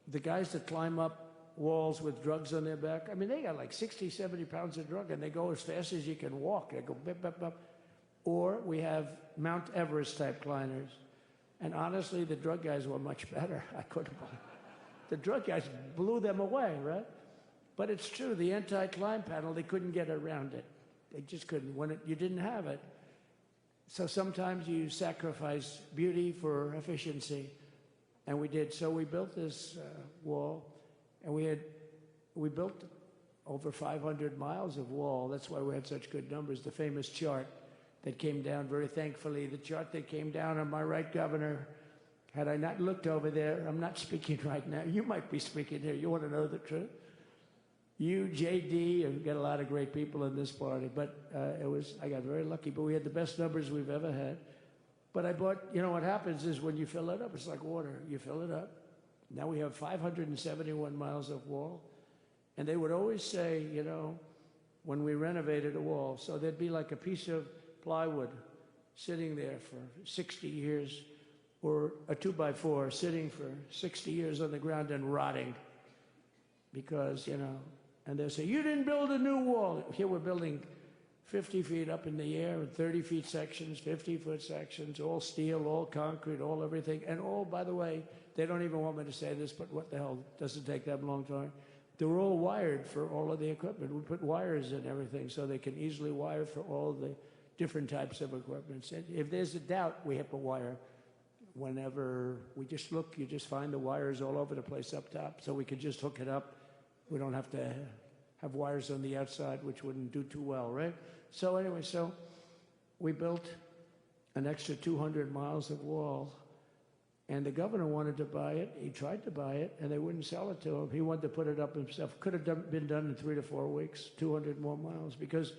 The guys that climb up walls with drugs on their back, I mean, they got like 60, 70 pounds of drug, and they go as fast as you can walk. They go bip, bip, bip. Or we have Mount Everest-type climbers. And honestly, the drug guys were much better. I couldn't believe it. The drug guys blew them away, right? But it's true. The anti-climb panel, they couldn't get around it. They just couldn't. You didn't have it. So sometimes you sacrifice beauty for efficiency. And we did. So we built this wall, and we built over 500 miles of wall. That's why we had such good numbers. The famous chart that came down, very thankfully, the chart that came down on my right, Governor, had I not looked over there, I'm not speaking right now. You might be speaking here. You want to know the truth? You, J.D., and we got a lot of great people in this party, but I got very lucky, but we had the best numbers we've ever had. But I bought, you know what happens is when you fill it up, it's like water. You fill it up. Now we have 571 miles of wall. And they would always say, you know, when we renovated a wall, so there'd be like a piece of plywood sitting there for 60 years, or a 2x4 sitting for 60 years on the ground and rotting. Because, you know, and they'll say, you didn't build a new wall. Here we're building 50 feet up in the air, and 30 feet sections, 50-foot sections, all steel, all concrete, all everything. And all, by the way, they don't even want me to say this, but what the hell, doesn't take that long time. They were all wired for all of the equipment. We put wires in everything so they can easily wire for all the different types of equipment. And if there's a doubt, we have to wire. whenever we just look, you just find the wires all over the place up top, so we could just hook it up. We don't have to have wires on the outside, which wouldn't do too well, right? So anyway, so we built an extra 200 miles of wall, and the governor wanted to buy it. He tried to buy it, and they wouldn't sell it to him. He wanted to put it up himself. Could have been done in 3 to 4 weeks, 200 more miles, because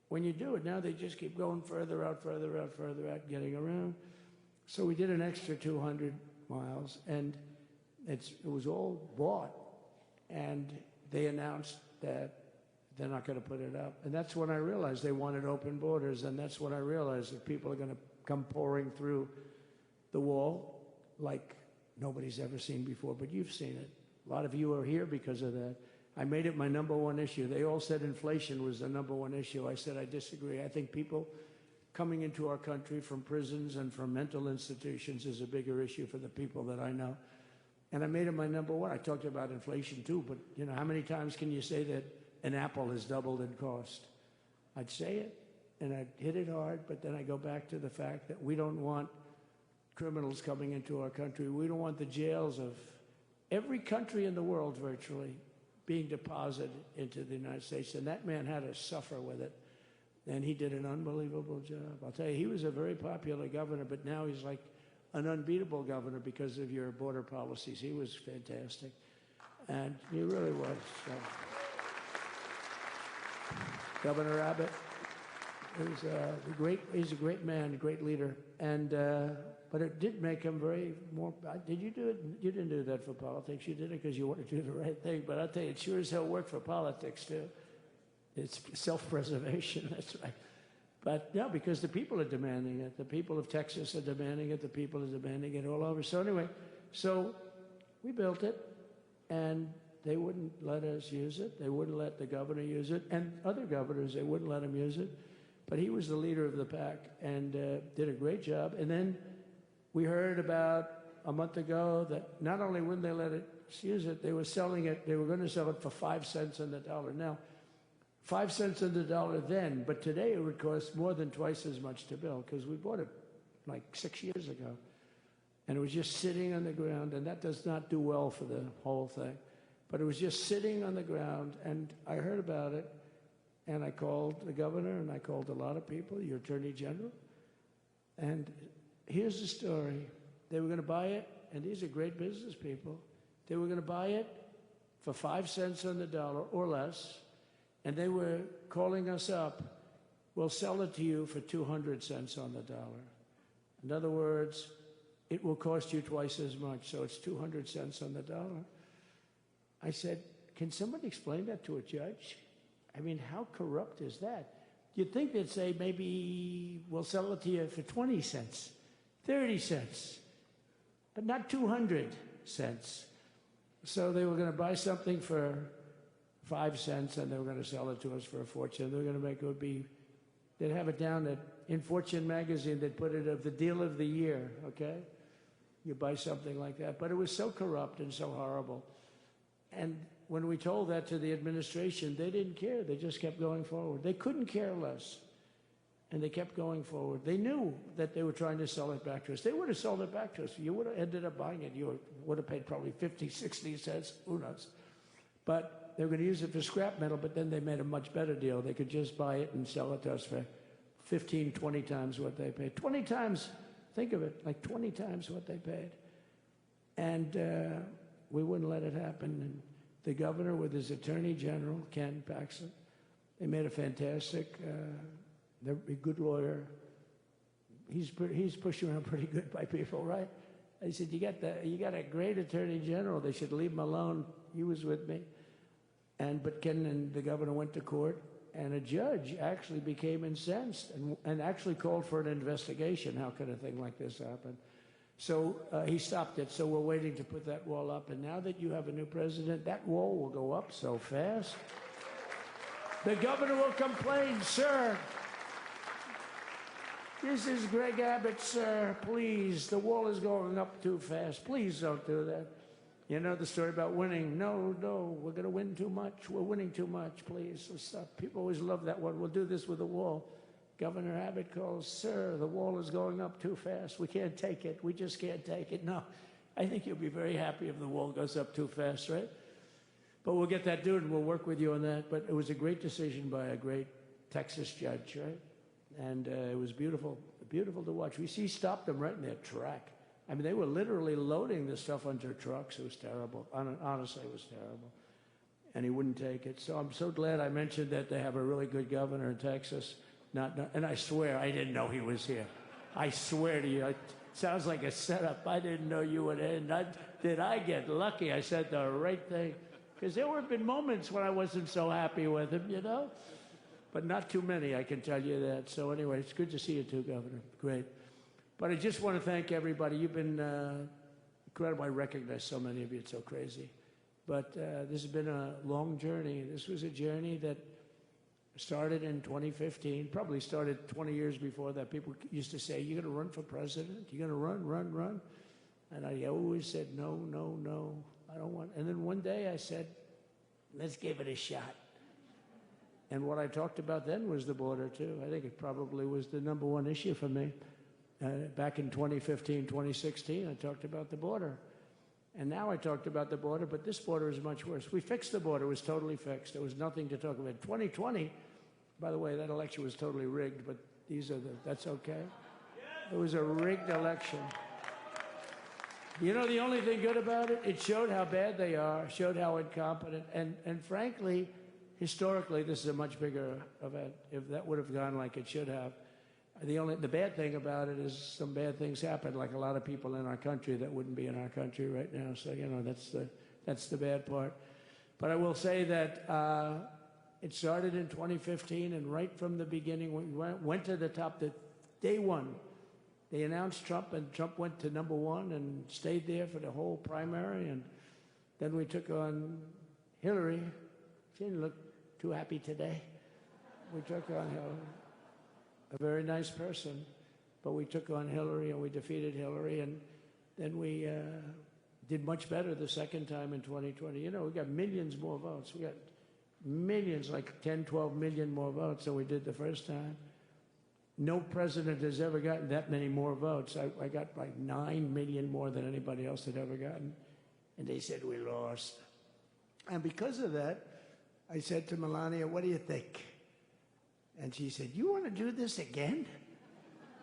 when you do it now, they just keep going further out, further out, further out, getting around. So we did an extra 200 miles, and it was all bought, and they announced that they're not going to put it up. And that's when I realized they wanted open borders, and that's when I realized that people are going to come pouring through the wall like nobody's ever seen before, but you've seen it. A lot of you are here because of that. I made it my #1 issue. They all said inflation was the #1 issue. I said I disagree. I think people coming into our country from prisons and from mental institutions is a bigger issue for the people that I know. And I made it my #1. I talked about inflation too, but you know, how many times can you say that an apple has doubled in cost? I'd say it, and I'd hit it hard, but then I go back to the fact that we don't want criminals coming into our country. We don't want the jails of every country in the world virtually being deposited into the United States, and that man had to suffer with it, and he did an unbelievable job. I'll tell you, he was a very popular governor, but now he's like an unbeatable governor because of your border policies. He was fantastic, and he really was. So. Governor Abbott is he's a great man, a great leader, and but it did make him more. Did you do it? You didn't do that for politics. You did it because you wanted to do the right thing. But I'll tell you, it sure as hell worked for politics too. It's self-preservation. That's right. But no, because the people are demanding it. The people of Texas are demanding it. The people are demanding it all over. So anyway, so we built it, and they wouldn't let us use it. They wouldn't let the governor use it, and other governors, they wouldn't let him use it. But he was the leader of the pack and did a great job. And then we heard about a month ago that not only wouldn't they let us use it, they were selling it. They were going to sell it for 5 cents on the dollar. Now, 5 cents on the dollar then, but today it would cost more than twice as much to build because we bought it like 6 years ago. And it was just sitting on the ground, and that does not do well for the whole thing. But it was just sitting on the ground, and I heard about it, and I called the governor, and I called a lot of people, your attorney general. And here's the story. They were going to buy it, and these are great business people. They were going to buy it for 5 cents on the dollar or less, and they were calling us up, we'll sell it to you for 200 cents on the dollar. In other words, it will cost you twice as much, so it's 200 cents on the dollar. I said, can somebody explain that to a judge? I mean, how corrupt is that? You'd think they'd say, maybe we'll sell it to you for 20 cents, 30 cents, but not 200 cents. So they were going to buy something for 5 cents, and they were going to sell it to us for a fortune. They were going to make it would be, they'd have it down at, in Fortune magazine, they'd put it of the deal of the year, okay? You buy something like that. But it was so corrupt and so horrible. And when we told that to the administration, they didn't care. They just kept going forward. They couldn't care less. And they kept going forward. They knew that they were trying to sell it back to us. They would have sold it back to us. You would have ended up buying it. You would have paid probably 50, 60 cents, who knows. But they were going to use it for scrap metal, but then they made a much better deal. They could just buy it and sell it to us for 15, 20 times what they paid. 20 times, think of it, like 20 times what they paid. And we wouldn't let it happen. And the governor with his attorney general, Ken Paxton, they made a fantastic, they're a good lawyer. He's pushed around pretty good by people, right? I said, you got a great attorney general. They should leave him alone. He was with me. But Ken and the governor went to court, and a judge actually became incensed and actually called for an investigation. How could a thing like this happen? So he stopped it. So we're waiting to put that wall up. And now that you have a new president, that wall will go up so fast. The governor will complain, sir. This is Greg Abbott, sir. Please, the wall is going up too fast. Please don't do that. You know the story about winning. No, we're going to win too much. We're winning too much. Please, stop. People always love that one. We'll do this with the wall. Governor Abbott calls, "Sir, the wall is going up too fast. We can't take it. We just can't take it." No, I think you'll be very happy if the wall goes up too fast, right? But we'll get that done, and we'll work with you on that. But it was a great decision by a great Texas judge, right? And it was beautiful, beautiful to watch. He stopped them right in their track. I mean, they were literally loading this stuff onto trucks. It was terrible. Honestly, it was terrible. And he wouldn't take it. So I'm so glad I mentioned that they have a really good governor in Texas. And I swear, I didn't know he was here. I swear to you, it sounds like a setup. I didn't know you would end. Did I get lucky? I said the right thing. Because there have been moments when I wasn't so happy with him, you know? But not too many, I can tell you that. So anyway, it's good to see you too, Governor. Great. But I just want to thank everybody. You've been incredible. I recognize so many of you. It's so crazy. But this has been a long journey. This was a journey that started in 2015, probably started 20 years before that. People used to say, "You're going to run for president? You're going to run?" And I always said, no, I don't want. And then one day I said, let's give it a shot. And what I talked about then was the border, too. I think it probably was the #1 issue for me. Back in 2015, 2016, I talked about the border. And now I talked about the border, but this border is much worse. We fixed the border. It was totally fixed. There was nothing to talk about. 2020, by the way, that election was totally rigged, but that's okay. It was a rigged election. You know the only thing good about it? It showed how bad they are, showed how incompetent, and frankly, historically, this is a much bigger event if that would have gone like it should have. The bad thing about it is some bad things happened, like a lot of people in our country that wouldn't be in our country right now. So, you know, that's the bad part. But I will say that it started in 2015, and right from the beginning, we went to the top. Day one, they announced Trump, and Trump went to #1 and stayed there for the whole primary. And then we took on Hillary. She didn't look too happy today. We took on Hillary. A very nice person, but we took on Hillary and we defeated Hillary, and then we did much better the second time in 2020. You know, we got millions more votes. We got millions, like 10, 12 million more votes than we did the first time. No president has ever gotten that many more votes. I got like 9 million more than anybody else had ever gotten, and they said we lost. And because of that, I said to Melania, "What do you think?" And she said, "You want to do this again?"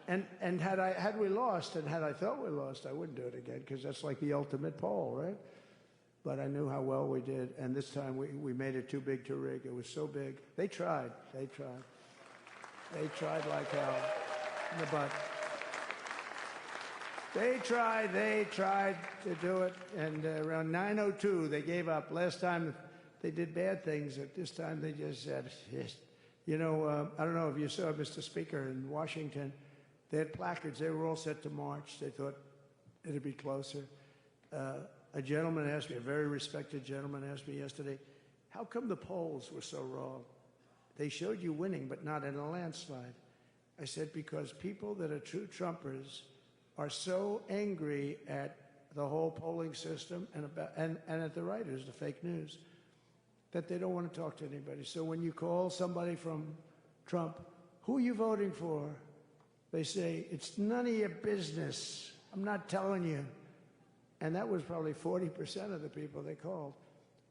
And had we lost, and had I thought we lost, I wouldn't do it again, because that's like the ultimate poll, right? But I knew how well we did, and this time we made it too big to rig. It was so big. They tried. They tried like hell in the butt. They tried to do it, and around 9:02, they gave up. Last time they did bad things. At this time, they just said, you know, I don't know if you saw, Mr. Speaker, in Washington, they had placards. They were all set to march. They thought it'd be closer. A gentleman asked me, a very respected gentleman asked me yesterday, how come the polls were so wrong? They showed you winning, but not in a landslide. I said, because people that are true Trumpers are so angry at the whole polling system and at the writers, the fake news, that they don't want to talk to anybody. So when you call somebody from Trump, who are you voting for? They say, it's none of your business. I'm not telling you. And that was probably 40% of the people they called.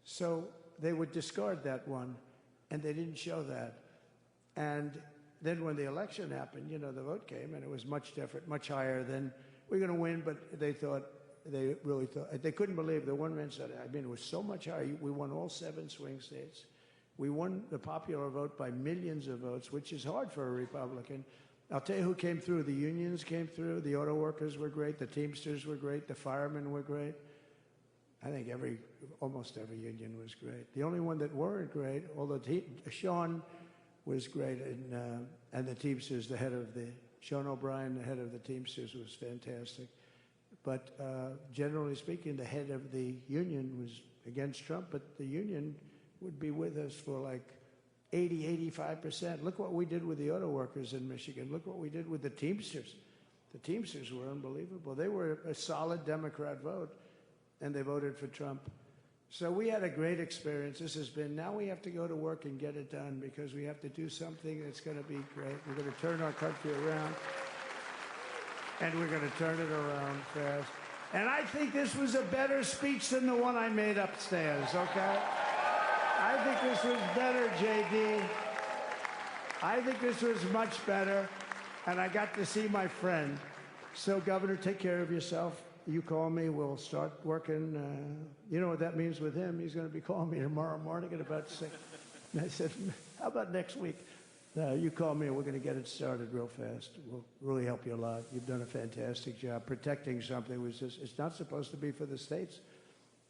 So they would discard that one, and they didn't show that. And then when the election happened, you know, the vote came, and it was much different, much higher than we're going to win, but they really thought, they couldn't believe the one man said, I mean, it was so much higher. We won all 7 swing states. We won the popular vote by millions of votes, which is hard for a Republican. I'll tell you who came through. The unions came through. The auto workers were great. The Teamsters were great. The firemen were great. I think almost every union was great. The only one that weren't great, although Sean was great, and the Teamsters, Sean O'Brien, the head of the Teamsters, was fantastic. But generally speaking, the head of the union was against Trump, but the union would be with us for like 80, 85%. Look what we did with the auto workers in Michigan. Look what we did with the Teamsters. The Teamsters were unbelievable. They were a solid Democrat vote, and they voted for Trump. So we had a great experience. This has been, now we have to go to work and get it done because we have to do something that's going to be great. We're going to turn our country around, and we're going to turn it around fast. And I think this was a better speech than the one I made upstairs, okay? I think this was better, JD. I think this was much better, and I got to see my friend. So, Governor, take care of yourself. You call me, we'll start working. You know what that means with him? He's going to be calling me tomorrow morning at about 6. And I said, how about next week? You call me and we're going to get it started real fast. We'll really help you a lot. You've done a fantastic job protecting something which is, it's not supposed to be for the states.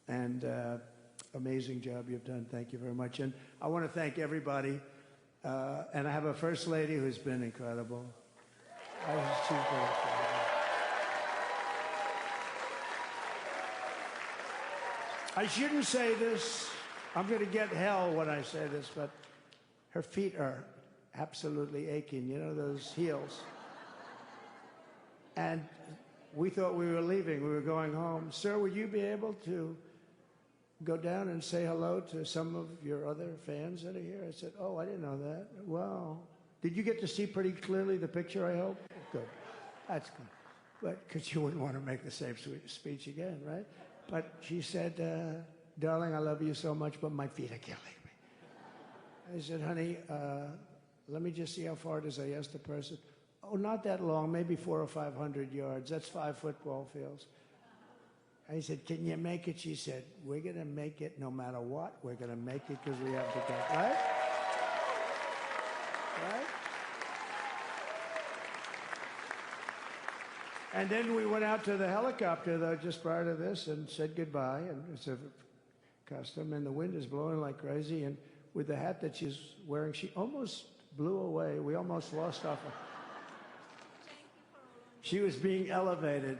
And amazing job you've done. Thank you very much. And I want to thank everybody. And I have a First Lady who's been incredible. She's been incredible. I shouldn't say this. I'm going to get hell when I say this, but her feet are absolutely aching. You know, those heels. And we thought we were leaving. We were going home. Sir, would you be able to go down and say hello to some of your other fans that are here? I said, oh, I didn't know that. Wow. Did you get to see pretty clearly the picture, I hope? Good. That's good. But because you wouldn't want to make the same speech again, right? But she said, darling, I love you so much, but my feet are killing me. I said, honey, let me just see how far it is. I asked the person. Oh, not that long, maybe 400 or 500 yards. That's 5 football fields. I said, can you make it? She said, we're going to make it no matter what. We're going to make it because we have to go. Right? Right? And then we went out to the helicopter, though, just prior to this and said goodbye. And it's a custom, and the wind is blowing like crazy. And with the hat that she's wearing, she almost blew away. We almost lost off her. She was being elevated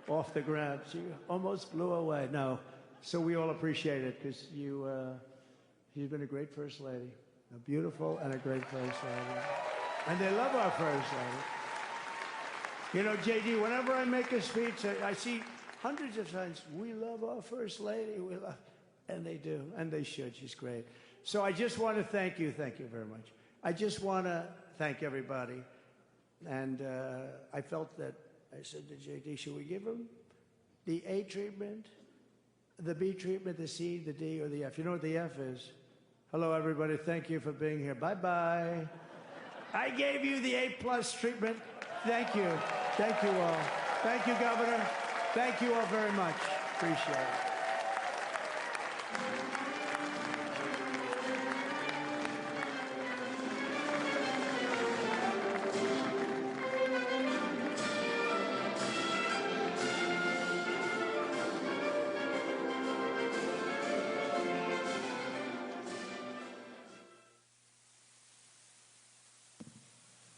off the ground. She almost blew away. No. So we all appreciate it because you've been a great First Lady. A beautiful and a great First Lady. And they love our First Lady. You know, JD, whenever I make a speech, I see hundreds of times, we love our First Lady, we love, and they do, and they should. She's great. So I just want to thank you very much. I just want to thank everybody. And I felt that, I said to JD, should we give him the A treatment, the B treatment, the C, the D, or the F? You know what the F is? Hello, everybody. Thank you for being here. Bye-bye. I gave you the A+ treatment. Thank you. Thank you all. Thank you, Governor. Thank you all very much. Appreciate it.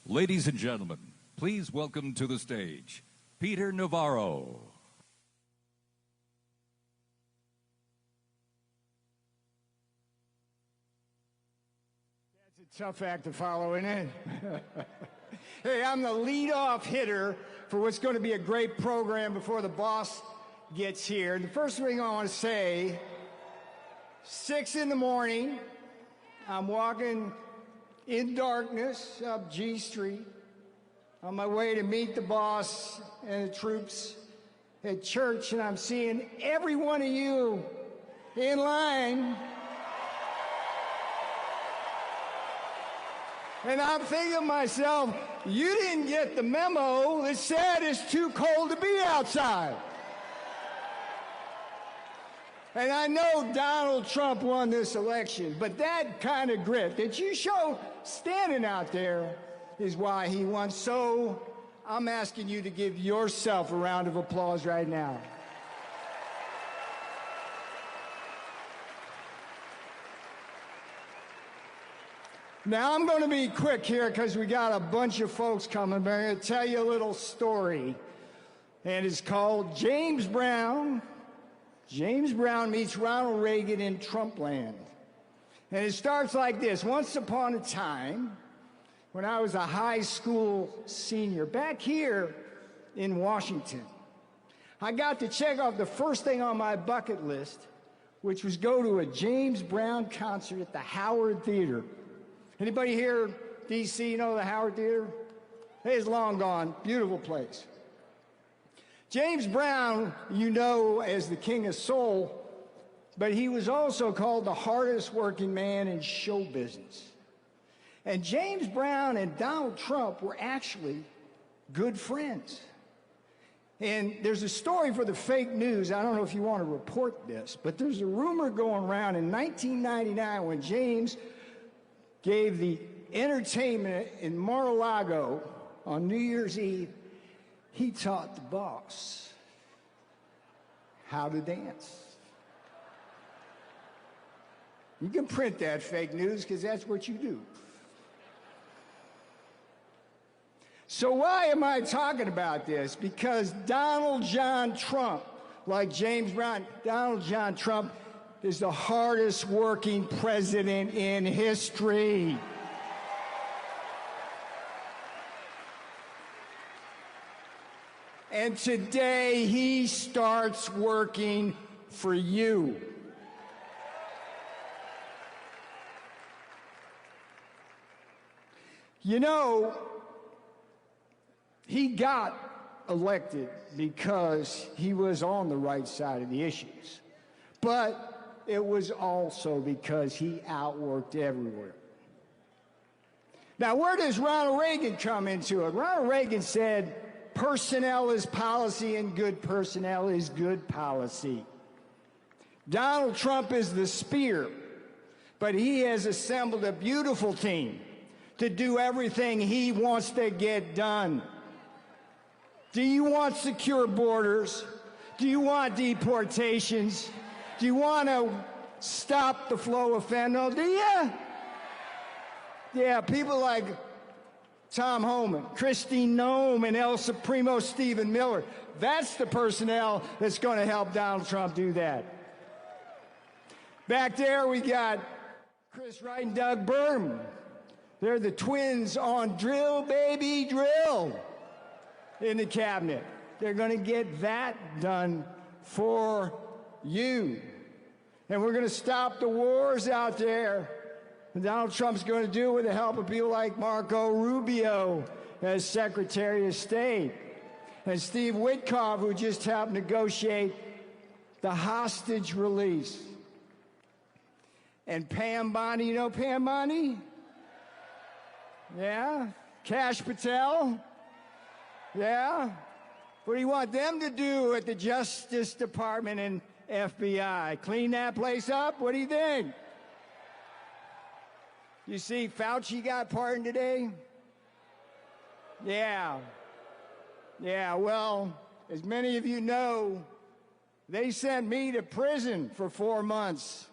Ladies and gentlemen, please welcome to the stage, Peter Navarro. That's a tough act to follow, isn't it? Hey, I'm the lead-off hitter for what's going to be a great program before the boss gets here. And the first thing I want to say, 6 in the morning, I'm walking in darkness up G Street on my way to meet the boss and the troops at church, and I'm seeing every one of you in line. And I'm thinking to myself, you didn't get the memo that said it's too cold to be outside. And I know Donald Trump won this election, but that kind of grit that you show standing out there is why he won. So I'm asking you to give yourself a round of applause right now. Now I'm going to be quick here because we got a bunch of folks coming, but I'm going to tell you a little story. And it's called James Brown. James Brown meets Ronald Reagan in Trumpland. And it starts like this. Once upon a time, when I was a high school senior, back here in Washington, I got to check off the first thing on my bucket list which was go to a James Brown concert at the Howard Theater. Anybody here, D.C., know the Howard Theater? It's long gone. Beautiful place. James Brown, you know as the King of Soul, but he was also called the hardest working man in show business. And James Brown and Donald Trump were actually good friends. And there's a story for the fake news. I don't know if you want to report this, but there's a rumor going around in 1999 when James gave the entertainment in Mar-a-Lago on New Year's Eve, he taught the boss how to dance. You can print that fake news because that's what you do. So why am I talking about this? Because Donald John Trump, like James Brown, Donald John Trump is the hardest working president in history. And today he starts working for you. You know, he got elected because he was on the right side of the issues. But it was also because he outworked everywhere. Now, where does Ronald Reagan come into it? Ronald Reagan said, personnel is policy and good personnel is good policy. Donald Trump is the spear, but he has assembled a beautiful team to do everything he wants to get done. Do you want secure borders? Do you want deportations? Do you want to stop the flow of fentanyl? Do you? Yeah, people like Tom Homan, Christine Nome, and El Supremo Stephen Miller. That's the personnel that's going to help Donald Trump do that. Back there we got Chris Wright and Doug Burgum. They're the twins on drill, baby, drill in the cabinet. They're going to get that done for you. And we're going to stop the wars out there. And Donald Trump's going to do it with the help of people like Marco Rubio as Secretary of State, and Steve Witkoff, who just helped negotiate the hostage release. And Pam Bondi, you know Pam Bondi? Yeah? Kash Patel? Yeah? What do you want them to do at the Justice Department and FBI? Clean that place up? What do you think? You see, Fauci got pardoned today? Yeah. Yeah, well, as many of you know, they sent me to prison for 4 months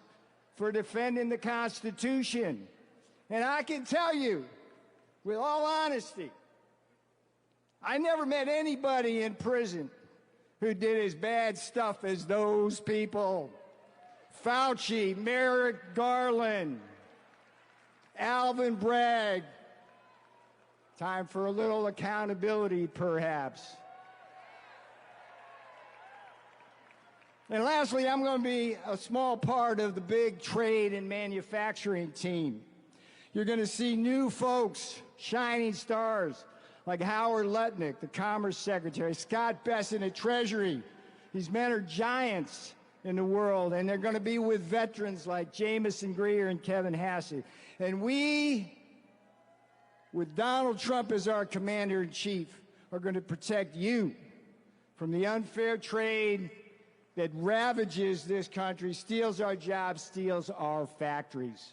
for defending the Constitution. And I can tell you, with all honesty, I never met anybody in prison who did as bad stuff as those people. Fauci, Merrick Garland, Alvin Bragg. Time for a little accountability, perhaps. And lastly, I'm going to be a small part of the big trade and manufacturing team. You're going to see new folks, shining stars, like Howard Lutnick, the Commerce Secretary, Scott Bessent at Treasury. These men are giants in the world, and they're going to be with veterans like Jamison Greer and Kevin Hassett. And we, with Donald Trump as our commander-in-chief, are going to protect you from the unfair trade that ravages this country, steals our jobs, steals our factories.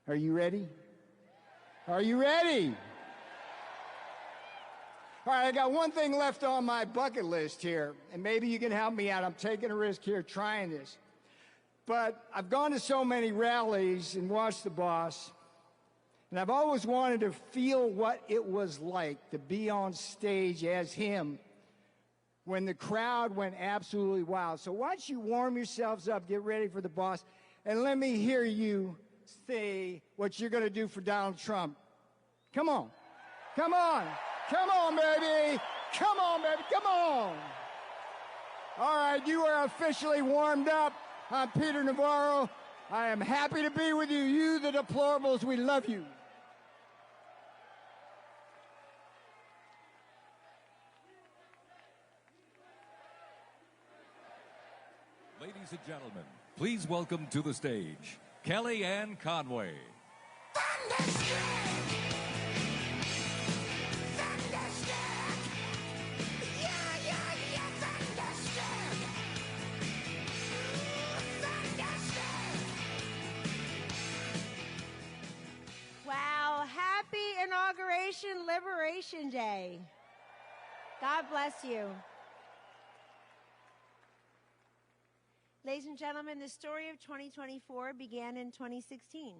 Are you ready? Are you ready? All right, I got one thing left on my bucket list here, and maybe you can help me out. I'm taking a risk here trying this. But I've gone to so many rallies and watched the boss, and I've always wanted to feel what it was like to be on stage as him when the crowd went absolutely wild. So why don't you warm yourselves up, get ready for the boss, and let me hear you say what you're going to do for Donald Trump. Come on. Come on. Come on, baby. Come on, baby. Come on. All right, you are officially warmed up. I'm Peter Navarro. I am happy to be with you. You, the deplorables, we love you. Ladies and gentlemen, please welcome to the stage, Kellyanne Conway. Wow, happy Inauguration Liberation Day. God bless you. Ladies and gentlemen, the story of 2024 began in 2016,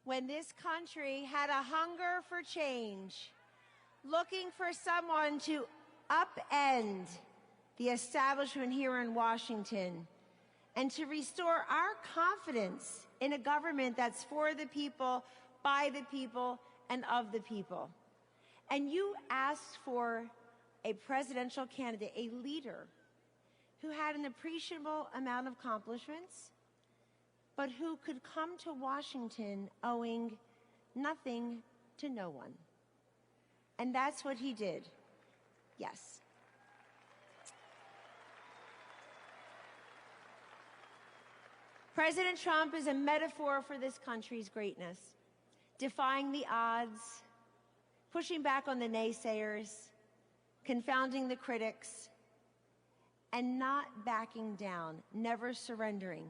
when this country had a hunger for change, looking for someone to upend the establishment here in Washington and to restore our confidence in a government that's for the people, by the people, and of the people. And you asked for a presidential candidate, a leader, who had an appreciable amount of accomplishments, but who could come to Washington owing nothing to no one. And that's what he did. Yes. President Trump is a metaphor for this country's greatness, defying the odds, pushing back on the naysayers, confounding the critics, and not backing down, never surrendering.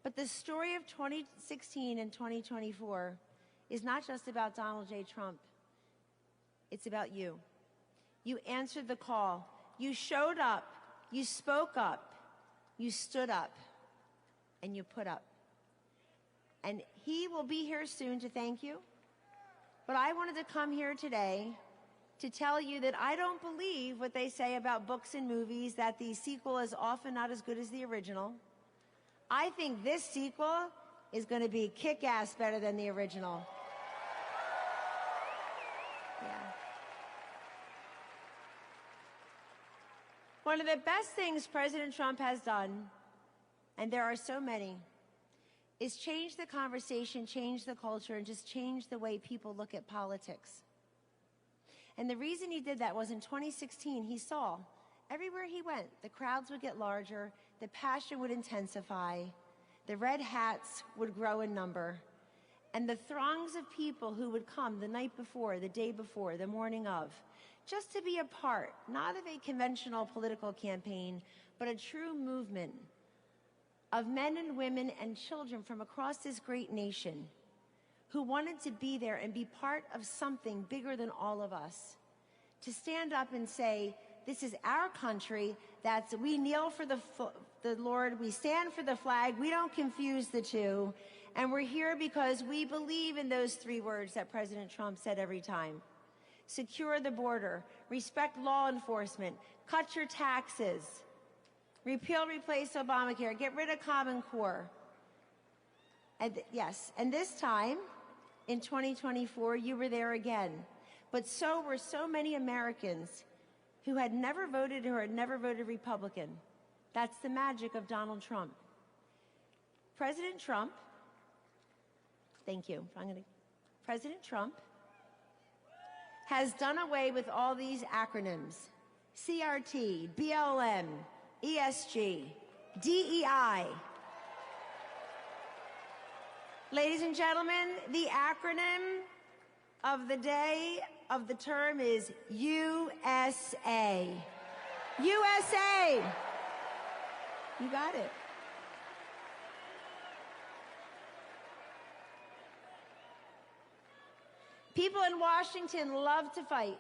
But the story of 2016 and 2024 is not just about Donald J. Trump. It's about you. You answered the call. You showed up. You spoke up. You stood up. And you put up. And he will be here soon to thank you. But I wanted to come here today to tell you that I don't believe what they say about books and movies, that the sequel is often not as good as the original. I think this sequel is going to be kick-ass better than the original. Yeah. One of the best things President Trump has done, and there are so many, is change the conversation, change the culture, and just change the way people look at politics. And the reason he did that was in 2016, he saw everywhere he went, the crowds would get larger, the passion would intensify, the red hats would grow in number, and the throngs of people who would come the night before, the day before, the morning of, just to be a part, not of a conventional political campaign, but a true movement of men and women and children from across this great nation who wanted to be there and be part of something bigger than all of us, to stand up and say, this is our country, we kneel for the Lord, we stand for the flag, we don't confuse the two, and we're here because we believe in those three words that President Trump said every time. Secure the border, respect law enforcement, cut your taxes, repeal, replace Obamacare, get rid of Common Core. And yes, and this time, in 2024, you were there again. But so were so many Americans who had never voted or had never voted Republican. That's the magic of Donald Trump. President Trump, thank you. President Trump has done away with all these acronyms: CRT, BLM, ESG, DEI. Ladies and gentlemen, the acronym of the day of the term is USA. USA. You got it. People in Washington love to fight.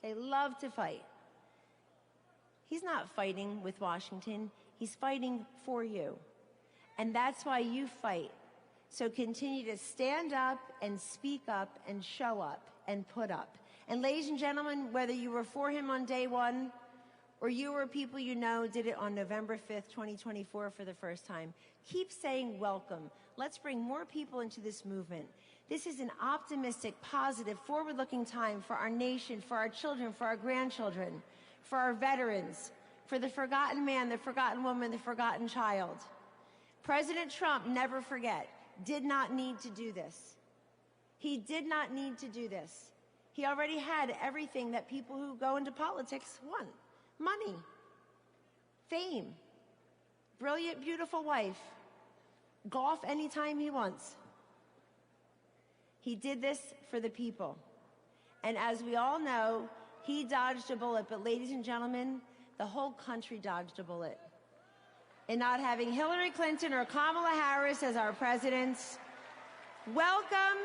They love to fight. He's not fighting with Washington. He's fighting for you. And that's why you fight. So continue to stand up and speak up and show up and put up. And ladies and gentlemen, whether you were for him on day one or you or people you know did it on November 5th, 2024 for the first time, keep saying welcome. Let's bring more people into this movement. This is an optimistic, positive, forward-looking time for our nation, for our children, for our grandchildren, for our veterans, for the forgotten man, the forgotten woman, the forgotten child. President Trump, never forget, did not need to do this. He did not need to do this. He already had everything that people who go into politics want. Money, fame, brilliant, beautiful wife, golf anytime he wants. He did this for the people. And as we all know, he dodged a bullet. But ladies and gentlemen, the whole country dodged a bullet in not having Hillary Clinton or Kamala Harris as our presidents. Welcome.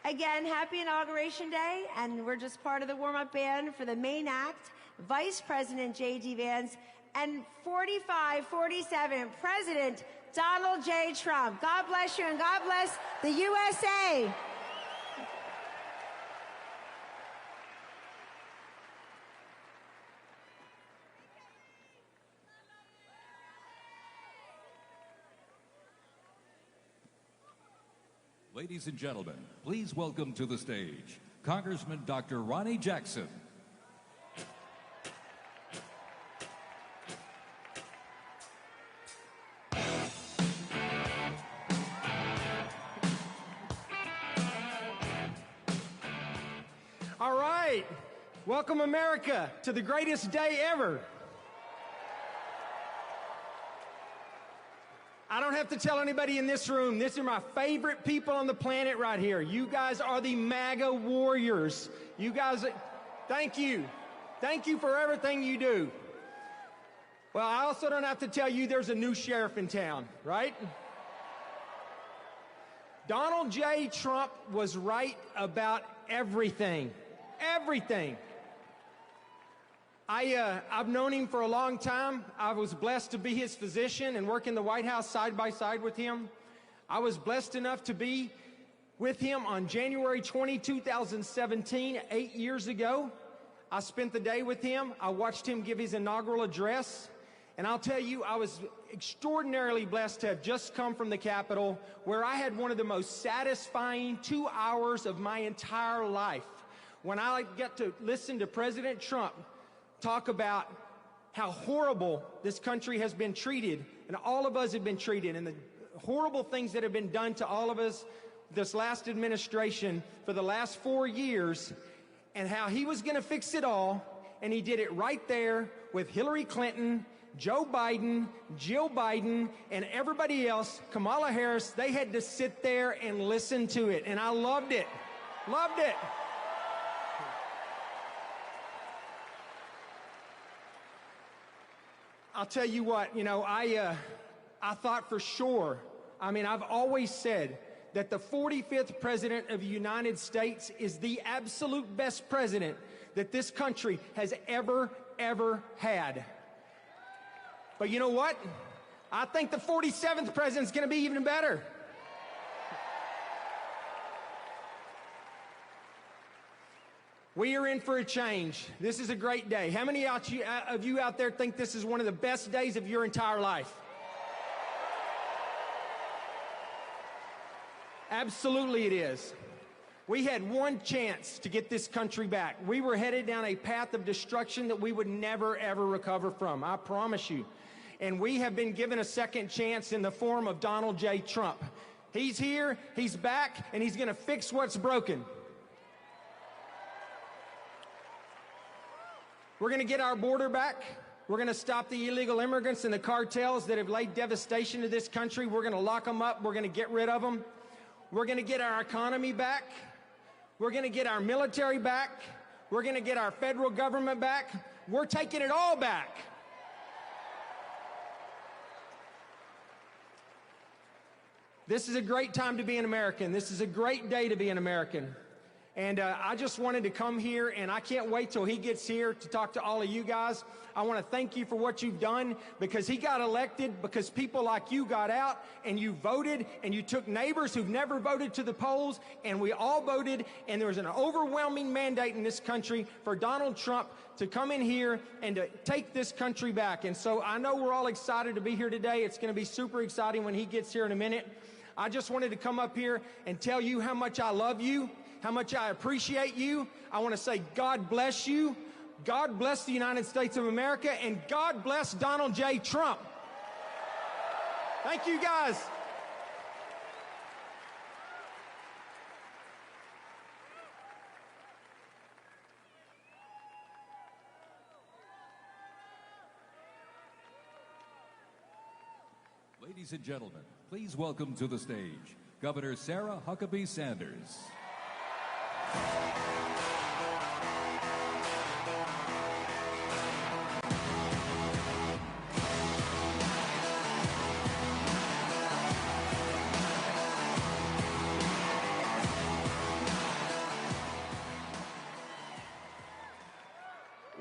Again, happy Inauguration Day, and we're just part of the warm-up band for the main act, Vice President J.D. Vance, and 45-47, President Donald J. Trump. God bless you, and God bless the USA. Ladies and gentlemen, please welcome to the stage Congressman Dr. Ronnie Jackson. All right, welcome America to the greatest day ever. I don't have to tell anybody in this room, these are my favorite people on the planet right here. You guys are the MAGA warriors. You guys, thank you. Thank you for everything you do. Well, I also don't have to tell you there's a new sheriff in town, right? Donald J. Trump was right about everything. Everything. I've known him for a long time. I was blessed to be his physician and work in the White House side by side with him. I was blessed enough to be with him on January 20, 2017, 8 years ago. I spent the day with him. I watched him give his inaugural address. And I'll tell you, I was extraordinarily blessed to have just come from the Capitol, where I had one of the most satisfying 2 hours of my entire life, when I got to listen to President Trump talk about how horrible this country has been treated, and all of us have been treated, and the horrible things that have been done to all of us this last administration for the last 4 years, and how he was going to fix it all, and he did it right there with Hillary Clinton, Joe Biden, Jill Biden, and everybody else, Kamala Harris. They had to sit there and listen to it, and I loved it. Loved it. I'll tell you what, you know, I thought for sure, I mean, I've always said that the 45th president of the United States is the absolute best president that this country has ever had. But you know what? I think the 47th president's going to be even better. We are in for a change. This is a great day. How many of you out there think this is one of the best days of your entire life? Absolutely it is. We had one chance to get this country back. We were headed down a path of destruction that we would never, ever recover from. I promise you. And we have been given a second chance in the form of Donald J. Trump. He's here, he's back, and he's going to fix what's broken. We're going to get our border back. We're going to stop the illegal immigrants and the cartels that have laid devastation to this country. We're going to lock them up. We're going to get rid of them. We're going to get our economy back. We're going to get our military back. We're going to get our federal government back. We're taking it all back. This is a great time to be an American. This is a great day to be an American. And I just wanted to come here, and I can't wait till he gets here to talk to all of you guys. I want to thank you for what you've done, because he got elected because people like you got out and you voted, and you took neighbors who've never voted to the polls, and we all voted, and there was an overwhelming mandate in this country for Donald Trump to come in here and to take this country back. And so I know we're all excited to be here today. It's going to be super exciting when he gets here in a minute. I just wanted to come up here and tell you how much I love you, how much I appreciate you. I want to say God bless you. God bless the United States of America, and God bless Donald J. Trump. Thank you, guys. Ladies and gentlemen, please welcome to the stage Governor Sarah Huckabee Sanders.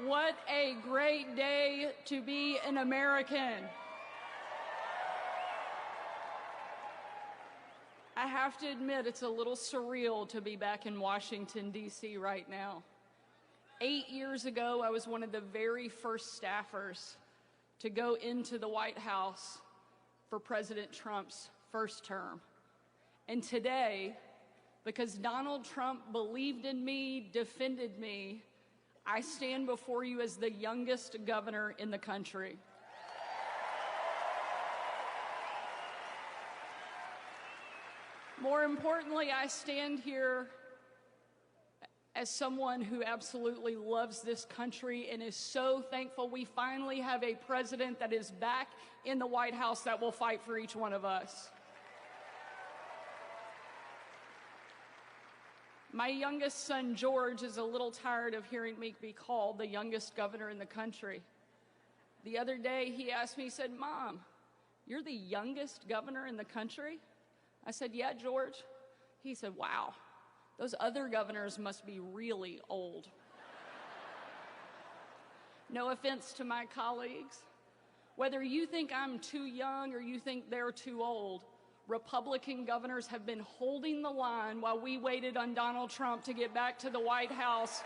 What a great day to be an American. I have to admit, it's a little surreal to be back in Washington, D.C. right now. 8 years ago, I was one of the very first staffers to go into the White House for President Trump's first term. And today, because Donald Trump believed in me, defended me, I stand before you as the youngest governor in the country. More importantly, I stand here as someone who absolutely loves this country and is so thankful we finally have a president that is back in the White House that will fight for each one of us. My youngest son, George, is a little tired of hearing me be called the youngest governor in the country. The other day, he asked me, he said, "Mom, you're the youngest governor in the country?" I said, "Yeah, George." He said, "Wow, those other governors must be really old." No offense to my colleagues. Whether you think I'm too young or you think they're too old, Republican governors have been holding the line while we waited on Donald Trump to get back to the White House.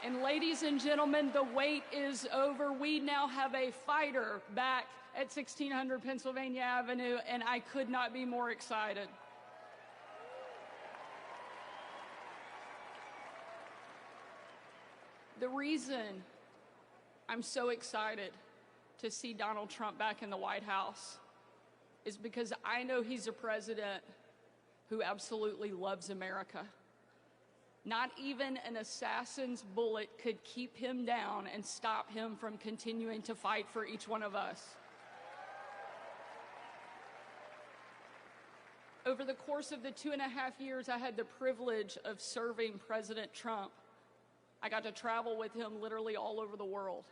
And ladies and gentlemen, the wait is over. We now have a fighter back at 1600 Pennsylvania Avenue, and I could not be more excited. The reason I'm so excited to see Donald Trump back in the White House is because I know he's a president who absolutely loves America. Not even an assassin's bullet could keep him down and stop him from continuing to fight for each one of us. Over the course of the 2.5 years I had the privilege of serving President Trump, I got to travel with him literally all over the world,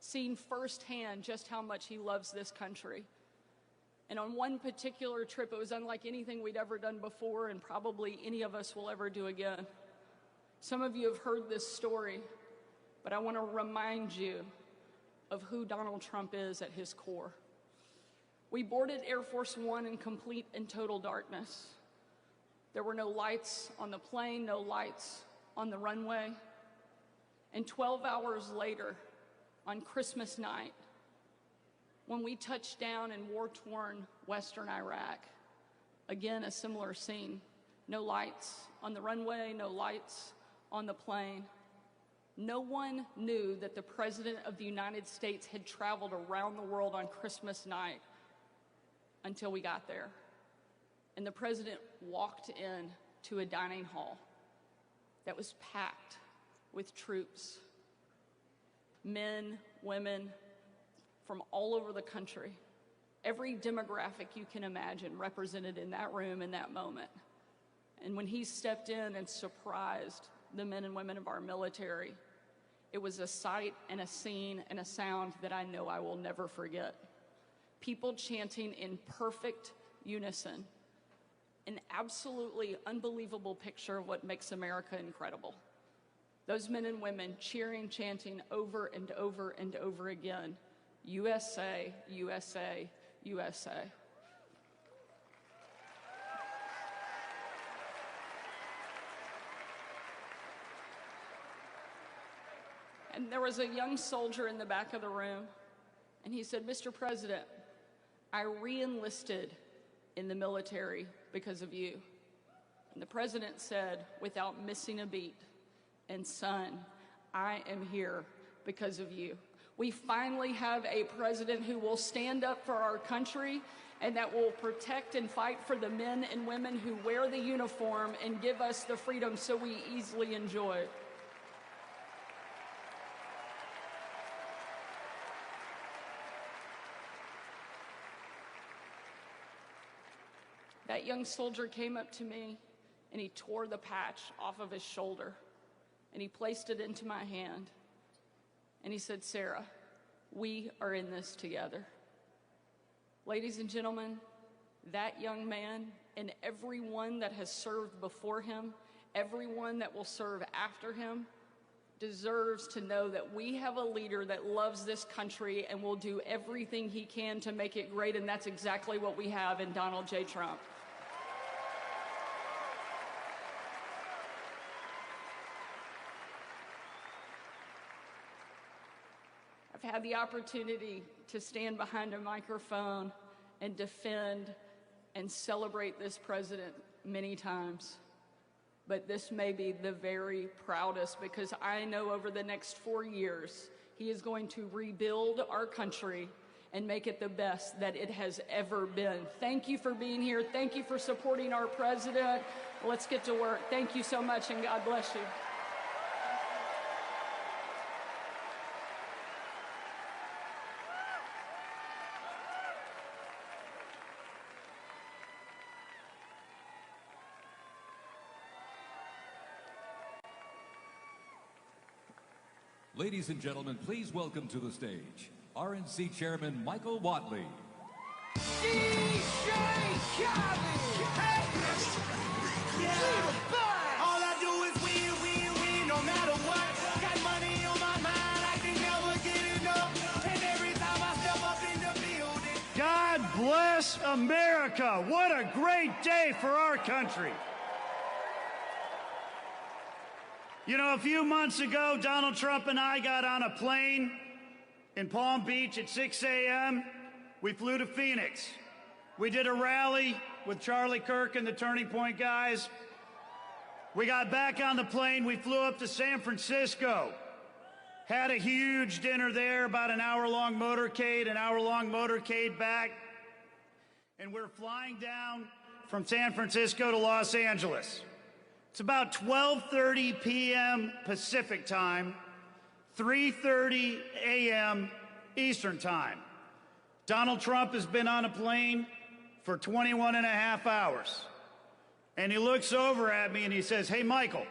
seeing firsthand just how much he loves this country. And on one particular trip, it was unlike anything we'd ever done before and probably any of us will ever do again. Some of you have heard this story, but I want to remind you of who Donald Trump is at his core. We boarded Air Force One in complete and total darkness. There were no lights on the plane, no lights on the runway. And 12 hours later, on Christmas night, when we touched down in war-torn western Iraq, again, a similar scene. No lights on the runway, no lights on the plane. No one knew that the President of the United States had traveled around the world on Christmas night until we got there. And the President walked in to a dining hall that was packed with troops, men, women from all over the country. Every demographic you can imagine represented in that room in that moment. And when he stepped in and surprised the men and women of our military, it was a sight and a scene and a sound that I know I will never forget. People chanting in perfect unison, an absolutely unbelievable picture of what makes America incredible. Those men and women cheering, chanting over and over and over again, USA, USA, USA. And there was a young soldier in the back of the room, and he said, "Mr. President, I re-enlisted in the military because of you." And the President said, without missing a beat, "And son, I am here because of you." We finally have a president who will stand up for our country and that will protect and fight for the men and women who wear the uniform and give us the freedom so we easily enjoy. That young soldier came up to me and he tore the patch off of his shoulder and he placed it into my hand and he said, "Sarah, we are in this together." Ladies and gentlemen, that young man and everyone that has served before him, everyone that will serve after him, deserves to know that we have a leader that loves this country and will do everything he can to make it great, and that's exactly what we have in Donald J. Trump. I've had the opportunity to stand behind a microphone and defend and celebrate this president many times. But this may be the very proudest because I know over the next 4 years, he is going to rebuild our country and make it the best that it has ever been. Thank you for being here. Thank you for supporting our president. Let's get to work. Thank you so much, and God bless you. Ladies and gentlemen, please welcome to the stage RNC Chairman Michael Whatley. DJ Khaled! All I do is win, win, win, no matter what. Got money on my mind, I can never get enough. And every time I step up in the building. God bless America. What a great day for our country. You know, a few months ago, Donald Trump and I got on a plane in Palm Beach at 6 a.m. We flew to Phoenix. We did a rally with Charlie Kirk and the Turning Point guys. We got back on the plane. We flew up to San Francisco. Had a huge dinner there, about an hour-long motorcade back. And we're flying down from San Francisco to Los Angeles. It's about 12:30 p.m. Pacific time, 3:30 a.m. Eastern time. Donald Trump has been on a plane for 21 and a half hours. And he looks over at me and he says, "Hey, Michael,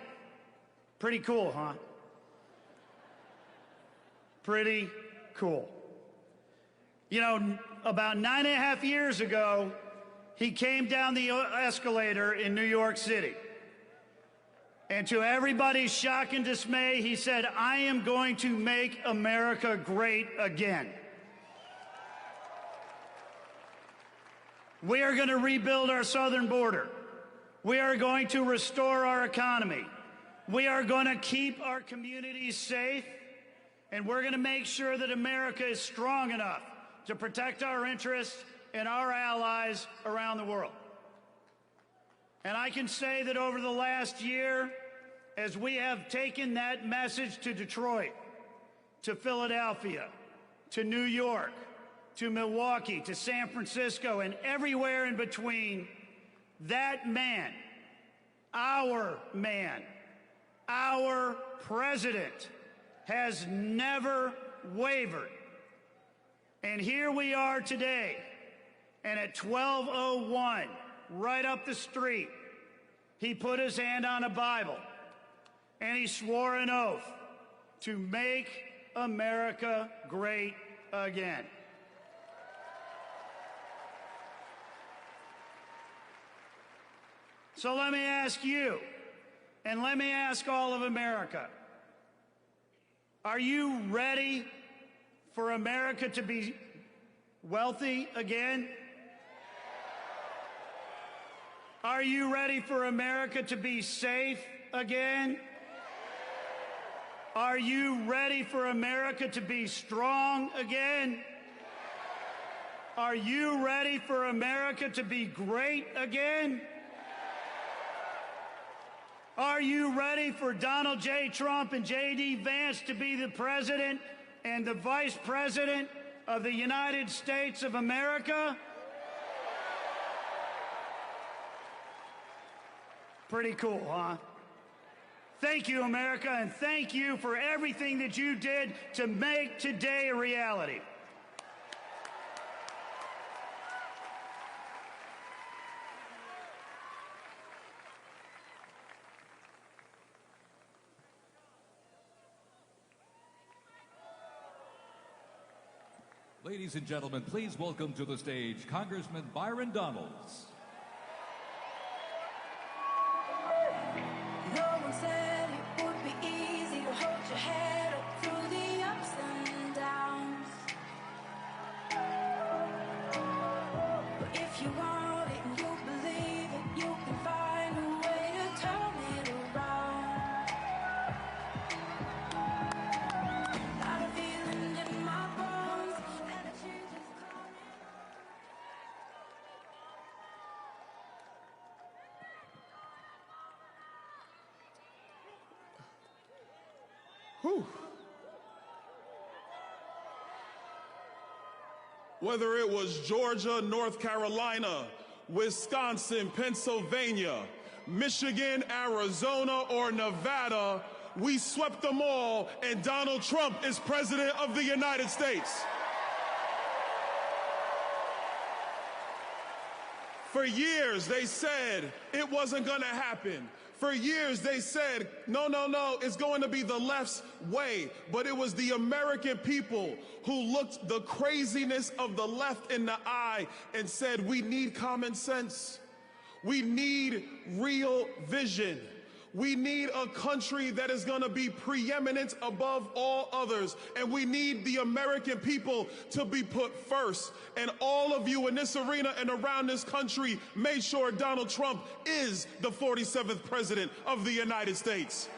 pretty cool, huh?" Pretty cool. You know, about 9.5 years ago, he came down the escalator in New York City. And to everybody's shock and dismay, he said, "I am going to make America great again." We are going to rebuild our southern border. We are going to restore our economy. We are going to keep our communities safe. And we're going to make sure that America is strong enough to protect our interests and our allies around the world. And I can say that over the last year, as we have taken that message to Detroit, to Philadelphia, to New York, to Milwaukee, to San Francisco, and everywhere in between, that man, our president, has never wavered. And here we are today, and at 12:01, right up the street, he put his hand on a Bible and he swore an oath to make America great again. So let me ask you, and let me ask all of America, are you ready for America to be wealthy again? Are you ready for America to be safe again? Are you ready for America to be strong again? Are you ready for America to be great again? Are you ready for Donald J. Trump and J.D. Vance to be the president and the Vice President of the United States of America. Pretty cool, huh? Thank you, America, and thank you for everything that you did to make today a reality. Ladies and gentlemen, please welcome to the stage Congressman Byron Donalds. No one said it would be easy to hold your head up through the ups and downs. But if you want it and you believe it, you can find a way to turn it around. Got a feeling in my bones that a change is coming. Whew. Whether it was Georgia, North Carolina, Wisconsin, Pennsylvania, Michigan, Arizona, or Nevada, we swept them all, and Donald Trump is President of the United States. For years, they said it wasn't going to happen. For years, they said, no, it's going to be the left's way. But it was the American people who looked the craziness of the left in the eye and said, we need common sense. We need real vision. We need a country that is going to be preeminent above all others. And we need the American people to be put first. And all of you in this arena and around this country made sure Donald Trump is the 47th president of the United States.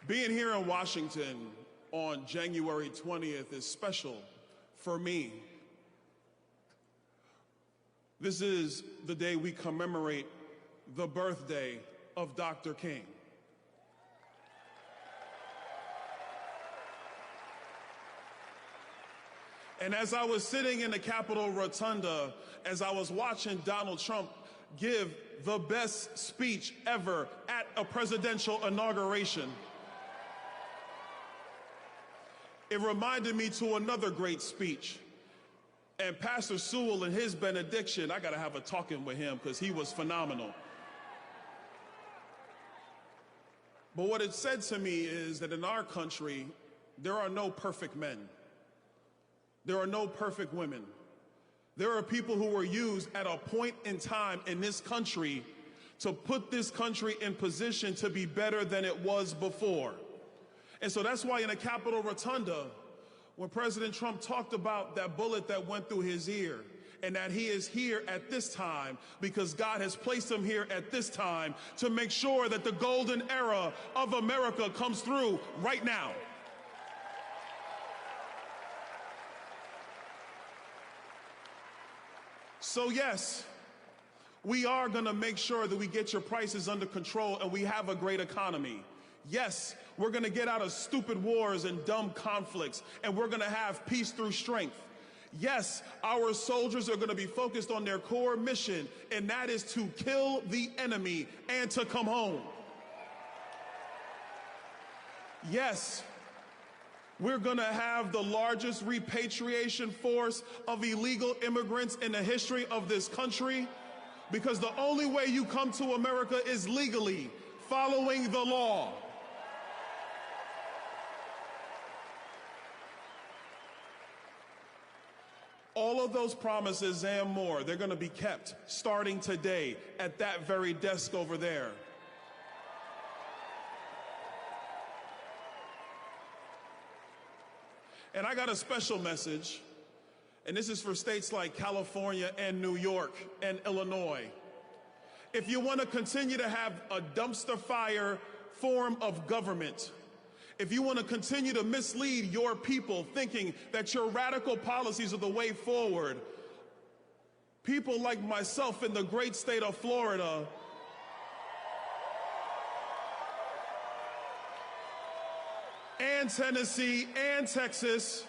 Being here in Washington on January 20th is special for me. This is the day we commemorate the birthday of Dr. King. And as I was sitting in the Capitol Rotunda, as I was watching Donald Trump give the best speech ever at a presidential inauguration, it reminded me to another great speech. And Pastor Sewell and his benediction, I got to have a talking with him because he was phenomenal. But what it said to me is that in our country, there are no perfect men. There are no perfect women. There are people who were used at a point in time in this country to put this country in position to be better than it was before. And so that's why in the Capitol Rotunda, when President Trump talked about that bullet that went through his ear, and that he is here at this time because God has placed him here at this time to make sure that the golden era of America comes through right now. So yes, we are going to make sure that we get your prices under control and we have a great economy. Yes, we're going to get out of stupid wars and dumb conflicts, and we're going to have peace through strength. Yes, our soldiers are going to be focused on their core mission, and that is to kill the enemy and to come home. Yes, we're going to have the largest repatriation force of illegal immigrants in the history of this country, because the only way you come to America is legally, following the law. All of those promises and more, they're going to be kept starting today at that very desk over there. And I got a special message, and this is for states like California and New York and Illinois. If you want to continue to have a dumpster fire form of government, if you want to continue to mislead your people thinking that your radical policies are the way forward, people like myself in the great state of Florida and Tennessee and Texas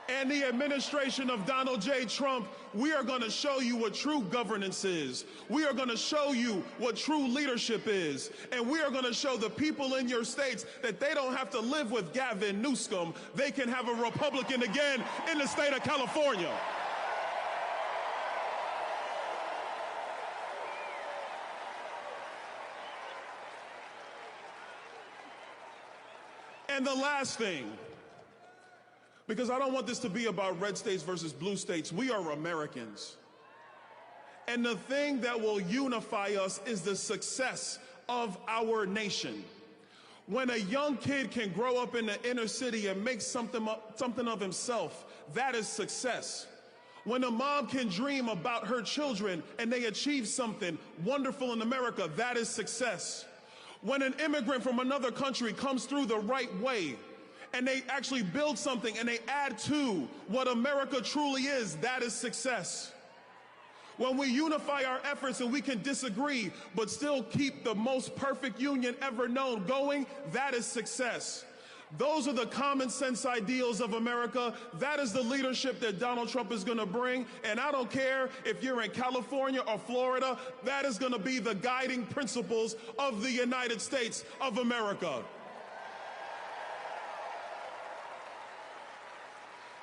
and the administration of Donald J. Trump, we are going to show you what true governance is. We are going to show you what true leadership is. And we are going to show the people in your states that they don't have to live with Gavin Newsom. They can have a Republican again in the state of California. And the last thing, because I don't want this to be about red states versus blue states. We are Americans. And the thing that will unify us is the success of our nation. When a young kid can grow up in the inner city and make something of himself, that is success. When a mom can dream about her children and they achieve something wonderful in America, that is success. When an immigrant from another country comes through the right way, and they actually build something and they add to what America truly is, that is success. When we unify our efforts and we can disagree but still keep the most perfect union ever known going, that is success. Those are the common sense ideals of America. That is the leadership that Donald Trump is going to bring. And I don't care if you're in California or Florida, that is going to be the guiding principles of the United States of America.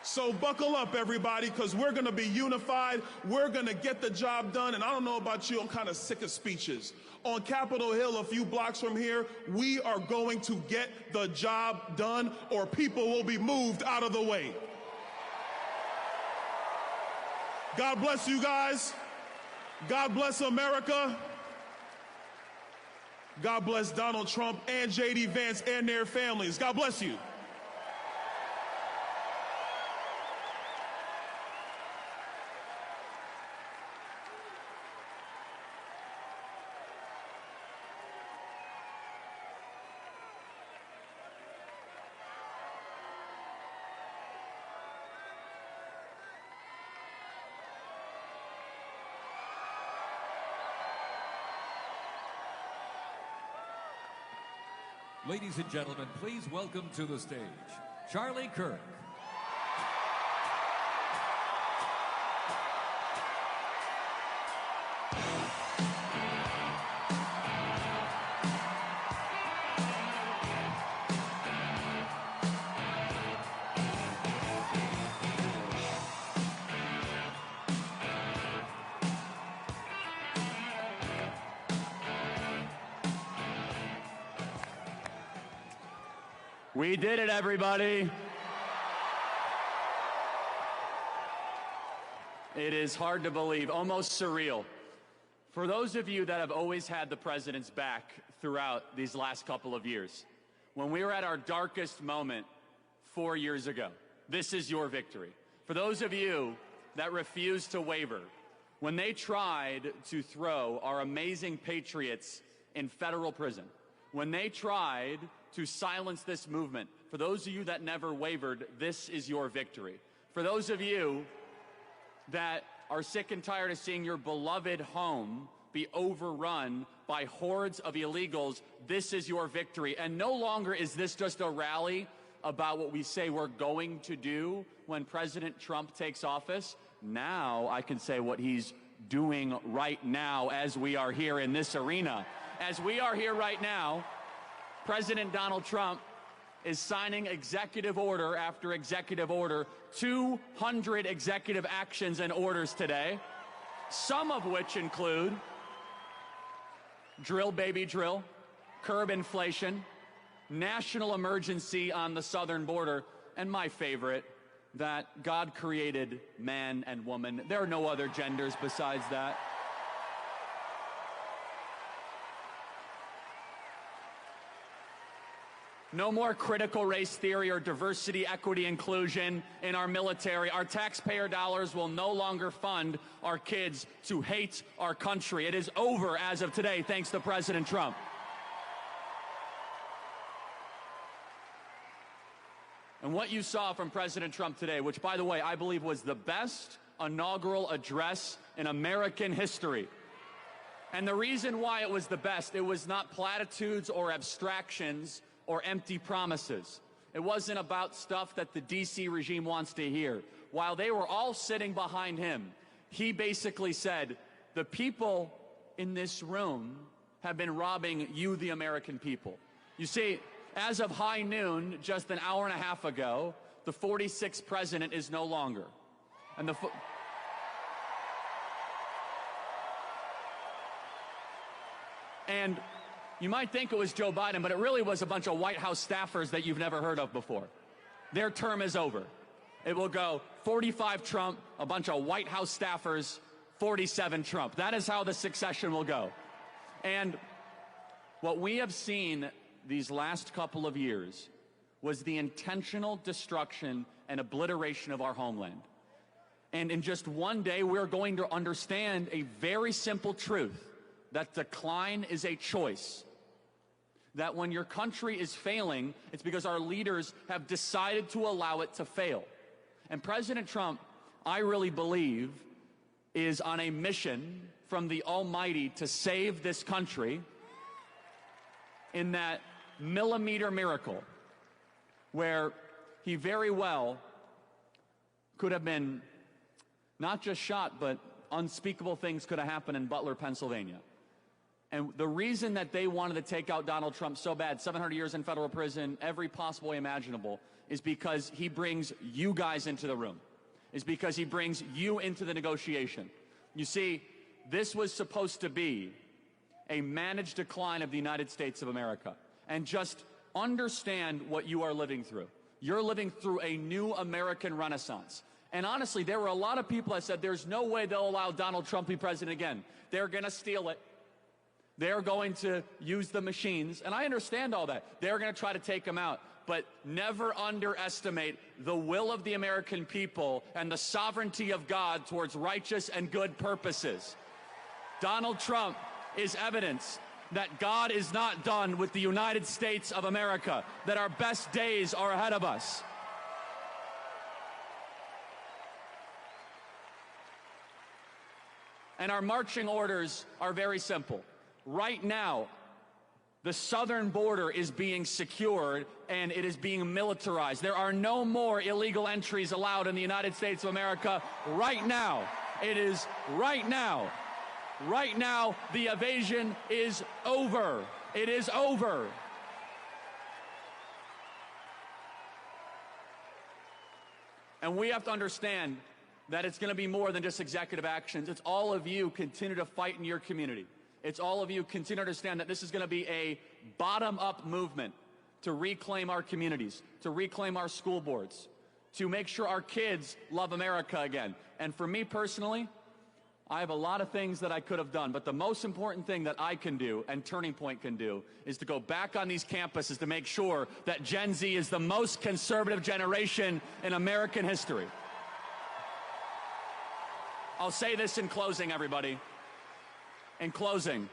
So buckle up, everybody, because we're going to be unified. We're going to get the job done. And I don't know about you, I'm kind of sick of speeches. On Capitol Hill, a few blocks from here, we are going to get the job done, or people will be moved out of the way. God bless you guys. God bless America. God bless Donald Trump and J.D. Vance and their families. God bless you. Ladies and gentlemen, please welcome to the stage, Charlie Kirk. We did it, everybody. It is hard to believe, almost surreal. For those of you that have always had the president's back throughout these last couple of years, when we were at our darkest moment 4 years ago, this is your victory. For those of you that refused to waver, when they tried to throw our amazing patriots in federal prison, when they tried to silence this movement, for those of you that never wavered, this is your victory. For those of you that are sick and tired of seeing your beloved home be overrun by hordes of illegals, this is your victory. And no longer is this just a rally about what we say we're going to do when President Trump takes office. Now I can say what he's doing right now as we are here in this arena. As we are here right now, President Donald Trump is signing executive order after executive order, 200 executive actions and orders today, some of which include drill baby drill, curb inflation, national emergency on the southern border, and my favorite, that God created man and woman. There are no other genders besides that. No more critical race theory or diversity, equity, inclusion in our military. Our taxpayer dollars will no longer fund our kids to hate our country. It is over as of today, thanks to President Trump. And what you saw from President Trump today, which, by the way, I believe was the best inaugural address in American history. And the reason why it was the best, it was not platitudes or abstractions or empty promises. It wasn't about stuff that the D.C. regime wants to hear. While they were all sitting behind him, he basically said, the people in this room have been robbing you, the American people. You see, as of high noon, just an hour and a half ago, the 46th president is no longer. And and you might think it was Joe Biden, but it really was a bunch of White House staffers that you've never heard of before. Their term is over. It will go 45 Trump, a bunch of White House staffers, 47 Trump. That is how the succession will go. And what we have seen these last couple of years was the intentional destruction and obliteration of our homeland. And in just one day, we're going to understand a very simple truth, that decline is a choice. That when your country is failing, it's because our leaders have decided to allow it to fail. And President Trump, I really believe, is on a mission from the Almighty to save this country in that millimeter miracle where he very well could have been not just shot, but unspeakable things could have happened in Butler, Pennsylvania. And the reason that they wanted to take out Donald Trump so bad, 700 years in federal prison, every possible way imaginable, is because he brings you guys into the room. Is because he brings you into the negotiation. You see, this was supposed to be a managed decline of the United States of America. And just understand what you are living through. You're living through a new American renaissance. And honestly, there were a lot of people that said there's no way they'll allow Donald Trump to be president again. They're going to steal it. They're going to use the machines. And I understand all that. They're going to try to take him out. But never underestimate the will of the American people and the sovereignty of God towards righteous and good purposes. Donald Trump is evidence that God is not done with the United States of America, that our best days are ahead of us. And our marching orders are very simple. Right now, the southern border is being secured and it is being militarized. There are no more illegal entries allowed in the United States of America right now. It is right now. Right now, the evasion is over. It is over. And we have to understand that it's going to be more than just executive actions. It's all of you continue to fight in your community. It's all of you continue to understand that this is going to be a bottom-up movement to reclaim our communities, to reclaim our school boards, to make sure our kids love America again. And for me personally, I have a lot of things that I could have done, but the most important thing that I can do and Turning Point can do is to go back on these campuses to make sure that Gen Z is the most conservative generation in American history. I'll say this in closing, everybody. In closing,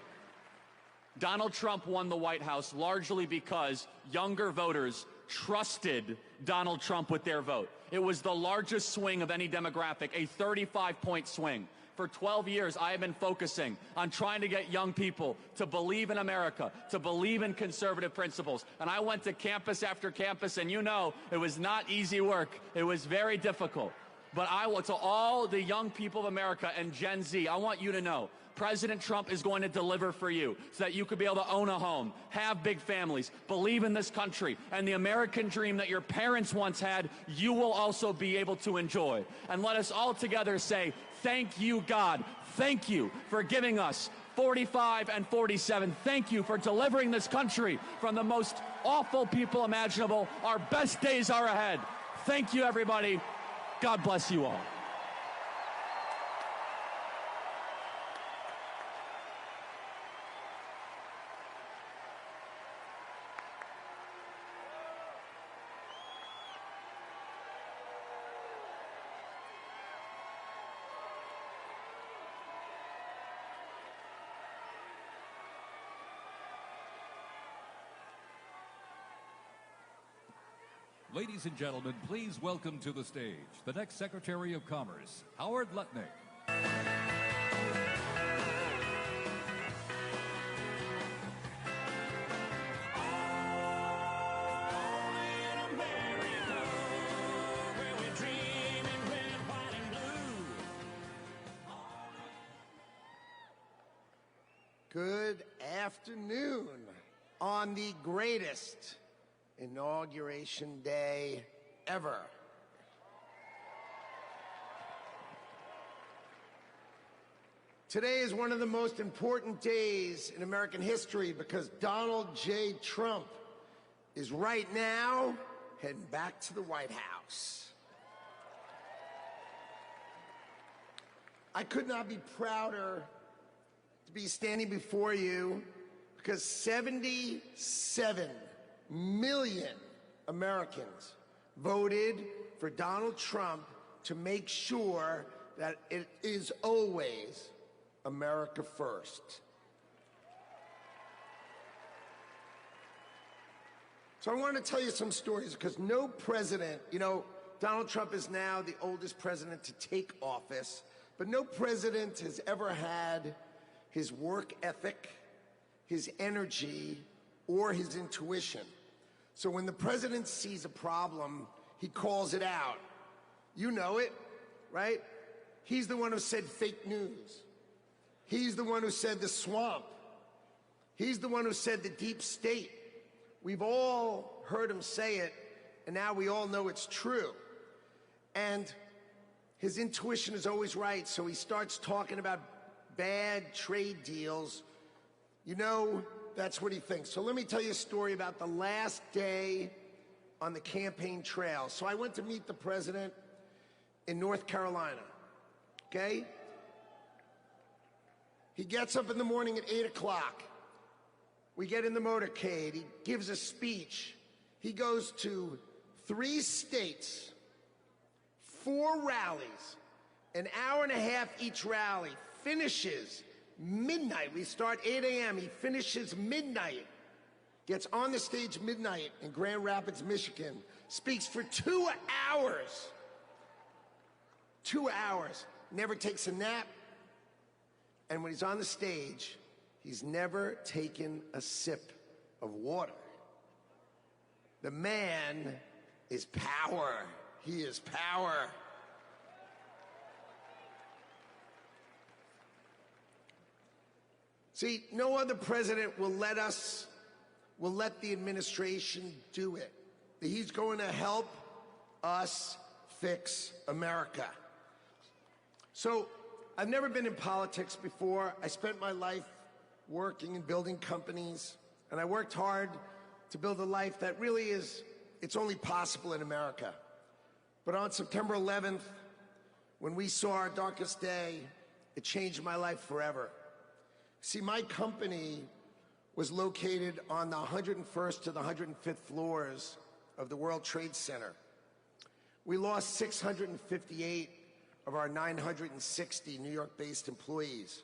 Donald Trump won the White House largely because younger voters trusted Donald Trump with their vote. It was the largest swing of any demographic, a 35-point swing. For 12 years, I have been focusing on trying to get young people to believe in America, to believe in conservative principles. And I went to campus after campus, and you know, it was not easy work. It was very difficult. But to all the young people of America and Gen Z, I want you to know, President Trump is going to deliver for you so that you could be able to own a home, have big families, believe in this country, and the American dream that your parents once had, you will also be able to enjoy. And let us all together say, thank you, God. Thank you for giving us 45 and 47. Thank you for delivering this country from the most awful people imaginable. Our best days are ahead. Thank you, everybody. God bless you all. Ladies and gentlemen, please welcome to the stage the next Secretary of Commerce, Howard Lutnick. All in America. afternoon on the greatest inauguration day ever. Today is one of the most important days in American history because Donald J. Trump is right now heading back to the White House. I could not be prouder to be standing before you because 77 million Americans voted for Donald Trump to make sure that it is always America first. So I want to tell you some stories because no president, Donald Trump is now the oldest president to take office, but no president has ever had his work ethic, his energy, or his intuition. So when the president sees a problem, he calls it out. You know it, right? He's the one who said fake news. He's the one who said the swamp. He's the one who said the deep state. We've all heard him say it, and now we all know it's true. And his intuition is always right, so he starts talking about bad trade deals. That's what he thinks. So let me tell you a story about the last day on the campaign trail. So I went to meet the president in North Carolina, okay? He gets up in the morning at 8 o'clock. We get in the motorcade. He gives a speech. He goes to 3 states, 4 rallies, an hour and a half each rally, finishes midnight. We start 8 a.m. He finishes midnight, gets on the stage midnight in Grand Rapids, Michigan, speaks for 2 hours. 2 hours, never takes a nap. And when he's on the stage, he's never taken a sip of water. The man is power. He is power. See, no other president will let the administration do it. He's going to help us fix America. So, I've never been in politics before. I spent my life working and building companies, and I worked hard to build a life that really it's only possible in America. But on September 11th, when we saw our darkest day, it changed my life forever. See, my company was located on the 101st to the 105th floors of the World Trade Center. We lost 658 of our 960 New York-based employees.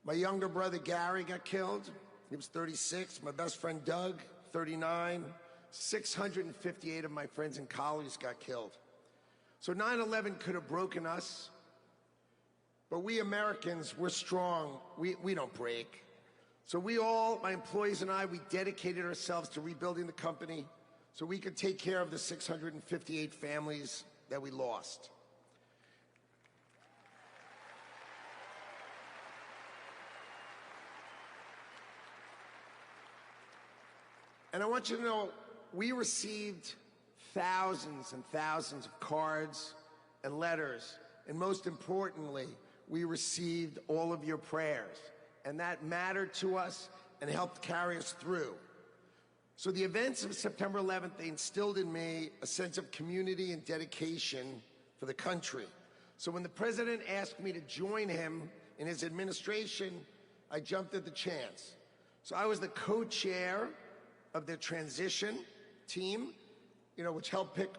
My younger brother Gary got killed. He was 36. My best friend Doug, 39. 658 of my friends and colleagues got killed. So 9/11 could have broken us, but we Americans, we're strong. We don't break. So my employees and I, we dedicated ourselves to rebuilding the company so we could take care of the 658 families that we lost. And I want you to know, we received thousands and thousands of cards and letters, and most importantly, we received all of your prayers, and that mattered to us and helped carry us through. So the events of September 11th, they instilled in me a sense of community and dedication for the country. So when the president asked me to join him in his administration, I jumped at the chance. So I was the co-chair of the transition team, which helped pick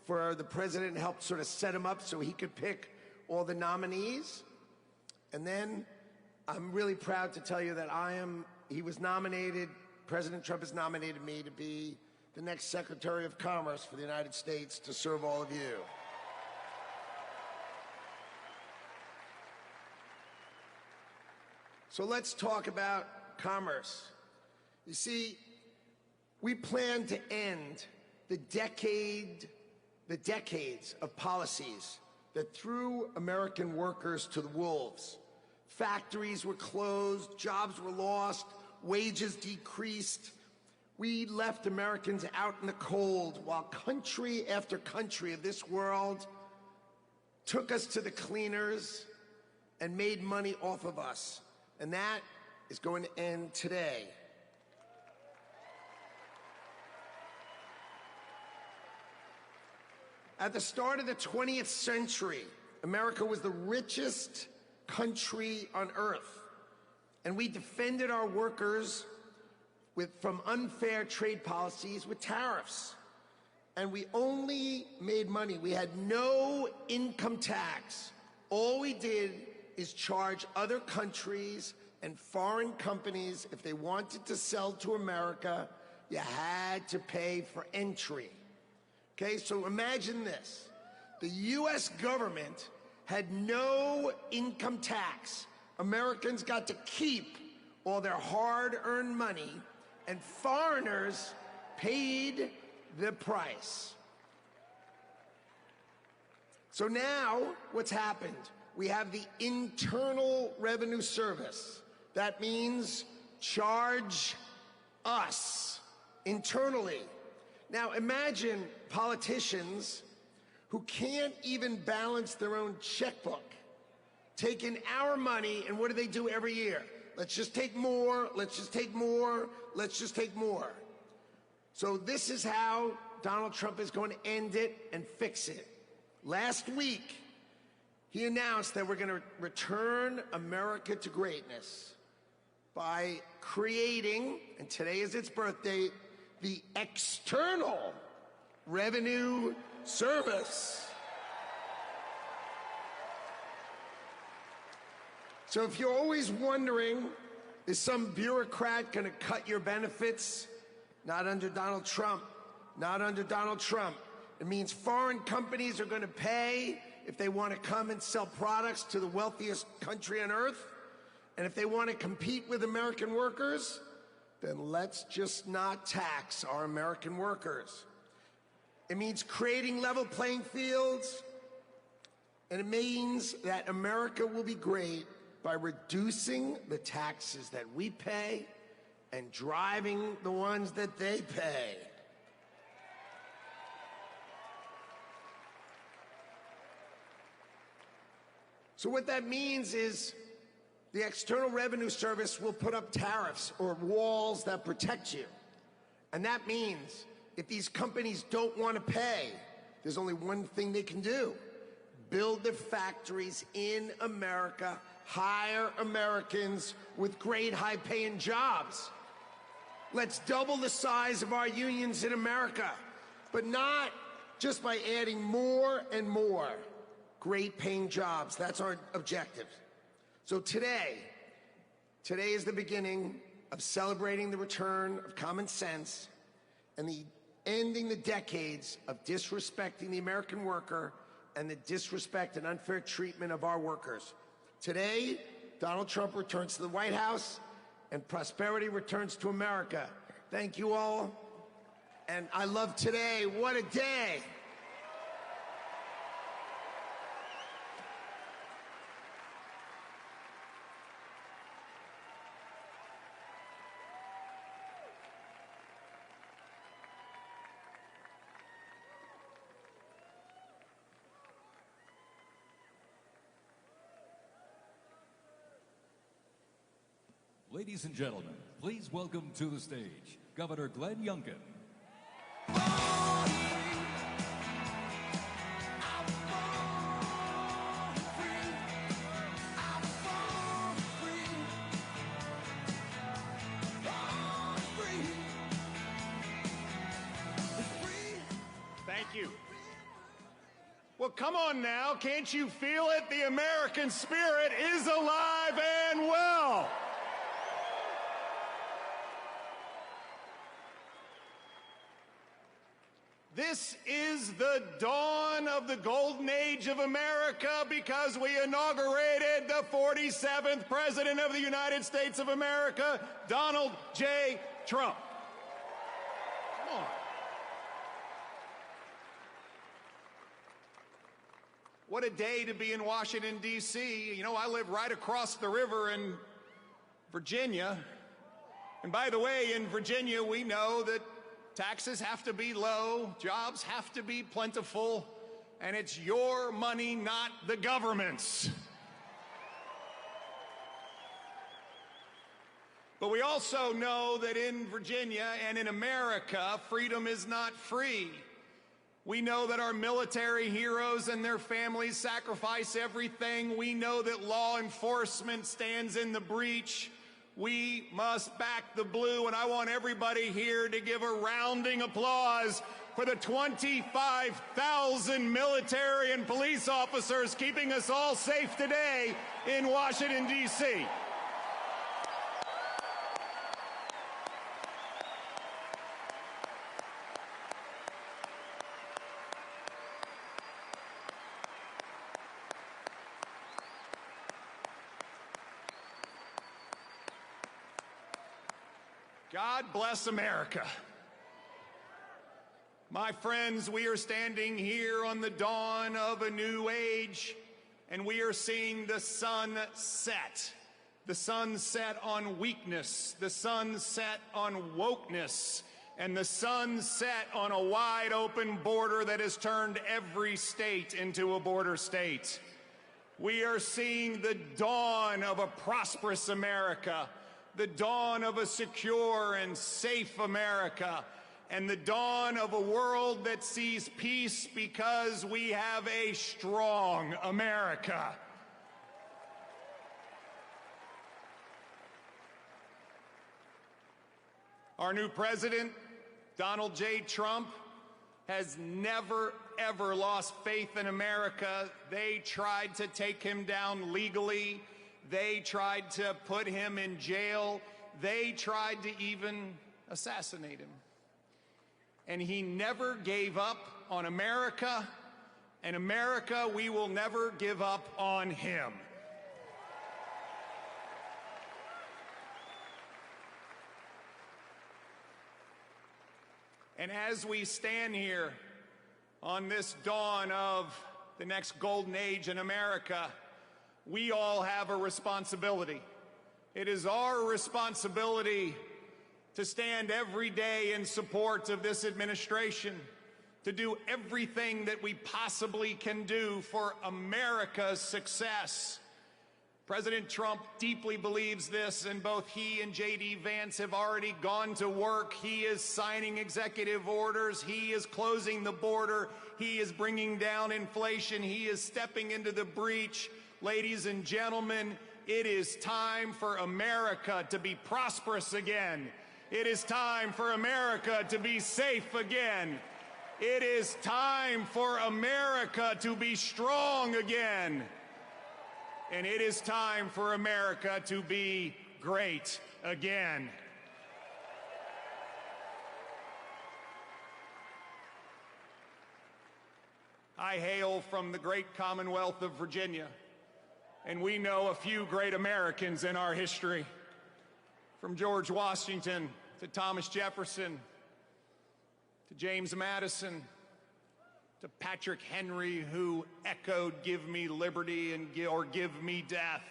for the president and helped sort of set him up so he could pick all the nominees. And then I'm really proud to tell you that he was nominated, President Trump has nominated me to be the next Secretary of Commerce for the United States to serve all of you. So let's talk about commerce. You see, we plan to end the decades of policies that threw American workers to the wolves. Factories were closed, jobs were lost, wages decreased. We left Americans out in the cold while country after country of this world took us to the cleaners and made money off of us. And that is going to end today. At the start of the 20th century, America was the richest country on earth, and we defended our workers from unfair trade policies with tariffs. And we only made money. We had no income tax. All we did is charge other countries and foreign companies, if they wanted to sell to America, you had to pay for entry. Okay, so imagine this. The US government had no income tax. Americans got to keep all their hard-earned money, and foreigners paid the price. So now, what's happened? We have the Internal Revenue Service. That means charge us internally. Now imagine politicians who can't even balance their own checkbook, taking our money, and what do they do every year? Let's just take more, let's just take more, let's just take more. So this is how Donald Trump is going to end it and fix it. Last week, he announced that we're going to return America to greatness by creating, and today is its birth date, the External Revenue Service. So if you're always wondering, is some bureaucrat going to cut your benefits? Not under Donald Trump. Not under Donald Trump. It means foreign companies are going to pay if they want to come and sell products to the wealthiest country on earth. And if they want to compete with American workers, then let's just not tax our American workers. It means creating level playing fields, and it means that America will be great by reducing the taxes that we pay and driving the ones that they pay. So what that means is the External Revenue Service will put up tariffs or walls that protect you. And that means if these companies don't want to pay, there's only one thing they can do. Build their factories in America, hire Americans with great high-paying jobs. Let's double the size of our unions in America, but not just by adding more and more great-paying jobs. That's our objective. So today is the beginning of celebrating the return of common sense and ending the decades of disrespecting the American worker and the disrespect and unfair treatment of our workers. Today, Donald Trump returns to the White House and prosperity returns to America. Thank you all. And I love today. What a day. Ladies and gentlemen, please welcome to the stage Governor Glenn Youngkin. Thank you. Well, come on now. Can't you feel it? The American spirit is alive and well. This is the dawn of the golden age of America because we inaugurated the 47th President of the United States of America, Donald J. Trump. Come on. What a day to be in Washington, D.C. You know, I live right across the river in Virginia. And by the way, in Virginia, we know that taxes have to be low, jobs have to be plentiful, and it's your money, not the government's. But we also know that in Virginia and in America, freedom is not free. We know that our military heroes and their families sacrifice everything. We know that law enforcement stands in the breach. We must back the blue, and I want everybody here to give a rounding applause for the 25,000 military and police officers keeping us all safe today in Washington, D.C. God bless America. My friends, we are standing here on the dawn of a new age, and we are seeing the sun set. The sun set on weakness, the sun set on wokeness, and the sun set on a wide open border that has turned every state into a border state. We are seeing the dawn of a prosperous America, the dawn of a secure and safe America, and the dawn of a world that sees peace because we have a strong America. Our new president, Donald J. Trump, has never, ever lost faith in America. They tried to take him down legally. They tried to put him in jail. They tried to even assassinate him. And he never gave up on America, and America, we will never give up on him. And as we stand here on this dawn of the next golden age in America, we all have a responsibility. It is our responsibility to stand every day in support of this administration, to do everything that we possibly can do for America's success. President Trump deeply believes this, and both he and J.D. Vance have already gone to work. He is signing executive orders. He is closing the border. He is bringing down inflation. He is stepping into the breach. Ladies and gentlemen, it is time for America to be prosperous again. It is time for America to be safe again. It is time for America to be strong again. And it is time for America to be great again. I hail from the great Commonwealth of Virginia, and we know a few great Americans in our history, from George Washington to Thomas Jefferson to James Madison to Patrick Henry, who echoed, "Give me liberty," or "Give me death."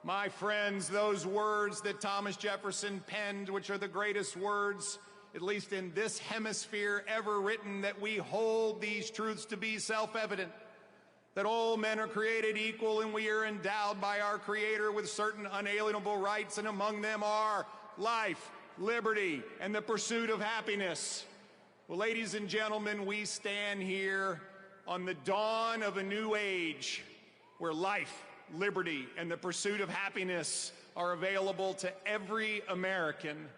My friends, those words that Thomas Jefferson penned, which are the greatest words, at least in this hemisphere, ever written, that we hold these truths to be self-evident, that all men are created equal and we are endowed by our Creator with certain unalienable rights, and among them are life, liberty, and the pursuit of happiness. Well, ladies and gentlemen, we stand here on the dawn of a new age where life, liberty, and the pursuit of happiness are available to every American.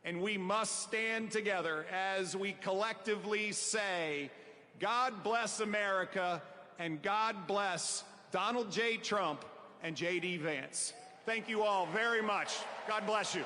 And we must stand together as we collectively say, God bless America, and God bless Donald J. Trump and J.D. Vance. Thank you all very much. God bless you.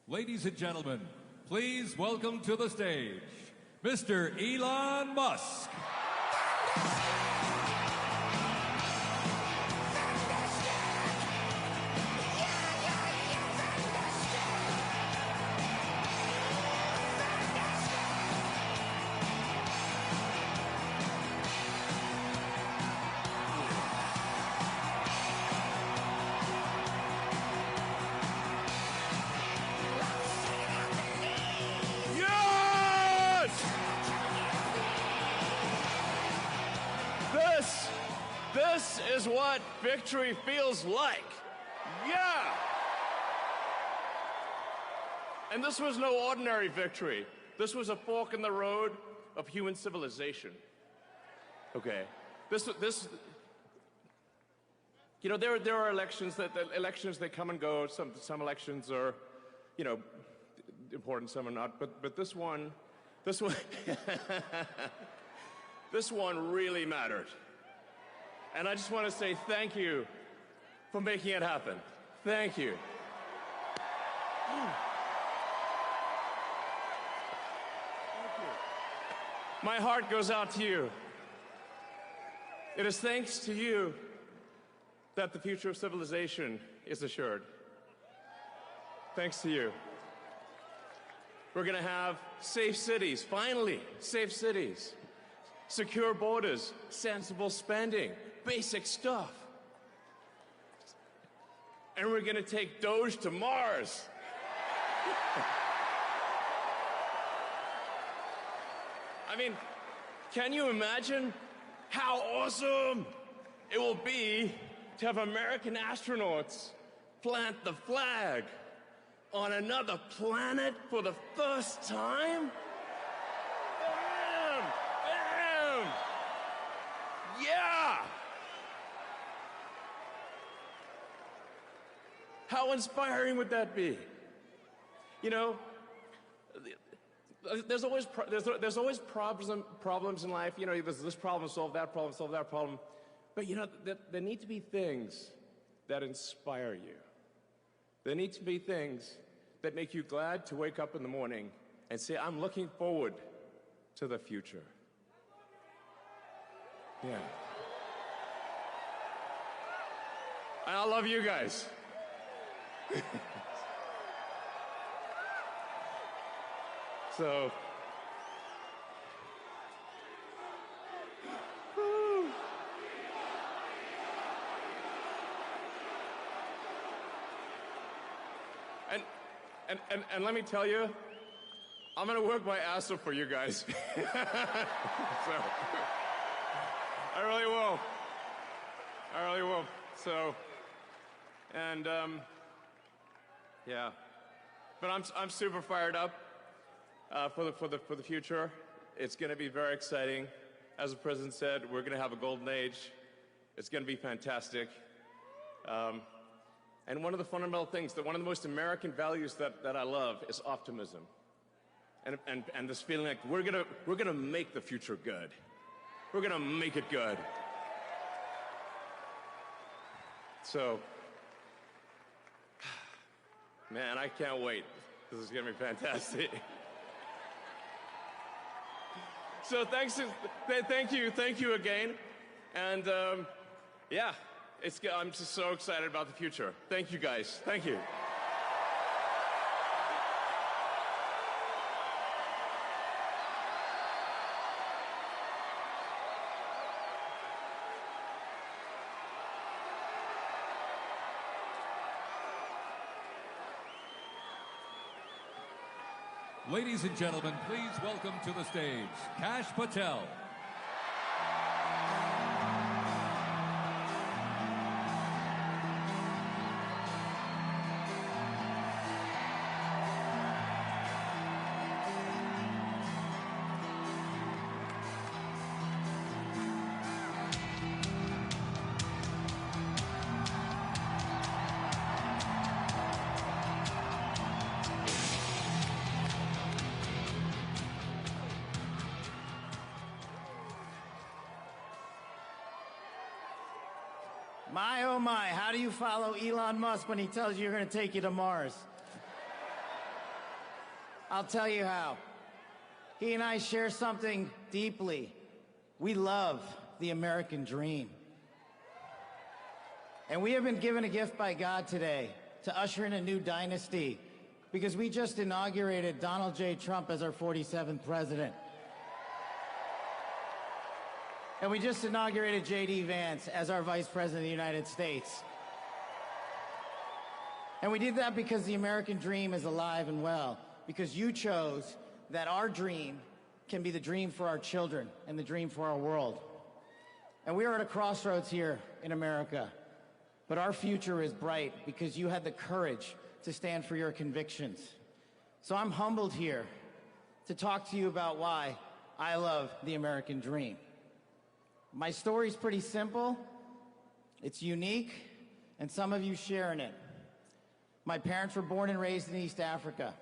Ladies and gentlemen, please welcome to the stage, Mr. Elon Musk. This is what victory feels like. Yeah! And this was no ordinary victory. This was a fork in the road of human civilization. Okay. You know, there are elections that come and go. Some elections are, you know, important, some are not. But this one, this one really mattered. And I just want to say thank you for making it happen. Thank you. My heart goes out to you. It is thanks to you that the future of civilization is assured. Thanks to you. We're going to have safe cities, finally, safe cities. Secure borders, sensible spending, basic stuff. And we're going to take Doge to Mars. I mean, can you imagine how awesome it will be to have American astronauts plant the flag on another planet for the first time? Bam! Bam! Yeah! How inspiring would that be? You know, there's always problems in life. You know, there's this problem, solve that problem. But you know, there need to be things that inspire you. There need to be things that make you glad to wake up in the morning and say, I'm looking forward to the future. Yeah. And I love you guys. So, and let me tell you, I'm gonna work my ass off for you guys. So, I really will. I really will. So, and yeah, but I'm super fired up for the future. It's going to be very exciting. As the president said, we're going to have a golden age. It's going to be fantastic. And one of the fundamental things, one of the most American values that I love is optimism, and this feeling like we're gonna make the future good. We're gonna make it good. So, man, I can't wait. This is gonna be fantastic. So thank you again, and yeah, I'm just so excited about the future. Thank you guys. Thank you. Ladies and gentlemen, please welcome to the stage, Kash Patel. My, oh my, how do you follow Elon Musk when he tells you you're going to take you to Mars? I'll tell you how. He and I share something deeply. We love the American dream. And we have been given a gift by God today to usher in a new dynasty because we just inaugurated Donald J. Trump as our 47th president. And we just inaugurated J.D. Vance as our Vice President of the United States. And we did that because the American dream is alive and well, because you chose that our dream can be the dream for our children and the dream for our world. And we are at a crossroads here in America, but our future is bright because you had the courage to stand for your convictions. So I'm humbled here to talk to you about why I love the American dream. My story's pretty simple, it's unique, and some of you share in it. My parents were born and raised in East Africa.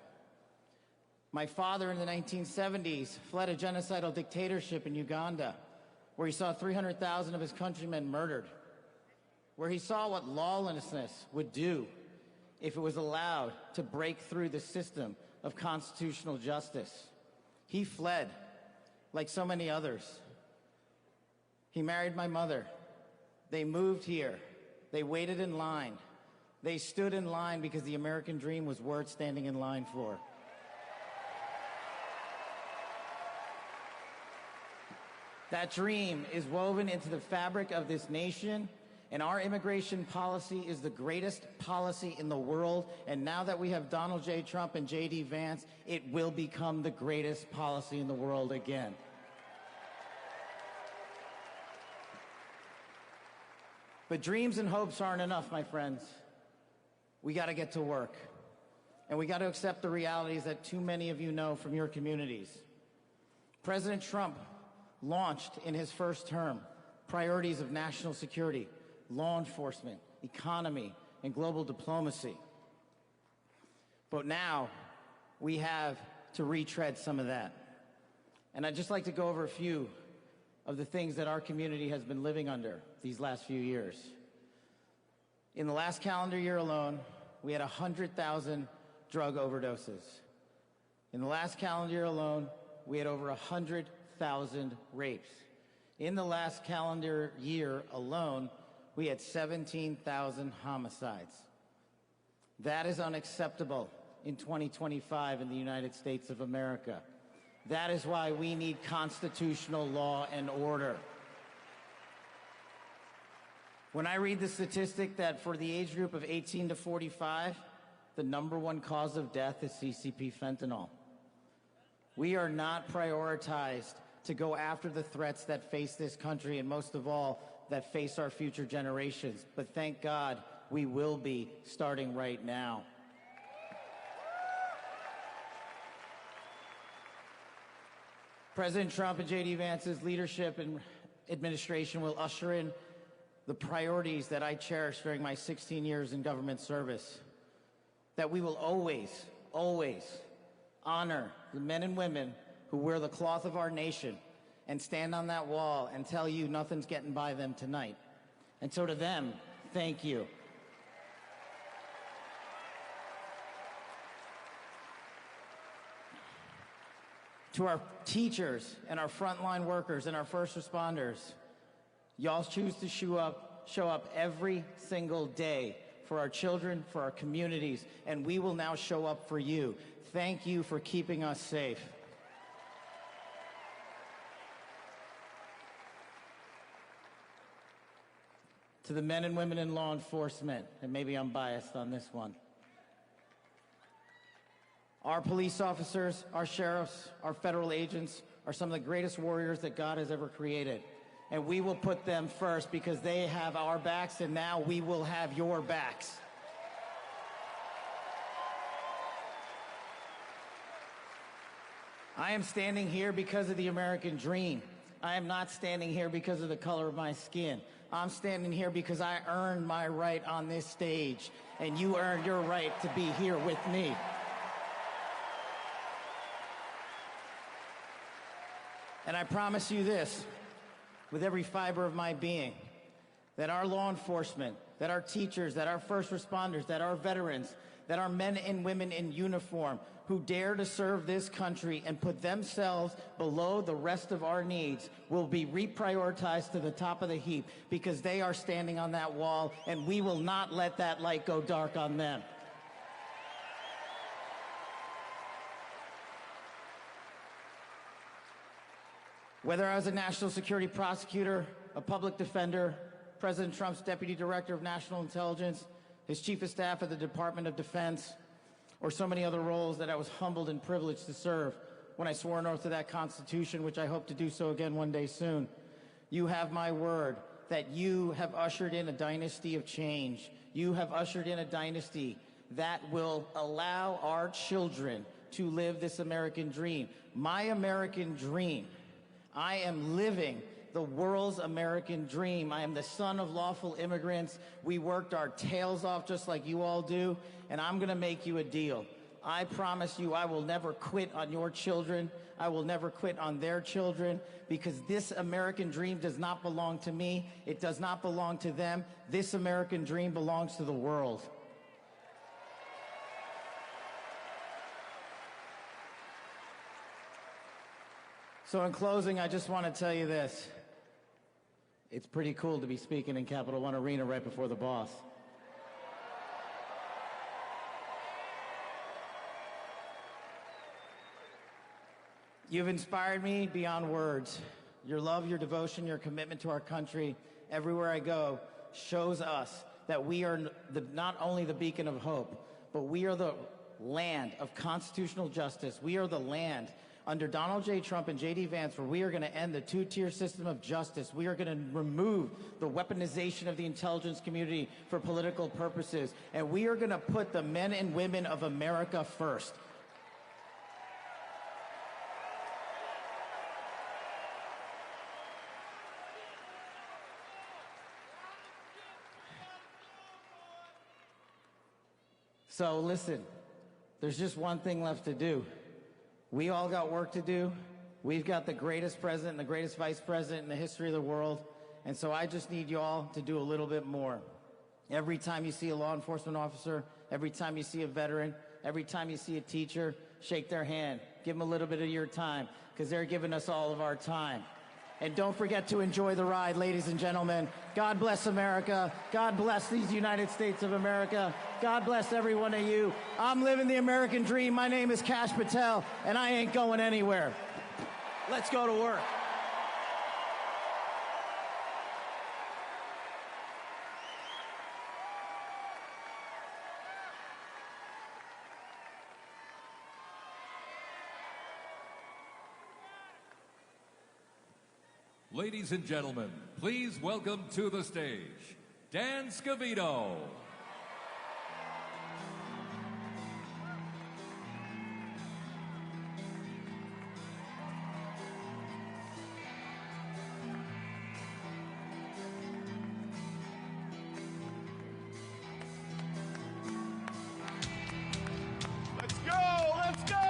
My father in the 1970s fled a genocidal dictatorship in Uganda, where he saw 300,000 of his countrymen murdered, where he saw what lawlessness would do if it was allowed to break through the system of constitutional justice. He fled, like so many others. He married my mother. They moved here. They waited in line. They stood in line because the American dream was worth standing in line for. That dream is woven into the fabric of this nation, and our immigration policy is the greatest policy in the world. And now that we have Donald J. Trump and J.D. Vance, it will become the greatest policy in the world again. But dreams and hopes aren't enough, my friends. We got to get to work. And we got to accept the realities that too many of you know from your communities. President Trump launched in his first term priorities of national security, law enforcement, economy, and global diplomacy. But now we have to retread some of that. And I'd just like to go over a few of the things that our community has been living under these last few years. In the last calendar year alone, we had 100,000 drug overdoses. In the last calendar year alone, we had over 100,000 rapes. In the last calendar year alone, we had 17,000 homicides. That is unacceptable in 2025 in the United States of America. That is why we need constitutional law and order. When I read the statistic that for the age group of 18 to 45, the #1 cause of death is CCP fentanyl. We are not prioritized to go after the threats that face this country, and most of all, that face our future generations. But thank God, we will be starting right now. President Trump and J.D. Vance's leadership and administration will usher in the priorities that I cherished during my 16 years in government service. That we will always, always honor the men and women who wear the cloth of our nation and stand on that wall and tell you nothing's getting by them tonight. And so to them, thank you. To our teachers and our frontline workers and our first responders, y'all choose to show up every single day for our children, for our communities, and we will now show up for you. Thank you for keeping us safe. To the men and women in law enforcement, and maybe I'm biased on this one. Our police officers, our sheriffs, our federal agents are some of the greatest warriors that God has ever created. And we will put them first because they have our backs, and now we will have your backs. I am standing here because of the American dream. I am not standing here because of the color of my skin. I'm standing here because I earned my right on this stage, and you earned your right to be here with me. And I promise you this, with every fiber of my being, that our law enforcement, that our teachers, that our first responders, that our veterans, that our men and women in uniform who dare to serve this country and put themselves below the rest of our needs will be reprioritized to the top of the heap because they are standing on that wall, and we will not let that light go dark on them. Whether I was a national security prosecutor, a public defender, President Trump's deputy director of national intelligence, his chief of staff at the Department of Defense, or so many other roles that I was humbled and privileged to serve when I swore an oath to that Constitution, which I hope to do so again one day soon. You have my word that you have ushered in a dynasty of change. You have ushered in a dynasty that will allow our children to live this American dream. My American dream. I am living the world's American dream. I am the son of lawful immigrants. We worked our tails off just like you all do, and I'm gonna make you a deal. I promise you I will never quit on your children. I will never quit on their children, because this American dream does not belong to me. It does not belong to them. This American dream belongs to the world. So in closing, I just want to tell you this. It's pretty cool to be speaking in Capital One Arena right before the boss. You've inspired me beyond words. Your love, your devotion, your commitment to our country, everywhere I go, shows us that we are not only the beacon of hope, but we are the land of constitutional justice. We are the land under Donald J. Trump and J.D. Vance, where we are going to end the two-tier system of justice. We are going to remove the weaponization of the intelligence community for political purposes. And we are going to put the men and women of America first. So listen, there's just one thing left to do. We all got work to do. We've got the greatest president and the greatest vice president in the history of the world. And so I just need you all to do a little bit more. Every time you see a law enforcement officer, every time you see a veteran, every time you see a teacher, shake their hand. Give them a little bit of your time, because they're giving us all of our time. And don't forget to enjoy the ride, ladies and gentlemen. God bless America. God bless these United States of America. God bless every one of you. I'm living the American dream. My name is Kash Patel, and I ain't going anywhere. Let's go to work. Ladies and gentlemen, please welcome to the stage, Dan Scavino. Let's go! Let's go!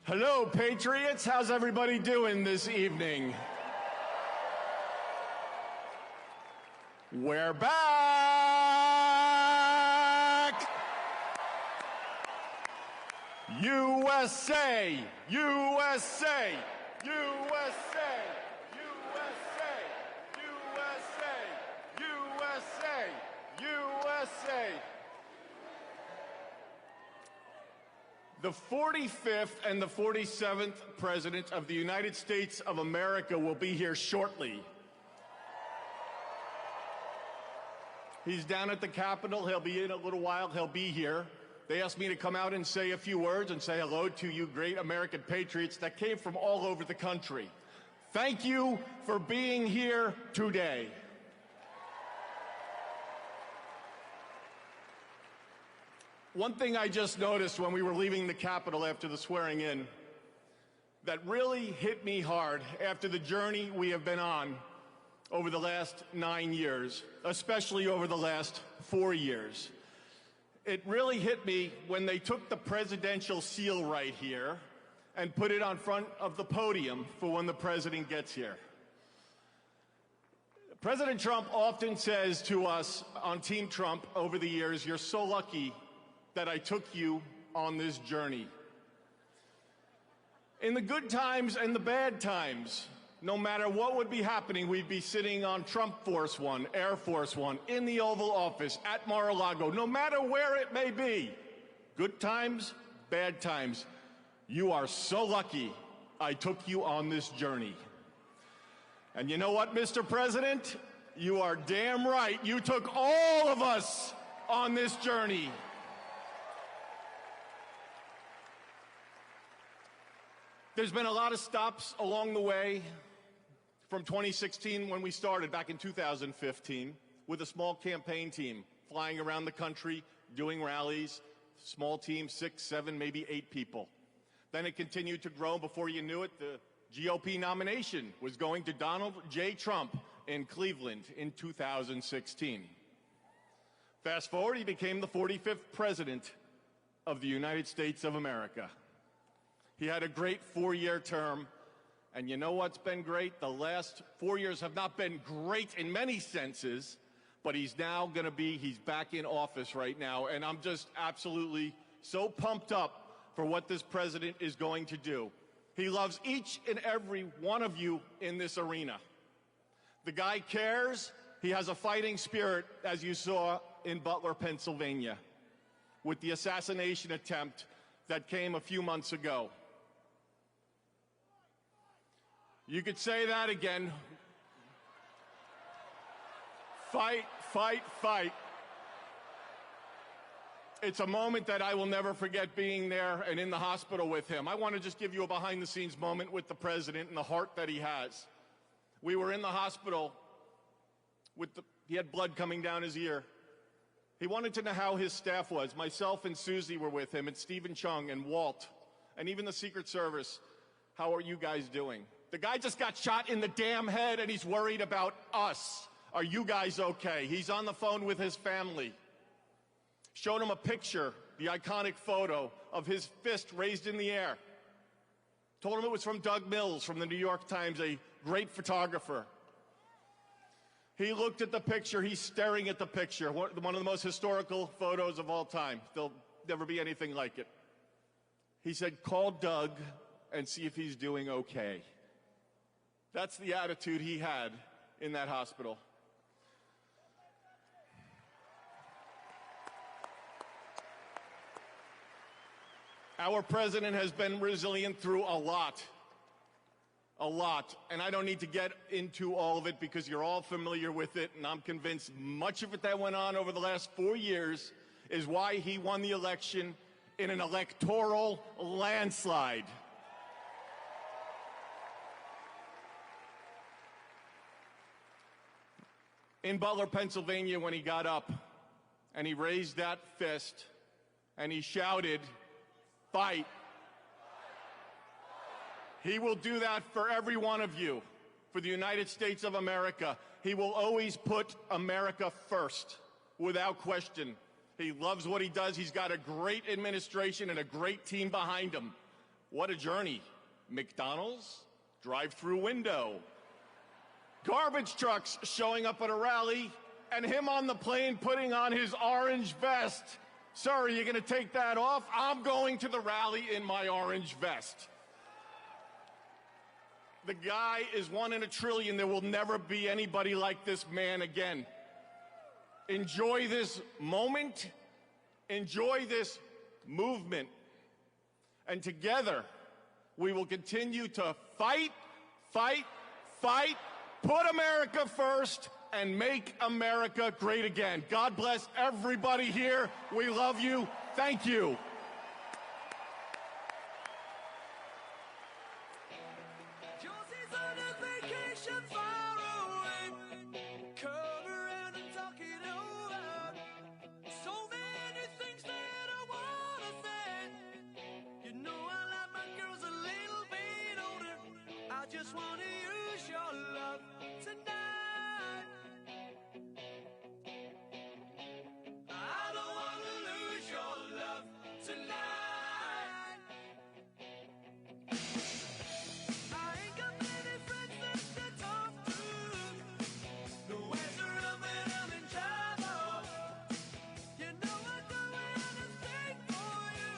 Hello, Patriots. How's everybody doing this evening? We're back! USA! USA! USA! USA! USA! USA! USA! The 45th and the 47th President of the United States of America will be here shortly. He's down at the Capitol. He'll be in a little while. He'll be here. They asked me to come out and say a few words and say hello to you great American patriots that came from all over the country. Thank you for being here today. One thing I just noticed when we were leaving the Capitol after the swearing in, that really hit me hard after the journey we have been on over the last 9 years, especially over the last 4 years. It really hit me when they took the presidential seal right here and put it on front of the podium for when the president gets here. President Trump often says to us on Team Trump over the years, "You're so lucky that I took you on this journey." In the good times and the bad times, no matter what would be happening, we'd be sitting on Trump Force One, Air Force One, in the Oval Office, at Mar-a-Lago, no matter where it may be. Good times, bad times. You are so lucky I took you on this journey. And you know what, Mr. President? You are damn right. You took all of us on this journey. There's been a lot of stops along the way from 2016 when we started back in 2015 with a small campaign team flying around the country, doing rallies, small team, 6, 7, maybe 8 people. Then it continued to grow. Before you knew it, the GOP nomination was going to Donald J. Trump in Cleveland in 2016. Fast forward, he became the 45th president of the United States of America. He had a great 4-year term, and you know what's been great? The last 4 years have not been great in many senses, but he's back in office right now, and I'm just absolutely so pumped up for what this president is going to do. He loves each and every one of you in this arena. The guy cares. He has a fighting spirit, as you saw in Butler, Pennsylvania, with the assassination attempt that came a few months ago. You could say that again. Fight, fight, fight. It's a moment that I will never forget, being there and in the hospital with him. I want to just give you a behind-the-scenes moment with the president and the heart that he has. We were in the hospital he had blood coming down his ear. He wanted to know how his staff was. Myself and Susie were with him, and Stephen Chung and Walt, and even the Secret Service. How are you guys doing? The guy just got shot in the damn head, and he's worried about us. Are you guys okay? He's on the phone with his family. Showed him a picture, the iconic photo of his fist raised in the air. Told him it was from Doug Mills from the New York Times, a great photographer. He looked at the picture. He's staring at the picture, one of the most historical photos of all time. There'll never be anything like it. He said, "Call Doug and see if he's doing okay." That's the attitude he had in that hospital. Our president has been resilient through a lot, and I don't need to get into all of it because you're all familiar with it, and I'm convinced much of it that went on over the last 4 years is why he won the election in an electoral landslide. In Butler, Pennsylvania, when he got up and he raised that fist and he shouted, "Fight." He will do that for every one of you, for the United States of America. He will always put America first, without question. He loves what he does. He's got a great administration and a great team behind him. What a journey. McDonald's, drive-through window, garbage trucks showing up at a rally, and him on the plane putting on his orange vest. Sir, are you going to take that off? I'm going to the rally in my orange vest. The guy is 1 in a trillion. There will never be anybody like this man again. Enjoy this moment. Enjoy this movement. And together, we will continue to fight, fight, fight, put America first, and make America great again. God bless everybody here. We love you. Thank you. Josie's on a vacation far away. Come around and talk it over. So many things that I wanna say. You know I like my girls a little bit just want to use your love tonight. I don't want to lose your love tonight. I ain't got many friends left to talk to. Nowhere to run when I'm in trouble. You know I'd do anything for you.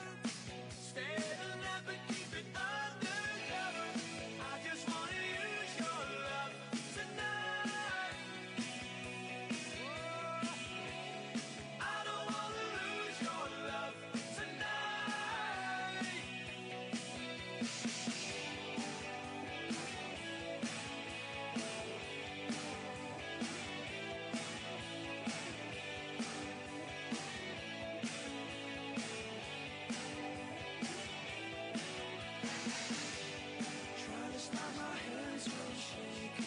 Stay the night but keep it undercover. I just want to use your love tonight. I don't want to lose your love tonight. Trying to stop my hands from shaking.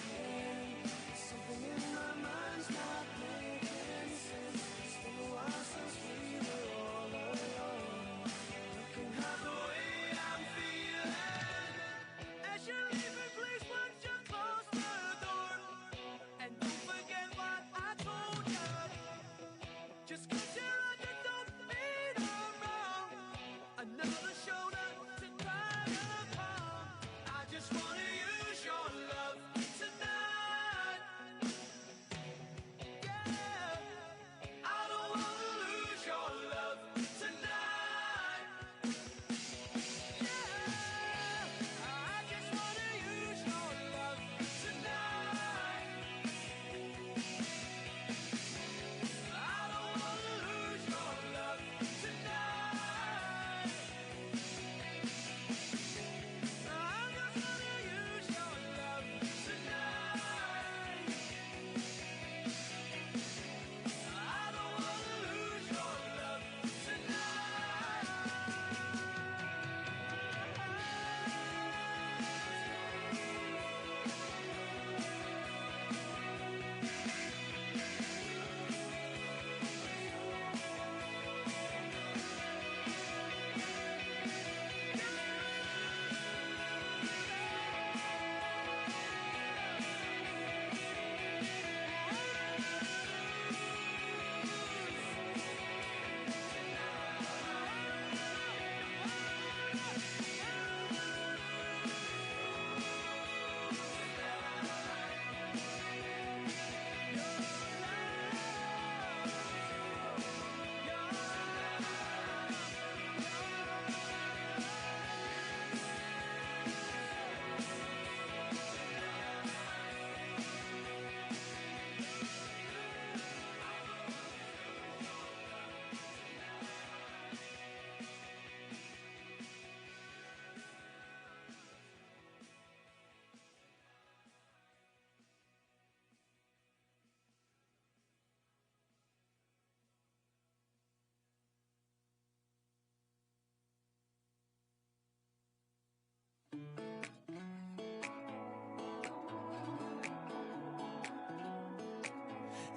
Something in my mind's not making sense. It's been a while since we were all alone. Looking at the way I'm feeling. As you're leaving, please won't you close the door? And don't forget what I told you. Just 'cause you're right, that don't mean I'm wrong. Another shoulder to cry upon. I just want to use your love tonight. Yeah, I don't want to lose your love tonight. Yeah, I just want to use your love tonight. I don't want to lose your love tonight. I just want to use your love tonight. I don't want to lose your love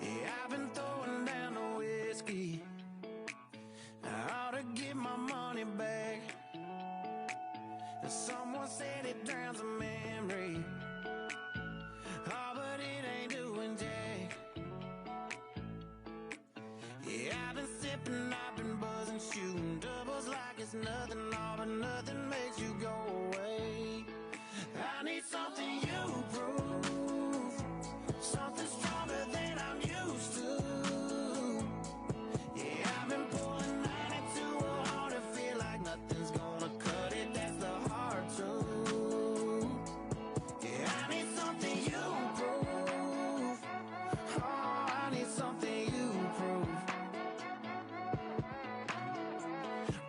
Yeah, I've been throwing down the whiskey. I ought to get my money back. Someone said it drowns a memory. Oh, but it ain't doing jack. Yeah, I've been sipping, I've been buzzing, shooting doubles like it's nothing. All but nothing makes you go away. I need something you prove, something stronger than I'm used to. Yeah, I've been pulling 92 hard to feel like nothing's gonna cut it. That's the hard truth. Yeah, I need something you prove. Oh, I need something you prove.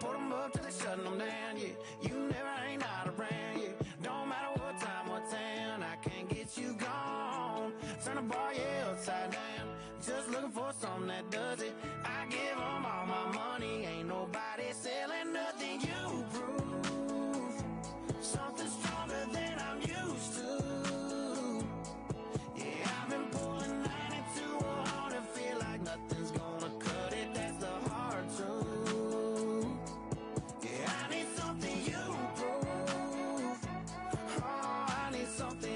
Put 'em up till they shutting 'em down, yeah. You never ain't out around, yeah. Don't matter what time, what town, I can't get you gone. Turn the bar, yeah, upside down. Just looking for something that does it. I give 'em all my money, ain't nobody selling nothing. You prove something stronger than I'm used to. Yeah, I've been pulling 92 hard to feel like nothing's gonna cut it. That's the hard truth. Yeah, I need something you prove. Oh, I need something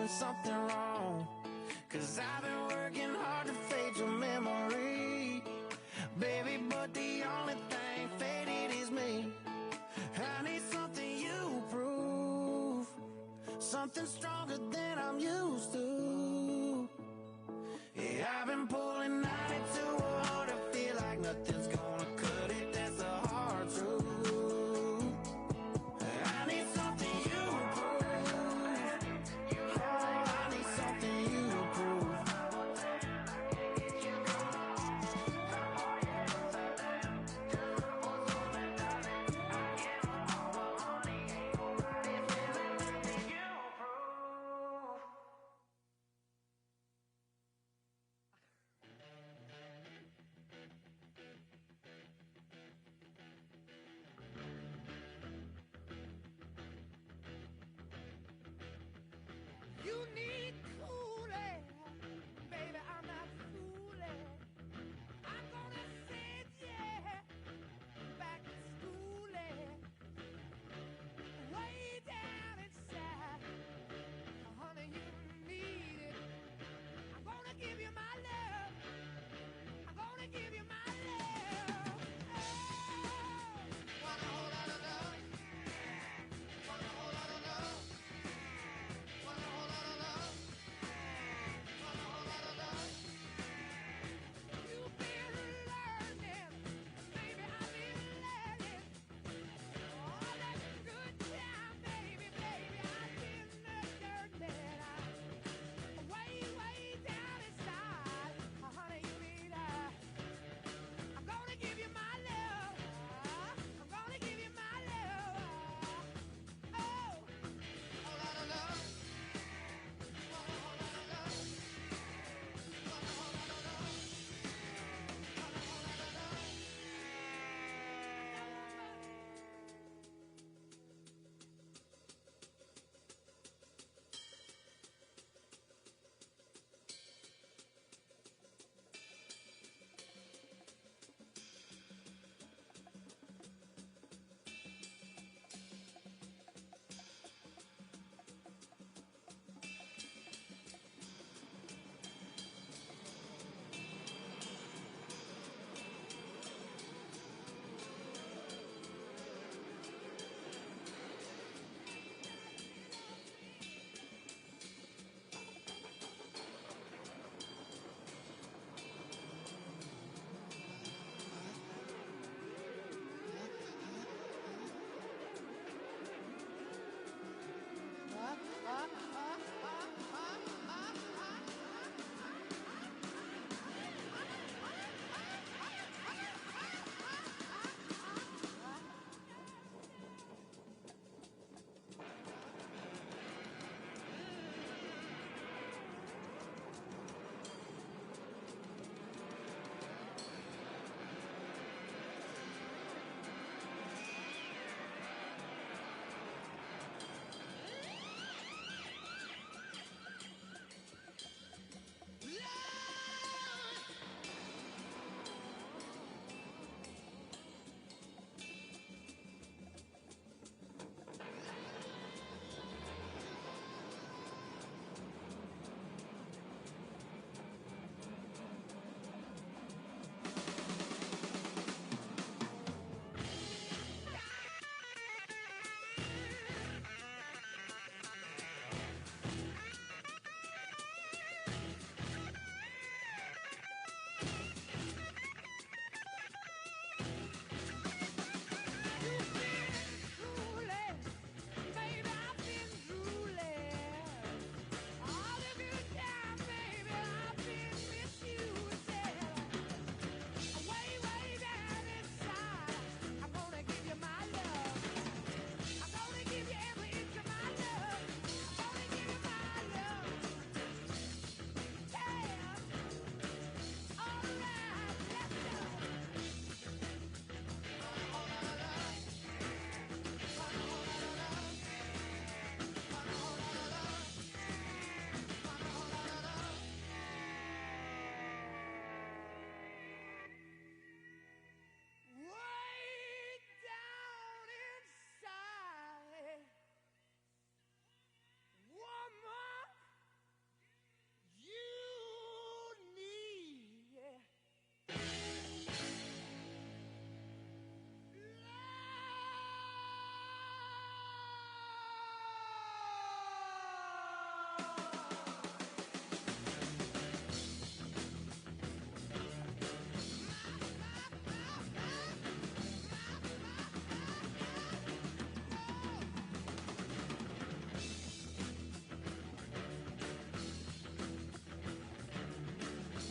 doing something wrong. 'Cause I've been working hard to fade your memory, baby, but the only thing faded is me. I need something you prove, something stronger than I'm used to. Yeah, I've been pulling 92 hard, I feel like nothing's gonna cut it, that's a hard truth. I need something you prove, oh, I need something you prove. You need cooling, baby, I'm not fooling. I'm gonna send you back to schooling, way down inside. Honey, you need it. I'm gonna give you my love. I'm gonna give you my love. Oh, want a whole lot of love. Want a whole lot of love. Want a whole lot of love.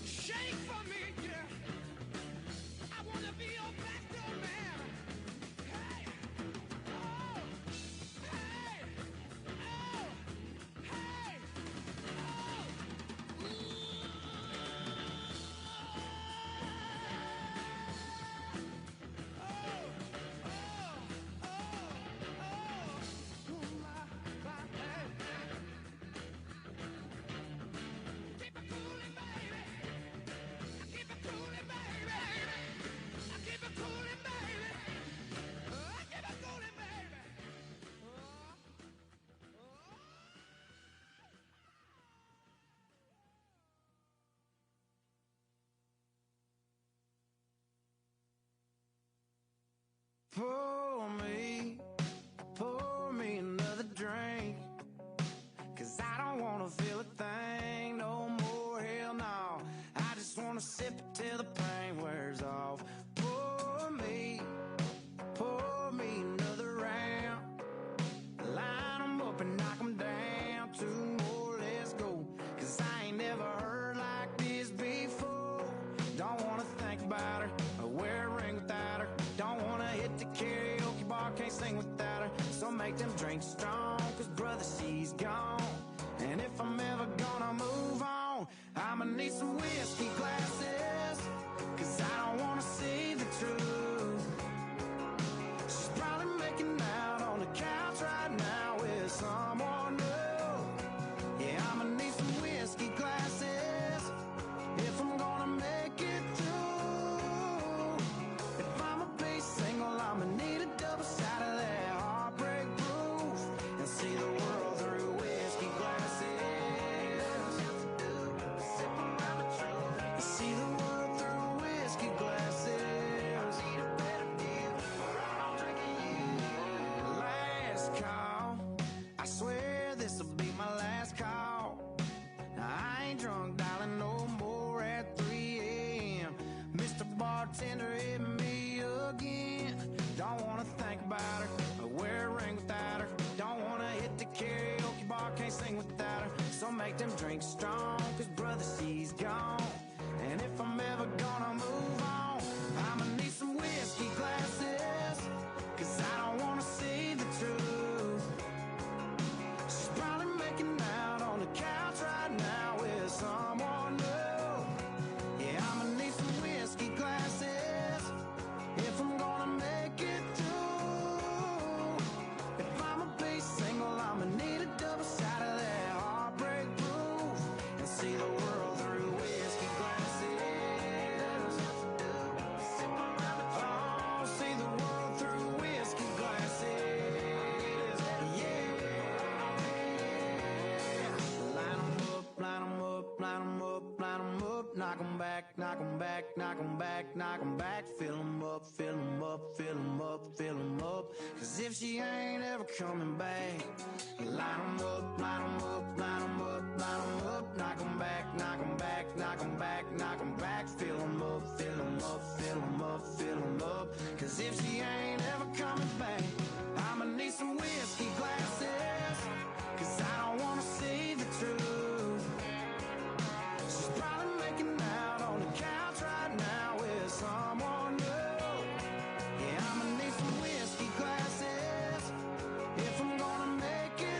Shake for me, yeah. I wanna be your back door man. Hey, oh, hey, oh, hey, pour me another drink. 'Cause I don't wanna feel a thing no more, hell no. I just wanna sip it till the pain wears off. Pour me another round. Line 'em up and knock 'em down. Two more, let's go. 'Cause I ain't never heard like this before. Don't wanna think about her or wear a ring without her. Don't wanna hit the karaoke bar, can't sing without her. So make them drinks strong, 'cause brother, she's gone. And if I'm ever gonna move on, I'ma need some whiskey glasses. 'Cause I don't wanna see the truth. She's probably making out on the couch right now with someone new. Yeah, I'ma need some whiskey glasses if I'm gonna make it through. If I'ma be single, I'ma need a double shot of that heartbreak proof. And see the world through whiskey glasses. Sip around the truth. See the world through whiskey glasses. I need a better deal, or I'm drinking you. Last call, I swear this'll be my last call. Now I ain't drunk, darling, no more at 3 a.m. Mr. Bartender, hit me again. Don't wanna think about her or wear a ring without her. Don't wanna hit the karaoke bar, can't sing without her. So make them drinks strong, 'cause brother, she's gone. And if I'm ever gonna move on, I'ma need some whiskey glasses. 'Cause I don't wanna see the truth. She's probably making out on the couch right now with someone new. Yeah, I'ma need some whiskey glasses if I'm gonna make it through. If I'ma be single, I'ma need a double shot of that heartbreak proof. And see the world through whiskey glasses. Oh, see the world through whiskey glasses. Yeah. Line 'em up, line 'em up, line 'em up, line 'em up. Knock 'em back, knock 'em back, knock 'em back, knock 'em back. Fill 'em up, fill 'em up, fill 'em up, fill 'em up. 'Cause if she ain't ever coming back, line 'em up, line 'em up, line 'em up, line 'em up. Knock 'em back, knock 'em back, knock 'em back, knock 'em back. Fill 'em up, fill 'em up, fill 'em up, fill 'em up. 'Cause if she ain't ever coming back, I'ma need some whiskey glasses. 'Cause I don't wanna see the truth. She's probably making out on the couch right now with someone new. Yeah, I'ma need some whiskey glasses if I'm gonna make it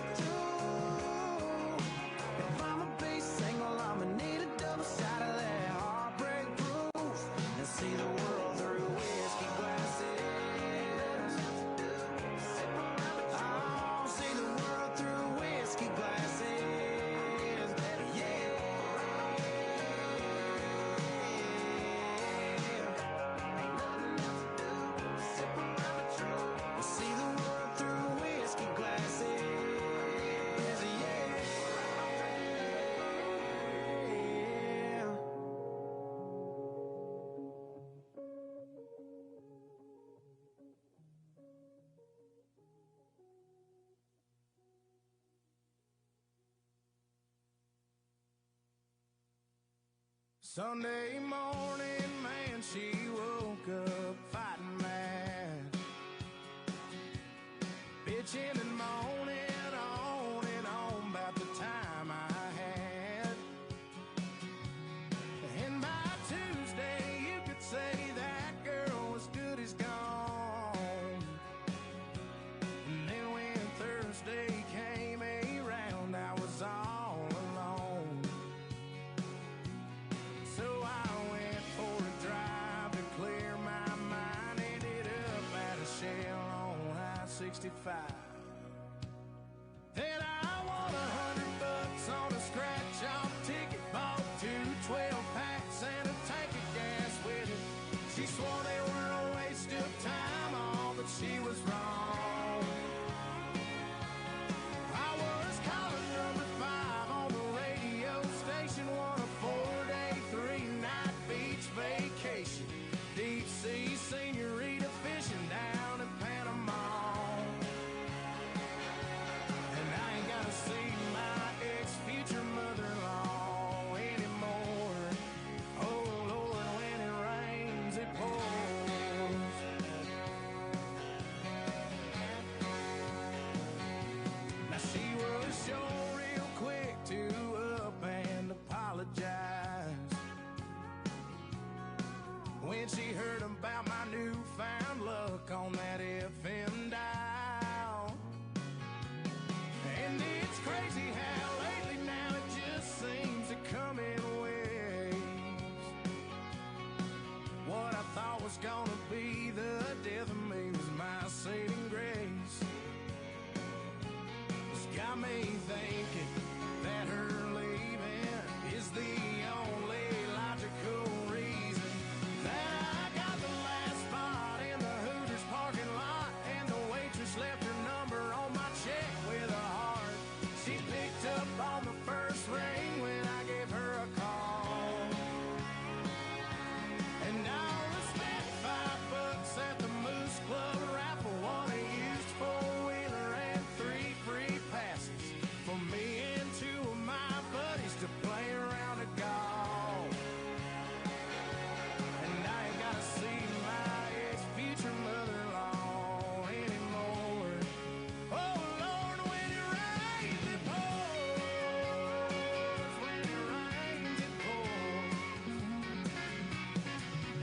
Sunday morning, man, she woke up fighting mad, bitching and moaning on and on about the time I had. And by Tuesday, you could say that girl was good as gone. And then when Thursday came around, I was all alone. So I went for a drive to clear my mind. Ended up at a shell on I-65. Then I won $100 on a scratch-off ticket. Bought 2 12-packs and a tank of gas with it. She swore they were a waste of time, all, but she was wrong. I was calling number 5 on the radio station, won a 4-day, 3-night beach vacation. Deep sea senorita fishing down in Panama. And I ain't gotta see my ex-future mother-in-law anymore. Oh Lord, when it rains, it pours. Now she was sure real quick to up and apologize when she heard about my newfound luck on that FM dial. And it's crazy how lately now it just seems to come in waves. What I thought was gonna be the death of me was my saving grace. It's got me thinking that her leaving is the only logical reason that I got the last spot in the Hooters parking lot, and the waitress left her number on my check with a heart. She picked up on the first ring when I gave her a call. And I only spent $5 at the Moose Club raffle, won a used four-wheeler and 3 free passes for me and 2 of my buddies to play around a golf. And I ain't gotta see my ex-future mother-in-law anymore. Oh Lord, when it rains, it pours. When it rains, it pours.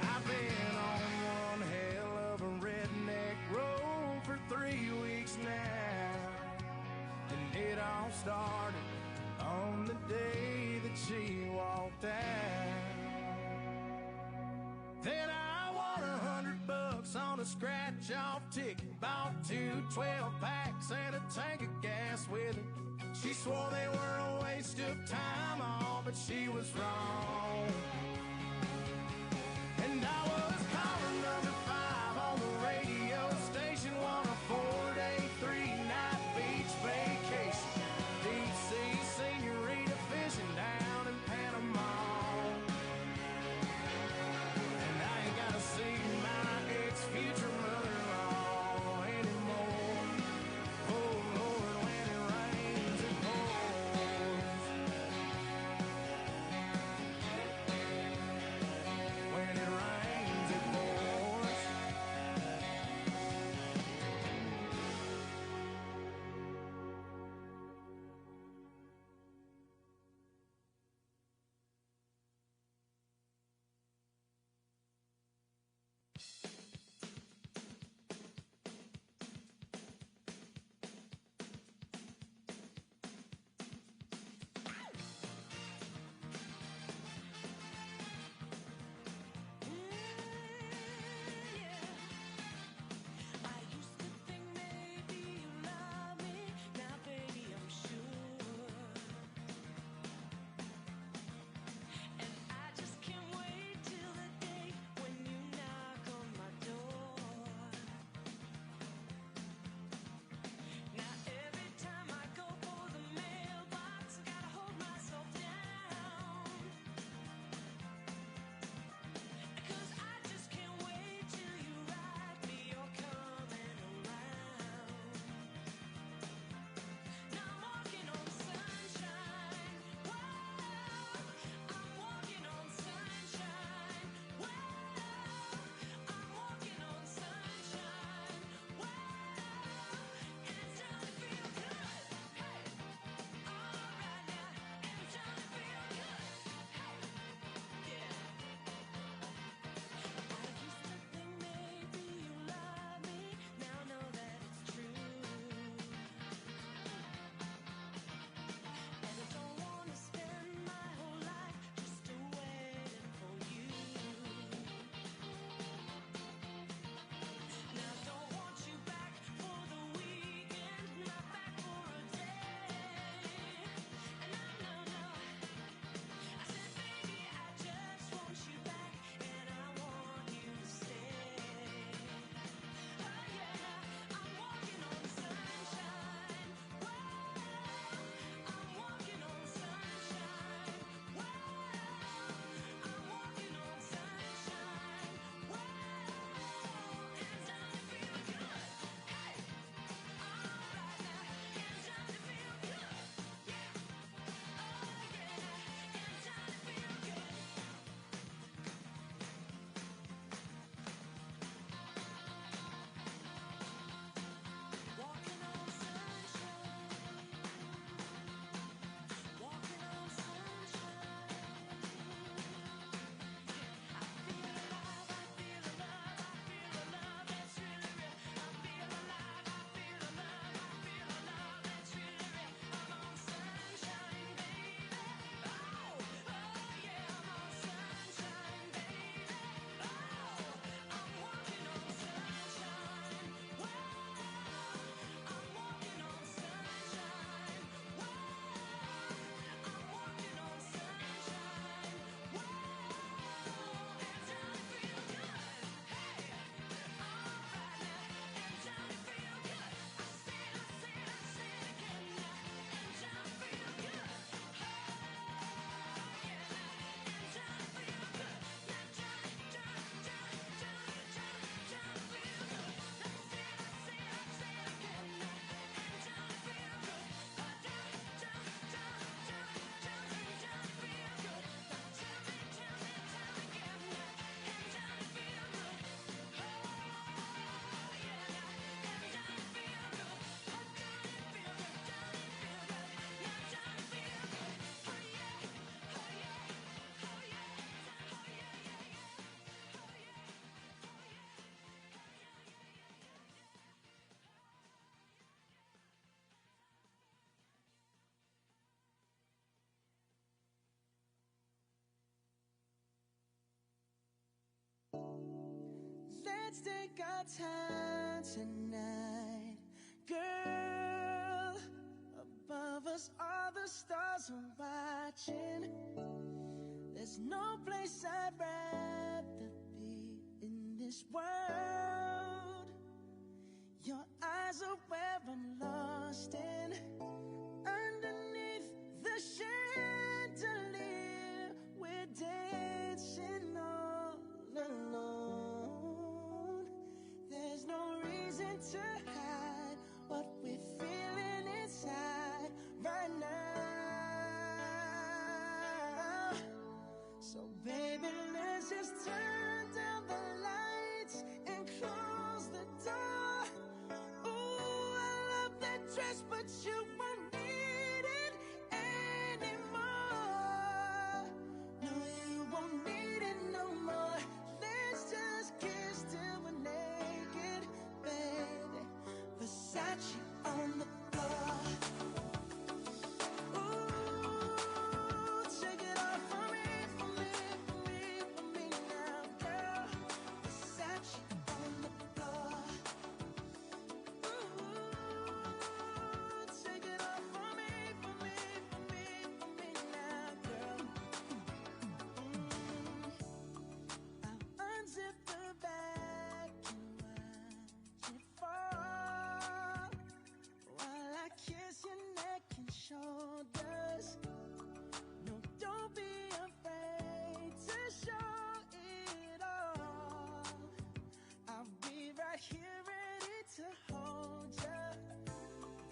I've been on one hell of a redneck road for 3 weeks now. And it all started on the day that she walked out. Then I won $100 on a scratch-off ticket. Bought 2 12-packs and a tank of gas with it. She swore they were a waste of time, all, but she was wrong. And I was calling number 5 on the radio station, won a 4-day, 3-night beach vacation. Deep sea senorita fishing down in Panama. And I ain't gotta see my ex-future mother-in-law anymore. Oh Lord, when it rains, it pours. When it rains, it pours. And I just can't wait till the day when you knock on my let's take our time tonight. Girl, above us all the stars are watching. There's no place I'd rather be in this world. Your eyes are where I'm lost in. Underneath the chandelier, we're dancing all alone. There's no reason to hide what we're feeling inside right now. So baby, let's just turn down the lights and close the door. Ooh, I love that dress, but you won't need it anymore. No, you won't need it no more. Let's just kiss till we're naked, baby. Versace on the floor. Ooh, take it off for me, for me, for me, for me now, girl. Versace on the floor. Ooh, take it off for me, for me, for me, for me now, girl. I'll unzip the bag and watch it fall while I kiss your neck and shoulders. No, don't be afraid to show it all. I'll be right here ready to hold ya.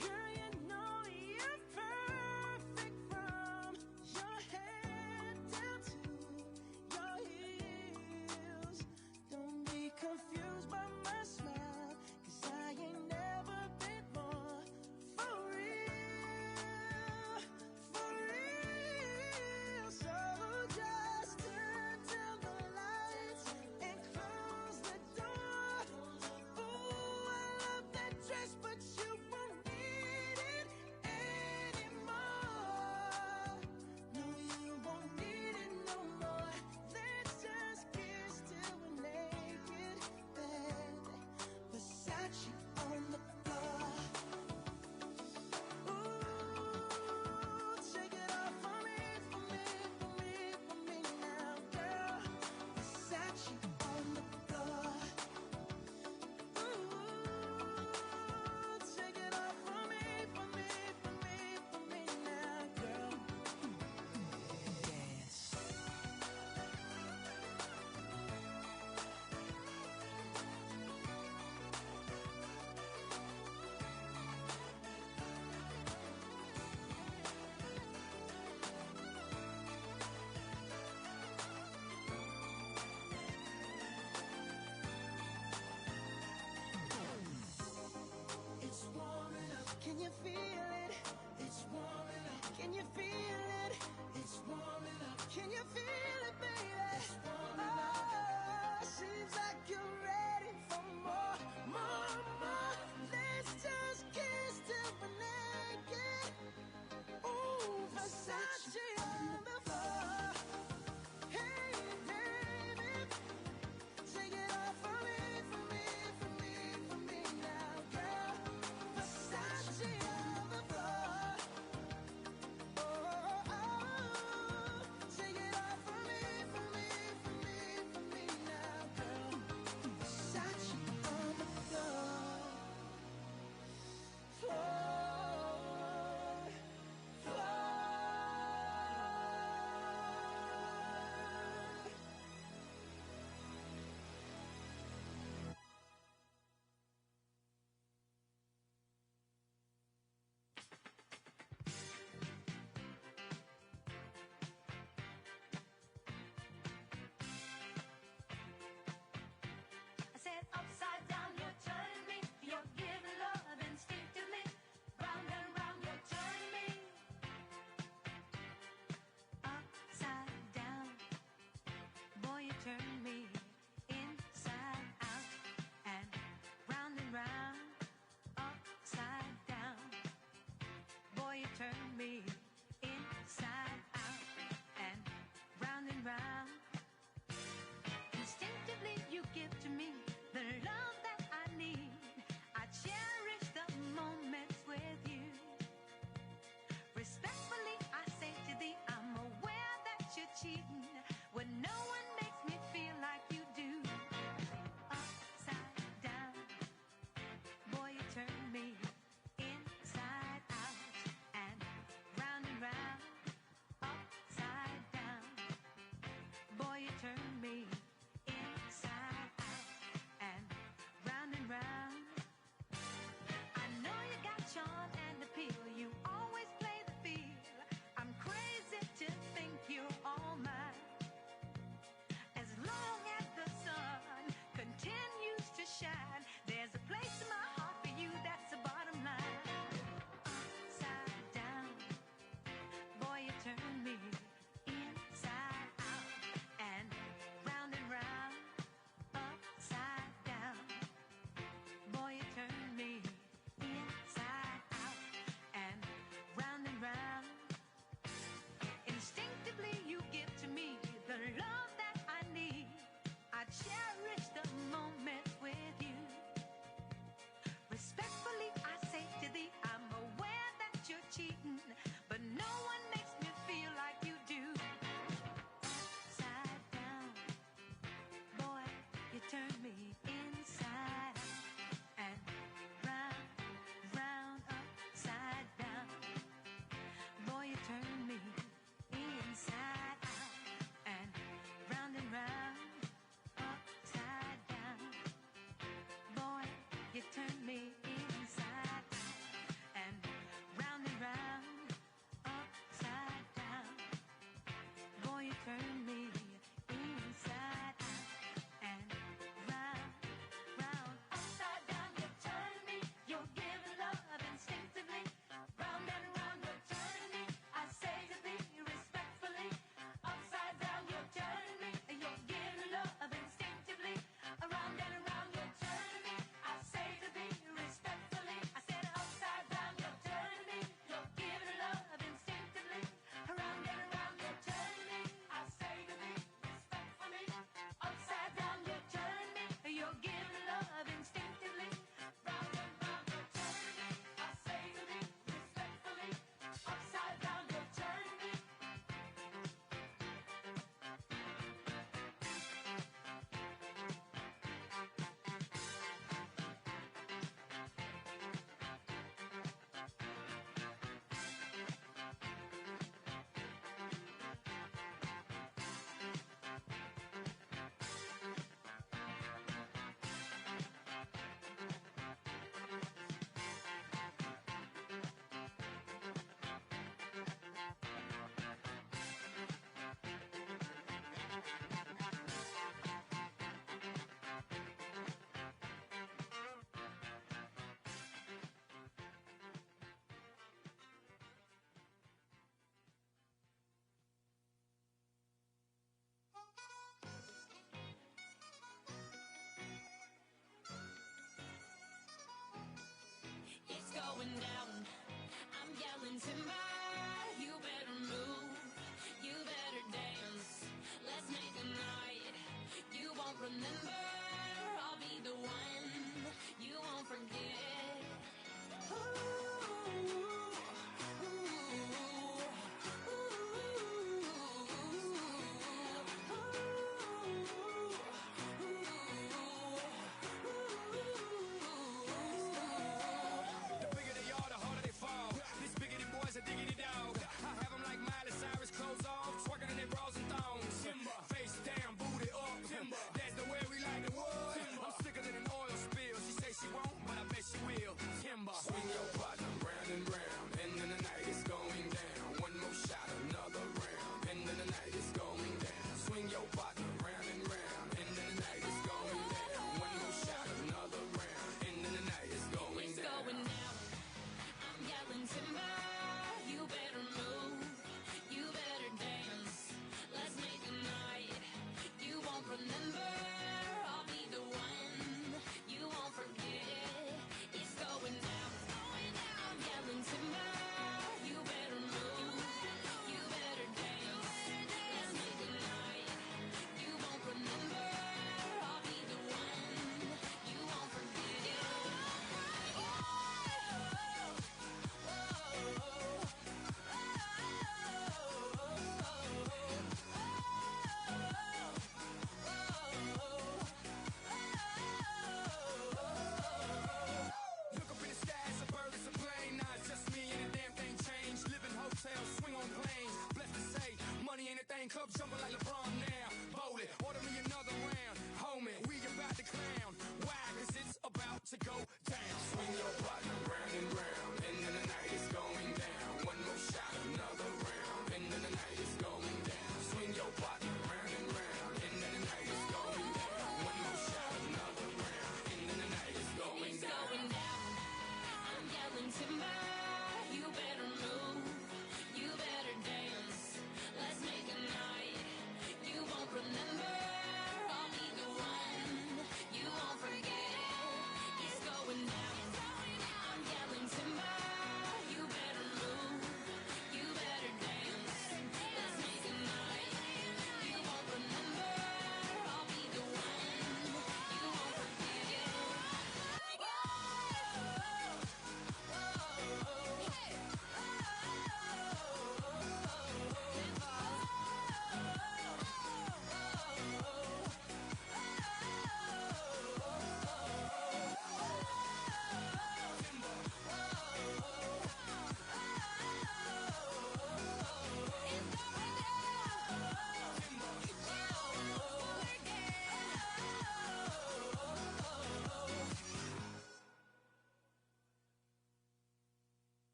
Girl, you know you're perfect from your head down to your heels. Don't be confused by my smile, 'cause I ain't never been more for real, for real. So just turn down the lights and close the door. Ooh, I love that dress, but you won't need it anymore. No, you won't need it no more. Let's just kiss till we're naked, baby. Versace on the floor. Ooh, take it off for me, for me, for me, for me now, girl. Versace on the floor. Ooh, take it off for me, for me, for me, for me now, girl. Dance. It's warming up. Can you feel it? It's warming up. Can you feel it? It's warming up. Can you feel it, baby? It's warming up. Seems like you're ready for more, more, more. Let's just kiss till we're naked. Ooh, Versace on the floor. Hey, baby, take it off for me, for me, for me, for me now, girl. Versace on the floor. Oh, oh, oh. Take it off for me, for me, for me, for me now, girl. Versace on the floor. I said upside down, you're turning me. You're giving love instinctively. Round and round, you're turning me. Upside down, boy, you turn me inside out and round. Upside down, boy, you turn me inside out and round. Instinctively, you give to me the cheating when no one makes me feel like you do. Upside down, boy, you turn me inside out and round and round. Upside down, boy, you turn me inside out and round and round. I know you got charm and appeal. You always play the field. I'm crazy to think you're all mine.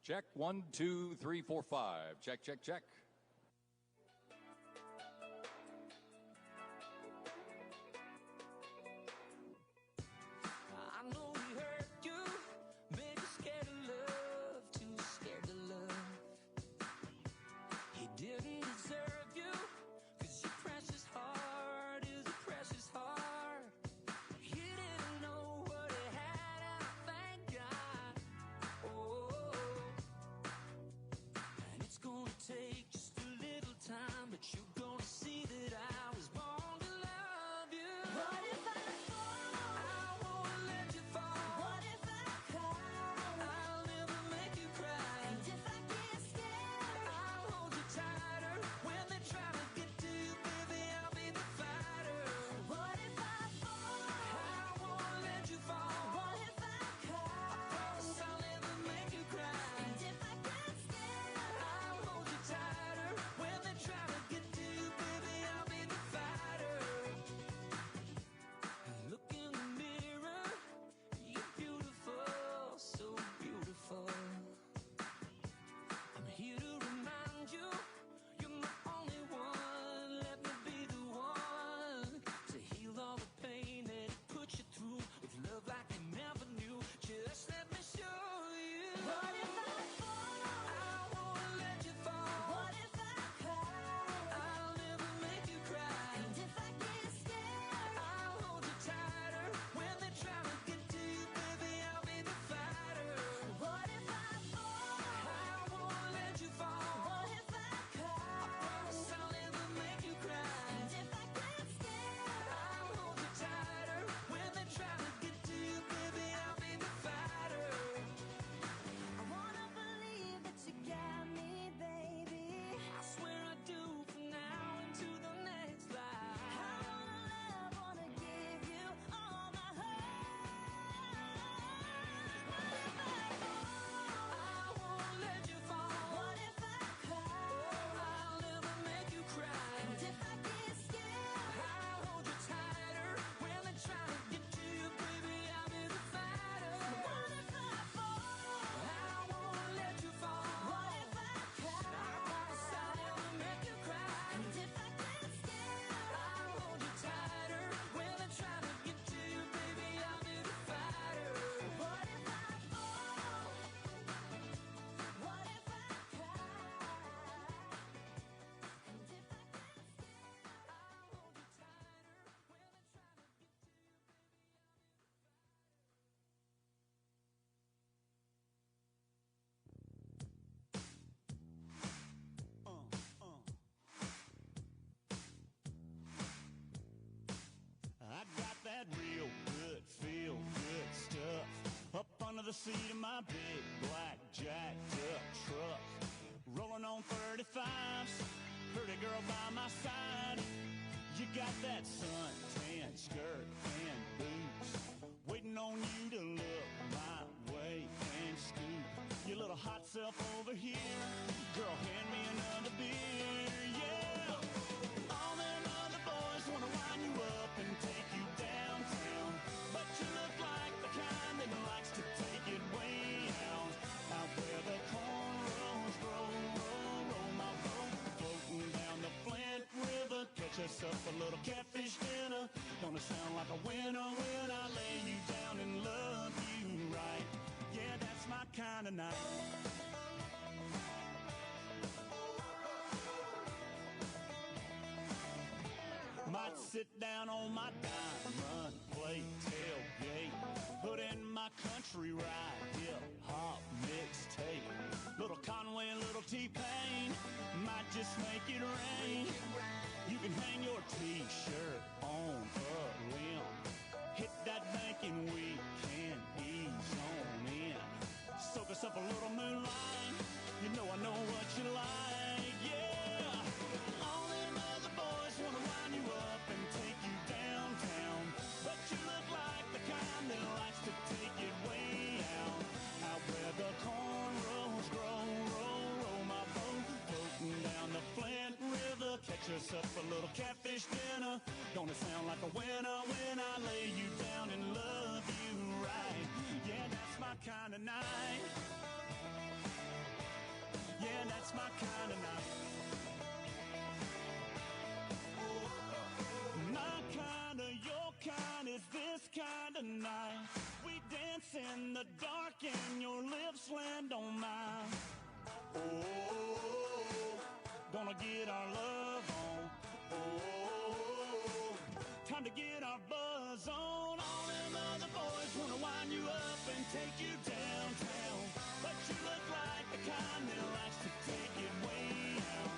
Check 1, 2, 3, 4, 5. Check, check, check. I know we hurt you, maybe scared of love, too scared to love. He didn't deserve you, 'cause your precious heart is a precious heart. He didn't know what he had, thank God. Oh, and it's gonna take just a little time, but you're gonna see that I was born to love you. What if I fall? I won't let you fall. What if I cry? I'll never make you cry. And if I get scared, I'll hold you tighter. When they try to get to you, baby, I'll be the fighter. What if I fall? I won't let you fall. What if I cry? I promise I'll never make you cry. And if I get scared, I'll hold you tighter. When they try to get to you, baby, I'll be the fighter. Look in the mirror, you're beautiful, so beautiful. I'm here to remind you, you're my only one. Let me be the one to heal all the pain that it put you through, with love like you never knew. Just let me show you. What if I fall? I won't let you fall. What if I cry? I'll never make you cry. And if I get scared, I'll hold you tighter. When they try to get to you, baby, I'll be the fighter. What if I fall? I won't let you fall. What if I cry? I promise I'll never make you cry. And if I get scared, I'll hold you tighter. When they try to get to you, baby, I'll be the fighter. I wanna believe that you got me, baby. I swear I do, from now into the next life. I wanna love, wanna give you all my heart. What if I fall? I won't let you fall. What if I cry? I'll never make you cry. And if I get scared, I'll hold you tighter. When they try to get to you, baby, I'll be the fighter. What if I fall? I won't let you fall. What if I cry? I promise I'll never make you cry. And if I get scared, I'll hold you tighter. When they try to get to you, baby, I'll be the fighter. What if I fall? What if I cry? And if I get scared, I'll hold you tighter. When they try to get to you, I got that real good, feel good stuff up under the seat of my big black jacked up truck. Rolling on 35s, pretty girl by my side. You got that suntan skirt and boots, waiting on you to look my way and scoot your little hot self over here. Girl, hand me another beer, yeah. All them other boys wanna wind you up and take you downtown, but you look like the kind that likes to take it way out. Out where the cornrows roll, roll, roll my boat, floating down the Flint River. Catch us up a little catfish dinner. Gonna sound like a winner when I lay you down and love you right. Yeah, that's my kind of night. Might sit down on my diamond plate tailgate, put in my country ride, hip-hop mixtape. Little Conway, little T-Pain, might just make it rain. You can hang your T-shirt on a limb. Hit that bank and we can ease on in. Soak us up a little moonlight. You know I know what you like, yeah. All them other boys wanna wind you up and take you downtown, but you look like the kind that likes to take it way out. Out where the cornrows grow, roll, roll my boat, floating down the Flint River. Catch us up a little catfish dinner. Gonna sound like a winner when I lay you down and love you right. Yeah, that's my kind of night. that's my kind of night. My kind of, your kind is this kind of night. We dance in the dark and your lips land on mine. Oh, gonna get our love on. Oh, time to get our buzz on. All them other boys wanna wind you up and take you downtown, but you look like the kind that likes to take it way out.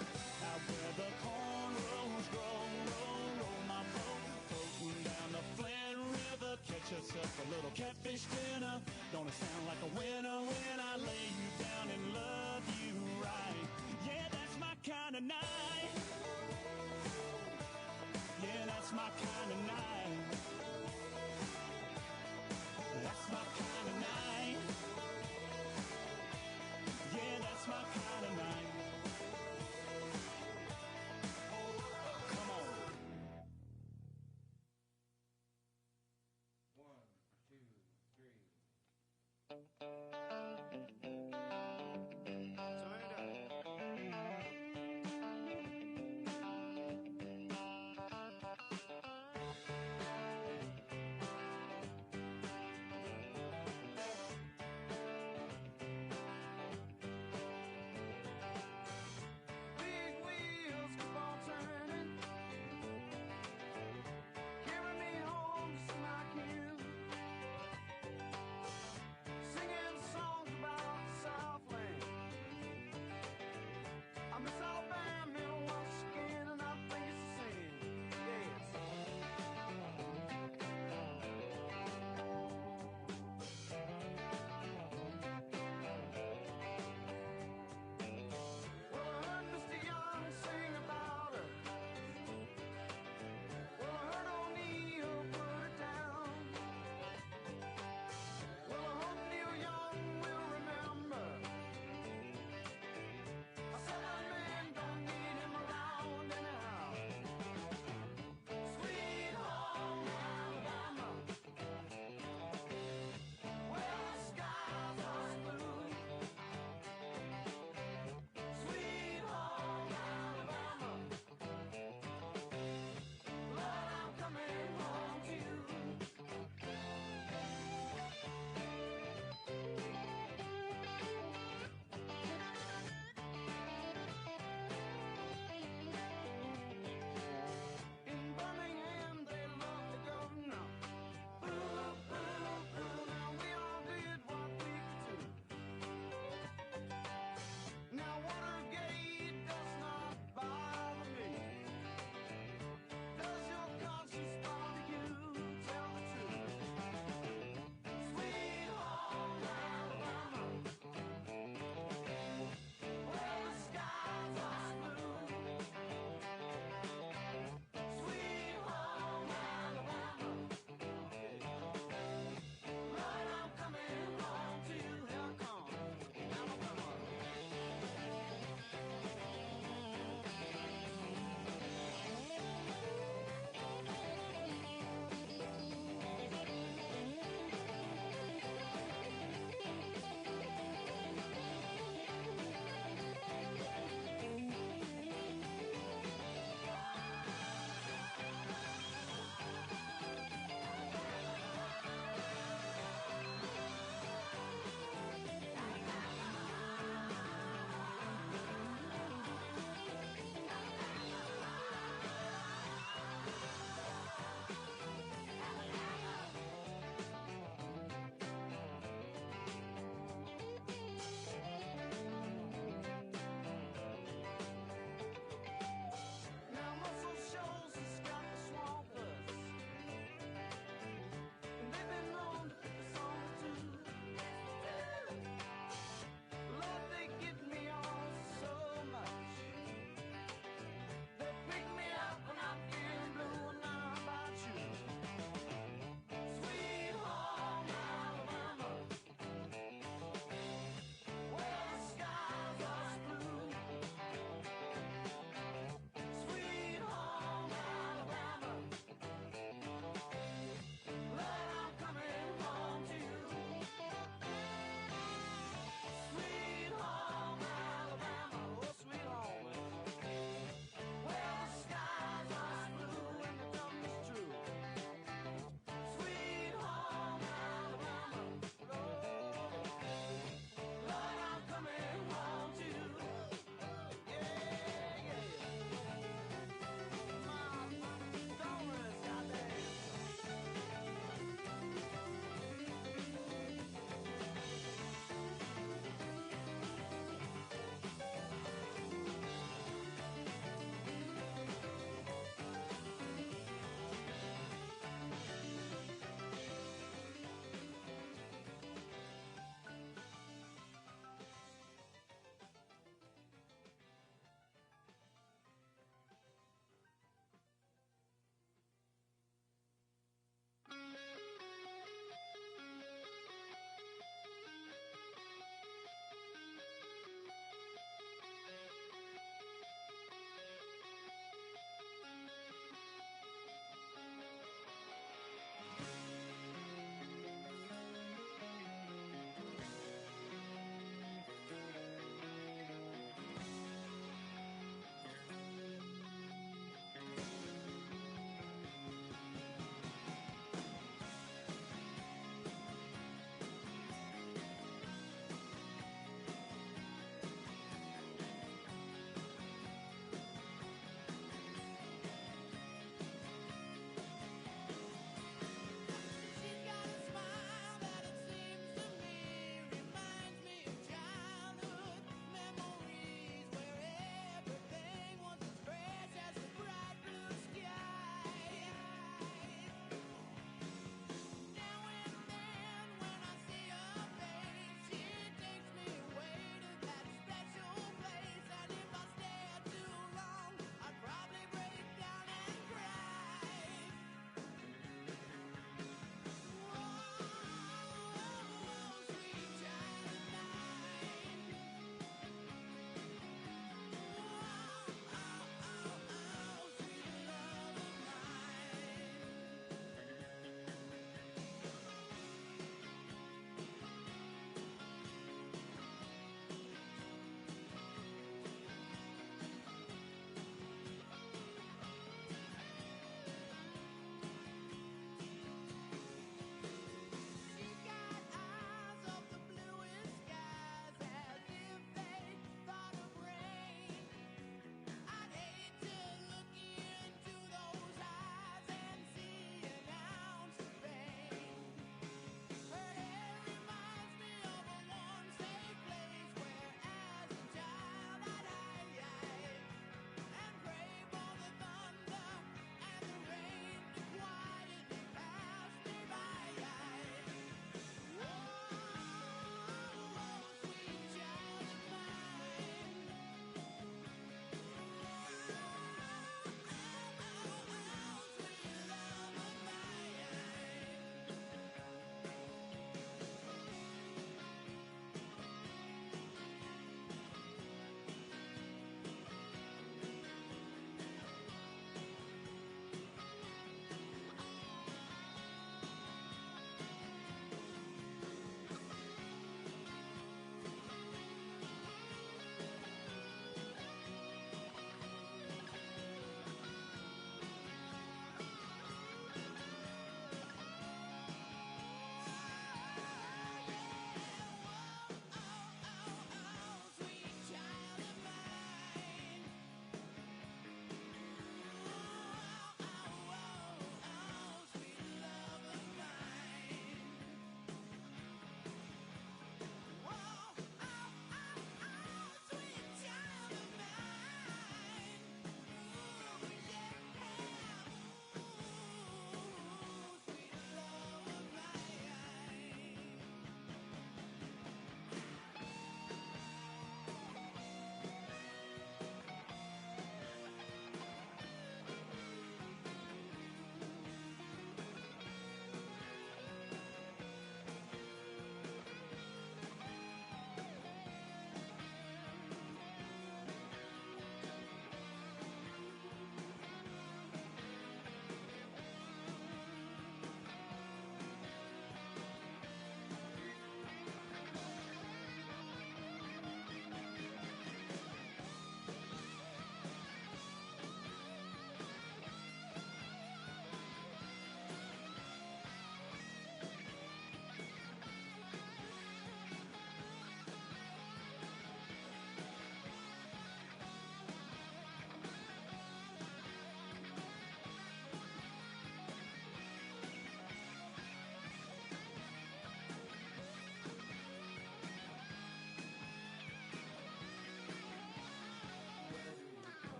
Out where the cornrows grow, roll my boat, floating down the Flint River. Catch us up a little catfish dinner. Don't it sound like a winner when I lay you down and love you right? Yeah, that's my kind of night. Yeah, that's my kind of night. That's my kind of night. Yeah, that's my kind of night. Come on. 1, 2, 3.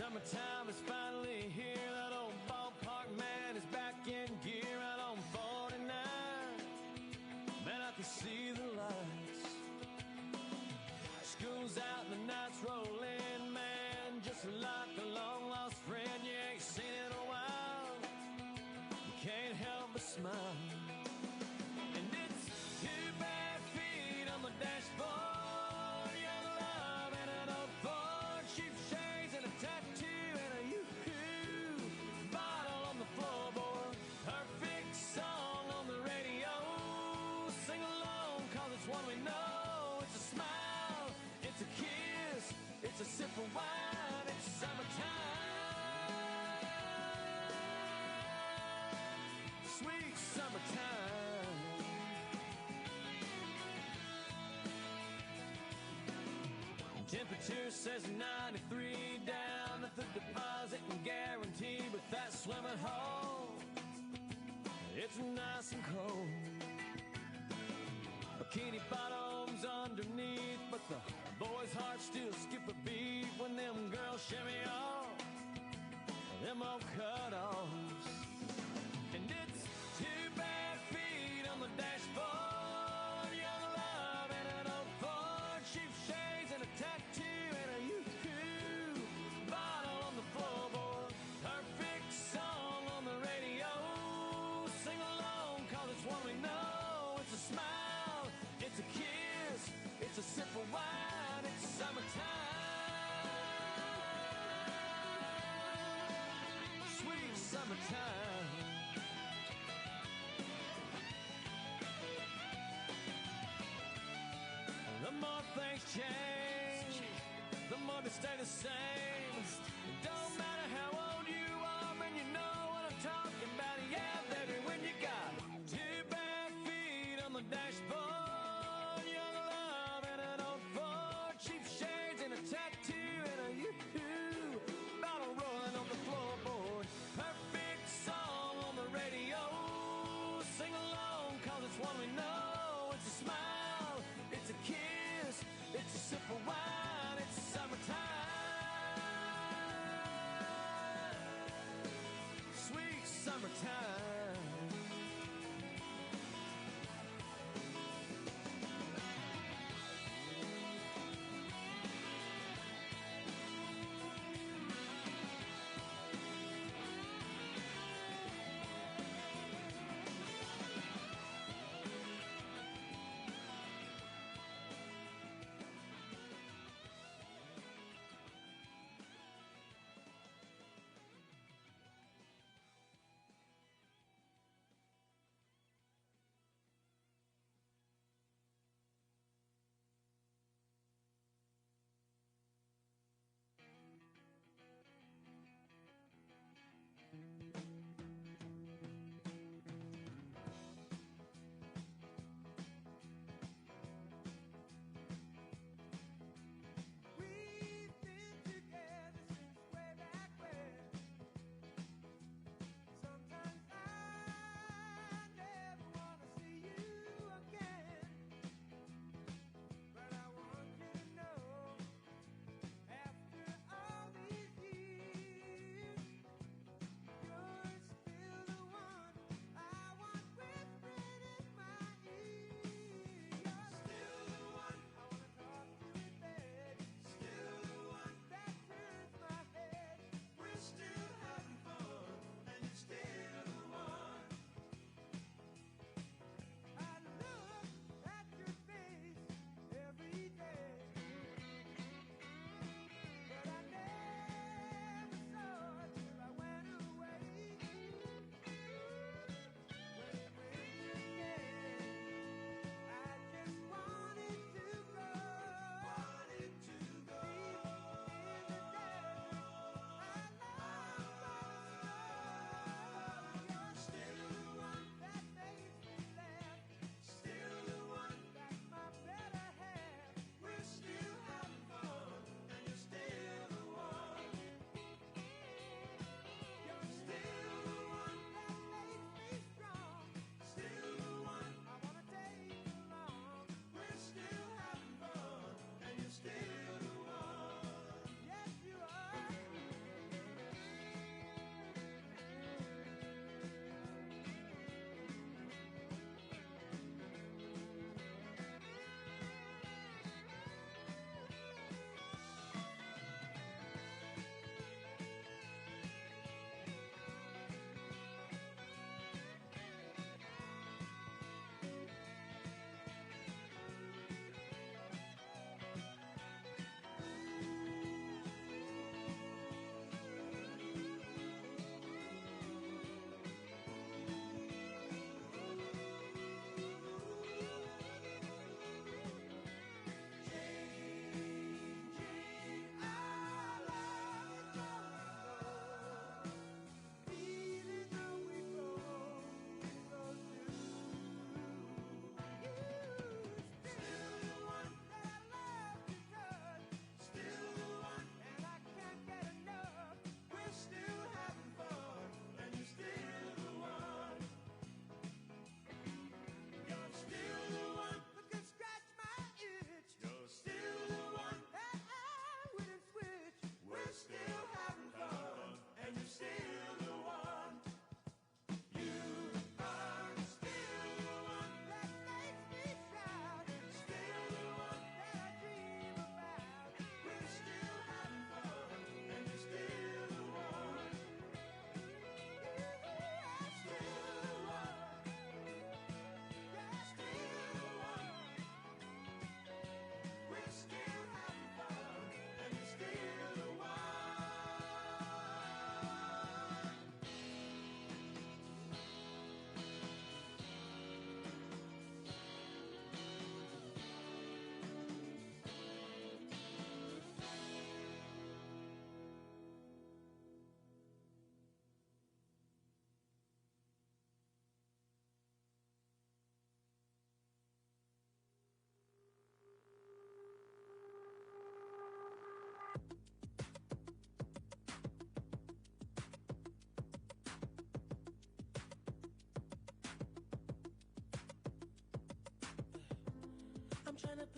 Summertime is finally here. That old ballpark man is back in gear out on 49. Man, I can see the lights. School's out and the nights roll in, man. Just like a long lost friend you ain't seen in a while. You can't help but smile. And it's 2 bare feet on the dashboard. Young love and an old Ford. Cheap shades and a tattoo and a yoo-hoo bottle on the floorboard. Perfect song on the radio. Sing along, cause it's one we know. It's a smile, it's a kiss, it's a sip of wine. It's summertime, sweet summertime. Temperature says 93 down at the deposit and guarantee, but that swimming hole, it's nice and cold. Bikini bottoms underneath, but the boys' hearts still skip a beat when them girls shimmy off them old cut-offs. And it's 2 bare feet on the dashboard. Young love and an old Ford. Cheap shades and a tattoo and a yoo-hoo bottle on the floorboard. Perfect song on the radio. Sing along, cause it's one we know. It's a smile, it's a kiss, it's a sip of wine. It's summertime, sweet summertime. The more things change, the more they stay the same. It don't matter how old you are, man, you know what I'm talking about. Yeah, baby, when you got 2 bare feet on the dashboard. Young love and an old Ford. Cheap shades and a tattoo and a yoo-hoo bottle rolling on the floorboard. Perfect song on the radio. Sing along, cause it's one we know. It's a smile, it's a kiss, it's a sip of wine. It's summertime,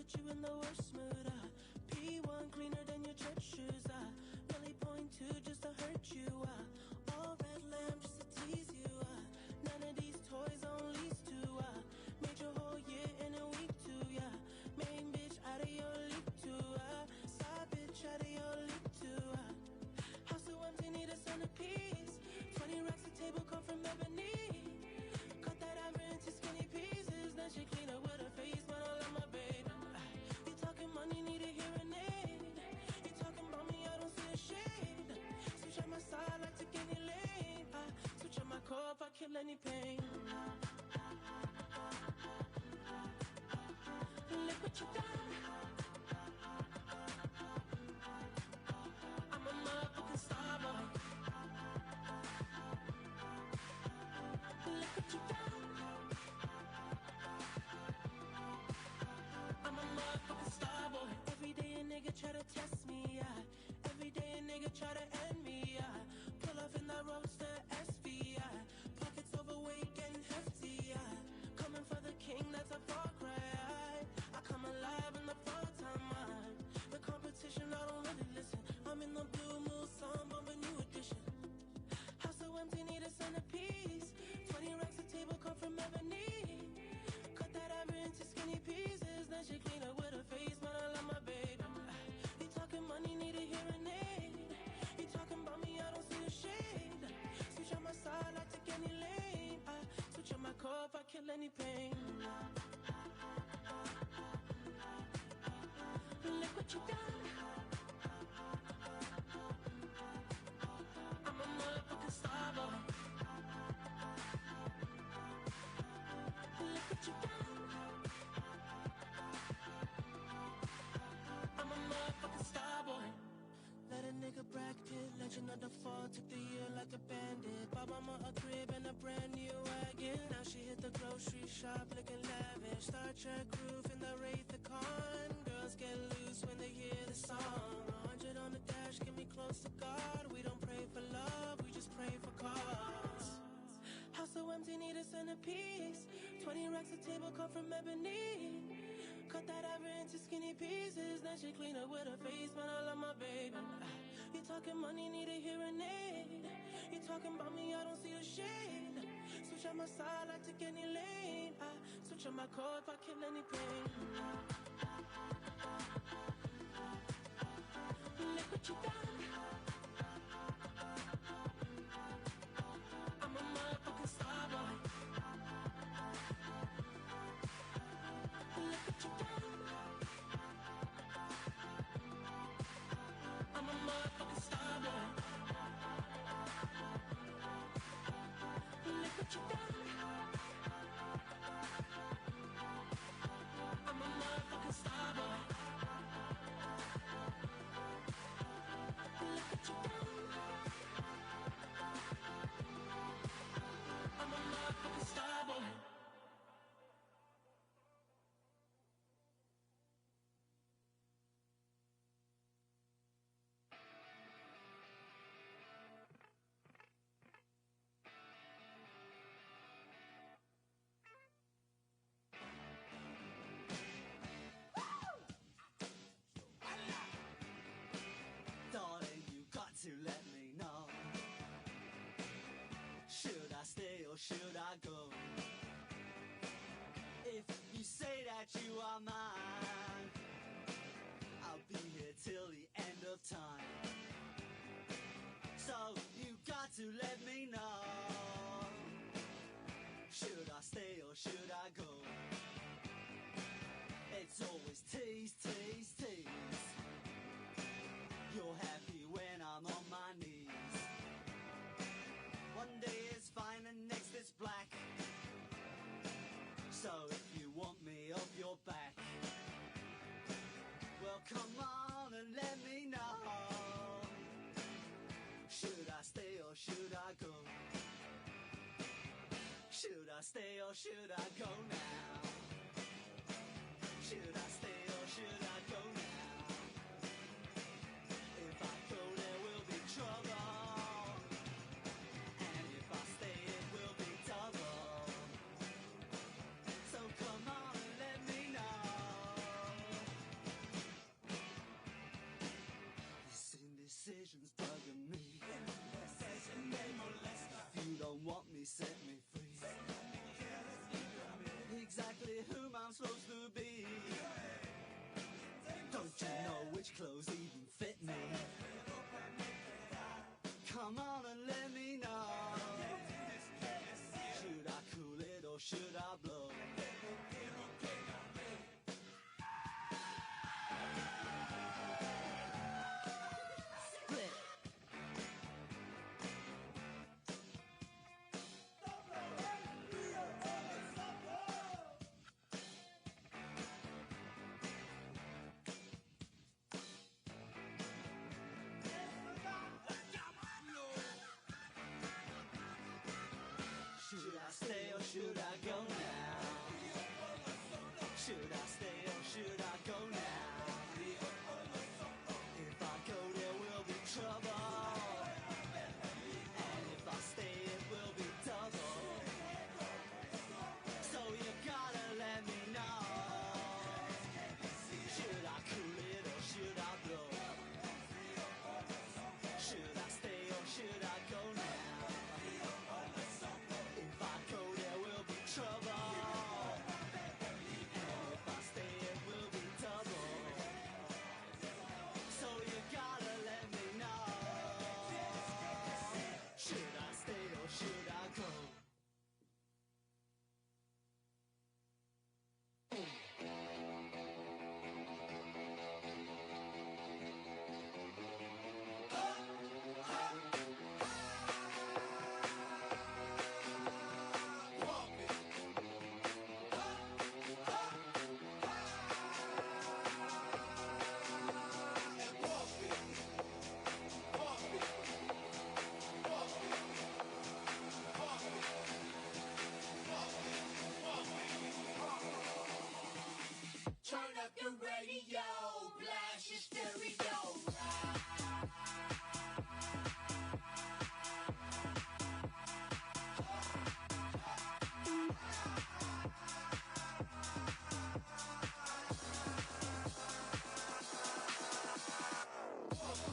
put you in the worst mood. P1 cleaner than your church shoes. Really point to just to hurt you. All red lamb just to tease you. None of these toys on lease to. Made your whole year in a week too. Yeah, main bitch out of your league too. Side bitch out of your league too. House so empty, need a centerpiece. 20 racks of table come from ebony. Cut that ever into skinny pieces. Then she clean up with her face, but I love my baby. You talking money, need a hearing aid. You talking about me, I don't see a shade. Switch on my side, I take any lane. Switch on my core if I kill any pain. Look what you done. I'm a motherfucking star boy. Look what you done. I'm a motherfucking star boy. Every day a nigga try to test me, yeah. Every day a nigga try to end me, yeah. Pull off in that roadster SV, yeah. Pockets overweight, getting hefty, yeah. Coming for the king, that's a far cry. I come alive in the fall time. The competition, I don't really listen. I'm in the blue moon, song, bumping new edition. House so empty, need a centerpiece. 20 racks of table come from ebony. Cut that ever into skinny pieces. Then she clean up with her face, but I love my baby. You talking money, need a hearing aid. You talking about me, I don't see a shade. Switch on my side, I take any lane. Switch on my core if I kill any pain. Look what you done. I'm a motherfucking star boy. Look what you done. I'm a motherfucking star boy. Let a nigga bracket, legend of the fall, took the year like a bandit. Bought mama a crib and a brand new wagon. Now she hit the grocery shop looking lavish. Star Trek roof in the Wraith the Con. Girls get loose when they hear the song. 100 on the dash, get me close to God. We don't pray for love, we just pray for cause. House so empty, need a centerpiece. 20 racks of table come from ebony. Cut that ever into skinny pieces. Then she clean up with her face, man, I love my baby. You talking money, need a hearing aid. You talking about me, I don't see a shade. Switch on my side, I take any lane. Switch on my core if I kill any pain. Look what you done. I'm a motherfucking star boy. Look what you done. I'm a motherfucking star boy. Look what you done. I'm a motherfucking star boy. Look what you done. I'm a motherfucking star boy. Darling, you got to let me know. Should I stay or should I go? If you say that you are mine, I'll be here till the end of time. So you got to let me know. Should I stay or should I go? It's always tease, tease, tease. You're happy when I'm on my knees. One day it's fine and next it's black. So if you want me off your back, well come on and let me know. Should I stay or should I go? Should I stay or should I go now? Should I stay or should I go now? If I go there will be trouble, and if I stay it will be double. So come on and let me know. clothes even fit me. Come on and let me know. Should I cool it or should I blow? Split. Should I stay or should I go now? Should I stay or should I go now? If I go there will be trouble, and if I stay it will be double. So you gotta let me know. Should I cool it or should I blow? Should I stay or should I go now? If I go there will be trouble, and if I stay it will be double. So you gotta let me know. Should I stay or should I go? Turn up the radio, blast your stereo.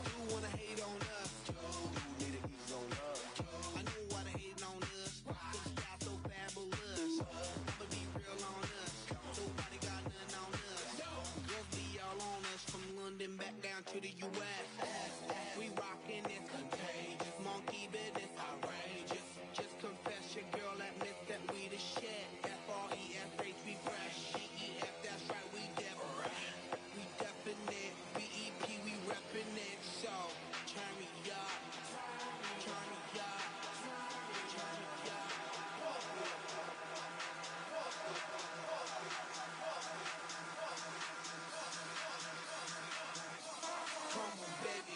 You wanna hate on us? You need to ease on us. I know why they hating on us. Cause y'all so fabulous. I'ma be real on us. Nobody got nothing on us. Girls be all on us from London back down to the U.S. We rockin' this contagious. Monkey business outrageous. Just confess your girl admits that we the shit. F-R-E-S-H, we fresh. G-E-F, that's right, we different. We definite. B-E-P, we reppin' it. So, turn me up. Turn me up. Turn me up. Come on, baby.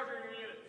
Charging your units.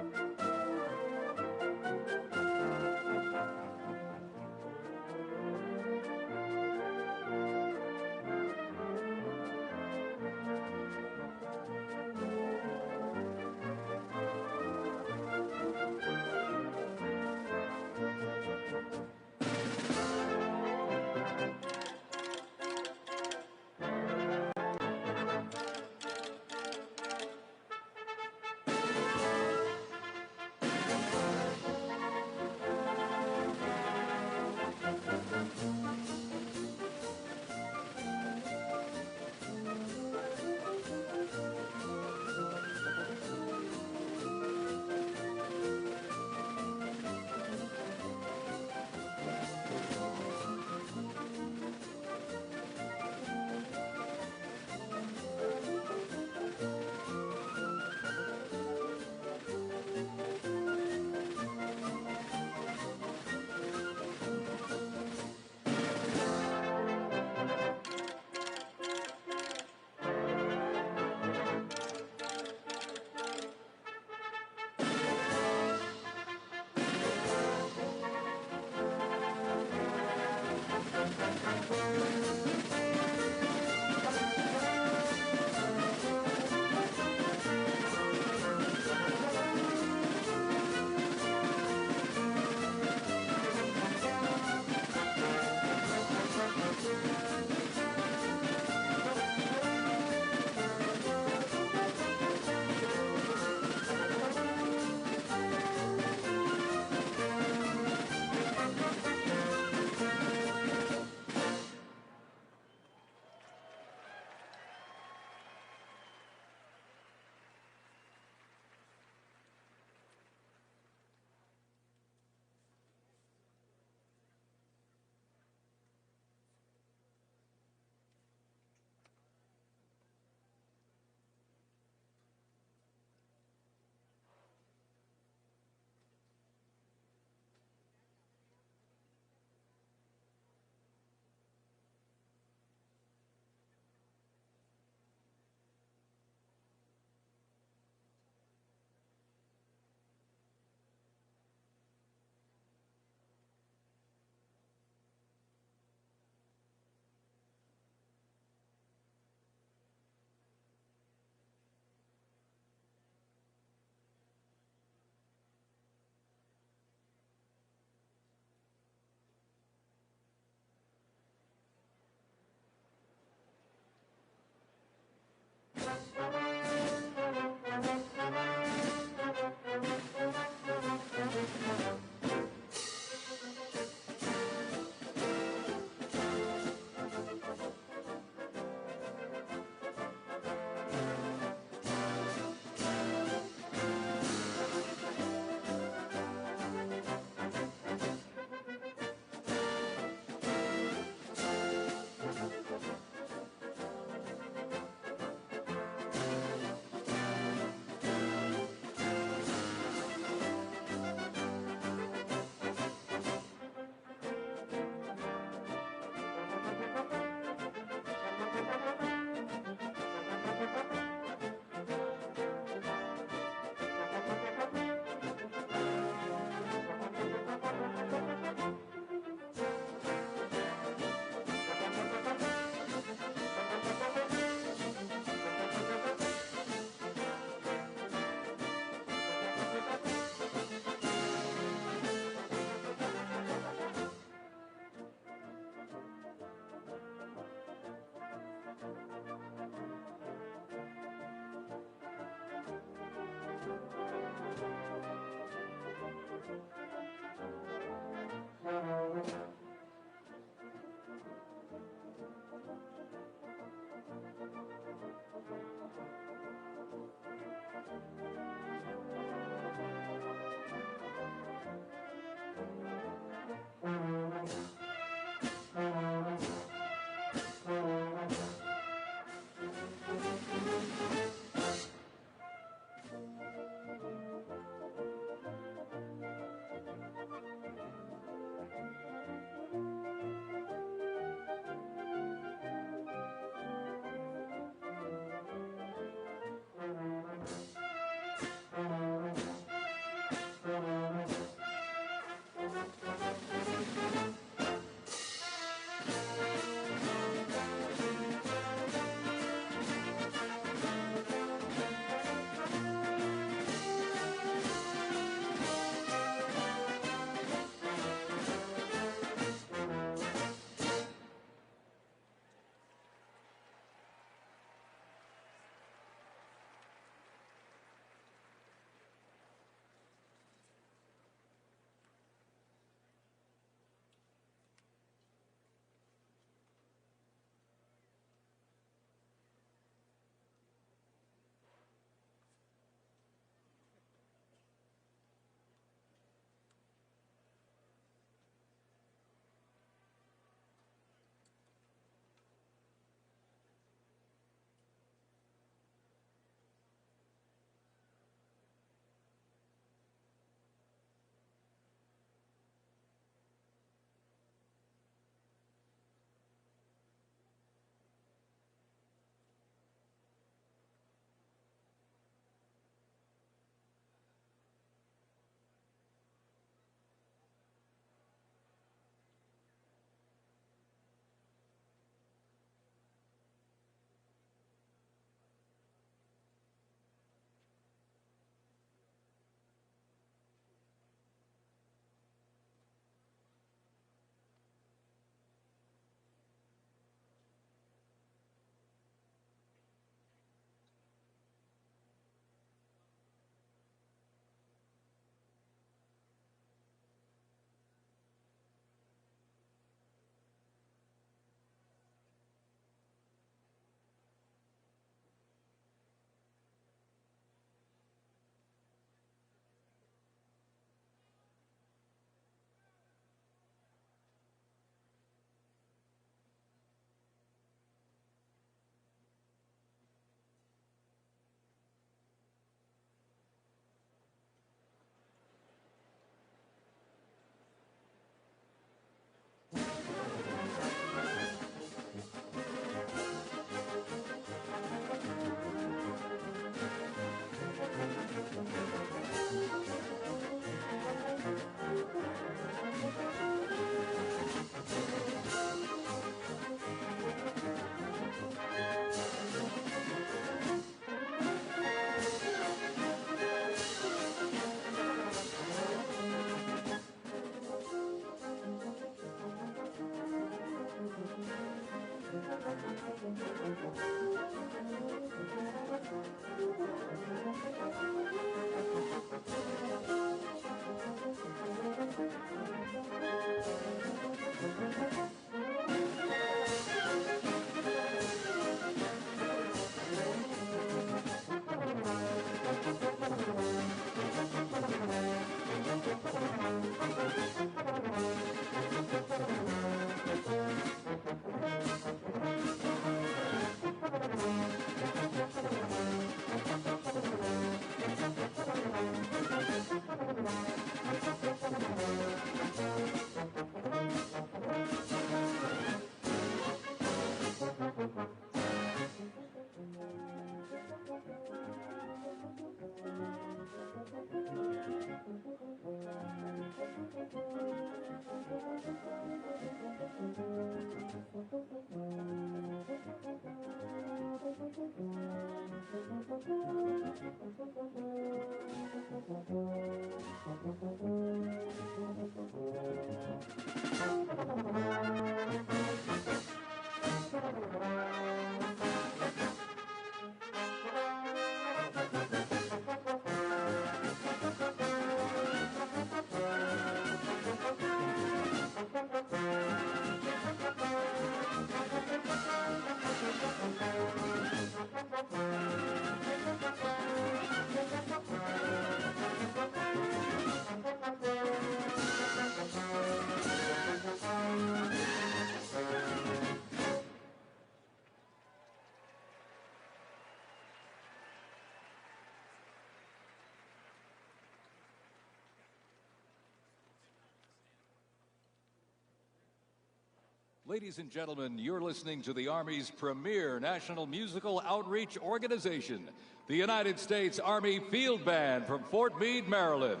Ladies and gentlemen, you're listening to the Army's premier national musical outreach organization, the United States Army Field Band from Fort Meade, Maryland.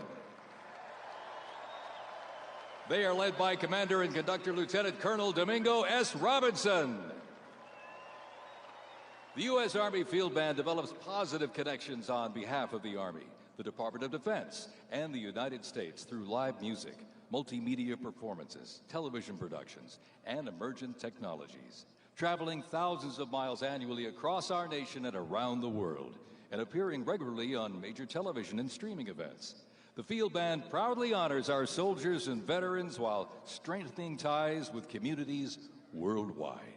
They are led by Commander and Conductor Lieutenant Colonel Domingo S. Robinson. The U.S. Army Field Band develops positive connections on behalf of the Army, the Department of Defense, and the United States through live music, multimedia performances, television productions, and emergent technologies, traveling thousands of miles annually across our nation and around the world, and appearing regularly on major television and streaming events. The Field Band proudly honors our soldiers and veterans while strengthening ties with communities worldwide.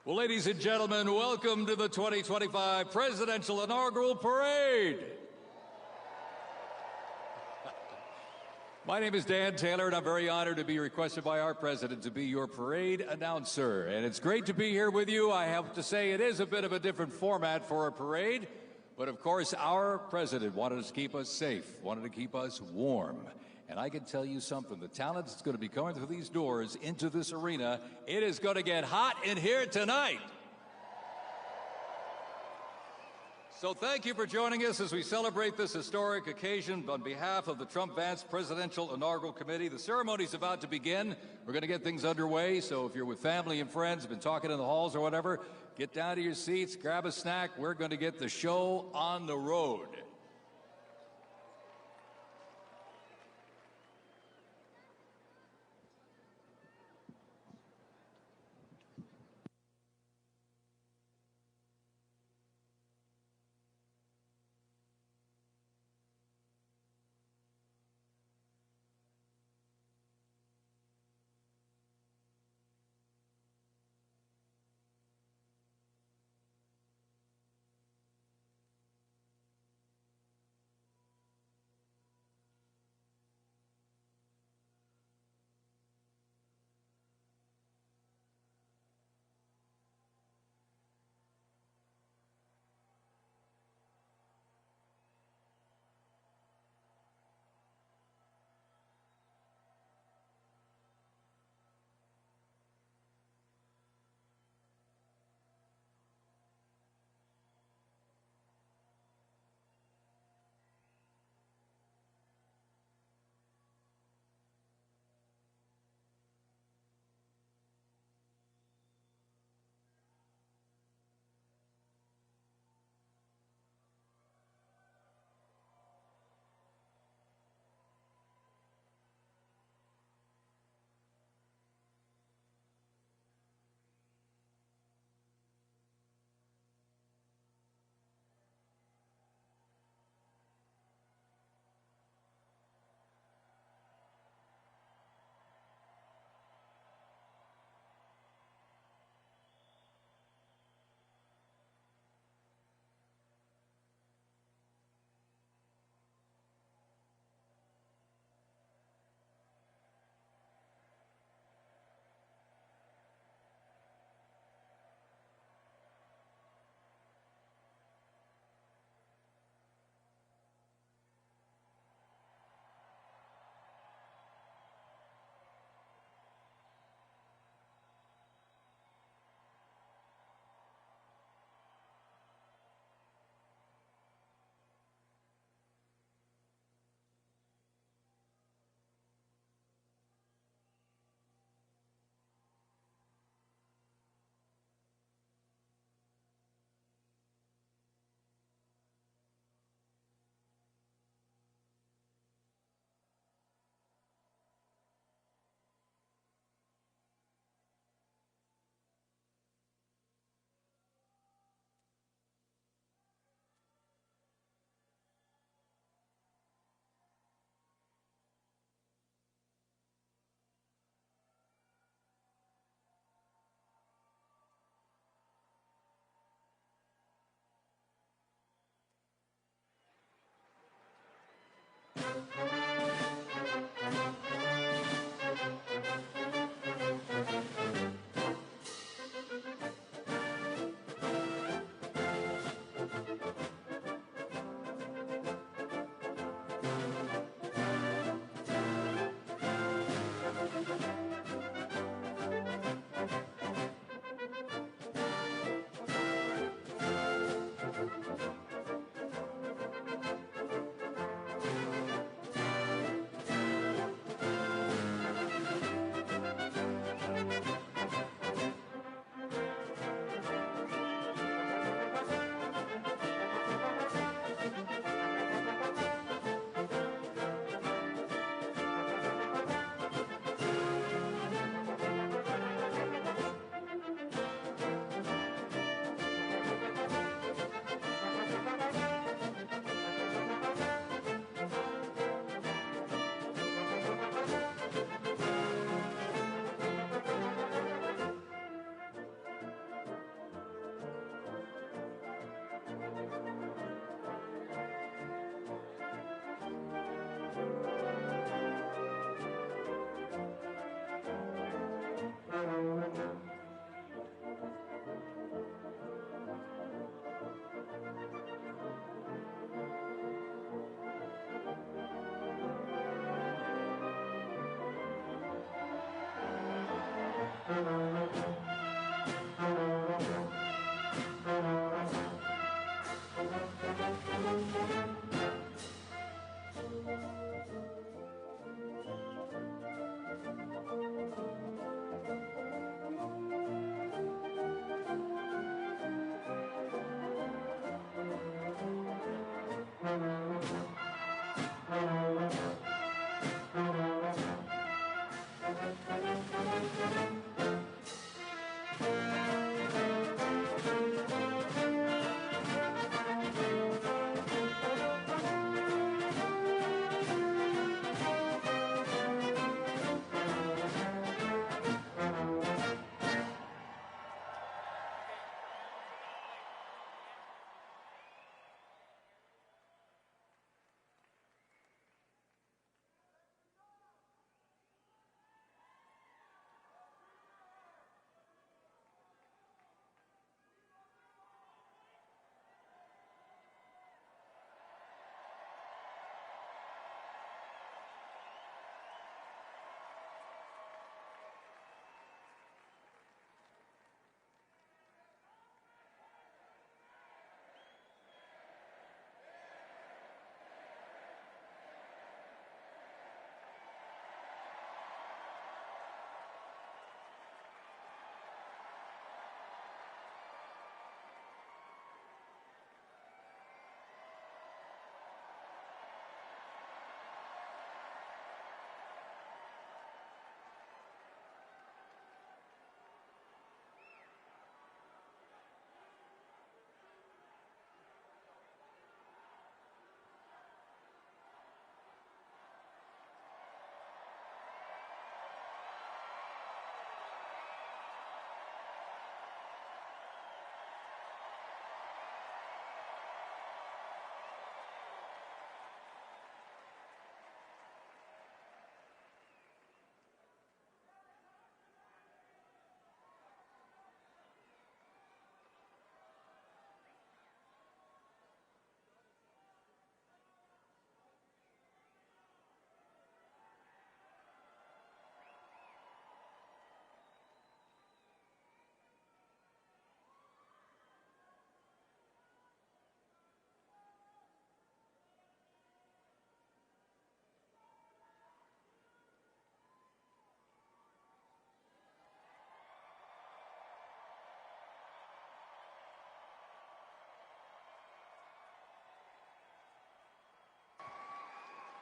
Well, ladies and gentlemen, welcome to the 2025 Presidential Inaugural Parade. My name is Dan Taylor, and I'm very honored to be requested by our president to be your parade announcer. And it's great to be here with you. I have to say it is a bit of a different format for a parade, but of course our president wanted to keep us safe, wanted to keep us warm. And I can tell you something, the talent that's going to be coming through these doors into this arena, it is going to get hot in here tonight. So thank you for joining us as we celebrate this historic occasion on behalf of the Trump-Vance Presidential Inaugural Committee. The ceremony's about to begin. We're going to get things underway, so if you're with family and friends, been talking in the halls or whatever, get down to your seats, grab a snack. We're going to get the show on the road.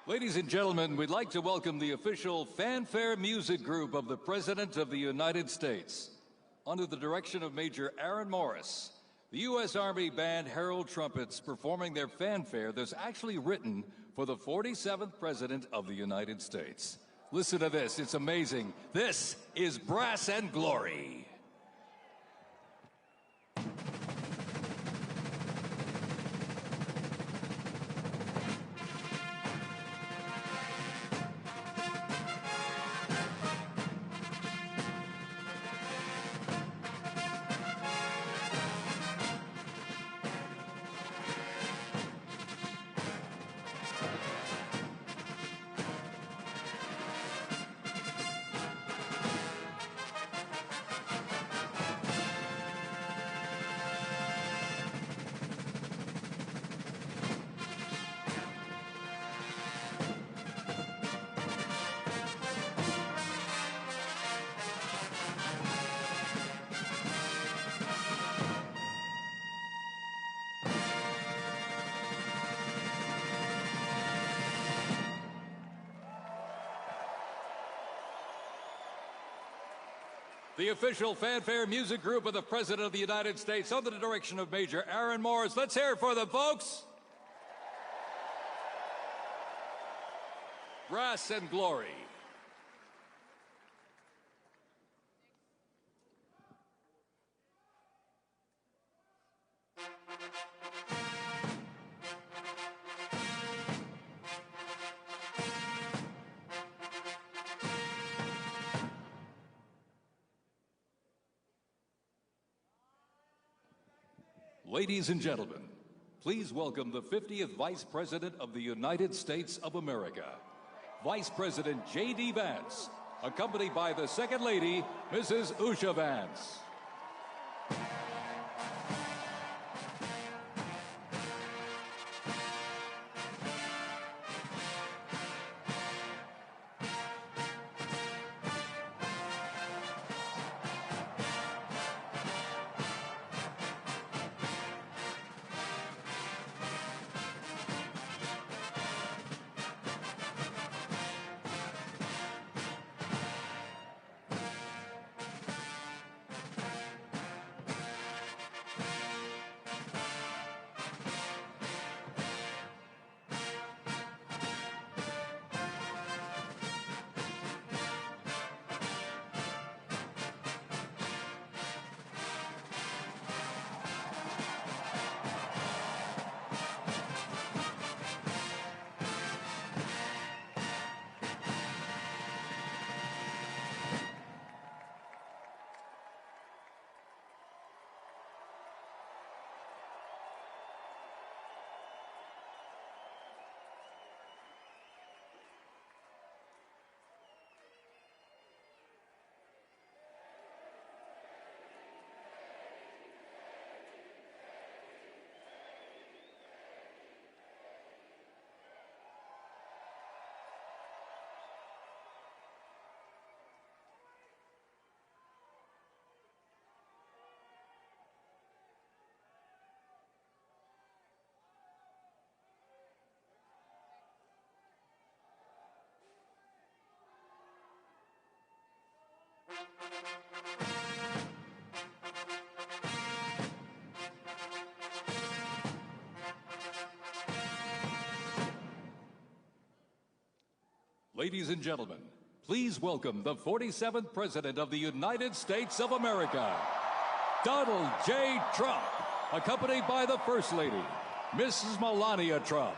Ladies and gentlemen, we'd like to welcome the official fanfare music group of the President of the United States. Under the direction of Major Aaron Morris, the U.S. Army Band Herald Trumpets performing their fanfare that's actually written for the 47th President of the United States. Listen to this, it's amazing. This is Brass and Glory. The official fanfare music group of the President of the United States under the direction of Major Aaron Morris. Let's hear it for them, folks. Brass and Glory. Ladies and gentlemen, please welcome the 50th Vice President of the United States of America, Vice President J.D. Vance, accompanied by the Second Lady, Mrs. Usha Vance. Ladies and gentlemen, please welcome the 47th President of the United States of America, Donald J. Trump, accompanied by the First Lady, Mrs. Melania Trump.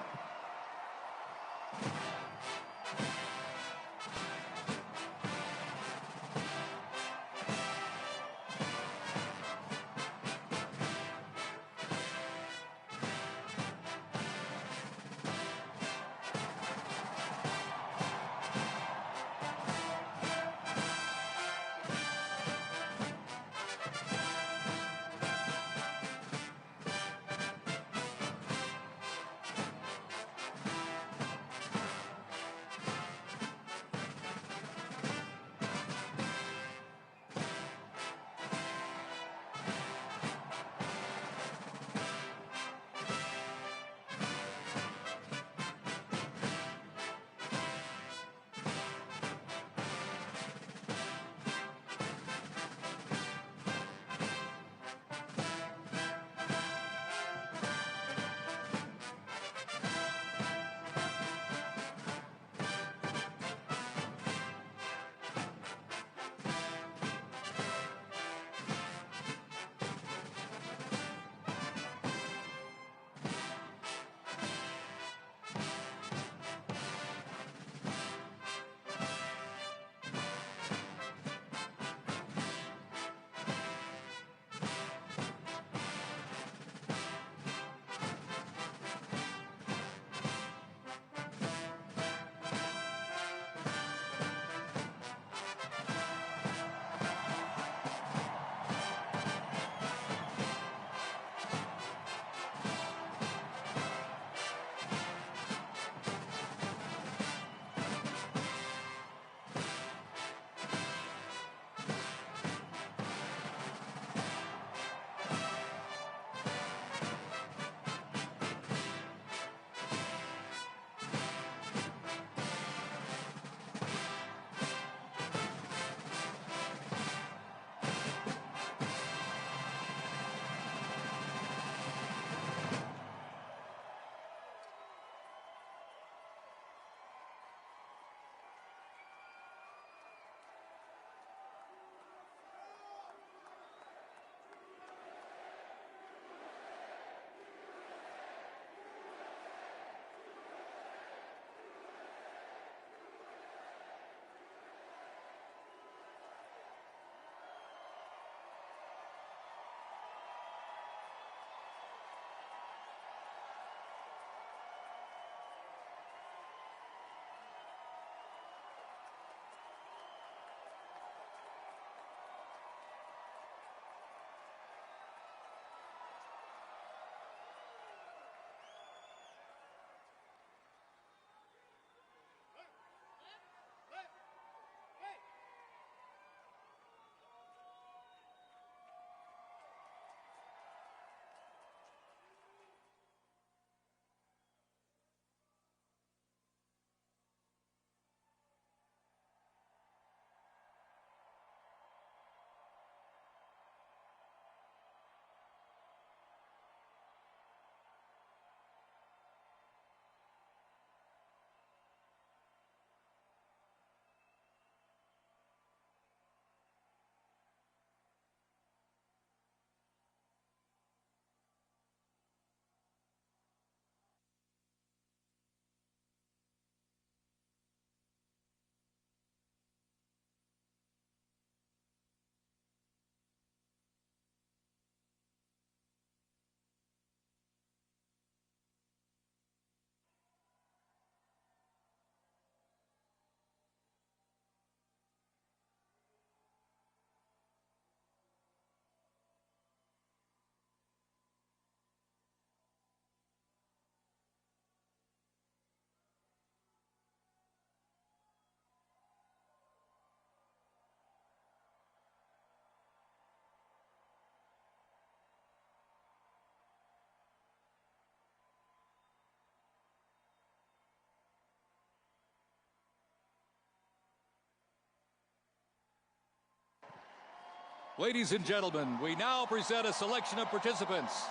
Ladies and gentlemen, we now present a selection of participants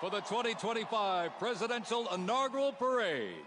for the 2025 Presidential Inaugural Parade.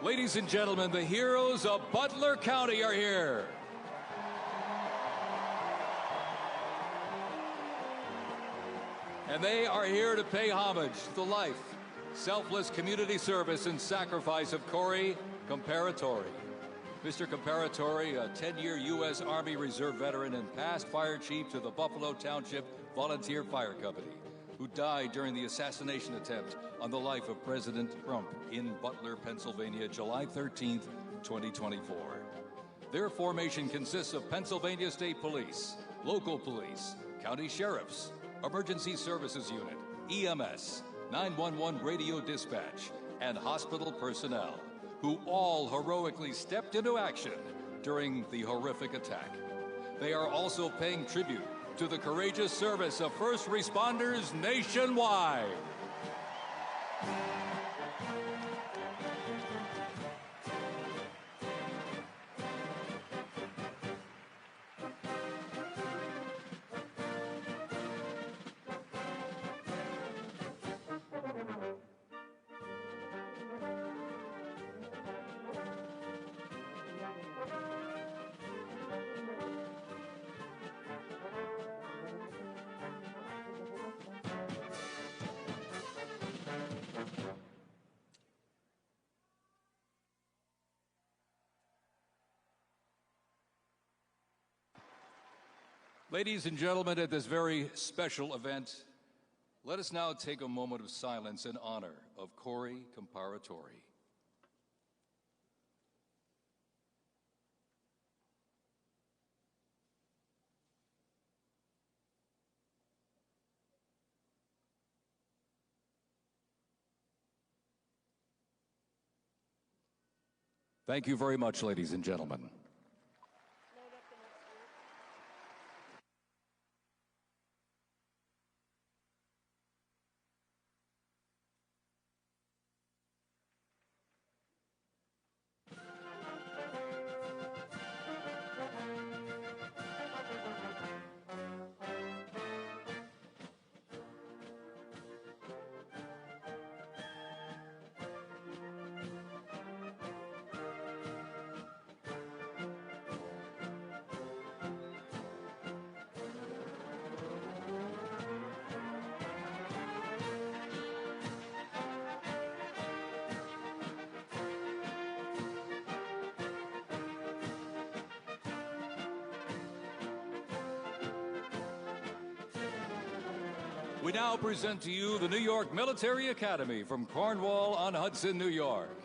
Ladies and gentlemen, the heroes of Butler County are here. And they are here to pay homage to the life, selfless community service, and sacrifice of Corey Comparatori. Mr. Comparatori, a 10-year U.S. Army Reserve veteran and past fire chief to the Buffalo Township Volunteer Fire Company, who died during the assassination attempt on the life of President Trump in Butler, Pennsylvania, July 13th, 2024. Their formation consists of Pennsylvania State Police, local police, county sheriffs, emergency services unit, EMS, 911 radio dispatch, and hospital personnel, who all heroically stepped into action during the horrific attack. They are also paying tribute to the courageous service of first responders nationwide. Ladies and gentlemen, at this very special event, let us now take a moment of silence in honor of Corey Comparatori. Thank you very much, ladies and gentlemen. We now present to you the New York Military Academy from Cornwall-on-Hudson, New York.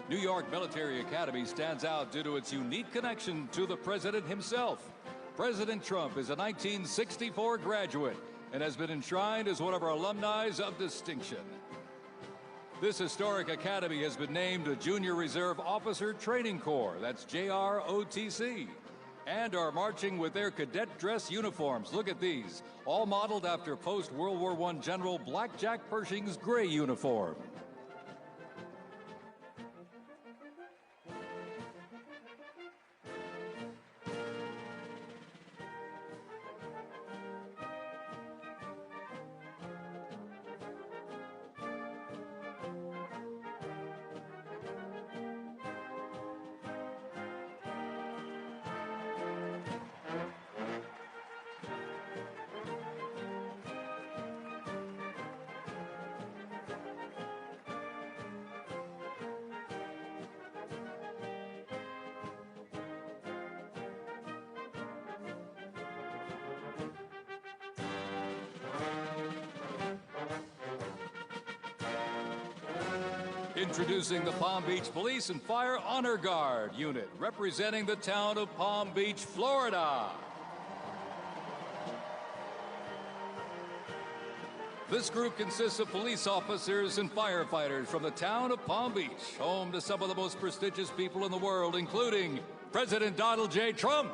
New York Military Academy stands out due to its unique connection to the president himself. President Trump is a 1964 graduate and has been enshrined as one of our alumni of distinction. This historic academy has been named a Junior Reserve Officer Training Corps, that's JROTC, and are marching with their cadet dress uniforms. Look at these, all modeled after post-World War I General Blackjack Pershing's gray uniform. Introducing the Palm Beach Police and Fire Honor Guard unit, representing the town of Palm Beach, Florida. This group consists of police officers and firefighters from the town of Palm Beach, home to some of the most prestigious people in the world, including President Donald J. Trump.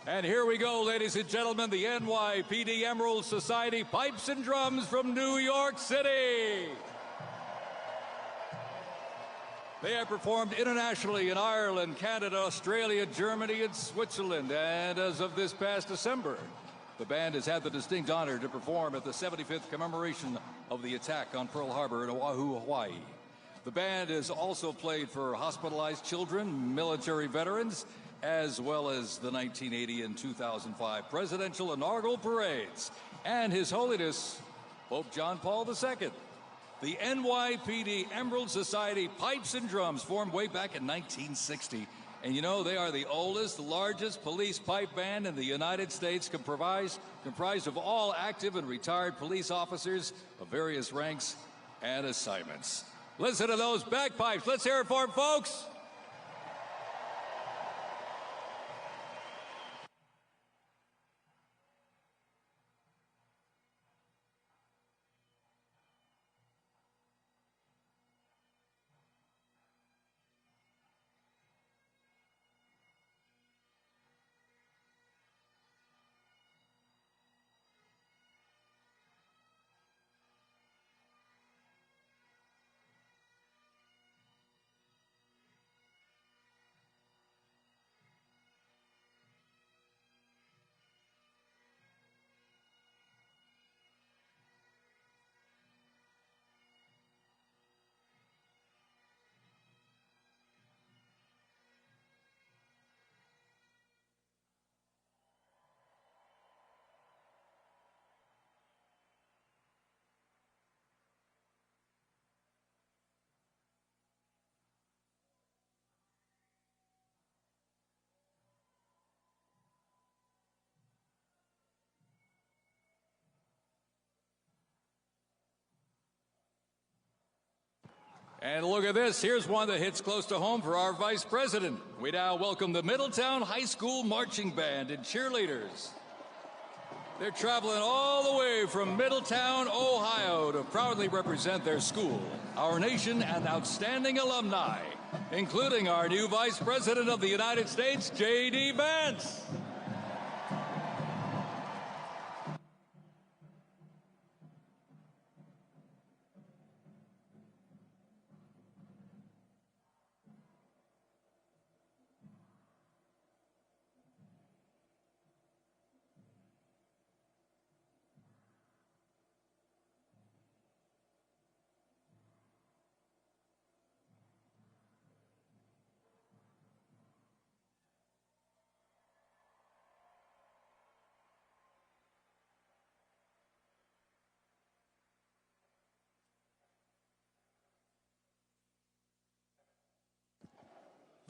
And here we go, ladies and gentlemen, the NYPD Emerald Society Pipes and Drums from New York City. They have performed internationally in Ireland, Canada, Australia, Germany, and Switzerland. And as of this past December, the band has had the distinct honor to perform at the 75th commemoration of the attack on Pearl Harbor in Oahu, Hawaii. The band has also played for hospitalized children, military veterans, as well as the 1980 and 2005 presidential inaugural parades, and His Holiness Pope John Paul II. The NYPD Emerald Society Pipes and Drums formed way back in 1960, and you know they are the oldest, largest police pipe band in the United States, comprised of all active and retired police officers of various ranks and assignments. Listen to those bagpipes. Let's hear it for them, folks. And look at this. Here's one that hits close to home for our Vice President. We now welcome the Middletown High School Marching Band and cheerleaders. They're traveling all the way from Middletown, Ohio to proudly represent their school, our nation, and outstanding alumni, including our new Vice President of the United States, J.D. Vance.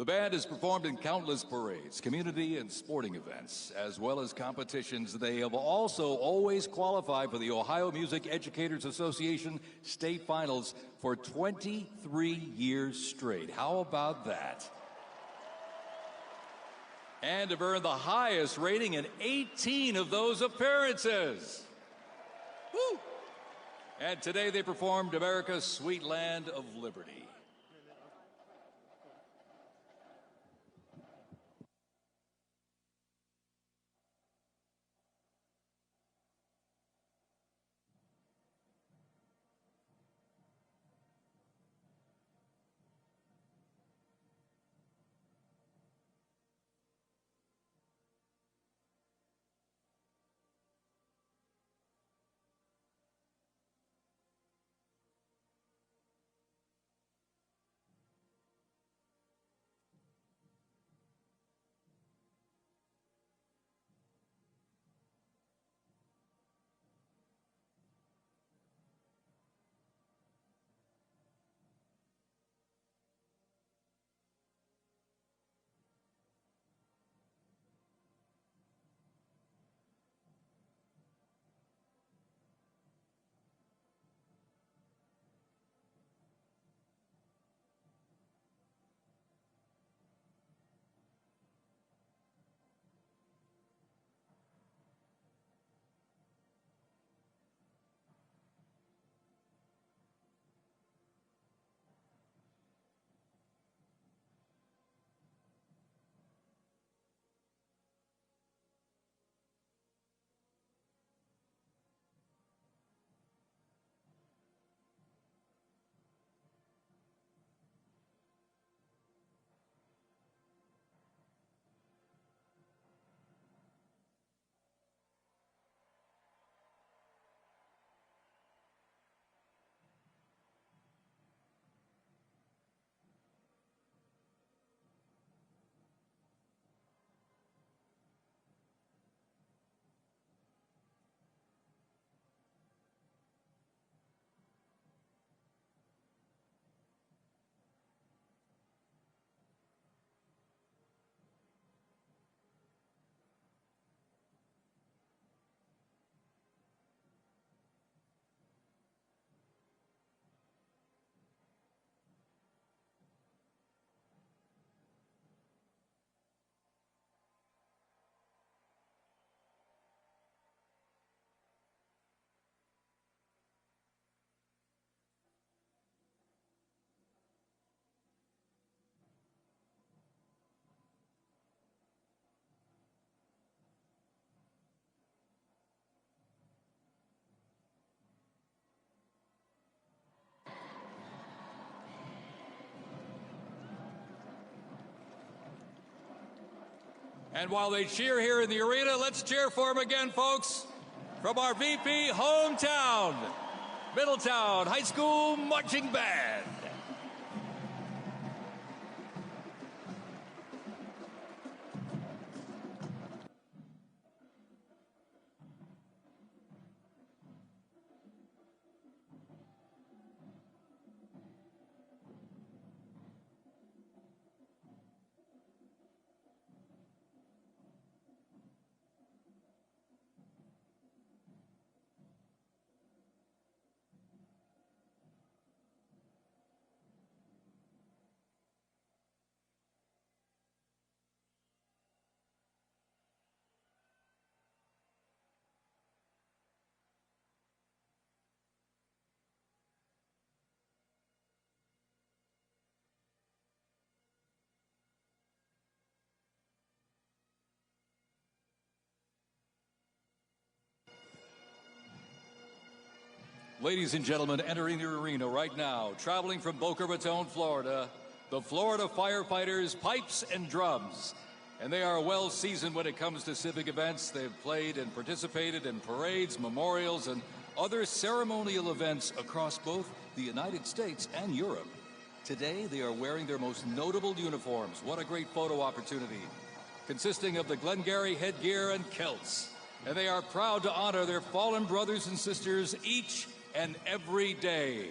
The band has performed in countless parades, community and sporting events, as well as competitions. They have also always qualified for the Ohio Music Educators Association state finals for 23 years straight. How about that? And have earned the highest rating in 18 of those appearances. Woo! And today they performed America's Sweet Land of Liberty. And while they cheer here in the arena, let's cheer for them again, folks, from our VP hometown, Middletown High School Marching Band. Ladies and gentlemen, entering the arena right now, traveling from Boca Raton, Florida, the Florida firefighters, pipes and drums. And they are well seasoned when it comes to civic events. They've played and participated in parades, memorials, and other ceremonial events across both the United States and Europe. Today, they are wearing their most notable uniforms. What a great photo opportunity. Consisting of the Glengarry headgear and kilts. And they are proud to honor their fallen brothers and sisters each and every day.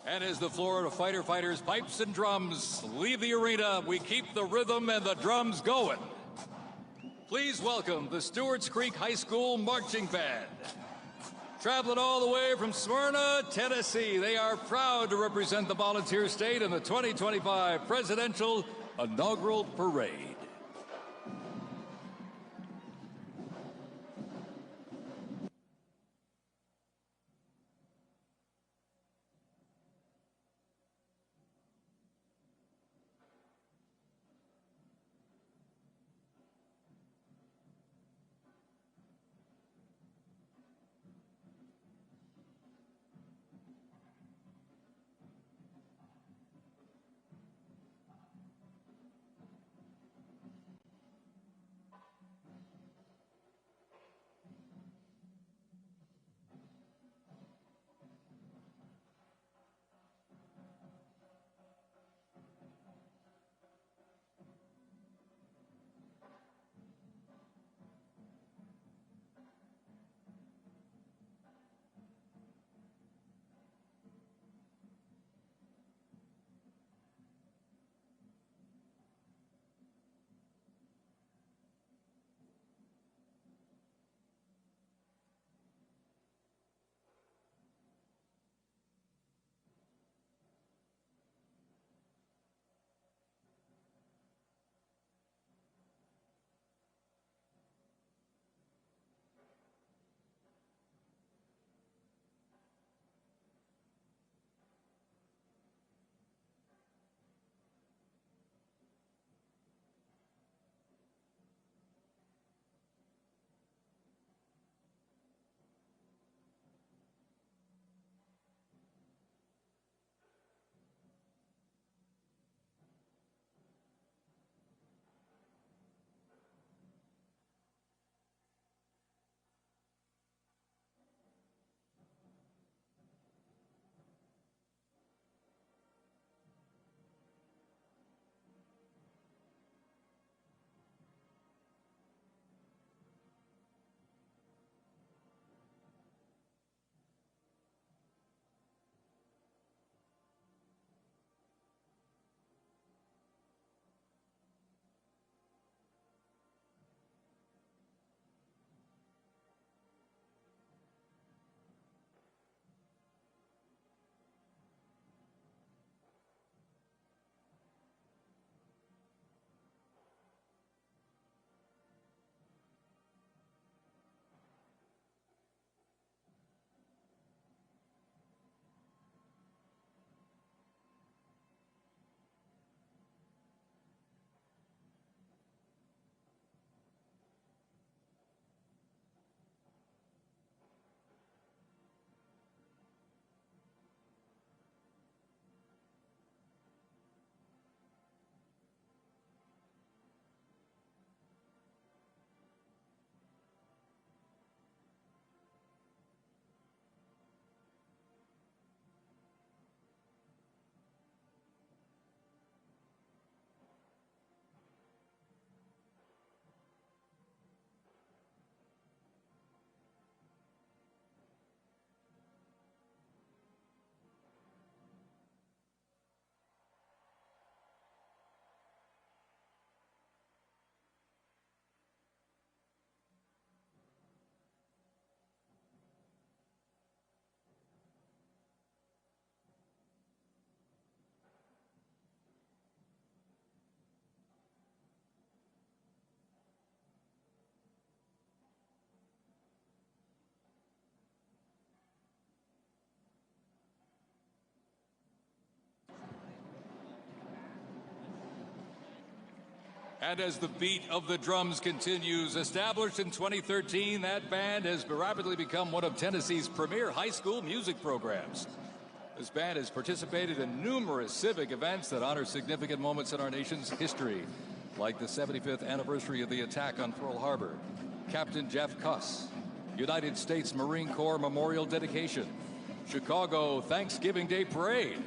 And as the Florida firefighters, pipes and drums leave the arena, we keep the rhythm and the drums going. Please welcome the Stewart's Creek High School Marching Band. Traveling all the way from Smyrna, Tennessee, they are proud to represent the volunteer state in the 2025 Presidential Inaugural Parade. And as the beat of the drums continues, established in 2013, that band has rapidly become one of Tennessee's premier high school music programs. This band has participated in numerous civic events that honor significant moments in our nation's history, like the 75th anniversary of the attack on Pearl Harbor, Captain Jeff Cuss, United States Marine Corps Memorial Dedication, Chicago Thanksgiving Day Parade,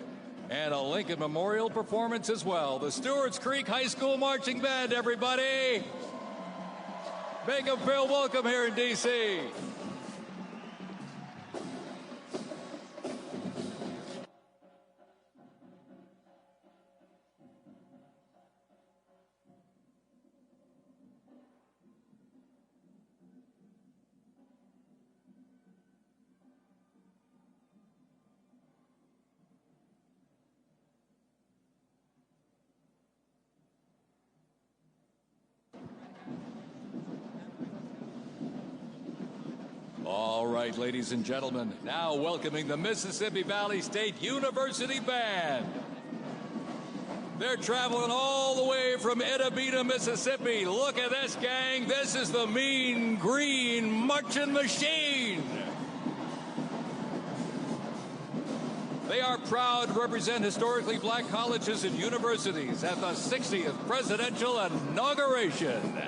and a Lincoln Memorial performance as well. The Stewart's Creek High School Marching Band, everybody. Make them feel welcome here in D.C. All right, ladies and gentlemen, now welcoming the Mississippi Valley State University Band. They're traveling all the way from Edabina, Mississippi. Look at this, gang. This is the Mean Green Marching Machine. They are proud to represent historically black colleges and universities at the 60th presidential inauguration.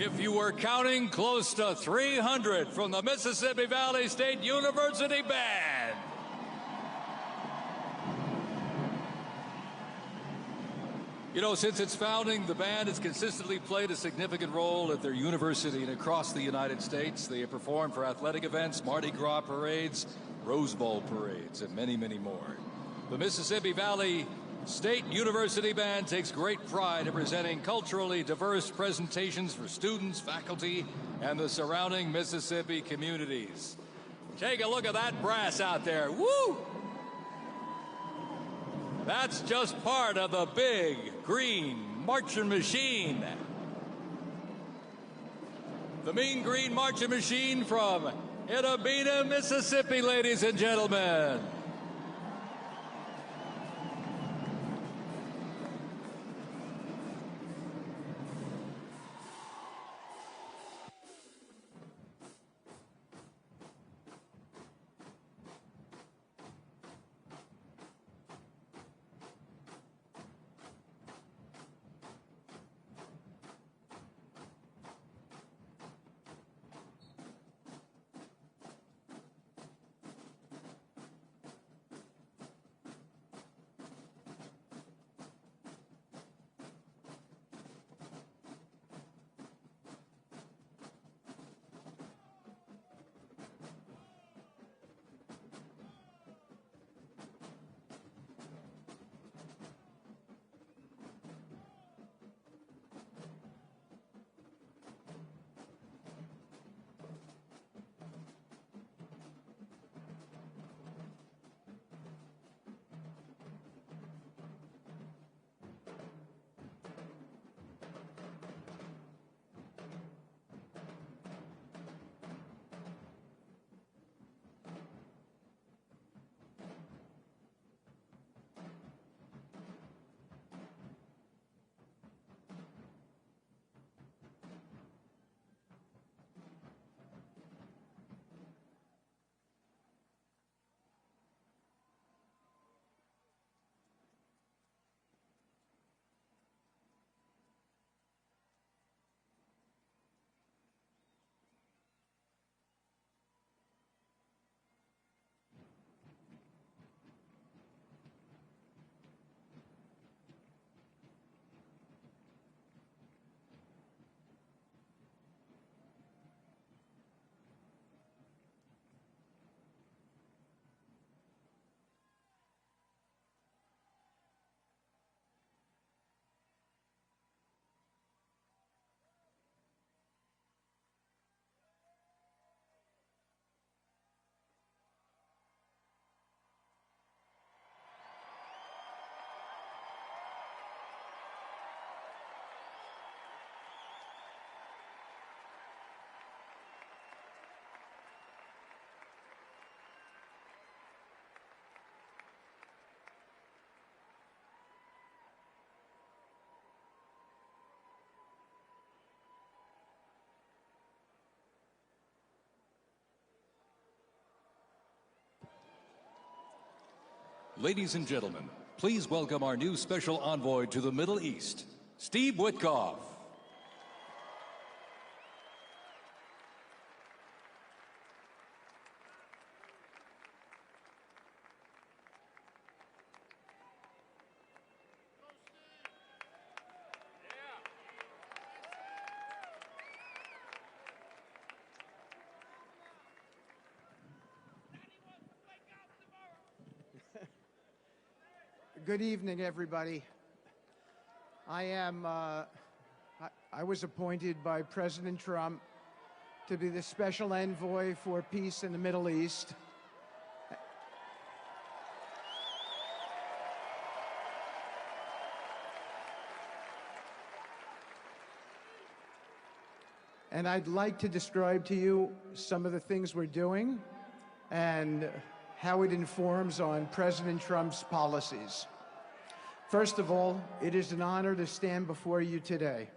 If you were counting, close to 300 from the Mississippi Valley State University Band. You know, since its founding, the band has consistently played a significant role at their university and across the United States. They have performed for athletic events, Mardi Gras parades, Rose Bowl parades, and many, many more. The Mississippi Valley State University Band takes great pride in presenting culturally diverse presentations for students, faculty, and the surrounding Mississippi communities. Take a look at that brass out there. Woo! That's just part of the big green marching machine. The Mean Green Marching Machine from Itta, Mississippi, ladies and gentlemen. Ladies and gentlemen, please welcome our new special envoy to the Middle East, Steve Witkoff. Good evening, everybody. I was appointed by President Trump to be the special envoy for peace in the Middle East. And I'd like to describe to you some of the things we're doing and how it informs on President Trump's policies. First of all, it is an honor to stand before you today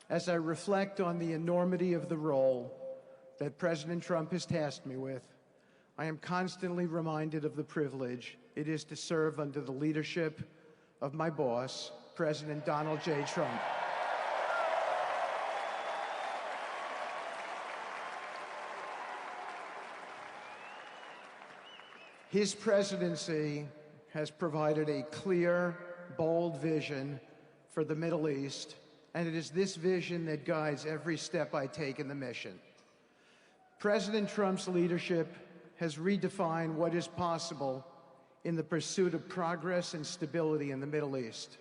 as I reflect on the enormity of the role that President Trump has tasked me with. I am constantly reminded of the privilege it is to serve under the leadership of my boss, President Donald J. Trump. His presidency has provided a clear, bold vision for the Middle East, and it is this vision that guides every step I take in the mission. President Trump's leadership has redefined what is possible in the pursuit of progress and stability in the Middle East.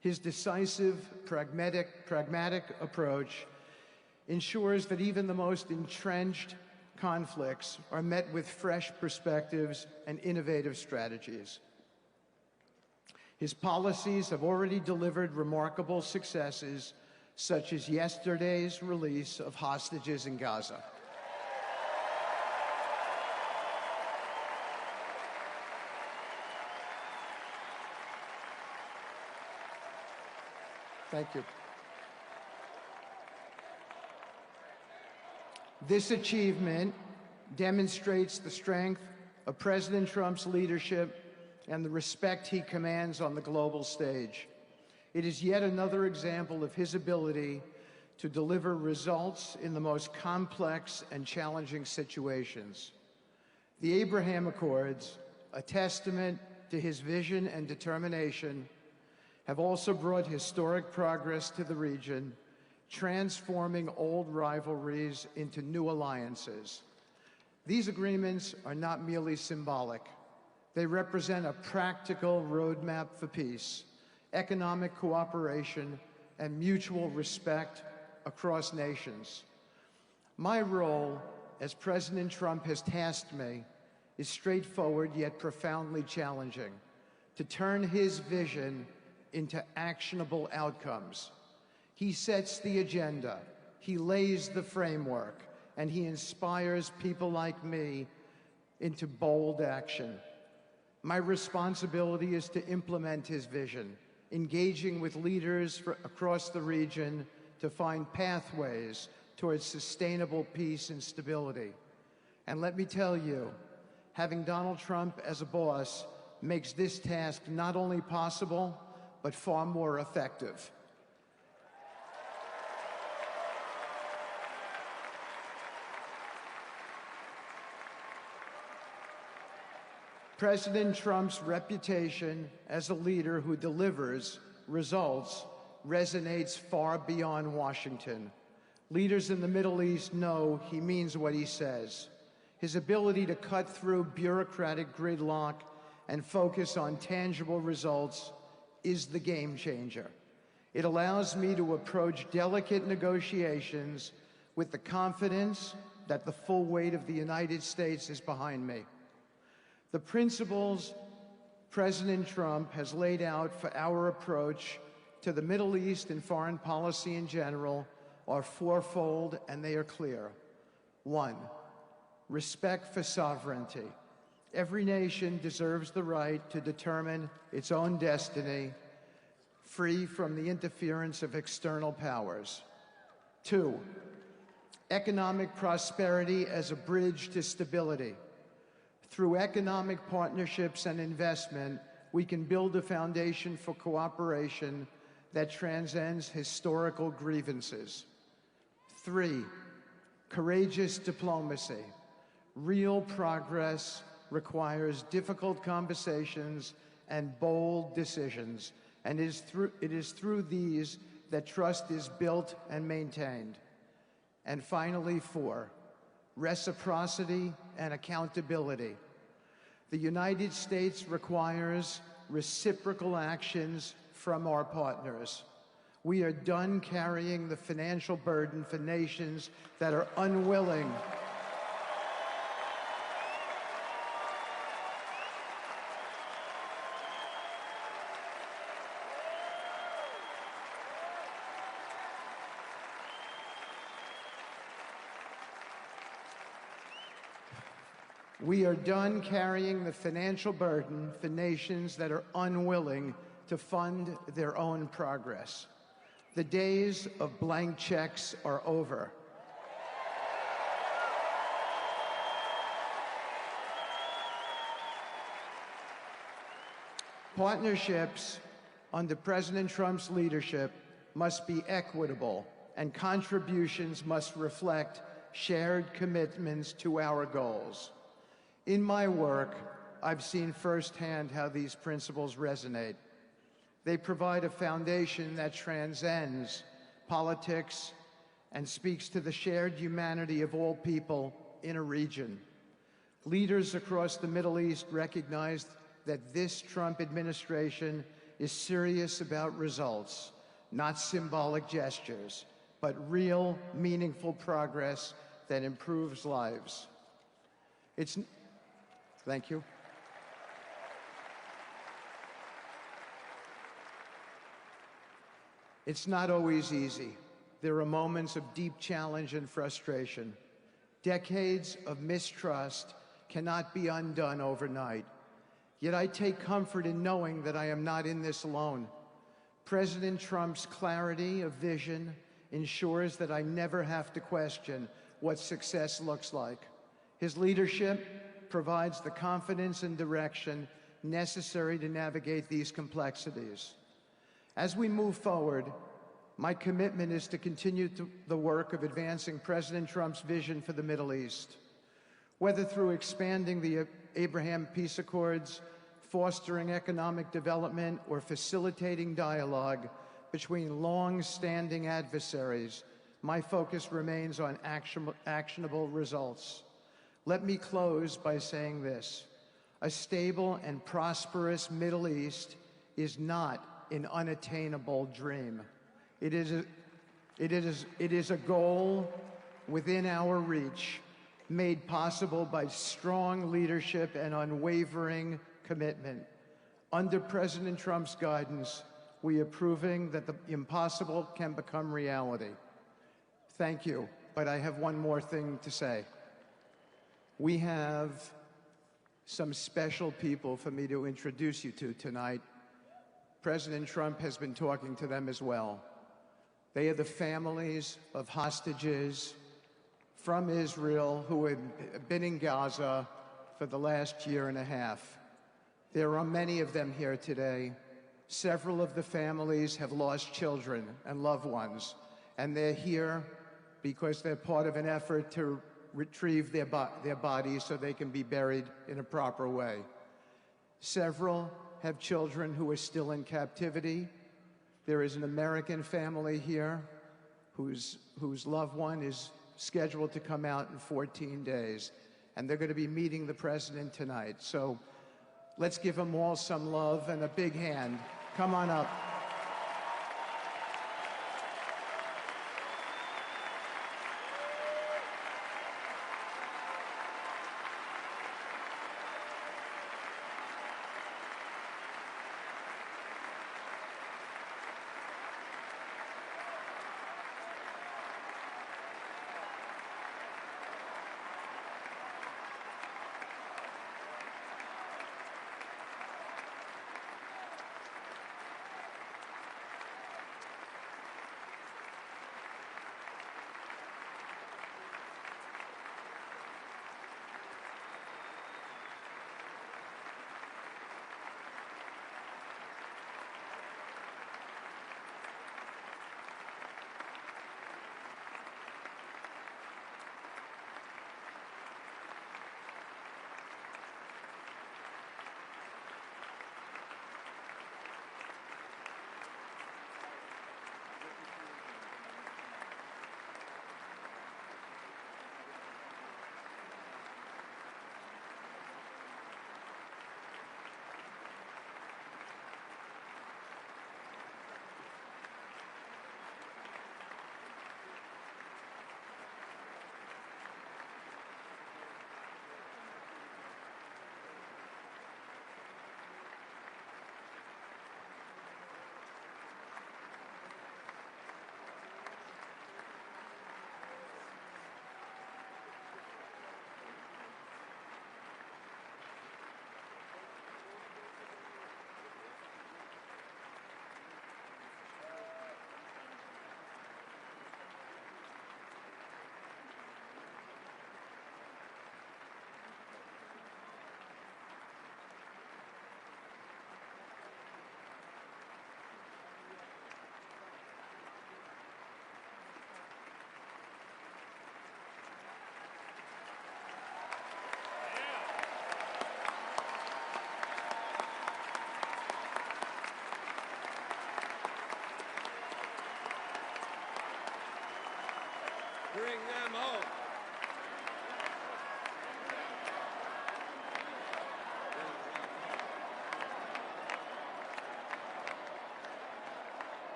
His decisive, pragmatic approach ensures that even the most entrenched conflicts are met with fresh perspectives and innovative strategies. His policies have already delivered remarkable successes, such as yesterday's release of hostages in Gaza. Thank you. This achievement demonstrates the strength of President Trump's leadership and the respect he commands on the global stage. It is yet another example of his ability to deliver results in the most complex and challenging situations. The Abraham Accords, a testament to his vision and determination, have also brought historic progress to the region, transforming old rivalries into new alliances. These agreements are not merely symbolic. They represent a practical roadmap for peace, economic cooperation, and mutual respect across nations. My role, as President Trump has tasked me, is straightforward yet profoundly challenging: to turn his vision into actionable outcomes. He sets the agenda, he lays the framework, and he inspires people like me into bold action. My responsibility is to implement his vision, engaging with leaders across the region to find pathways towards sustainable peace and stability. And let me tell you, having Donald Trump as a boss makes this task not only possible, but far more effective. President Trump's reputation as a leader who delivers results resonates far beyond Washington. Leaders in the Middle East know he means what he says. His ability to cut through bureaucratic gridlock and focus on tangible results is the game changer. It allows me to approach delicate negotiations with the confidence that the full weight of the United States is behind me. The principles President Trump has laid out for our approach to the Middle East and foreign policy in general are fourfold, and they are clear. 1, respect for sovereignty. Every nation deserves the right to determine its own destiny, free from the interference of external powers. 2, economic prosperity as a bridge to stability. Through economic partnerships and investment, we can build a foundation for cooperation that transcends historical grievances. 3, courageous diplomacy. Real progress requires difficult conversations and bold decisions, and it is through these that trust is built and maintained. And finally, 4, reciprocity and accountability. The United States requires reciprocal actions from our partners. We are done carrying the financial burden for nations that are unwilling We are done carrying the financial burden for nations that are unwilling to fund their own progress. The days of blank checks are over. Partnerships under President Trump's leadership must be equitable, and contributions must reflect shared commitments to our goals. In my work, I've seen firsthand how these principles resonate. They provide a foundation that transcends politics and speaks to the shared humanity of all people in a region. Leaders across the Middle East recognize that this Trump administration is serious about results, not symbolic gestures, but real, meaningful progress that improves lives. Thank you. It's not always easy. There are moments of deep challenge and frustration. Decades of mistrust cannot be undone overnight. Yet I take comfort in knowing that I am not in this alone. President Trump's clarity of vision ensures that I never have to question what success looks like. His leadership provides the confidence and direction necessary to navigate these complexities. As we move forward, my commitment is to continue the work of advancing President Trump's vision for the Middle East. Whether through expanding the Abraham Peace Accords, fostering economic development, or facilitating dialogue between long-standing adversaries, my focus remains on actionable results. Let me close by saying this: a stable and prosperous Middle East is not an unattainable dream. It is a goal within our reach, made possible by strong leadership and unwavering commitment. Under President Trump's guidance, we are proving that the impossible can become reality. Thank you, but I have one more thing to say. We have some special people for me to introduce you to tonight. President Trump has been talking to them as well. They are the families of hostages from Israel who have been in Gaza for the last year and a half. There are many of them here today. Several of the families have lost children and loved ones, and they're here because they're part of an effort to retrieve their bodies so they can be buried in a proper way. Several have children who are still in captivity. There is an American family here whose loved one is scheduled to come out in 14 days, and they're going to be meeting the president tonight. So let's give them all some love and a big hand. Come on up.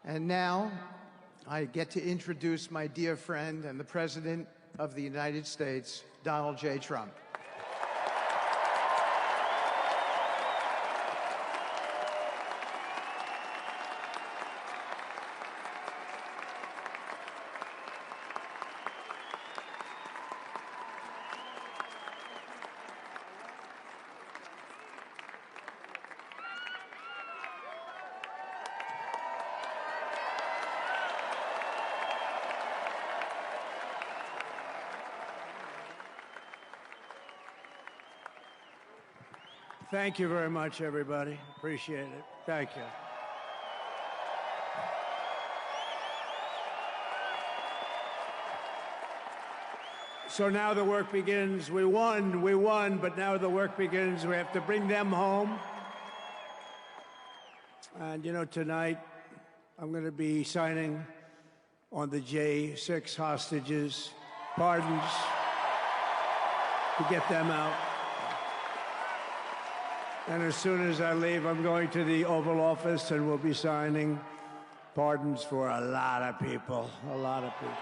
And now, I get to introduce my dear friend and the President of the United States, Donald J. Trump. Thank you very much, everybody. Appreciate it. Thank you. So now the work begins. We won, but now the work begins. We have to bring them home. And, you know, tonight I'm going to be signing on the J6 hostages, pardons, to get them out. And as soon as I leave, I'm going to the Oval Office and we'll be signing pardons for a lot of people, a lot of people.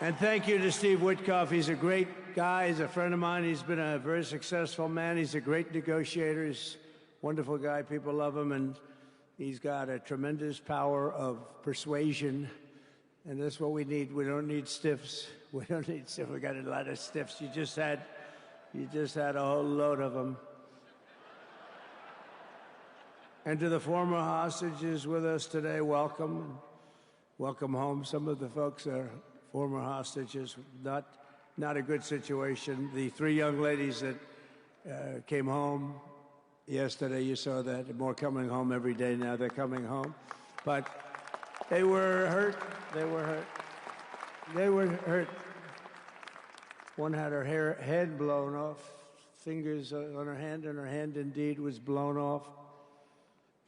And thank you to Steve Witkoff. He's a great guy. He's a friend of mine. He's been a very successful man. He's a great negotiator. He's a wonderful guy. People love him. And he's got a tremendous power of persuasion. And that's what we need. We don't need stiffs. We don't need stiffs. We got a lot of stiffs. You just had a whole load of them. And to the former hostages with us today, welcome. Welcome home. Some of the folks are former hostages. Not a good situation. The three young ladies that came home yesterday, you saw that. More coming home every day now. They're coming home. But they were hurt. They were hurt. They were hurt. One had her head blown off, fingers on her hand, and her hand indeed was blown off.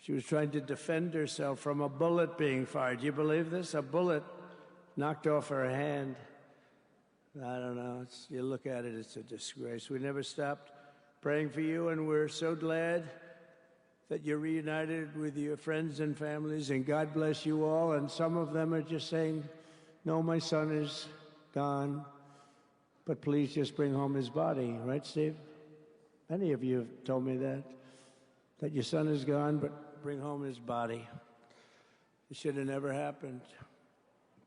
She was trying to defend herself from a bullet being fired. Do you believe this? A bullet knocked off her hand. I don't know. You look at it, it's a disgrace. We never stopped praying for you, and we're so glad that you're reunited with your friends and families, and God bless you all. And some of them are just saying, no, my son is gone. But please just bring home his body, right, Steve? Many of you have told me that your son is gone, but bring home his body. It should have never happened.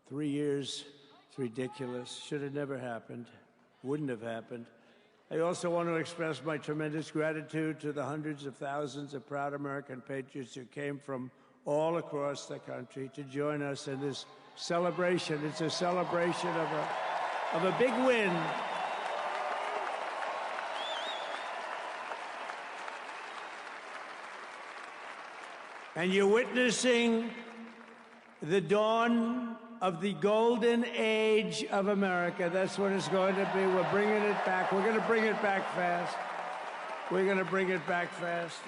3 years, it's ridiculous. Should have never happened. Wouldn't have happened. I also want to express my tremendous gratitude to the hundreds of thousands of proud American patriots who came from all across the country to join us in this celebration. It's a celebration of a big win. And you're witnessing the dawn of the golden age of America. That's what it's going to be. We're bringing it back. We're going to bring it back fast. We're going to bring it back fast.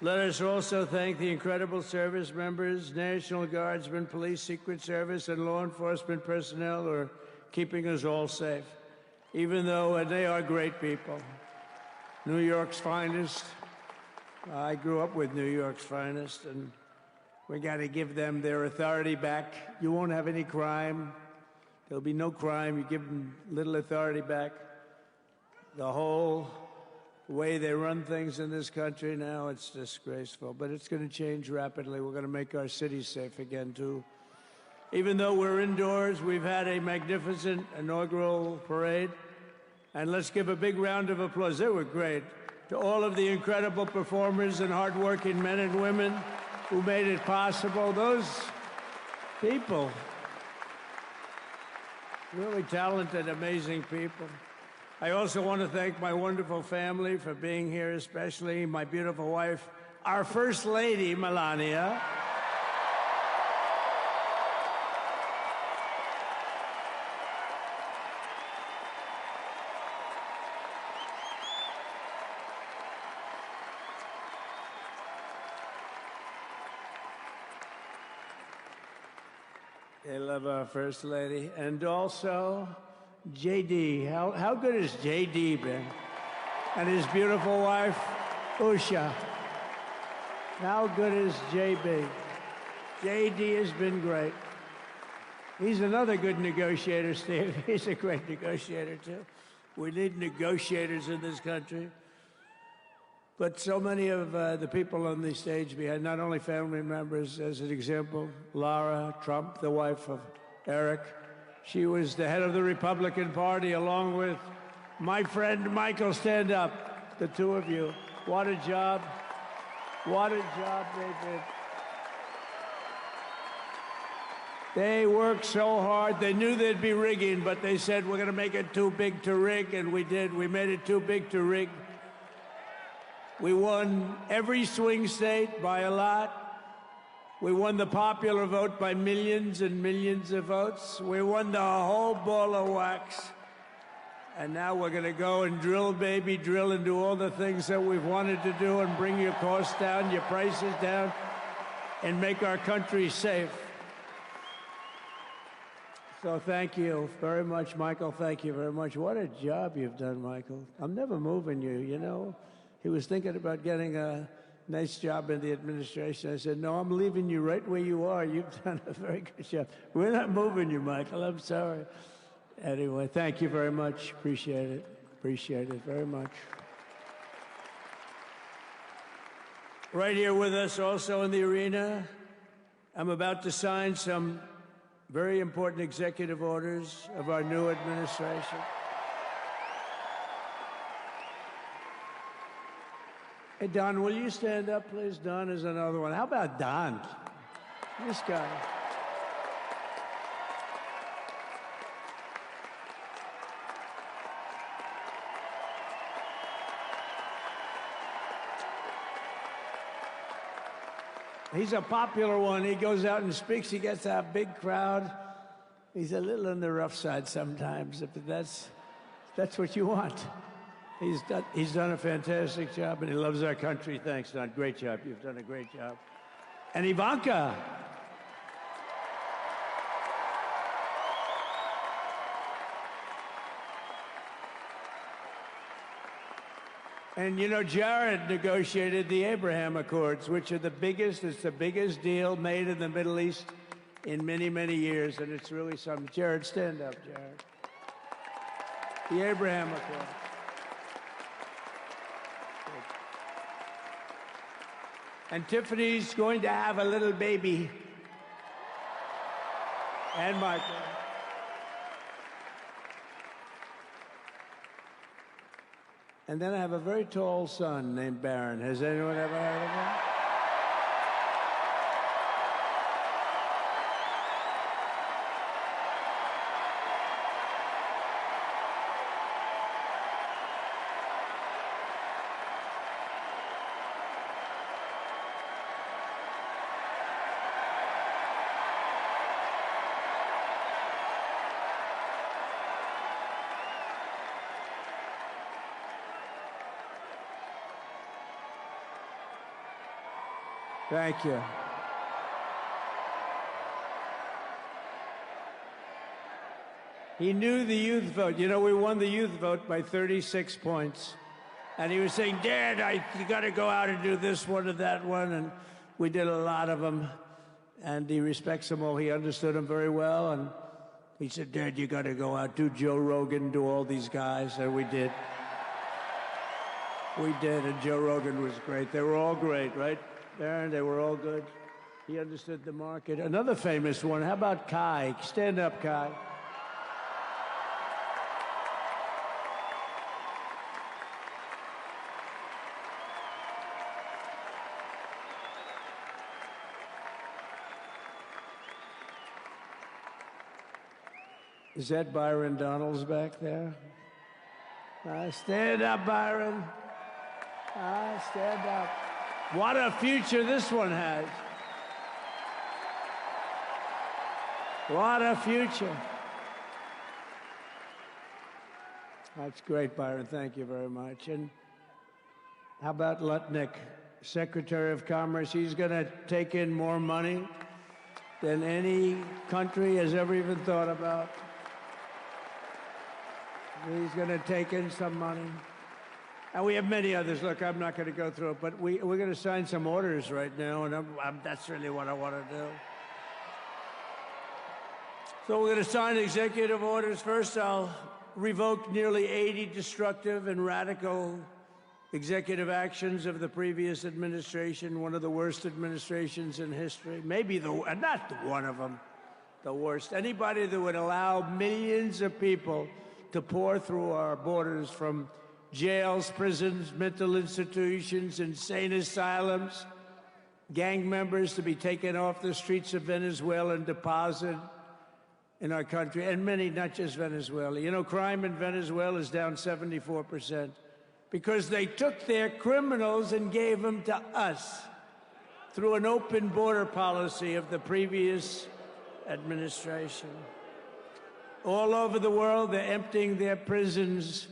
Let us also thank the incredible service members, National Guardsmen, police, Secret Service, and law enforcement personnel who are keeping us all safe, even though they are great people. New York's finest. I grew up with New York's finest, and we got to give them their authority back. You won't have any crime. There'll be no crime. You give them little authority back. The whole way they run things in this country now, it's disgraceful. But it's going to change rapidly. We're going to make our cities safe again, too. Even though we're indoors, we've had a magnificent inaugural parade. And let's give a big round of applause. They were great. To all of the incredible performers and hardworking men and women who made it possible. Those people, really talented, amazing people. I also want to thank my wonderful family for being here, especially my beautiful wife, our First Lady, Melania. They love our First Lady. And also, J.D. How good has J.D. been? And his beautiful wife, Usha. How good is J.B.? J.D. has been great. He's another good negotiator, Steve. He's a great negotiator, too. We need negotiators in this country. But so many of the people on the stage behind, not only family members, as an example, Lara Trump, the wife of Eric. She was the head of the Republican Party, along with my friend Michael. Stand up, the two of you. What a job. What a job they did. They worked so hard. They knew they'd be rigging, but they said, we're going to make it too big to rig, and we did. We made it too big to rig. We won every swing state by a lot. We won the popular vote by millions and millions of votes. We won the whole ball of wax. And now we're going to go and drill, baby, drill, and do all the things that we've wanted to do and bring your costs down, your prices down, and make our country safe. So thank you very much, Michael. Thank you very much. What a job you've done, Michael. I'm never moving you, you know. He was thinking about getting a nice job in the administration. I said, no, I'm leaving you right where you are. You've done a very good job. We're not moving you, Michael. I'm sorry. Anyway, thank you very much. Appreciate it. Appreciate it very much. Right here with us also in the arena, I'm about to sign some very important executive orders of our new administration. Hey, Don, will you stand up, please? Don is another one. How about Don? This guy. He's a popular one. He goes out and speaks. He gets a big crowd. He's a little on the rough side sometimes, but that's what you want. He's done a fantastic job, and he loves our country. Thanks, Don. Great job. You've done a great job. And Ivanka. And, you know, Jared negotiated the Abraham Accords, which are the biggest, it's the biggest deal made in the Middle East in many, many years, and it's really something. Jared, stand up, Jared. The Abraham Accords. And Tiffany's going to have a little baby. And Michael. And then I have a very tall son named Barron. Has anyone ever heard of him? Thank you. He knew the youth vote. You know, we won the youth vote by 36 points. And he was saying, Dad, you got to go out and do this one and that one. And we did a lot of them. And he respects them all. He understood them very well. And he said, Dad, you got to go out, do Joe Rogan, do all these guys. And we did. We did. And Joe Rogan was great. They were all great, right? Aaron, they were all good. He understood the market. Another famous one, how about Kai? Stand up, Kai. Is that Byron Donalds back there? Stand up, Byron. Stand up. What a future this one has. What a future. That's great, Byron. Thank you very much. And how about Lutnick, Secretary of Commerce? He's going to take in more money. than any country has ever even thought about. He's going to take in some money. And we have many others. Look, I'm not going to go through it, but we're going to sign some orders right now, and that's really what I want to do. So we're going to sign executive orders. First, I'll revoke nearly 80 destructive and radical executive actions of the previous administration, one of the worst administrations in history. Maybe not one of them, the worst. Anybody that would allow millions of people to pour through our borders from jails, prisons, mental institutions, insane asylums, gang members to be taken off the streets of Venezuela and deposited in our country, and many, not just Venezuela. You know, crime in Venezuela is down 74% because they took their criminals and gave them to us through an open border policy of the previous administration. All over the world, they're emptying their prisons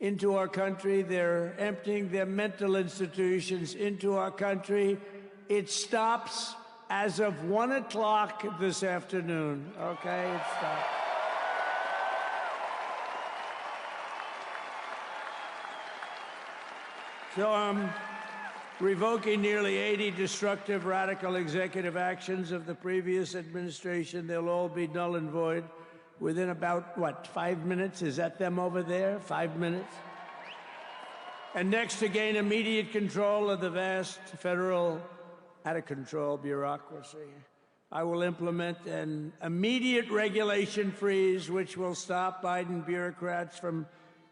into our country. They're emptying their mental institutions into our country. It stops as of 1 o'clock this afternoon, okay? It stops. So I'm revoking nearly 80 destructive, radical executive actions of the previous administration. They'll all be null and void within about, 5 minutes? Is that them over there? 5 minutes? And next, to gain immediate control of the vast federal, out-of-control bureaucracy, I will implement an immediate regulation freeze, which will stop Biden bureaucrats from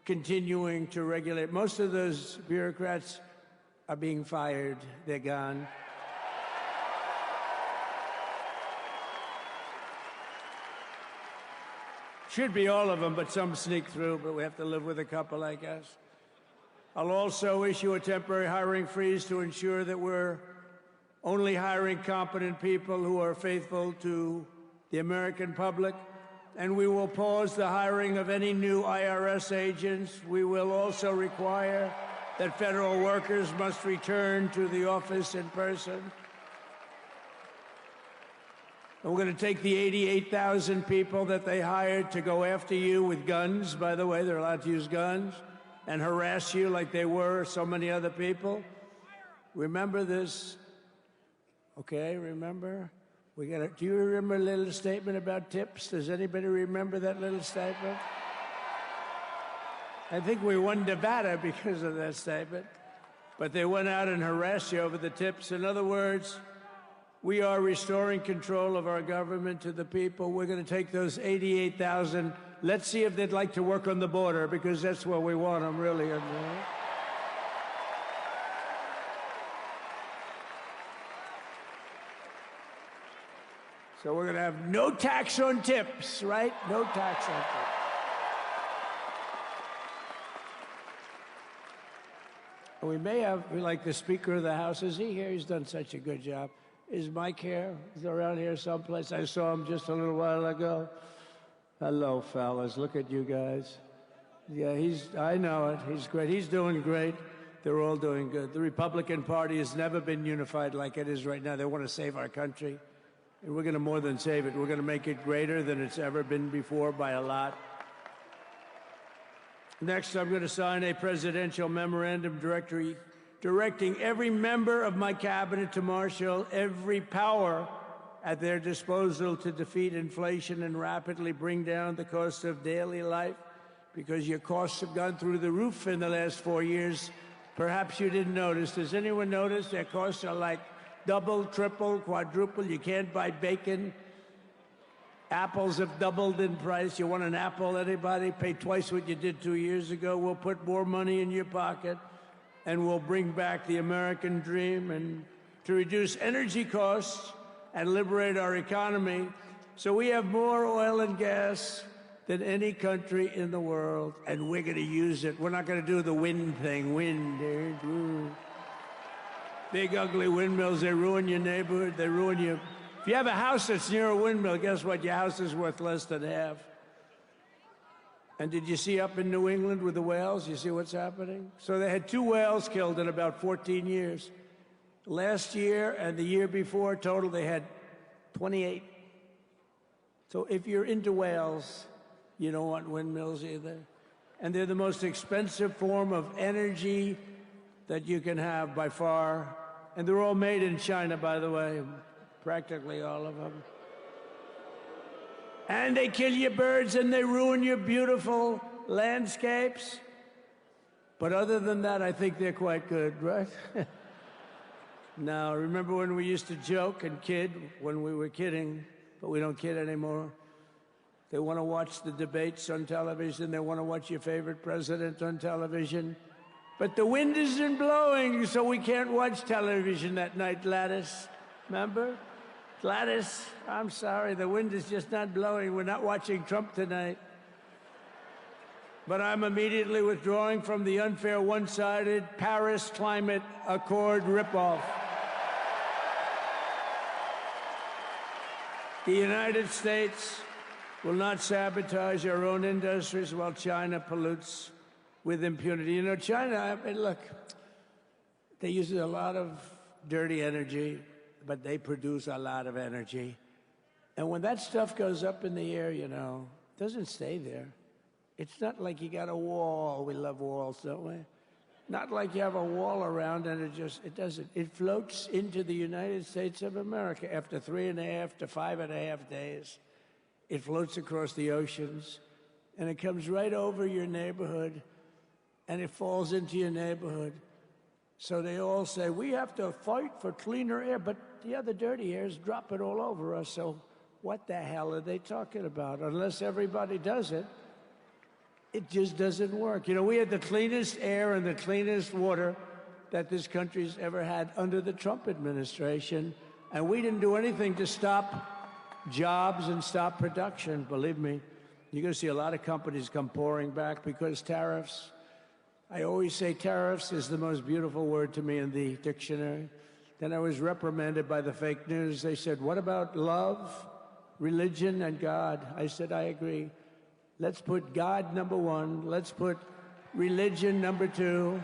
continuing to regulate. Most of those bureaucrats are being fired. They're gone. Should be all of them, but some sneak through, but we have to live with a couple, I guess. I'll also issue a temporary hiring freeze to ensure that we're only hiring competent people who are faithful to the American public. And we will pause the hiring of any new IRS agents. We will also require that federal workers must return to the office in person. And we're going to take the 88,000 people that they hired to go after you with guns. By the way, they're allowed to use guns and harass you like they were so many other people. Remember this? Okay, remember? Do you remember a little statement about tips? Does anybody remember that little statement? I think we won Nevada because of that statement. But they went out and harassed you over the tips. In other words, we are restoring control of our government to the people. We're going to take those 88,000. Let's see if they'd like to work on the border, because that's where we want them, really. So we're going to have no tax on tips, right? No tax on tips. And we may have, like the Speaker of the House, is he here? He's done such a good job. Is Mike here? He's around here someplace. I saw him just a little while ago. Hello, fellas. Look at you guys. Yeah, I know it. He's great. He's doing great. They're all doing good. The Republican Party has never been unified like it is right now. They want to save our country. And we're going to more than save it. We're going to make it greater than it's ever been before by a lot. Next, I'm going to sign a presidential memorandum directing every member of my cabinet to marshal every power at their disposal to defeat inflation and rapidly bring down the cost of daily life, because your costs have gone through the roof in the last 4 years. Perhaps you didn't notice. Does anyone notice their costs are like double, triple, quadruple? You can't buy bacon. Apples have doubled in price. You want an apple, anybody? Pay twice what you did 2 years ago. We'll put more money in your pocket, and we'll bring back the American dream and to reduce energy costs and liberate our economy. So we have more oil and gas than any country in the world, and we're going to use it. We're not going to do the wind thing. Wind. Big, ugly windmills, they ruin your neighborhood. They ruin you. If you have a house that's near a windmill, guess what? Your house is worth less than half. And did you see up in New England with the whales? You see what's happening? So they had 2 whales killed in about 14 years. Last year and the year before, total, they had 28. So if you're into whales, you don't want windmills either. And they're the most expensive form of energy that you can have by far. And they're all made in China, by the way, practically all of them. And they kill your birds and they ruin your beautiful landscapes. But other than that, I think they're quite good, right? Now, remember when we used to joke and kid when we were kidding, but we don't kid anymore? They want to watch the debates on television. They want to watch your favorite president on television. But the wind isn't blowing, so we can't watch television that night, Gladys. Remember? Gladys, I'm sorry, the wind is just not blowing. We're not watching Trump tonight. But I'm immediately withdrawing from the unfair, one-sided Paris Climate Accord ripoff. The United States will not sabotage our own industries while China pollutes with impunity. You know, China, I mean, look, they use a lot of dirty energy, but they produce a lot of energy. And when that stuff goes up in the air, you know, it doesn't stay there. It's not like you got a wall. We love walls, don't we? Not like you have a wall around and it doesn't. It floats into the United States of America after 3.5 to 5.5 days. It floats across the oceans and it comes right over your neighborhood and it falls into your neighborhood. So they all say, we have to fight for cleaner air, but the other dirty air is dropping all over us. So what the hell are they talking about? Unless everybody does it, it just doesn't work. You know, we had the cleanest air and the cleanest water that this country's ever had under the Trump administration, and we didn't do anything to stop jobs and stop production. Believe me, you're going to see a lot of companies come pouring back because tariffs. I always say tariffs is the most beautiful word to me in the dictionary. Then I was reprimanded by the fake news. They said, what about love, religion, and God? I said, I agree. Let's put God number one. Let's put religion number two.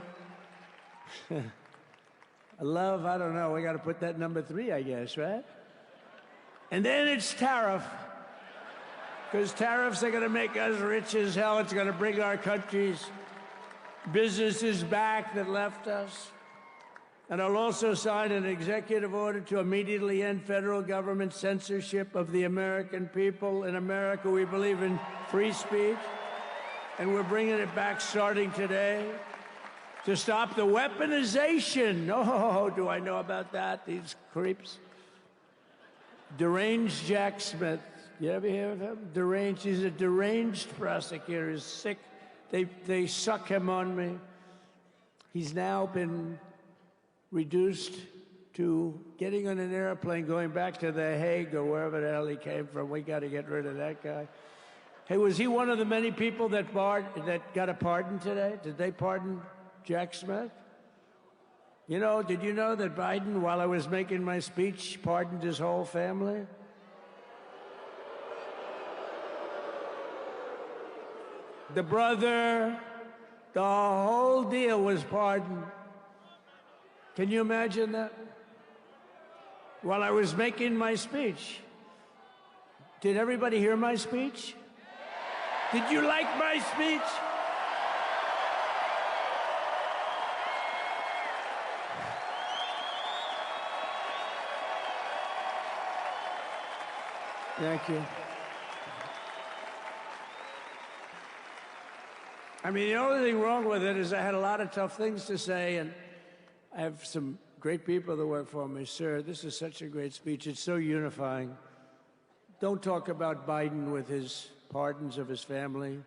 Love, I don't know. We got to put that number 3, I guess, right? And then it's tariff. Because tariffs are going to make us rich as hell. It's going to bring our country's businesses back that left us. And I'll also sign an executive order to immediately end federal government censorship of the American people. In America, we believe in free speech, and we're bringing it back starting today to stop the weaponization. Oh, do I know about that? These creeps. Deranged Jack Smith. You ever hear of him? Deranged. He's a deranged prosecutor. He's sick. They suck him on me. He's now been reduced to getting on an airplane, going back to The Hague or wherever the hell he came from. We got to get rid of that guy. Hey, was he one of the many people that got a pardon today? Did they pardon Jack Smith? You know, did you know that Biden, while I was making my speech, pardoned his whole family? The brother, the whole deal was pardoned. Can you imagine that? While I was making my speech. Did everybody hear my speech? Did you like my speech? Thank you. I mean, the only thing wrong with it is I had a lot of tough things to say, and I have some great people that work for me. Sir, this is such a great speech. It's so unifying. Don't talk about Biden with his pardons of his family.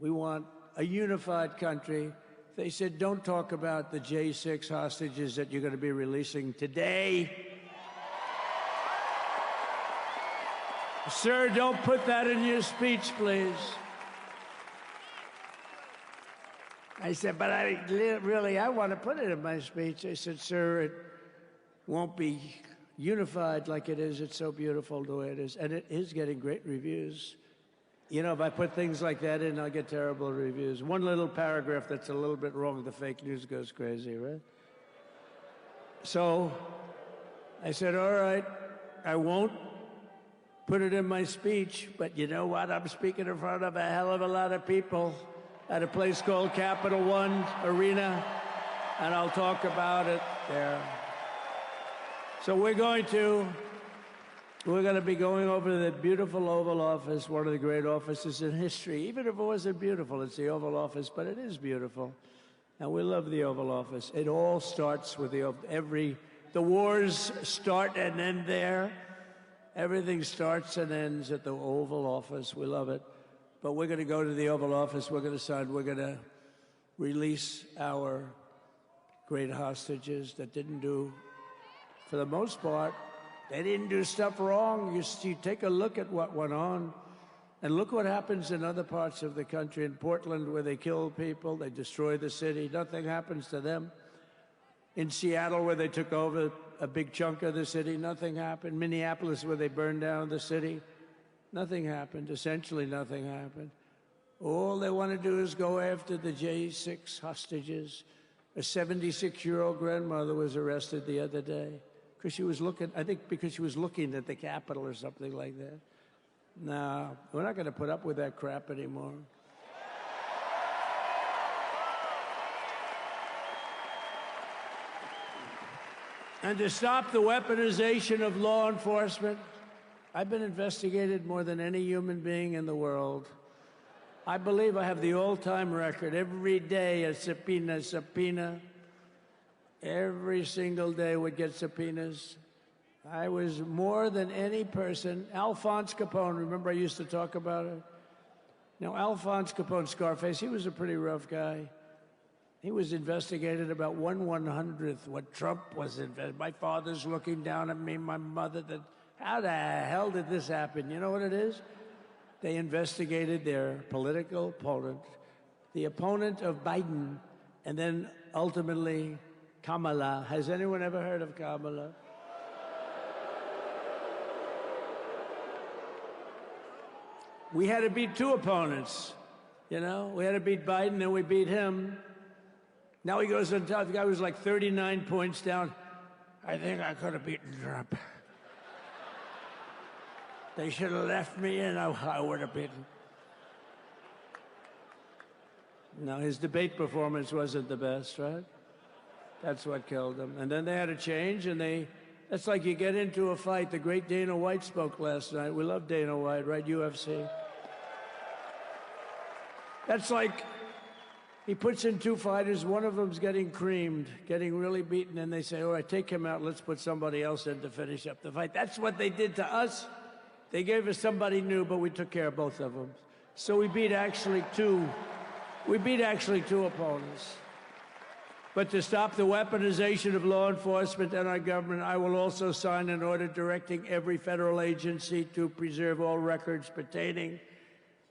We want a unified country. They said, don't talk about the J6 hostages that you're going to be releasing today. Sir, don't put that in your speech, please. I said, but I want to put it in my speech. I said, sir, it won't be unified like it is. It's so beautiful the way it is. And it is getting great reviews. You know, if I put things like that in, I'll get terrible reviews. One little paragraph that's a little bit wrong, the fake news goes crazy, right? So I said, all right, I won't put it in my speech, but you know what? I'm speaking in front of a hell of a lot of people at a place called Capital One Arena, and I'll talk about it there. So we're going to be going over to the beautiful Oval Office, one of the great offices in history. Even if it wasn't beautiful, it's the Oval Office, but it is beautiful. And we love the Oval Office. It all starts with the wars start and end there. Everything starts and ends at the Oval Office. We love it. But we're going to go to the Oval Office. We're going to release our great hostages that didn't do, for the most part, they didn't do stuff wrong. You take a look at what went on, and look what happens in other parts of the country. In Portland, where they kill people, they destroy the city. Nothing happens to them. In Seattle, where they took over a big chunk of the city, nothing happened. Minneapolis, where they burned down the city, nothing happened. Essentially, nothing happened. All they want to do is go after the J6 hostages. A 76-year-old grandmother was arrested the other day because she was looking, I think because she was looking at the Capitol or something like that. No, we're not going to put up with that crap anymore. And to stop the weaponization of law enforcement, I've been investigated more than any human being in the world. I believe I have the all-time record. Every day a subpoena. Every single day would get subpoenas. I was more than any person. Alphonse Capone, remember I used to talk about it? Now, Alphonse Capone, Scarface, he was a pretty rough guy. He was investigated about 1/100th what Trump was investigated. My father's looking down at me, my mother, how the hell did this happen? You know what it is? They investigated their political opponent, the opponent of Biden, and then ultimately Kamala. Has anyone ever heard of Kamala? We had to beat two opponents, you know? We had to beat Biden, then we beat him. Now he goes on top. The guy was like 39 points down. I think I could have beaten Trump. They should have left me in. I would have beaten. No, his debate performance wasn't the best, right? That's what killed him. And then they had to change, and that's like you get into a fight. The great Dana White spoke last night. We love Dana White, right? UFC. That's like he puts in two fighters, one of them's getting creamed, getting really beaten, and they say, all right, take him out, let's put somebody else in to finish up the fight. That's what they did to us. They gave us somebody new, but we took care of both of them. So we beat actually two opponents. But to stop the weaponization of law enforcement and our government, I will also sign an order directing every federal agency to preserve all records pertaining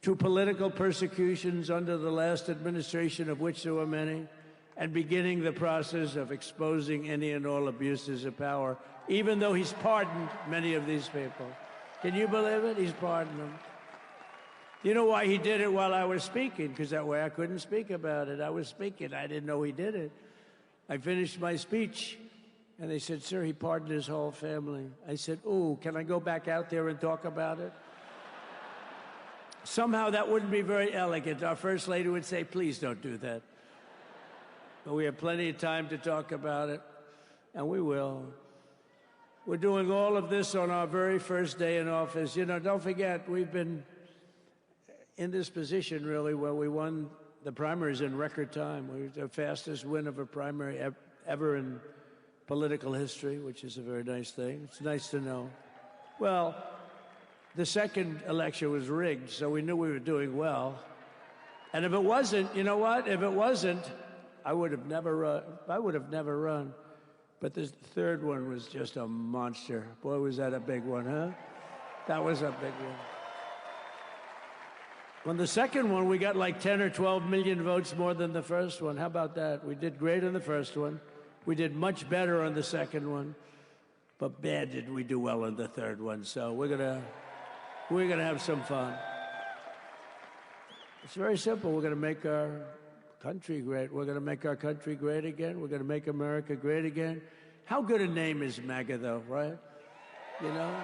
to political persecutions under the last administration, of which there were many, and beginning the process of exposing any and all abuses of power, even though he's pardoned many of these people. Can you believe it? He's pardoned them. You know why he did it while I was speaking? Because that way I couldn't speak about it. I was speaking. I didn't know he did it. I finished my speech, and they said, sir, he pardoned his whole family. I said, ooh, can I go back out there and talk about it? Somehow that wouldn't be very elegant. Our First Lady would say, please don't do that. But we have plenty of time to talk about it, and we will. We're doing all of this on our very first day in office. You know, don't forget, we've been in this position, really, where we won the primaries in record time. We were the fastest win of a primary ever in political history, which is a very nice thing. It's nice to know. Well, the second election was rigged, so we knew we were doing well. And if it wasn't, you know what? If it wasn't, I would have never run. But this third one was just a monster. Boy, was that a big one, huh? That was a big one. On the second one, we got like 10 or 12 million votes more than the first one. How about that? We did great on the first one. We did much better on the second one. But bad did we do well on the third one. So we're gonna have some fun. It's very simple. We're gonna make our country great. We're gonna make our country great again. We're gonna make America great again. How good a name is MAGA, though, right? you know?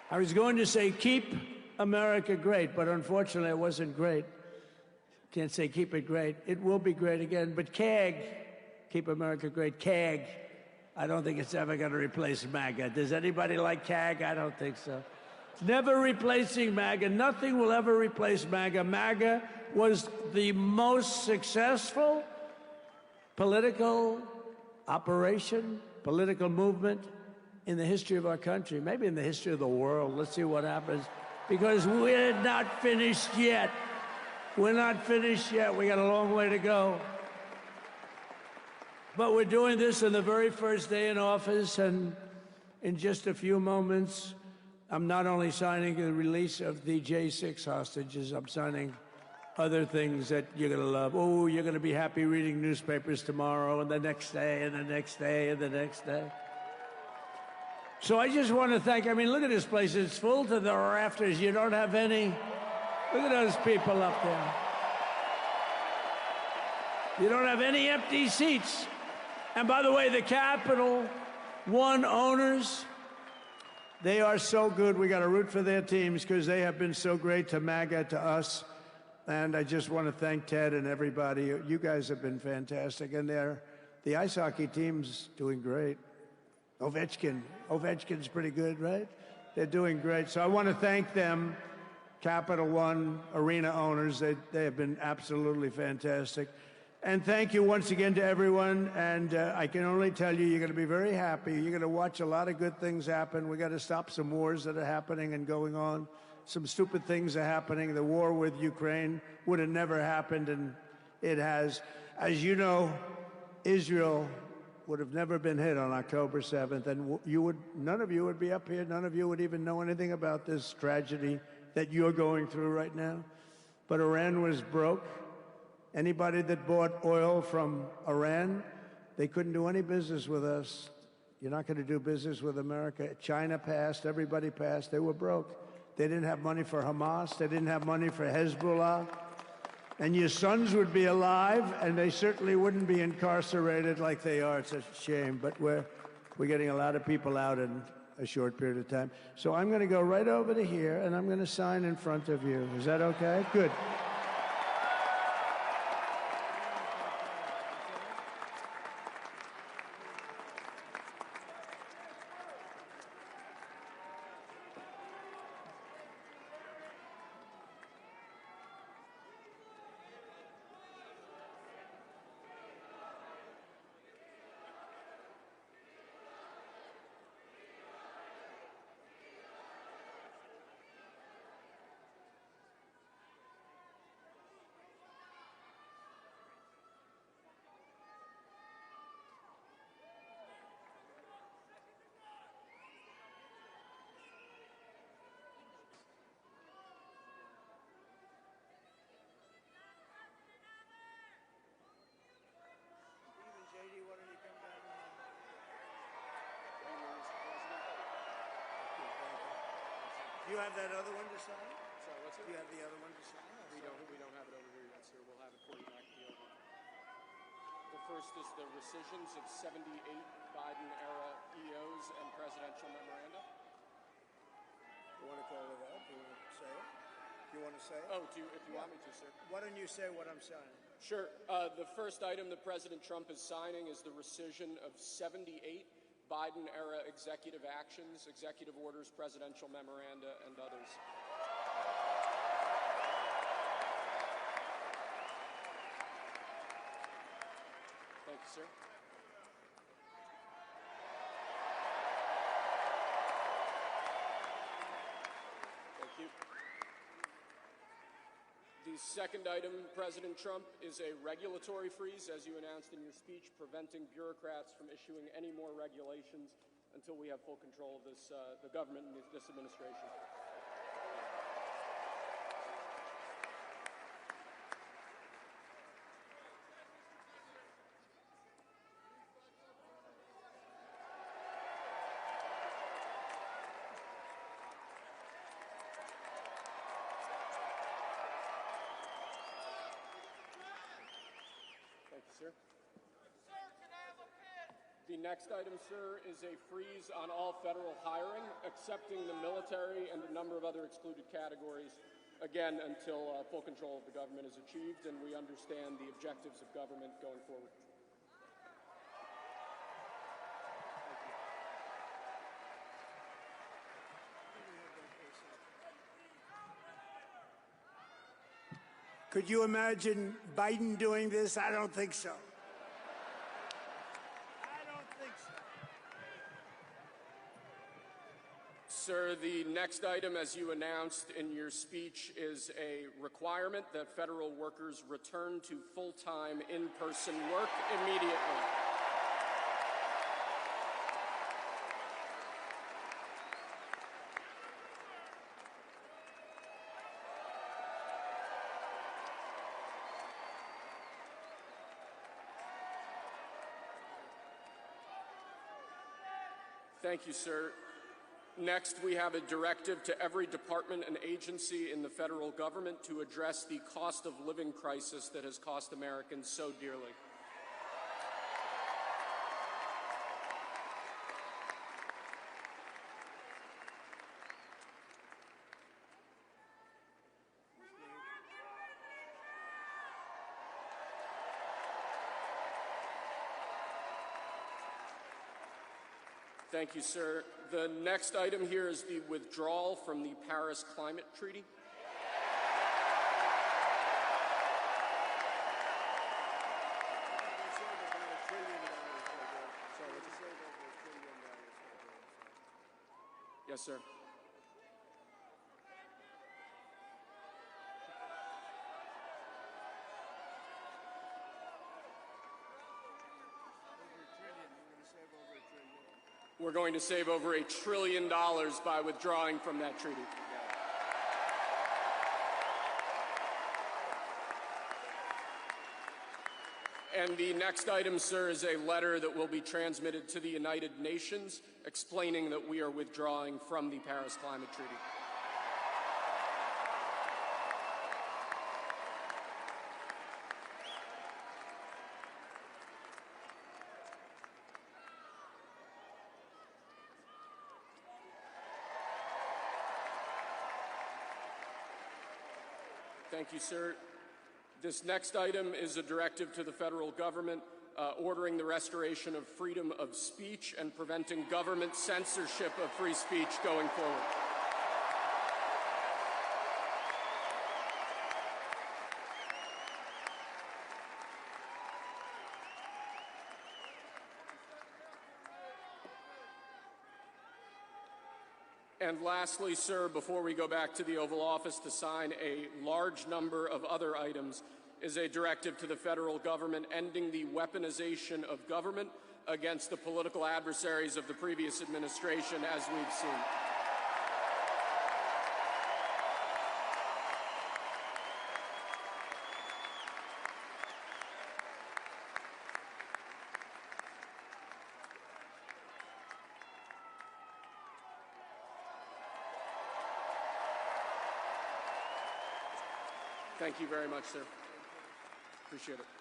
I was going to say, keep America great, but unfortunately it wasn't great. Can't say keep it great. It will be great again, but CAG, keep America great, CAG, I don't think it's ever going to replace MAGA. Does anybody like CAG? I don't think so. It's never replacing MAGA. Nothing will ever replace MAGA. MAGA was the most successful political operation, political movement in the history of our country, maybe in the history of the world. Let's see what happens, because we're not finished yet. We're not finished yet. We got a long way to go. But we're doing this on the very first day in office, and in just a few moments, I'm not only signing the release of the J6 hostages, I'm signing other things that you're going to love. Oh, you're going to be happy reading newspapers tomorrow, and the next day, and the next day, and the next day. So I just want to thank, I mean, look at this place. It's full to the rafters. You don't have any, look at those people up there. You don't have any empty seats. And by the way, the Capital One owners, they are so good. We got to root for their teams because they have been so great to MAGA, to us. And I just want to thank Ted and everybody. You guys have been fantastic. And the ice hockey team's doing great. Ovechkin's pretty good, right? They're doing great. So I want to thank them, Capital One arena owners. They have been absolutely fantastic. And thank you once again to everyone. And I can only tell you, you're going to be very happy. You're going to watch a lot of good things happen. We got to stop some wars that are happening and going on. Some stupid things are happening. The war with Ukraine would have never happened, and it has. As you know, Israel would have never been hit on October 7th, and none of you would be up here. None of you would even know anything about this tragedy that you're going through right now. But Iran was broke. Anybody that bought oil from Iran, they couldn't do any business with us. You're not going to do business with America. China passed. Everybody passed. They were broke. They didn't have money for Hamas. They didn't have money for Hezbollah. And your sons would be alive, and they certainly wouldn't be incarcerated like they are. It's a shame, but we're getting a lot of people out in a short period of time. So I'm going to go right over to here, and I'm going to sign in front of you. Is that okay? Good. Do you have that other one to sign? Sorry, what's it? Do you have the other one to sign? We don't have it over here yet, sir. We'll have it for you back at the oval. The first is the rescissions of 78 Biden-era EOs and presidential memoranda. You want to call it out? Do you want to say it? You want to say it? Oh, if you want me to, sir. Why don't you say what I'm signing? Sure. The first item that President Trump is signing is the rescission of 78 Biden-era executive actions, executive orders, presidential memoranda, and others. Thank you, sir. Thank you. The second item, President Trump, is a regulatory freeze, as you announced in your speech, preventing bureaucrats from issuing any more regulations until we have full control of this, the government and this administration. Sir? The next item, sir, is a freeze on all federal hiring, excepting the military and a number of other excluded categories, again, until full control of the government is achieved and we understand the objectives of government going forward. Could you imagine Biden doing this? I don't think so. Sir, the next item, as you announced in your speech, is a requirement that federal workers return to full-time in-person work immediately. Thank you, sir. Next, we have a directive to every department and agency in the federal government to address the cost of living crisis that has cost Americans so dearly. Thank you, sir. The next item here is the withdrawal from the Paris Climate Treaty. Yes, sir. We're going to save over $1 trillion by withdrawing from that treaty. And the next item, sir, is a letter that will be transmitted to the United Nations explaining that we are withdrawing from the Paris Climate Treaty. Thank you, sir. This next item is a directive to the federal government ordering the restoration of freedom of speech and preventing government censorship of free speech going forward. And lastly, sir, before we go back to the Oval Office to sign a large number of other items, is a directive to the federal government ending the weaponization of government against the political adversaries of the previous administration, as we've seen. Thank you very much, sir. Appreciate it.